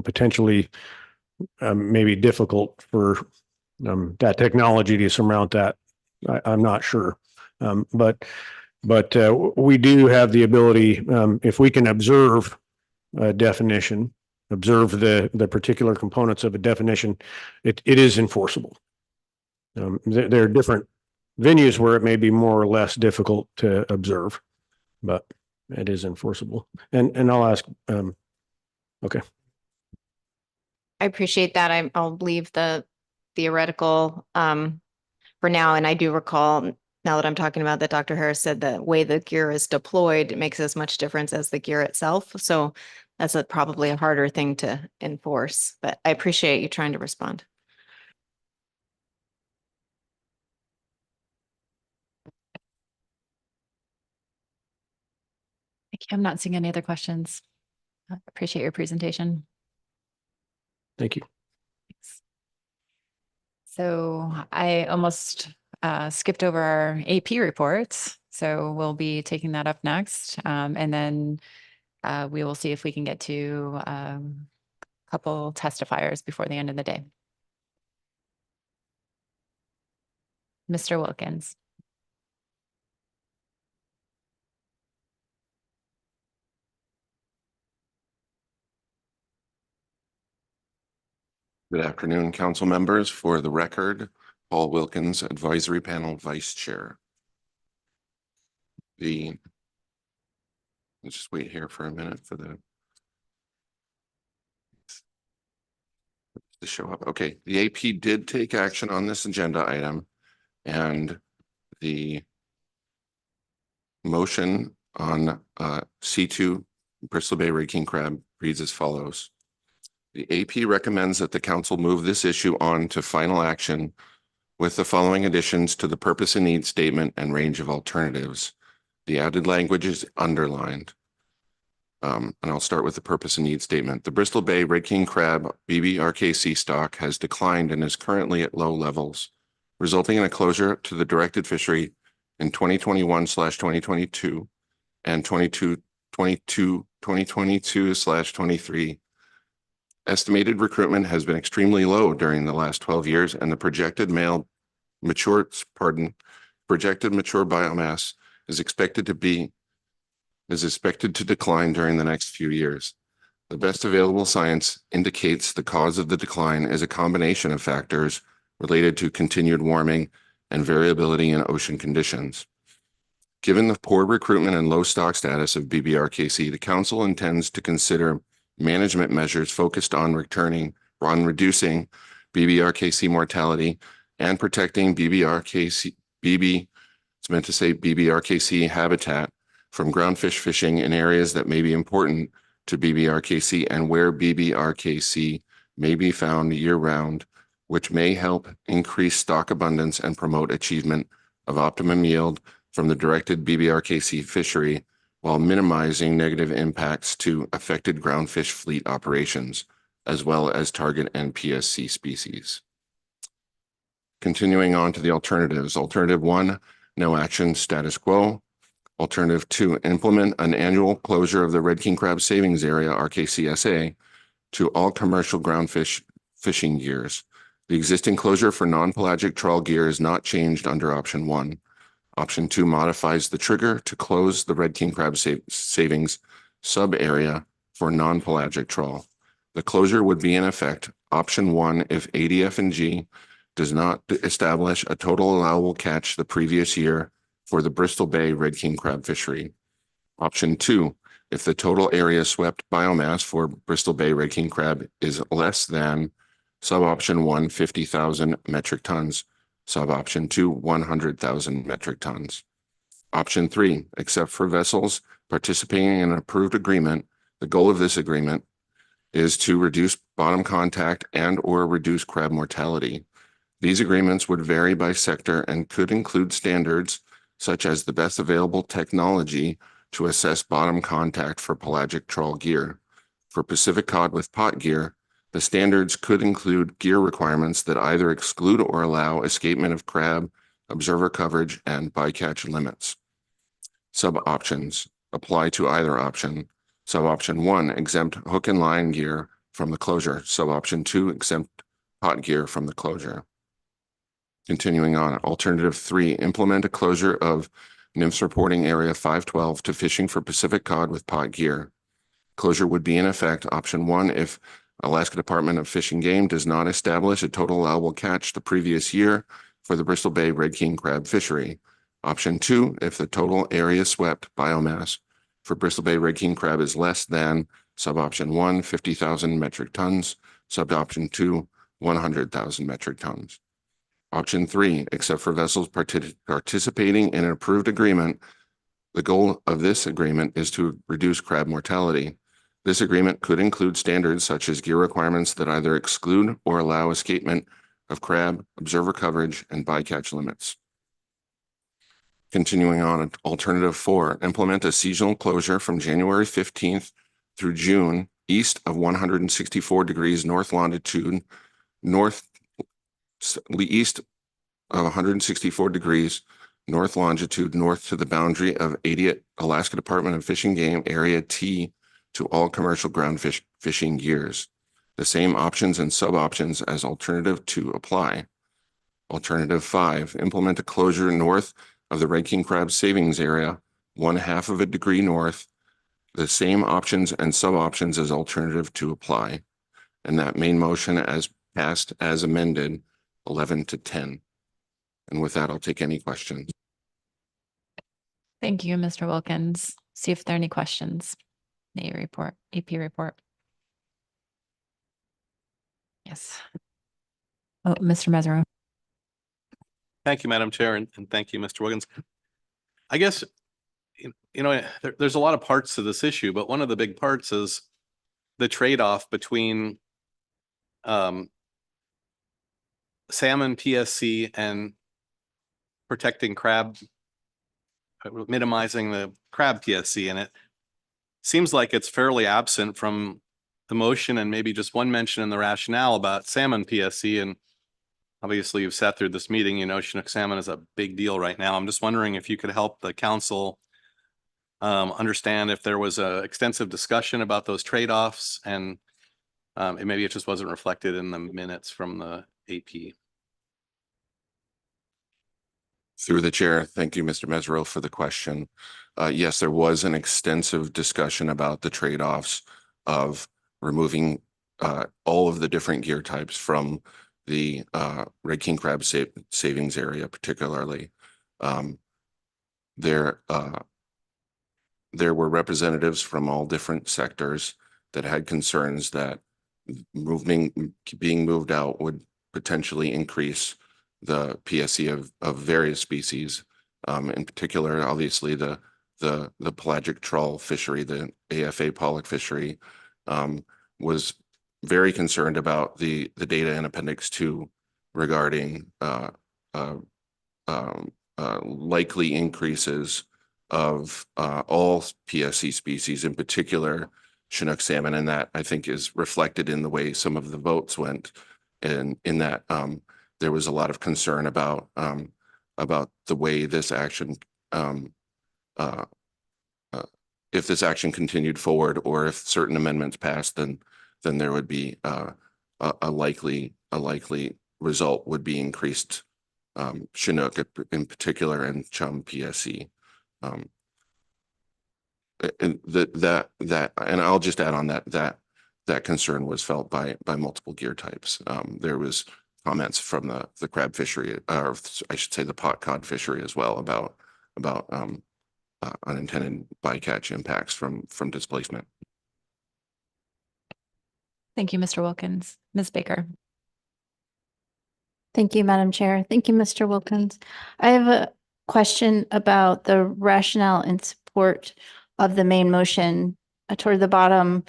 potentially maybe difficult for that technology to surmount that. I'm not sure, but we do have the ability, if we can observe a definition, observe the particular components of a definition, it is enforceable. There are different venues where it may be more or less difficult to observe, but it is enforceable. And I'll ask, okay. I appreciate that. I'll leave the theoretical for now. And I do recall, now that I'm talking about that, Dr. Harris said the way the gear is deployed makes as much difference as the gear itself. So that's probably a harder thing to enforce, but I appreciate you trying to respond. I'm not seeing any other questions. I appreciate your presentation. Thank you. Thanks. So I almost skipped over our AP reports. So we'll be taking that up next. And then we will see if we can get to a couple testifiers before the end of the day. Mr. Wilkins. Good afternoon, council members. For the record, Paul Wilkins, Advisory Panel Vice Chair. Let's just wait here for a minute for to show up. Okay, the AP did take action on this agenda item, and the motion on C2 Bristol Bay Red King Crab reads as follows. The AP recommends that the council move this issue on to final action with the following additions to the purpose and need statement and range of alternatives. The added language is underlined. And I'll start with the purpose and need statement. The Bristol Bay Red King Crab BBRKC stock has declined and is currently at low levels, resulting in a closure to the directed fishery in 2021/2022 and 2022/23. Estimated recruitment has been extremely low during the last 12 years, and the projected mature biomass is expected to decline during the next few years. The best available science indicates the cause of the decline is a combination of factors related to continued warming and variability in ocean conditions. Given the poor recruitment and low stock status of BBRKC, the council intends to consider management measures focused on reducing BBRKC mortality and protecting BBRKC habitat from groundfish fishing in areas that may be important to BBRKC and where BBRKC may be found year-round, which may help increase stock abundance and promote achievement of optimum yield from the directed BBRKC fishery, while minimizing negative impacts to affected groundfish fleet operations, as well as target NPFMC species. Continuing on to the alternatives. Alternative 1, no action, status quo. Alternative 2, implement an annual closure of the Red King Crab Savings Area, RKCSA, to all commercial groundfish fishing gears. The existing closure for non-pelagic trawl gear is not changed under option 1. Option 2 modifies the trigger to close the Red King Crab Savings sub-area for non-pelagic trawl. The closure would be in effect option 1 if ADF&G does not establish a total allowable catch the previous year for the Bristol Bay Red King Crab fishery. Option 2, if the total area swept biomass for Bristol Bay Red King Crab is less than sub-option 1, 50,000 metric tons, sub-option 2, 100,000 metric tons. Option 3, except for vessels participating in an approved agreement, the goal of this agreement is to reduce bottom contact and or reduce crab mortality. These agreements would vary by sector and could include standards such as the best available technology to assess bottom contact for pelagic trawl gear. For Pacific cod with pot gear, the standards could include gear requirements that either exclude or allow escapement of crab, observer coverage, and bycatch limits. Sub-options apply to either option. Sub-option 1, exempt hook and line gear from the closure. Sub-option 2, exempt pot gear from the closure. Continuing on, alternative 3, implement a closure of NMFS reporting area 512 to fishing for Pacific cod with pot gear. Closure would be in effect, option 1, if Alaska Department of Fish and Game does not establish a total allowable catch the previous year for the Bristol Bay Red King crab fishery. Option 2, if the total area swept biomass for Bristol Bay Red King crab is less than sub-option 1, 50,000 metric tons, sub-option 2, 100,000 metric tons. Option 3, except for vessels participating in an approved agreement, the goal of this agreement is to reduce crab mortality. This agreement could include standards such as gear requirements that either exclude or allow escapement of crab, observer coverage, and bycatch limits. Continuing on, alternative 4, implement a seasonal closure from January 15th through June east of 164 degrees north longitude, east of 164 degrees north longitude, north to the boundary of 80th Alaska Department of Fish and Game Area T to all commercial ground fishing gears. The same options and sub-options as alternative 2 apply. Alternative 5, implement a closure north of the Red King crab savings area, 1/2 of a degree north. The same options and sub-options as alternative 2 apply. And that main motion as passed as amended, 11-10. And with that, I'll take any questions. Thank you, Mr. Wilkins. See if there are any questions. AP report. Yes. Oh, Mr. Mesereau. Thank you, Madam Chair, and thank you, Mr. Wiggins. I guess, there's a lot of parts to this issue, but one of the big parts is the trade-off between salmon PSC and protecting crab, minimizing the crab PSC. And it seems like it's fairly absent from the motion and maybe just one mention in the rationale about salmon PSC. And obviously you've sat through this meeting, Chinook salmon is a big deal right now. I'm just wondering if you could help the council understand if there was an extensive discussion about those trade-offs, and maybe it just wasn't reflected in the minutes from the AP. Through the chair, thank you, Mr. Mesereau, for the question. Yes, there was an extensive discussion about the trade-offs of removing all of the different gear types from the Red King crab savings area, particularly. There were representatives from all different sectors that had concerns that being moved out would potentially increase the PSC of various species. In particular, obviously the pelagic trawl fishery, the AFA pollock fishery, was very concerned about the data in Appendix 2 regarding likely increases of all PSC species, in particular Chinook salmon, and that I think is reflected in the way some of the votes went, and in that there was a lot of concern about the way this action, if this action continued forward, or if certain amendments passed, then there would be a likely result would be increased Chinook in particular and chum PSC. And and I'll just add on that concern was felt by multiple gear types. There was comments from the crab fishery, or I should say the pot cod fishery as well, about unintended bycatch impacts from displacement. Thank you, Mr. Wilkins. Ms. Baker. Thank you, Madam Chair. Thank you, Mr. Wilkins. I have a question about the rationale in support of the main motion. Toward the bottom,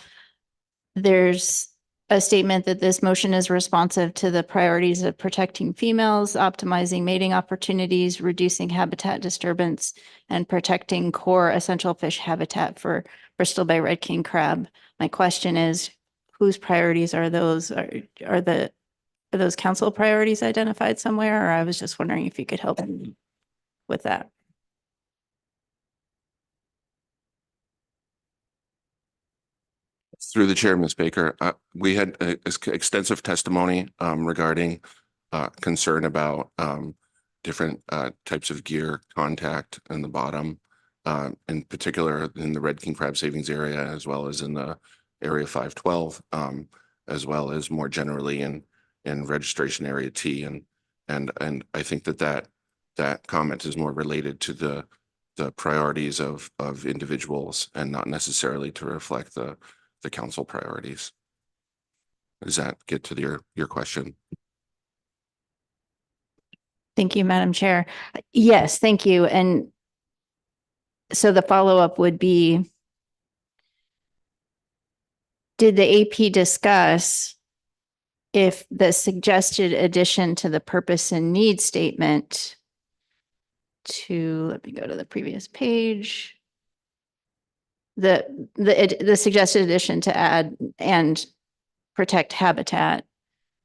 there's a statement that this motion is responsive to the priorities of protecting females, optimizing mating opportunities, reducing habitat disturbance, and protecting core essential fish habitat for Bristol Bay red king crab. My question is, whose priorities are those? Are those council priorities identified somewhere? Or I was just wondering if you could help with that. Through the chair, Ms. Baker, we had extensive testimony regarding concern about different types of gear contact in the bottom, in particular in the red king crab savings area, as well as in the area 512, as well as more generally in registration area T. And I think that comment is more related to the priorities of individuals and not necessarily to reflect the council priorities. Does that get to your question? Thank you, Madam Chair. Yes, thank you. And so the follow-up would be, did the AP discuss if the suggested addition to the purpose and need statement let me go to the previous page. The suggested addition to add and protect habitat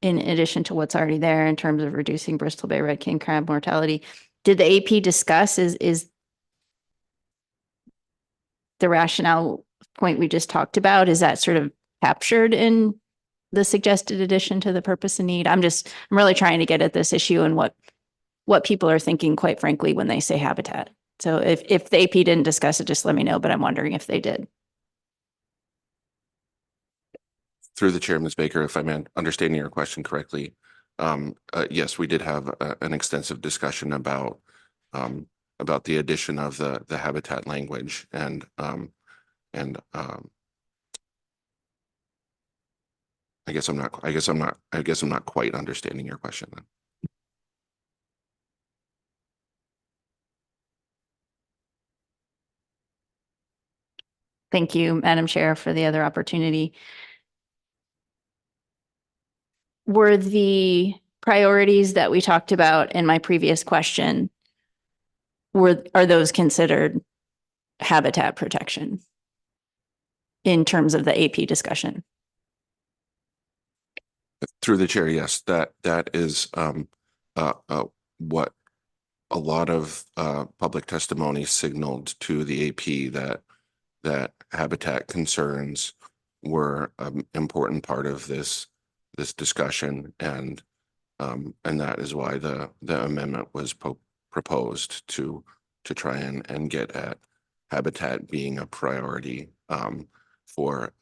in addition to what's already there in terms of reducing Bristol Bay red king crab mortality. Did the AP discuss is the rationale point we just talked about, is that sort of captured in the suggested addition to the purpose and need? I'm really trying to get at this issue and what people are thinking, quite frankly, when they say habitat. So if the AP didn't discuss it, just let me know, but I'm wondering if they did. Through the chair, Ms. Baker, if I'm understanding your question correctly, yes, we did have an extensive discussion about the addition of the habitat language and I guess I'm not quite understanding your question then. Thank you, Madam Chair, for the other opportunity. Were the priorities that we talked about in my previous question, are those considered habitat protection in terms of the AP discussion? Through the chair, yes, that is what a lot of public testimony signaled to the AP that habitat concerns were an important part of this discussion, and that is why the amendment was proposed to try and get at habitat being a priority for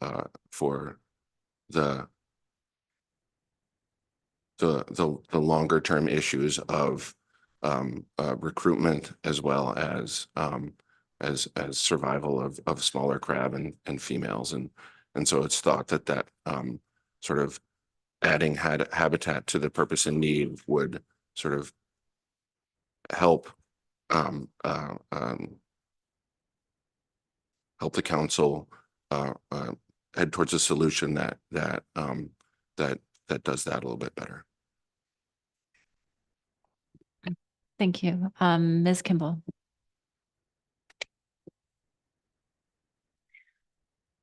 the longer term issues of recruitment, as well as survival of smaller crab and females, and so it's thought that sort of adding habitat to the purpose and need would sort of help help the council head towards a solution that does that a little bit better. Thank you. Ms. Kimball.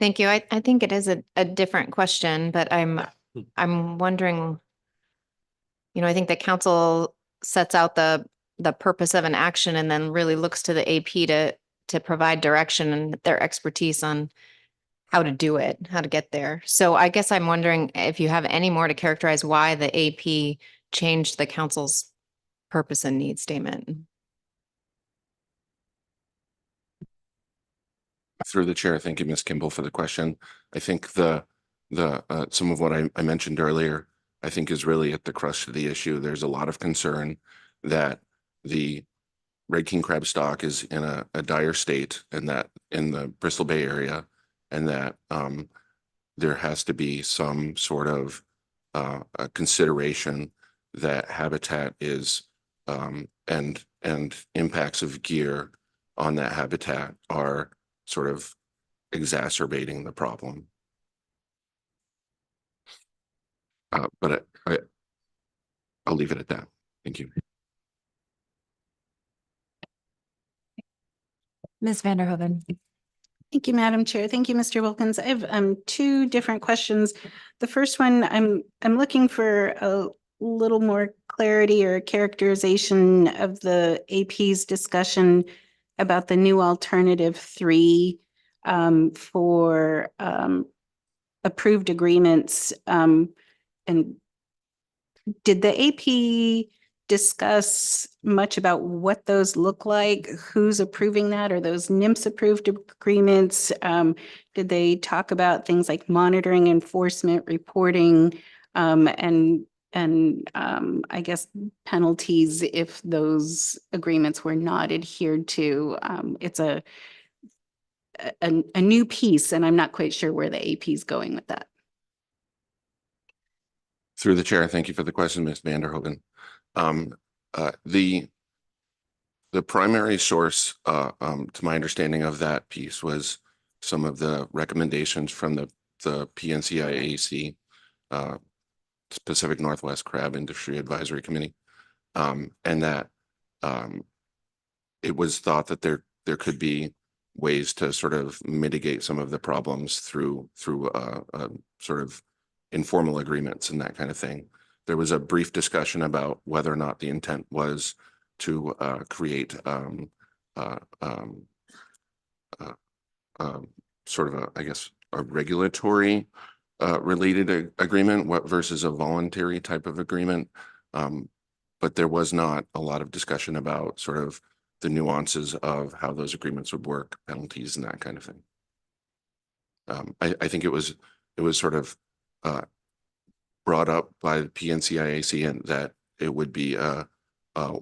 Thank you. I think it is a different question, but I'm wondering, I think the council sets out the purpose of an action and then really looks to the AP to provide direction and their expertise on how to do it, how to get there. So I guess I'm wondering if you have any more to characterize why the AP changed the council's purpose and need statement. Through the chair, thank you, Ms. Kimball, for the question. I think some of what I mentioned earlier, I think is really at the crux of the issue. There's a lot of concern that the red king crab stock is in a dire state, and that in the Bristol Bay area, and that there has to be some sort of a consideration that habitat is and impacts of gear on that habitat are sort of exacerbating the problem. But I'll leave it at that. Thank you. Ms. Vanderhoven. Thank you, Madam Chair. Thank you, Mr. Wilkins. I have two different questions. The first one, I'm looking for a little more clarity or characterization of the AP's discussion about the new alternative 3 for approved agreements. And did the AP discuss much about what those look like? Who's approving that? Are those NIMS approved agreements? Did they talk about things like monitoring, enforcement, reporting, and I guess penalties if those agreements were not adhered to? It's a new piece, and I'm not quite sure where the AP is going with that. Through the chair, thank you for the question, Ms. Vanderhoven. The primary source, to my understanding of that piece, was some of the recommendations from the PNCIAC, Pacific Northwest Crab Industry Advisory Committee, and that it was thought that there could be ways to sort of mitigate some of the problems through sort of informal agreements and that kind of thing. There was a brief discussion about whether or not the intent was to create sort of I guess, a regulatory related agreement, what versus a voluntary type of agreement. But there was not a lot of discussion about sort of the nuances of how those agreements would work, penalties and that kind of thing. I think it was sort of brought up by the PNCIAC and that it would be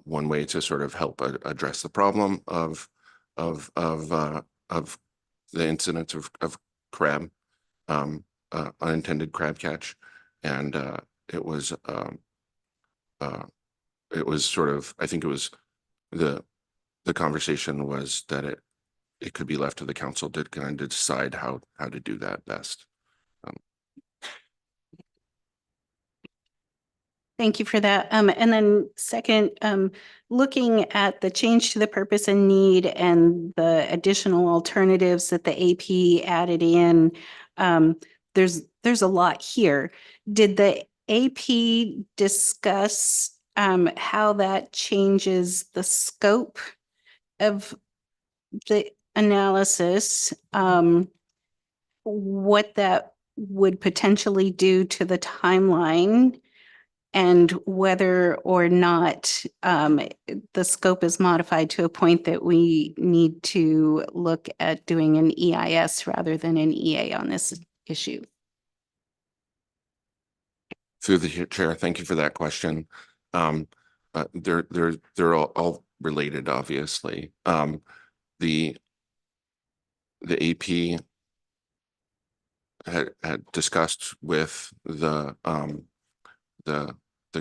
one way to sort of help address the problem of the incidence of crab, unintended crab catch, and it was sort of, I think it was the conversation was that it could be left to the council to kind of decide how to do that best. Thank you for that. And then second, looking at the change to the purpose and need and the additional alternatives that the AP added in, there's a lot here. Did the AP discuss how that changes the scope of the analysis, what that would potentially do to the timeline, and whether or not the scope is modified to a point that we need to look at doing an EIS rather than an EA on this issue? Through the chair, thank you for that question. They're all related, obviously. The AP had discussed with the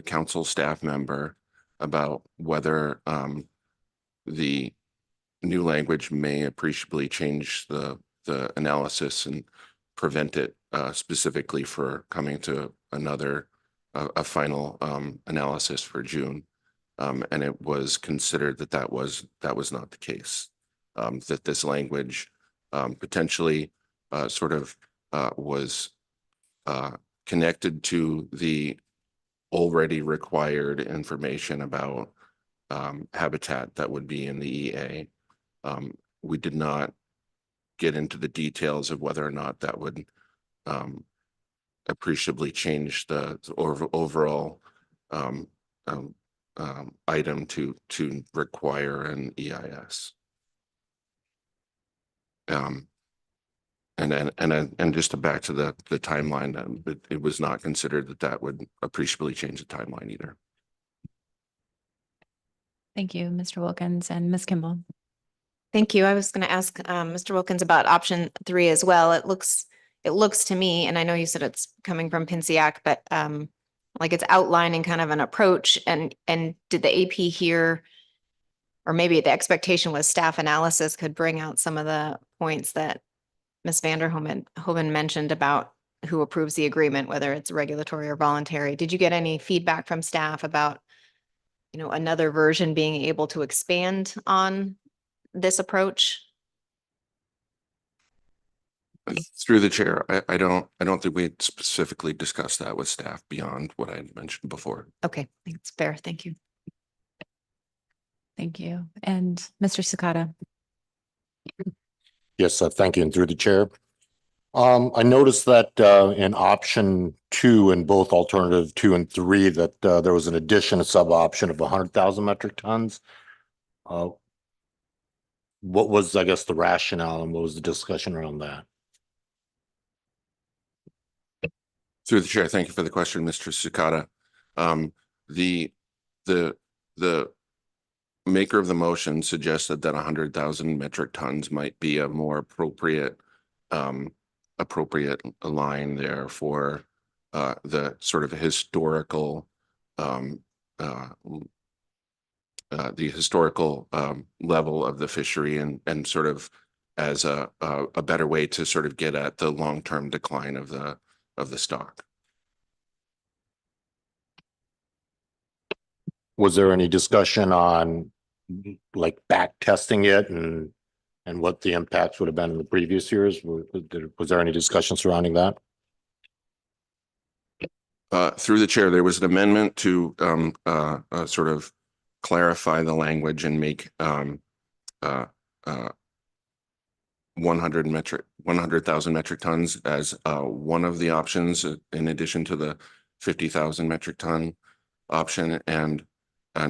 council staff member about whether the new language may appreciably change the analysis and prevent it specifically for coming to a final analysis for June. And it was considered that was not the case, that this language potentially sort of was connected to the already required information about habitat that would be in the EA. We did not get into the details of whether or not that would appreciably change the overall item to require an EIS. And just to back to the timeline, it was not considered that would appreciably change the timeline either. Thank you, Mr. Wilkins and Ms. Kimball. Thank you. I was going to ask Mr. Wilkins about option 3 as well. It looks to me, and I know you said it's coming from PNCIAC, but like it's outlining kind of an approach. And did the AP here, or maybe the expectation was staff analysis could bring out some of the points that Ms. Vanderhoven mentioned about who approves the agreement, whether it's regulatory or voluntary. Did you get any feedback from staff about, another version being able to expand on this approach? Through the chair, I don't think we specifically discussed that with staff beyond what I had mentioned before. Okay, I think it's fair. Thank you. Thank you. And Mr. Sakata? Yes, thank you. And through the chair. I noticed that in option 2 in both alternative 2 and 3 that there was an addition, a sub option of 100,000 metric tons. What was, I guess, the rationale and what was the discussion around that? Through the chair, thank you for the question, Mr. Sukata. The maker of the motion suggested that 100,000 metric tons might be a more appropriate line there for the sort of historical level of the fishery and sort of as a better way to sort of get at the long-term decline of the stock. Was there any discussion on like back testing it and what the impacts would have been in the previous years? Was there any discussion surrounding that? Through the chair, there was an amendment to sort of clarify the language and make 100,000 metric tons as one of the options in addition to the 50,000 metric ton option, and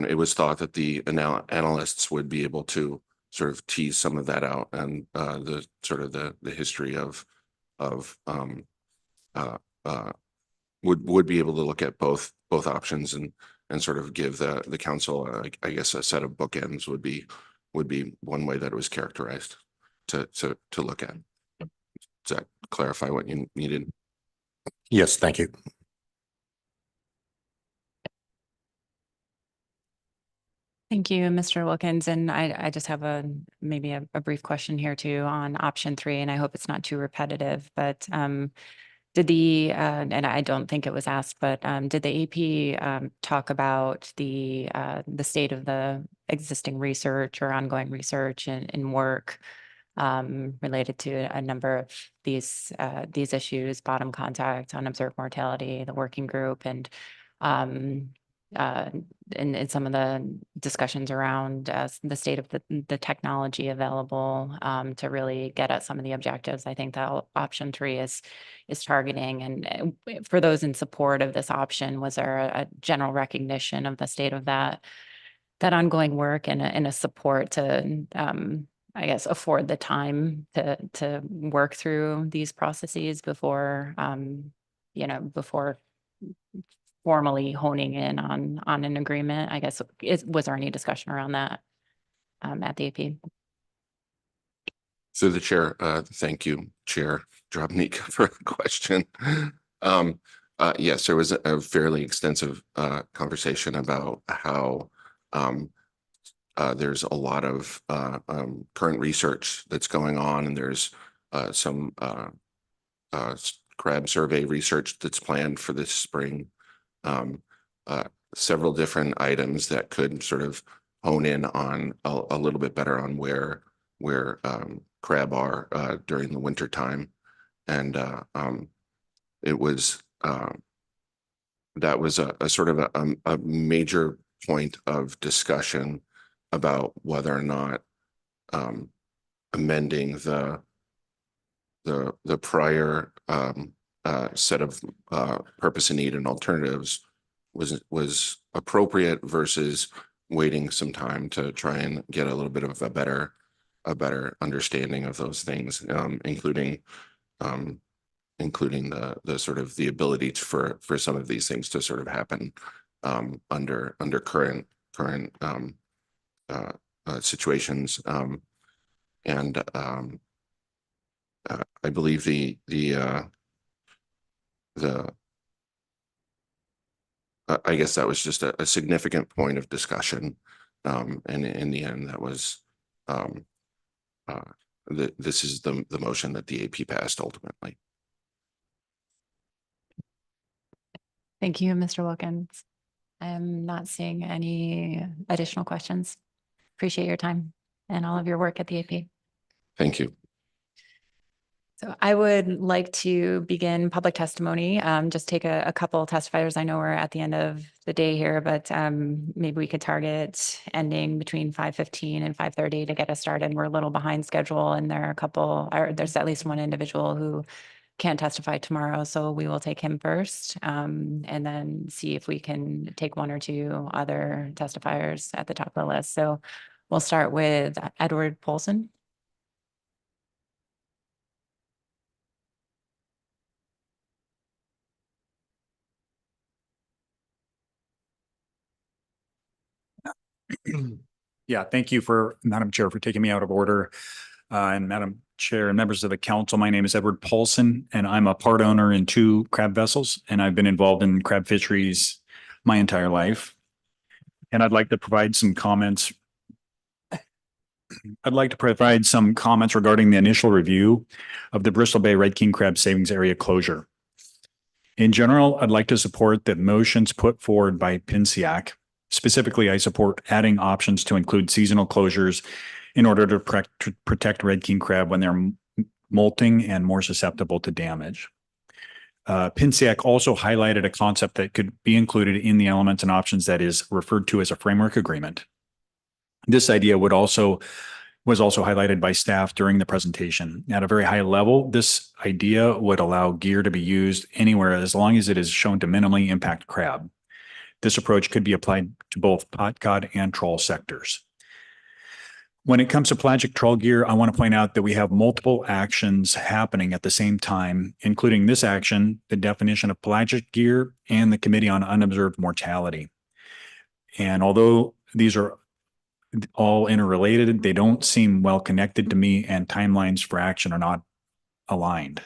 it was thought that the analysts would be able to sort of tease some of that out and the sort of the history of would be able to look at both options and sort of give the council I guess a set of bookends would be one way that it was characterized to look at. Does that clarify what you needed? Yes, thank you. Thank you, Mr. Wilkins. And I just have maybe a brief question here too on option 3, and I hope it's not too repetitive, but did and I don't think it was asked, but did the AP talk about the state of the existing research or ongoing research and work related to a number of these issues, bottom contact, unobserved mortality, the working group, and some of the discussions around the state of the technology available to really get at some of the objectives I think that option 3 is targeting. And for those in support of this option, was there a general recognition of the state of that ongoing work and a support to I guess afford the time to work through these processes before before formally honing in on an agreement? I guess, was there any discussion around that at the AP? Through the chair, thank you, Chair Drobnik, for the question. Yes, there was a fairly extensive conversation about how there's a lot of current research that's going on, and there's some crab survey research that's planned for this spring. Several different items that could sort of hone in on a little bit better on where crab are during the winter time, and it was that was a sort of a major point of discussion about whether or not amending the prior set of purpose and need and alternatives was appropriate versus waiting some time to try and get a little bit of a better understanding of those things, including the sort of the ability for some of these things to sort of happen under current situations, and I believe I guess that was just a significant point of discussion, and in the end, that was this is the motion that the AP passed ultimately. Thank you, Mr. Wilkins. I'm not seeing any additional questions. Appreciate your time and all of your work at the AP. Thank you. So I would like to begin public testimony. Just take a couple testifiers. I know we're at the end of the day here, but maybe we could target ending between 5:15 and 5:30 to get us started. We're a little behind schedule, and there are a couple, or there's at least one individual who can't testify tomorrow, so we will take him first, and then see if we can take one or two other testifiers at the top of the list. So we'll start with Edward Polson. Yeah, thank you for, Madam Chair, for taking me out of order. And Madam Chair and members of the council, my name is Edward Paulson, and I'm a part owner in 2 crab vessels, and I've been involved in crab fisheries my entire life. And I'd like to provide some comments. Regarding the initial review of the Bristol Bay Red King Crab Savings Area closure. In general, I'd like to support the motions put forward by PNCAC. Specifically, I support adding options to include seasonal closures in order to protect red king crab when they're molting and more susceptible to damage. PNCAC also highlighted a concept that could be included in the elements and options that is referred to as a framework agreement. This idea was also highlighted by staff during the presentation. At a very high level, this idea would allow gear to be used anywhere as long as it is shown to minimally impact crab. This approach could be applied to both pot cod and trawl sectors. When it comes to pelagic trawl gear, I want to point out that we have multiple actions happening at the same time, including this action, the definition of pelagic gear, and the Committee on Unobserved Mortality. And although these are all interrelated, they don't seem well connected to me, and timelines for action are not aligned.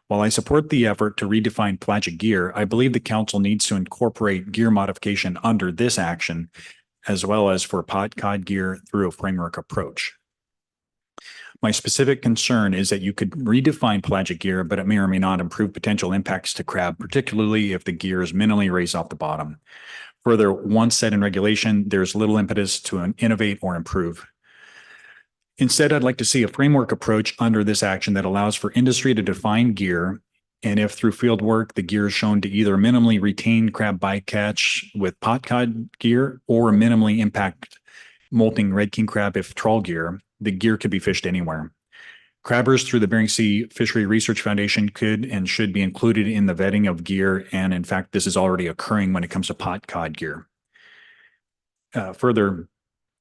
While I support the effort to redefine pelagic gear, I believe the council needs to incorporate gear modification under this action, as well as for pot cod gear through a framework approach. My specific concern is that you could redefine pelagic gear, but it may or may not improve potential impacts to crab, particularly if the gear is minimally raised off the bottom. Further, once set in regulation, there's little impetus to innovate or improve. Instead, I'd like to see a framework approach under this action that allows for industry to define gear, and if through field work, the gear is shown to either minimally retain crab bycatch with pot cod gear or minimally impact molting red king crab if trawl gear, the gear could be fished anywhere. Crabbers through the Bering Sea Fishery Research Foundation could and should be included in the vetting of gear, and in fact, this is already occurring when it comes to pot cod gear. Further,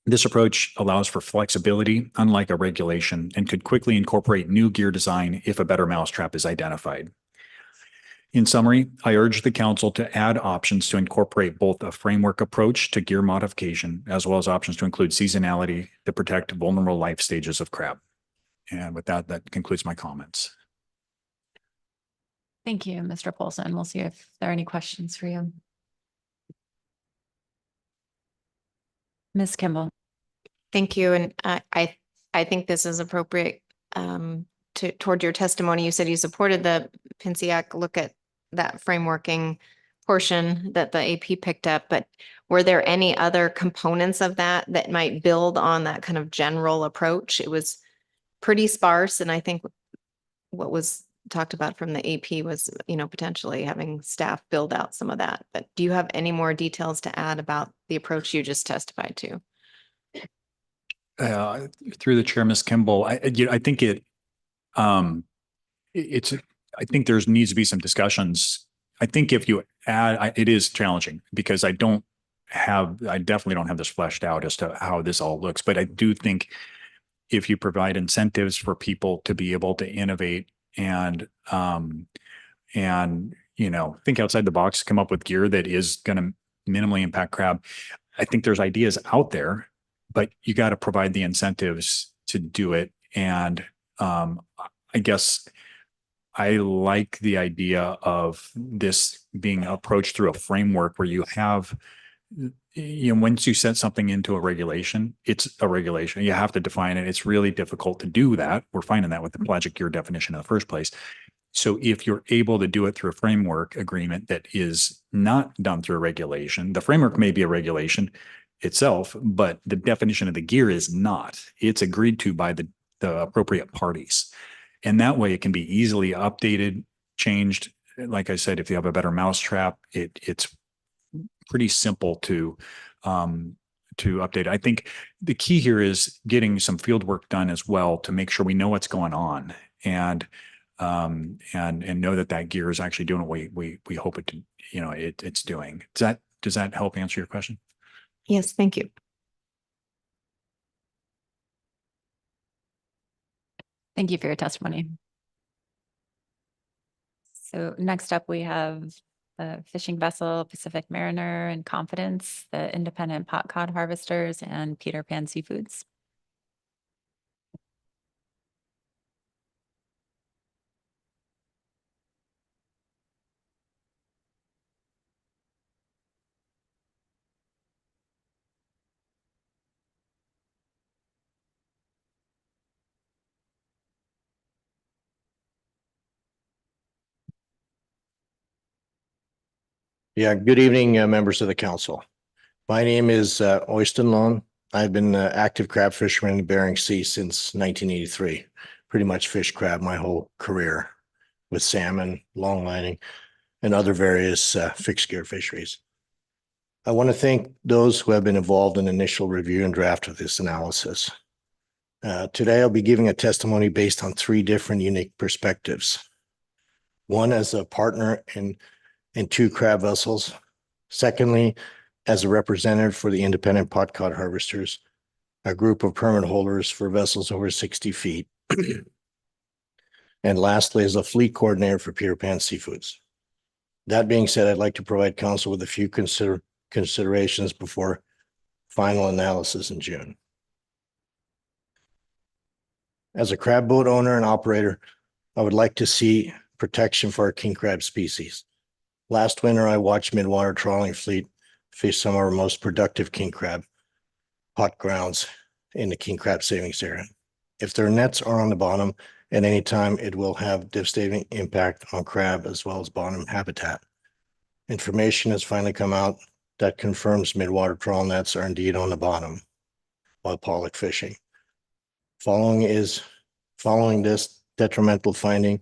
this approach allows for flexibility, unlike a regulation, and could quickly incorporate new gear design if a better mousetrap is identified. In summary, I urge the council to add options to incorporate both a framework approach to gear modification, as well as options to include seasonality to protect vulnerable life stages of crab. And with that, that concludes my comments. Thank you, Mr. Polson. We'll see if there are any questions for you. Ms. Kimball. Thank you. And I think this is appropriate toward your testimony. You said you supported the PNCAC look at that frameworking portion that the AP picked up, but were there any other components of that that might build on that kind of general approach? It was pretty sparse, and I think what was talked about from the AP was, potentially having staff build out some of that. But do you have any more details to add about the approach you just testified to? Through the chair, Ms. Kimball, I think I think there needs to be some discussions. I think if you add, it is challenging because I definitely don't have this fleshed out as to how this all looks, but I do think if you provide incentives for people to be able to innovate and think outside the box, come up with gear that is going to minimally impact crab. I think there's ideas out there, but you got to provide the incentives to do it. And I guess I like the idea of this being approached through a framework where you have, once you set something into a regulation, it's a regulation. You have to define it. It's really difficult to do that. We're finding that with the pelagic gear definition in the first place. So if you're able to do it through a framework agreement that is not done through a regulation, the framework may be a regulation itself, but the definition of the gear is not. It's agreed to by the appropriate parties. And that way it can be easily updated, changed. Like I said, if you have a better mousetrap, it's pretty simple to update. I think the key here is getting some field work done as well to make sure we know what's going on and know that gear is actually doing what we hope it to, it's doing. Does that help answer your question? Yes, thank you. Thank you for your testimony. So next up, we have the fishing vessel Pacific Mariner and Confidence, the independent pot cod harvesters, and Peter Pan Seafoods. Yeah, good evening, members of the council. My name is Oyston Lon. I've been an active crab fisherman in the Bering Sea since 1983. Pretty much fished crab my whole career with salmon, long lining, and other various fixed gear fisheries. I want to thank those who have been involved in the initial review and draft of this analysis. Today, I'll be giving a testimony based on three different unique perspectives. One as a partner in two crab vessels. Secondly, as a representative for the independent pot cod harvesters, a group of permit holders for vessels over 60 feet. And lastly, as a fleet coordinator for Peter Pan Seafoods. That being said, I'd like to provide council with a few considerations before final analysis in June. As a crab boat owner and operator, I would like to see protection for our king crab species. Last winter, I watched midwater trawling fleet fish some of our most productive king crab pot grounds in the king crab savings area. If their nets are on the bottom at any time, it will have devastating impact on crab as well as bottom habitat. Information has finally come out that confirms midwater trawl nets are indeed on the bottom while pollock fishing. Following this detrimental finding,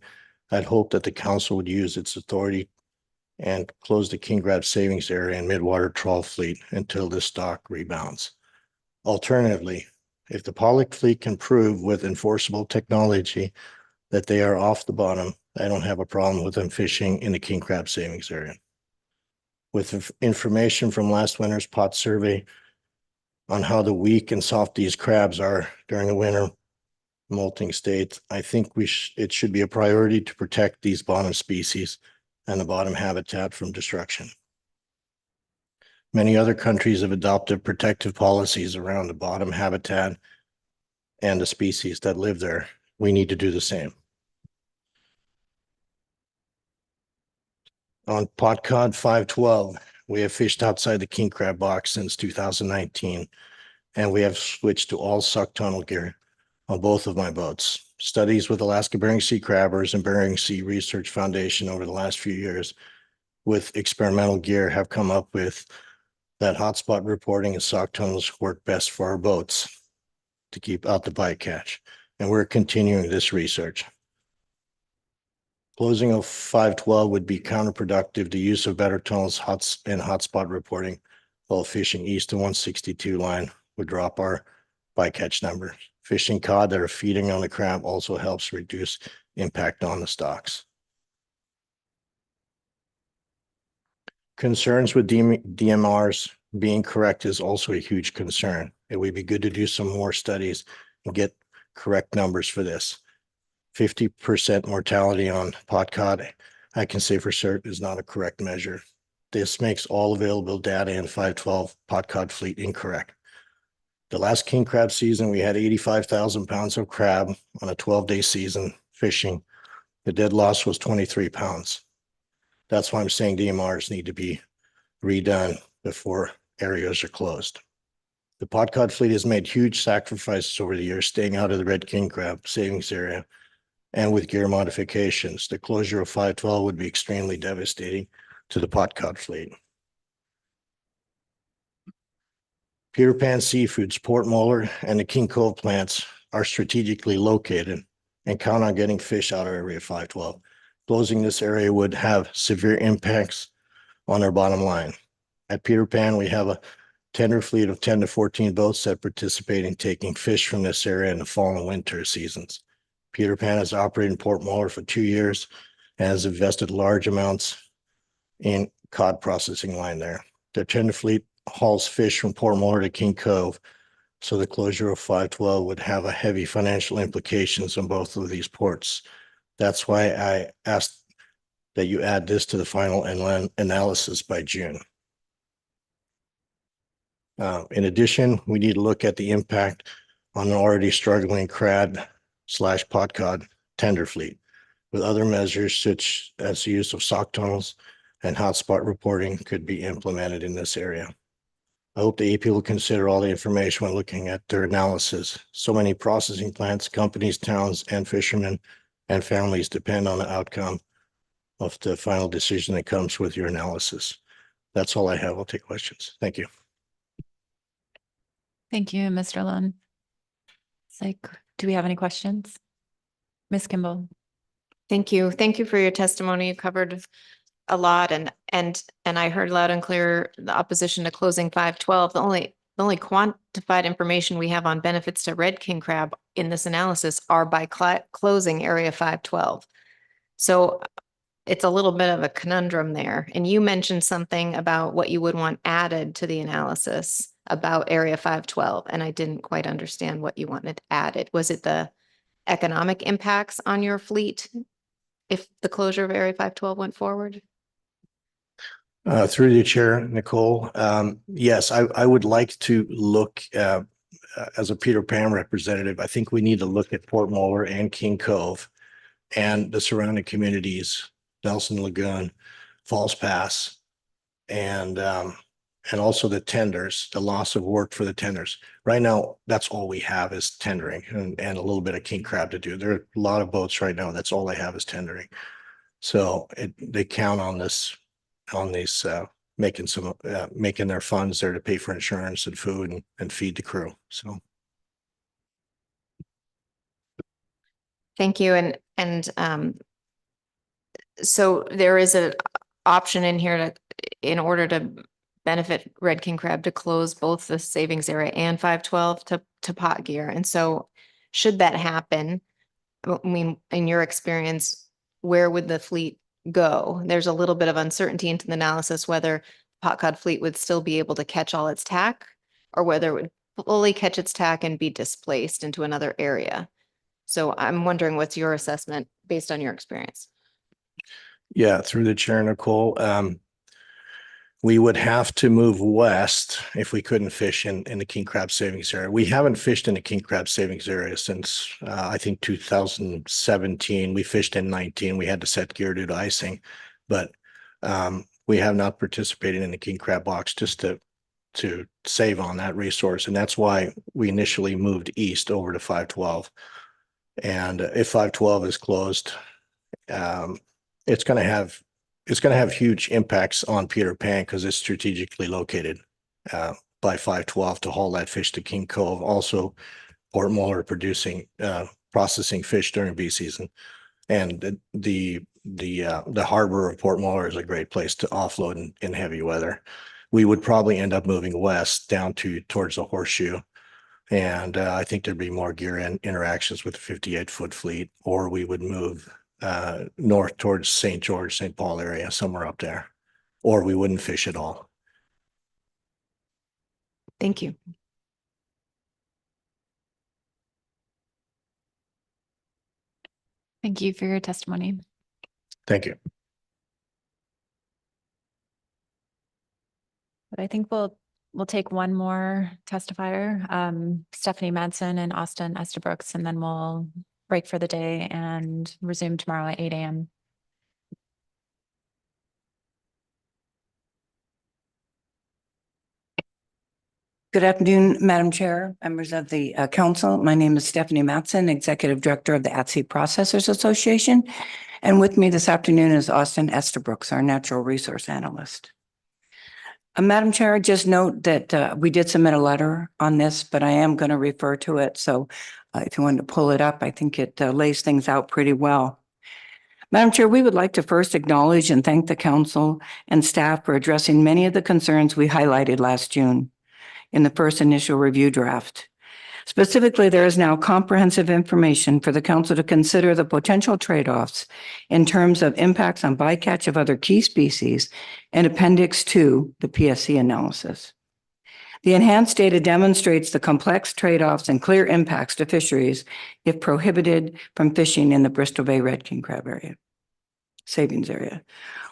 I'd hope that the council would use its authority and close the king crab savings area and midwater trawl fleet until this stock rebounds. Alternatively, if the pollock fleet can prove with enforceable technology that they are off the bottom, I don't have a problem with them fishing in the king crab savings area. With information from last winter's pot survey on how the weak and soft these crabs are during the winter molting state, I think it should be a priority to protect these bottom species and the bottom habitat from destruction. Many other countries have adopted protective policies around the bottom habitat and the species that live there. We need to do the same. On pot cod 512, we have fished outside the king crab box since 2019, and we have switched to all suck tunnel gear on both of my boats. Studies with Alaska Bering Sea Crabbers and Bering Sea Research Foundation over the last few years with experimental gear have come up with that hotspot reporting and sock tunnels work best for our boats to keep out the bycatch. And we're continuing this research. Closing of 512 would be counterproductive. The use of better tunnels and hotspot reporting while fishing east of 162 line would drop our bycatch number. Fishing cod that are feeding on the crab also helps reduce impact on the stocks. Concerns with DMRs being correct is also a huge concern. It would be good to do some more studies and get correct numbers for this. 50% mortality on pot cod, I can say for certain is not a correct measure. This makes all available data in 512 pot cod fleet incorrect. The last king crab season, we had 85,000 pounds of crab on a 12-day season fishing. The dead loss was 23 pounds. That's why I'm saying DMRs need to be redone before areas are closed. The pot cod fleet has made huge sacrifices over the years, staying out of the red king crab savings area and with gear modifications. The closure of 512 would be extremely devastating to the pot cod fleet. Peter Pan Seafoods, Port Moller, and the King Cove plants are strategically located and count on getting fish out of Area 512. Closing this area would have severe impacts on our bottom line. At Peter Pan, we have a tender fleet of 10 to 14 boats that participate in taking fish from this area in the fall and winter seasons. Peter Pan has operated in Port Moller for 2 years and has invested large amounts in cod processing line there. Their tender fleet hauls fish from Port Moller to King Cove, so the closure of 512 would have a heavy financial implications on both of these ports. That's why I asked that you add this to the final analysis by June. In addition, we need to look at the impact on an already struggling crab/pot cod tender fleet with other measures such as the use of sock tunnels and hotspot reporting could be implemented in this area. I hope the AP will consider all the information when looking at their analysis. So many processing plants, companies, towns, and fishermen and families depend on the outcome of the final decision that comes with your analysis. That's all I have. I'll take questions. Thank you. Thank you, Mr. Lund. It's like, do we have any questions? Ms. Kimball? Thank you. Thank you for your testimony. You covered a lot and I heard loud and clear the opposition to closing 512. The only quantified information we have on benefits to red king crab in this analysis are by closing area 512. So it's a little bit of a conundrum there. And you mentioned something about what you would want added to the analysis about area 512. And I didn't quite understand what you wanted added. Was it the economic impacts on your fleet if the closure of area 512 went forward? Through the chair, Nicole, yes, I would like to look as a Peter Pan representative. I think we need to look at Port Moller and King Cove and the surrounding communities, Nelson Lagoon, Falls Pass, and also the tenders, the loss of work for the tenders. Right now, that's all we have is tendering and a little bit of king crab to do. There are a lot of boats right now. That's all they have is tendering. So they count on this, on these making their funds there to pay for insurance and food and feed the crew. So. Thank you. So there is an option in here in order to benefit red king crab to close both the savings area and 512 to pot gear. And so should that happen, I mean, in your experience, where would the fleet go? There's a little bit of uncertainty into the analysis whether pot cod fleet would still be able to catch all its tack or whether it would fully catch its tack and be displaced into another area. So I'm wondering what's your assessment based on your experience? Yeah, through the chair, Nicole, we would have to move west if we couldn't fish in the king crab savings area. We haven't fished in the king crab savings area since I think 2017. We fished in 19. We had to set gear due to icing, but we have not participated in the king crab box just to save on that resource. And that's why we initially moved east over to 512. And if 512 is closed, it's going to have huge impacts on Peter Pan because it's strategically located by 512 to haul that fish to King Cove. Also, Port Moller processing fish during bee season, and the harbor of Port Moller is a great place to offload in heavy weather. We would probably end up moving west down towards the Horseshoe. And I think there'd be more gear interactions with the 58-foot fleet, or we would move north towards St. George, St. Paul area, somewhere up there, or we wouldn't fish at all. Thank you. Thank you for your testimony. Thank you. But I think we'll take one more testifier, Stephanie Madsen and Austin Estabrooks, and then we'll break for the day and resume tomorrow at 8 a.m. Good afternoon, Madam Chair, members of the council. My name is Stephanie Matson, Executive Director of the At-Sea Processors Association. And with me this afternoon is Austin Estabrooks, our Natural Resource Analyst. Madam Chair, just note that we did submit a letter on this, but I am going to refer to it. So if you wanted to pull it up, I think it lays things out pretty well. Madam Chair, we would like to first acknowledge and thank the council and staff for addressing many of the concerns we highlighted last June in the first initial review draft. Specifically, there is now comprehensive information for the council to consider the potential trade-offs in terms of impacts on bycatch of other key species in Appendix 2, the PSC analysis. The enhanced data demonstrates the complex trade-offs and clear impacts to fisheries if prohibited from fishing in the Bristol Bay Red King Crab area, savings area.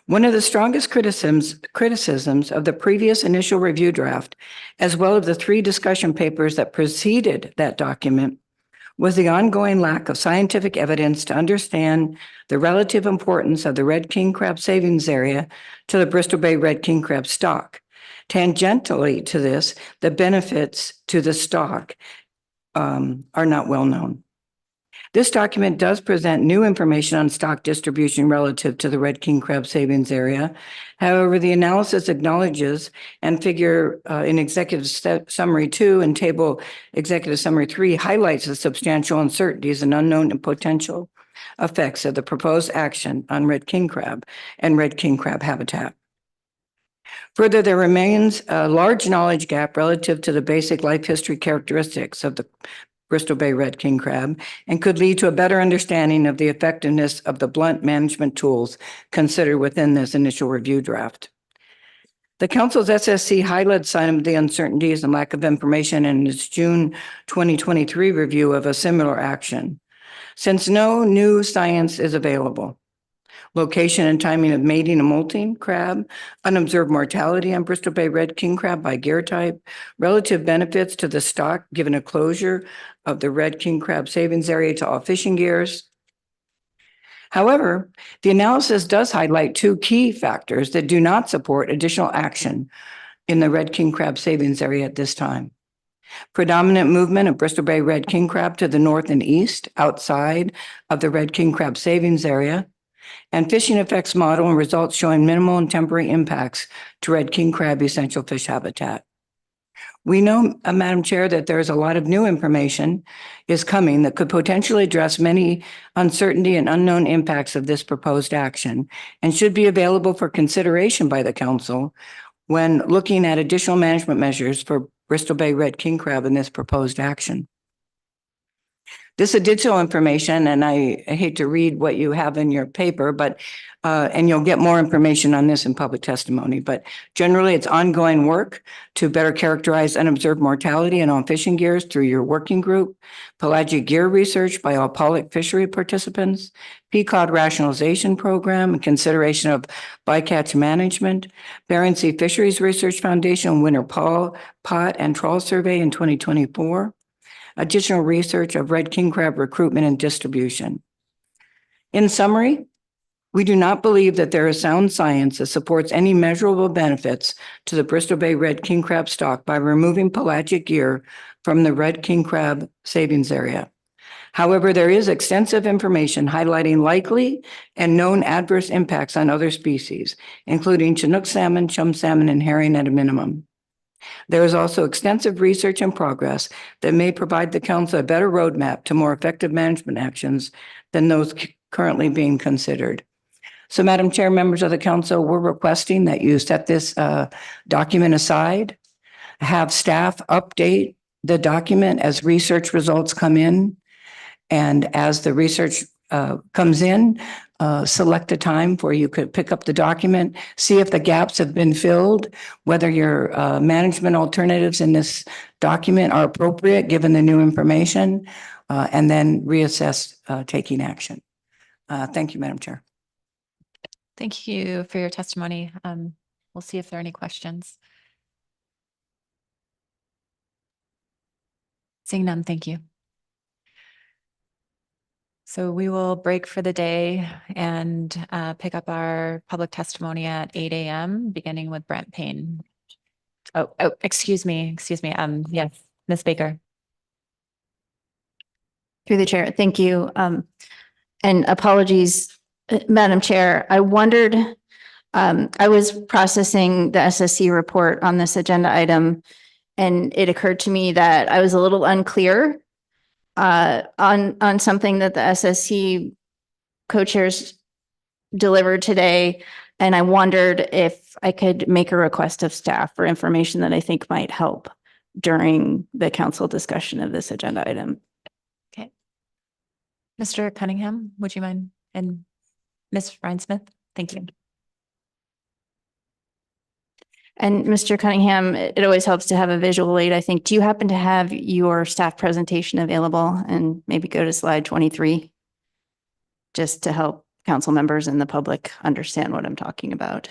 One of the strongest criticisms of the previous initial review draft, as well as the 3 discussion papers that preceded that document, was the ongoing lack of scientific evidence to understand the relative importance of the red king crab savings area to the Bristol Bay red king crab stock. Tangentially to this, the benefits to the stock are not well known. This document does present new information on stock distribution relative to the red king crab savings area. However, the analysis acknowledges and figure in Executive Summary 2 and Table Executive Summary 3 highlights the substantial uncertainties and unknown and potential effects of the proposed action on red king crab and red king crab habitat. Further, there remains a large knowledge gap relative to the basic life history characteristics of the Bristol Bay red king crab, and could lead to a better understanding of the effectiveness of the blunt management tools considered within this initial review draft. The council's SSC highlighted some of the uncertainties and lack of information in its June 2023 review of a similar action. Since no new science is available, location and timing of mating and molting crab, unobserved mortality on Bristol Bay red king crab by gear type, relative benefits to the stock given a closure of the red king crab savings area to all fishing gears. However, the analysis does highlight 2 key factors that do not support additional action in the red king crab savings area at this time. Predominant movement of Bristol Bay red king crab to the north and east outside of the red king crab savings area, and fishing effects model and results showing minimal and temporary impacts to red king crab essential fish habitat. We know, Madam Chair, that there is a lot of new information is coming that could potentially address many uncertainty and unknown impacts of this proposed action and should be available for consideration by the council when looking at additional management measures for Bristol Bay red king crab in this proposed action. This additional information, and I hate to read what you have in your paper, but and you'll get more information on this in public testimony, but generally it's ongoing work to better characterize unobserved mortality in all fishing gears through your working group, pelagic gear research by all pollock fishery participants, PCOD rationalization program, and consideration of bycatch management, Bering Sea Fisheries Research Foundation winter pot and trawl survey in 2024, additional research of red king crab recruitment and distribution. In summary, we do not believe that there is sound science that supports any measurable benefits to the Bristol Bay red king crab stock by removing pelagic gear from the red king crab savings area. However, there is extensive information highlighting likely and known adverse impacts on other species, including Chinook salmon, chum salmon, and herring at a minimum. There is also extensive research in progress that may provide the council a better roadmap to more effective management actions than those currently being considered. So, Madam Chair, members of the council, we're requesting that you set this document aside, have staff update the document as research results come in, and as the research comes in, select a time where you could pick up the document, see if the gaps have been filled, whether your management alternatives in this document are appropriate given the new information, and then reassess taking action. Thank you, Madam Chair. Thank you for your testimony. We'll see if there are any questions. Seeing none, thank you. So we will break for the day and pick up our public testimony at 8 a.m., beginning with Brent Payne. Excuse me. Yes, Ms. Baker. Through the chair, thank you. And apologies, Madam Chair. I wondered, I was processing the SSC report on this agenda item, and it occurred to me that I was a little unclear on something that the SSC co-chairs delivered today. And I wondered if I could make a request of staff for information that I think might help during the council discussion of this agenda item. Okay. Mr. Cunningham, would you mind? And Ms. Ryan-Smith, thank you. And Mr. Cunningham, it always helps to have a visual aid, I think. Do you happen to have your staff presentation available, and maybe go to slide 23? Just to help council members and the public understand what I'm talking about.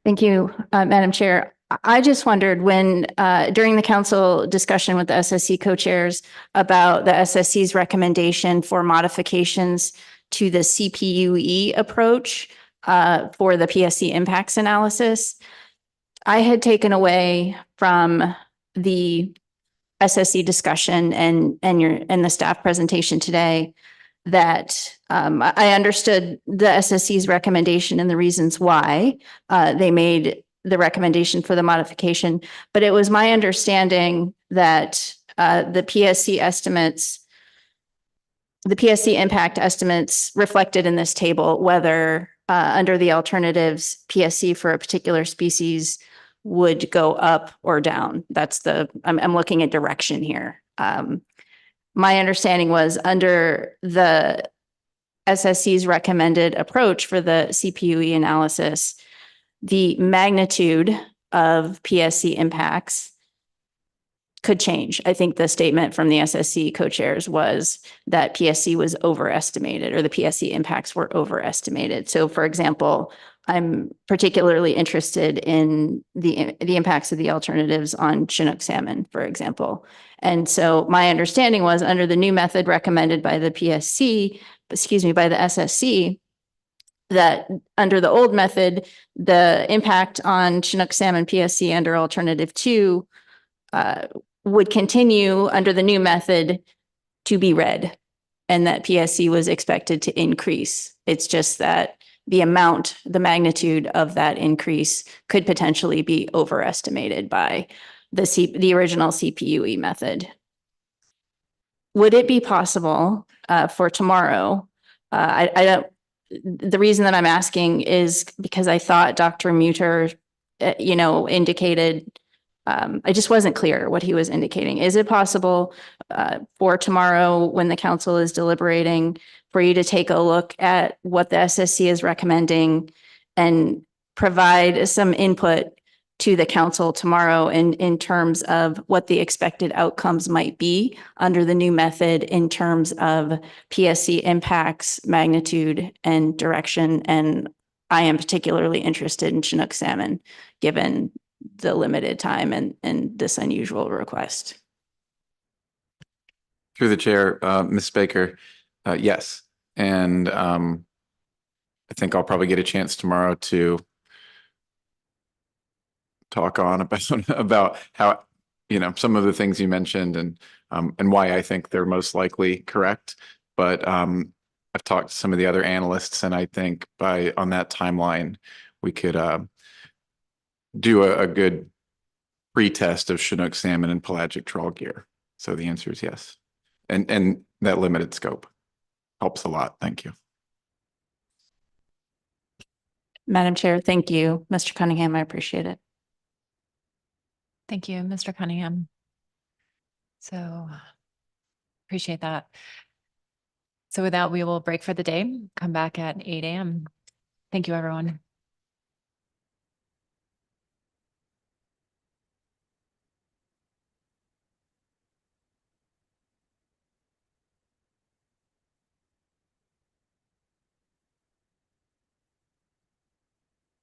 Thank you, Madam Chair. I just wondered when, during the council discussion with the SSC co-chairs about the SSC's recommendation for modifications to the CPUE approach for the PSC impacts analysis, I had taken away from the SSC discussion and the staff presentation today that I understood the SSC's recommendation and the reasons why they made the recommendation for the modification, but it was my understanding that the PSC estimates, the PSC impact estimates reflected in this table, whether under the alternatives, PSC for a particular species would go up or down. That's the, I'm looking at direction here. My understanding was under the SSC's recommended approach for the CPUE analysis, the magnitude of PSC impacts could change. I think the statement from the SSC co-chairs was that PSC was overestimated, or the PSC impacts were overestimated. So for example, I'm particularly interested in the impacts of the alternatives on Chinook salmon, for example. And so my understanding was under the new method recommended by the PSC, by the SSC, that under the old method, the impact on Chinook salmon PSC under alternative 2 would continue under the new method to be red, and that PSC was expected to increase. It's just that the amount, the magnitude of that increase could potentially be overestimated by the original CPUE method. Would it be possible for tomorrow? I don't. The reason that I'm asking is because I thought Dr. Muter, indicated. I just wasn't clear what he was indicating. Is it possible for tomorrow, when the council is deliberating, for you to take a look at what the SSC is recommending and provide some input to the council tomorrow in terms of what the expected outcomes might be under the new method in terms of PSC impacts, magnitude, and direction? And I am particularly interested in Chinook salmon, given the limited time and this unusual request. Through the chair, Ms. Baker, yes. And I think I'll probably get a chance tomorrow to talk on about how, some of the things you mentioned and why I think they're most likely correct. But I've talked to some of the other analysts, and I think on that timeline, we could do a good pre-test of Chinook salmon and pelagic trawl gear. So the answer is yes. And that limited scope helps a lot. Thank you. Madam Chair, thank you. Mr. Cunningham, I appreciate it. Thank you, Mr. Cunningham. So appreciate that. So with that, we will break for the day, come back at 8 a.m. Thank you, everyone.